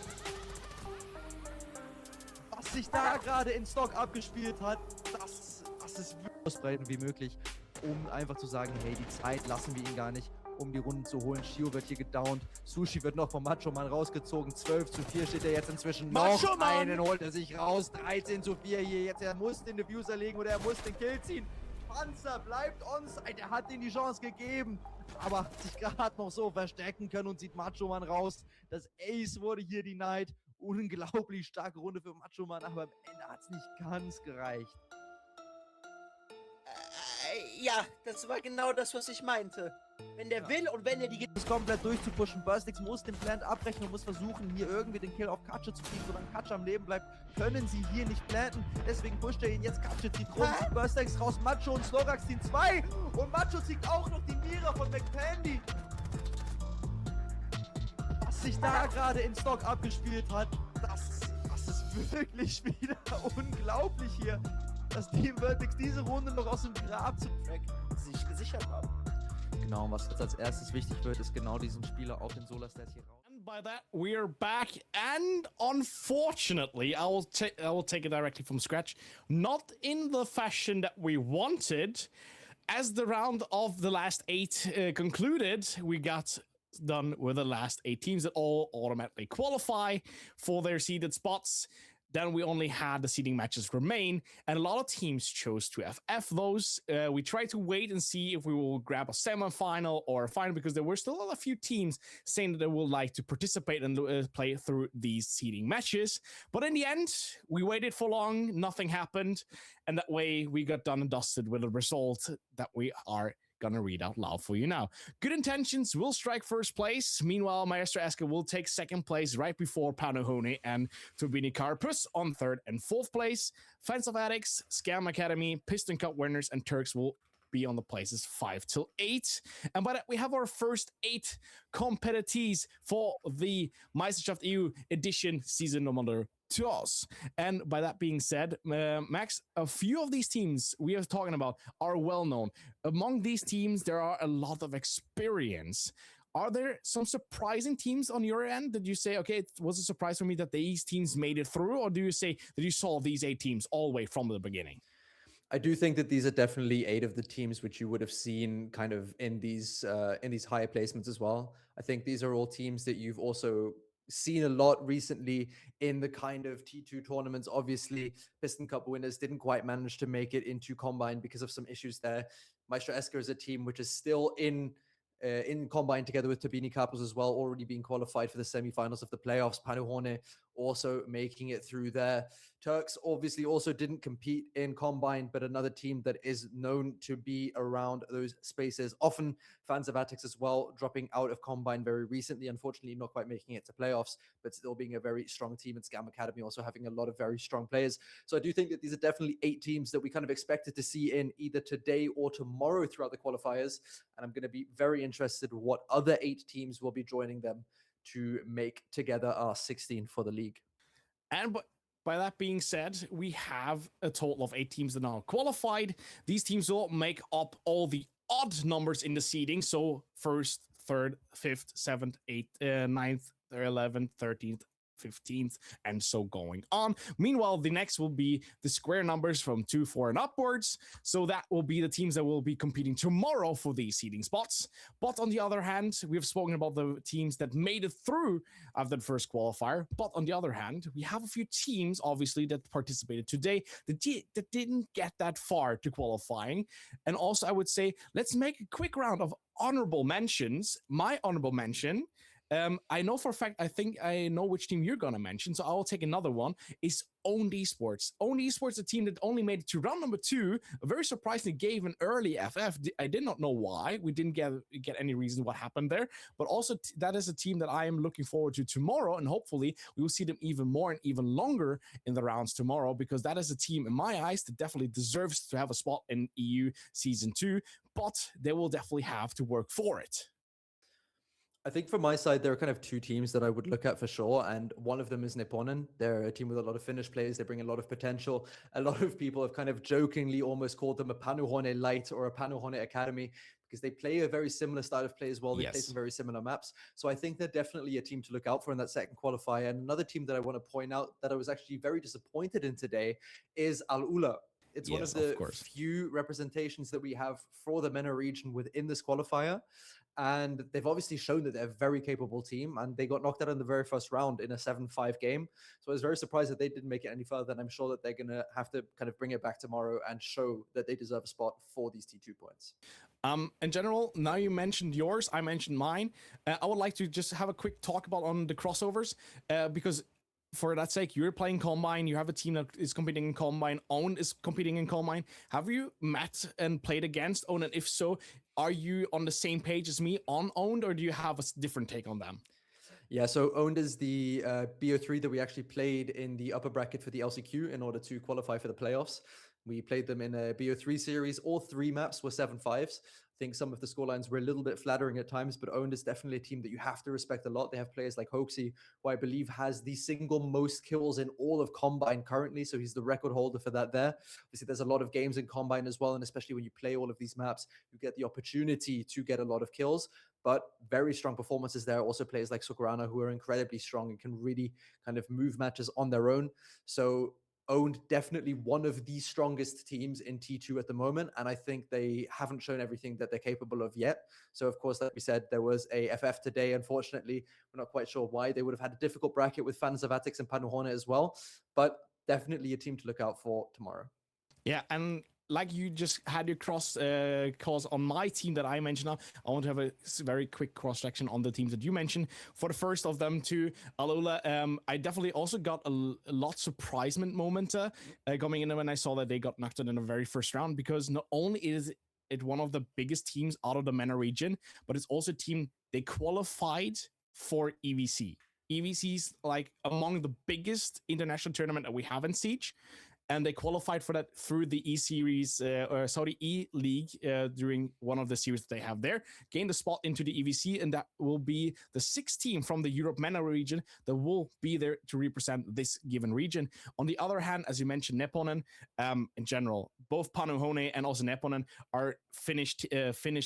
Was sich da gerade in Stock abgespielt hat, das ist ausbreiten wie möglich, um einfach zu sagen, hey, die Zeit lassen wir ihn gar nicht, um die Runden zu holen. Shio wird hier gedownt. Sushi wird noch vom Macho Mann rausgezogen. 12:4 steht er jetzt inzwischen. Noch einen holt er sich raus. 13:4 hier. Jetzt er muss den Diffuser legen oder er muss den Kill ziehen. Panzer bleibt onside. Er hat ihm die Chance gegeben, aber hat sich gerade noch so verstecken können und sieht Macho Mann raus. Das Ace wurde hier denied. Unglaublich starke Runde für Macho Mann, aber am Ende hat es nicht ganz gereicht. Ja, das war genau das, was ich meinte. Wenn der will und wenn er die ist komplett durchzupushen. Burstix muss den Plant abbrechen und muss versuchen, hier irgendwie den Kill auf Katsche zu kriegen, solange Katsche am Leben bleibt, können sie hier nicht planten. Deswegen pusht er ihn jetzt. Katsche zieht rum, zieht Burstix raus, Macho und Slorax ziehen 2 und Macho zieht auch noch die Mira von McPandy. Was sich da gerade in Stock abgespielt hat, das ist wirklich wieder unglaublich hier, dass Team Vertex diese Runde noch aus dem Grab zu sich gesichert haben. Genau, was jetzt als erstes wichtig wird, ist genau diesen Spieler auf den Solar-Stats hier raus. And by that, we're back, and unfortunately, I will take it directly from scratch. Not in the fashion that we wanted. As the round of the last 8 concluded, we got done with the last 8 teams that all automatically qualify for their seeded spots. Then we only had the seeding matches remain, and a lot of teams chose to FF those. We tried to wait and see if we will grab a semi-final or a final, because there were still a few teams saying that they would like to participate and play through these seeding matches. But in the end, we waited for long, nothing happened, and that way we got done and dusted with a result that we are gonna read out loud for you now. Good Intentions will strike first place. Meanwhile, Maestro Eska will take second place right before Panohone and Turbini Carpus on third and fourth place. Fans of Addicts, Scam Academy, Piston Cup winners, and Turks will be on the places 5 till 8. And by that, we have our first 8 competitors for the Meisterschaft EU edition season number 2. And by that being said, Max, a few of these teams we are talking about are well known. Among these teams, there are a lot of experience. Are there some surprising teams on your end? Did you say, okay, it was a surprise for me that these teams made it through? Or do you say that you saw these 8 teams all the way from the beginning? I do think that these are definitely 8 of the teams which you would have seen kind of in these higher placements as well. I think these are all teams that you've also seen a lot recently in the kind of T2 tournaments. Obviously, Piston Cup winners didn't quite manage to make it into Combine because of some issues there. Maestro Eska is a team which is still in Combine together with Turbini Carpus as well, already being qualified for the semifinals of the playoffs. Panohone also making it through there. Turks obviously also didn't compete in Combine, but another team that is known to be around those spaces. Often fans of Atix as well, dropping out of Combine very recently, unfortunately not quite making it to playoffs, but still being a very strong team. And Scam Academy also having a lot of very strong players. So I do think that these are definitely 8 teams that we kind of expected to see in either today or tomorrow throughout the qualifiers. And I'm going to be very interested what other 8 teams will be joining them to make together our 16 for the league. And by that being said, we have a total of 8 teams that are qualified. These teams will make up all the odd numbers in the seeding. So first, third, fifth, 7th, 8th, 9th, 11th, 13th, 15th, and so going on. Meanwhile, the next will be the square numbers from 2, 4, and upwards. So that will be the teams that will be competing tomorrow for these seeding spots. But on the other hand, we've spoken about the teams that made it through after the first qualifier. But on the other hand, we have a few teams, obviously, that participated today that didn't get that far to qualifying. And also, I would say, let's make a quick round of honorable mentions. My honorable mention, I know for a fact, I think I know which team you're going to mention, so I'll take another one, is Owned Esports. Owned Esports, a team that only made it to round number 2, very surprisingly gave an early FF. I did not know why. We didn't get any reason what happened there, but also that is a team that I am looking forward to tomorrow, and hopefully we will see them even more and even longer in the rounds tomorrow, because that is a team, in my eyes, that definitely deserves to have a spot in EU Season 2, but they will definitely have to work for it. I think from my side, there are kind of 2 teams that I would look at for sure. And one of them is Nipponen. They're a team with a lot of Finnish players. They bring a lot of potential. A lot of people have kind of jokingly almost called them a Panohone Light or a Panohone Academy, because they play a very similar style of play as well. They play some very similar maps. So I think they're definitely a team to look out for in that second qualifier. And another team that I want to point out that I was actually very disappointed in today is Al-Ula. It's one of the few representations that we have for the MENA region within this qualifier. And they've obviously shown that they're a very capable team, and they got knocked out in the very first round in a 7-5 game. So I was very surprised that they didn't make it any further, and I'm sure that they're going to have to kind of bring it back tomorrow and show that they deserve a spot for these T2 points. In general, now you mentioned yours, I mentioned mine. I would like to just have a quick talk about on the crossovers, because for that sake, you're playing Combine, you have a team that is competing in Combine, Own is competing in Combine. Have you met and played against Own? And if so, are you on the same page as me on Owned, or do you have a different take on them? Yeah, so Owned is the BO3 that we actually played in the upper bracket for the LCQ in order to qualify for the playoffs. We played them in a BO3 series. All 3 maps were 7-5s. I think some of the scorelines were a little bit flattering at times, but Owned is definitely a team that you have to respect a lot. They have players like Hoaxy, who I believe has the single most kills in all of Combine currently, so he's the record holder for that there. Obviously, there's a lot of games in Combine as well, and especially when you play all of these maps, you get the opportunity to get a lot of kills, but very strong performances there. Also players like Sukarana, who are incredibly strong and can really kind of move matches on their own. So Owned definitely one of the strongest teams in T2 at the moment, and I think they haven't shown everything that they're capable of yet. So of course, like we said, there was a FF today. Unfortunately, we're not quite sure why. They would have had a difficult bracket with Fans of Atix and Panuhone as well, but definitely a team to look out for tomorrow. Yeah, and like you just had your calls on my team that I mentioned now, I want to have a very quick cross-section on the teams that you mentioned. For the first of them, to Alola, I definitely also got a lot surprisement moment coming in when I saw that they got knocked out in the very first round, because not only is it one of the biggest teams out of the MENA region, but it's also a team they qualified for EVC. EVC is like among the biggest international tournament that we have in Siege. And they qualified for that through the E-Series, or Saudi E-League during one of the series that they have there. Gained a spot into the EVC, and that will be the 6th team from the Europe MENA region that will be there to represent this given region. On the other hand, as you mentioned, Nepponen, in general, both Panuhone and also Nepponen are Finnish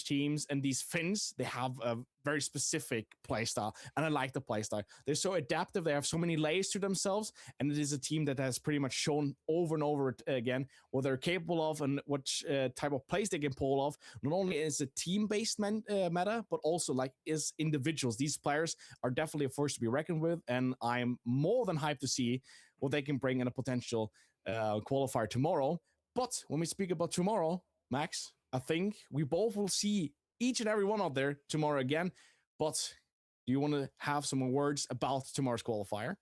teams, and these Finns, they have a very specific playstyle, and I like the playstyle. They're so adaptive, they have so many layers to themselves, and it is a team that has pretty much shown over and over again what they're capable of and what type of plays they can pull off. Not only is a team-based meta, but also like is individuals. These players are definitely a force to be reckoned with, and I'm more than hyped to see what they can bring in a potential qualifier tomorrow. But when we speak about tomorrow, Max, I think we both will see each and every one out there tomorrow again. But do you want to have some more words about tomorrow's qualifier?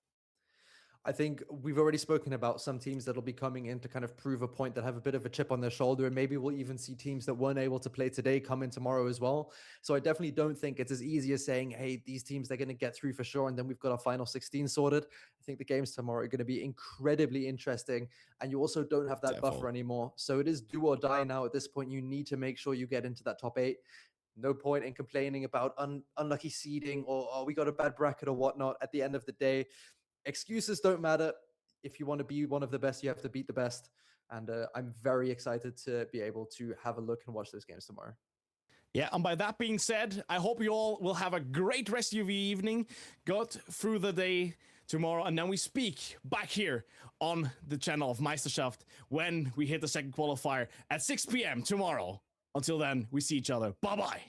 I think we've already spoken about some teams that'll be coming in to kind of prove a point, that have a bit of a chip on their shoulder, and maybe we'll even see teams that weren't able to play today come in tomorrow as well. So I definitely don't think it's as easy as saying, hey, these teams, they're going to get through for sure, and then we've got our final 16 sorted. I think the games tomorrow are going to be incredibly interesting, and you also don't have that buffer anymore. So it is do or die now. At this point, you need to make sure you get into that top 8. No point in complaining about unlucky seeding or we got a bad bracket or whatnot. At the end of the day, excuses don't matter. If you want to be one of the best, you have to beat the best. And I'm very excited to be able to have a look and watch those games tomorrow. Yeah, and by that being said, I hope you all will have a great rest of your evening. Got through the day tomorrow, and then we speak back here on the channel of Meisterschaft when we hit the second qualifier at 6 p.m. tomorrow. Until then, we see each other. Bye-bye.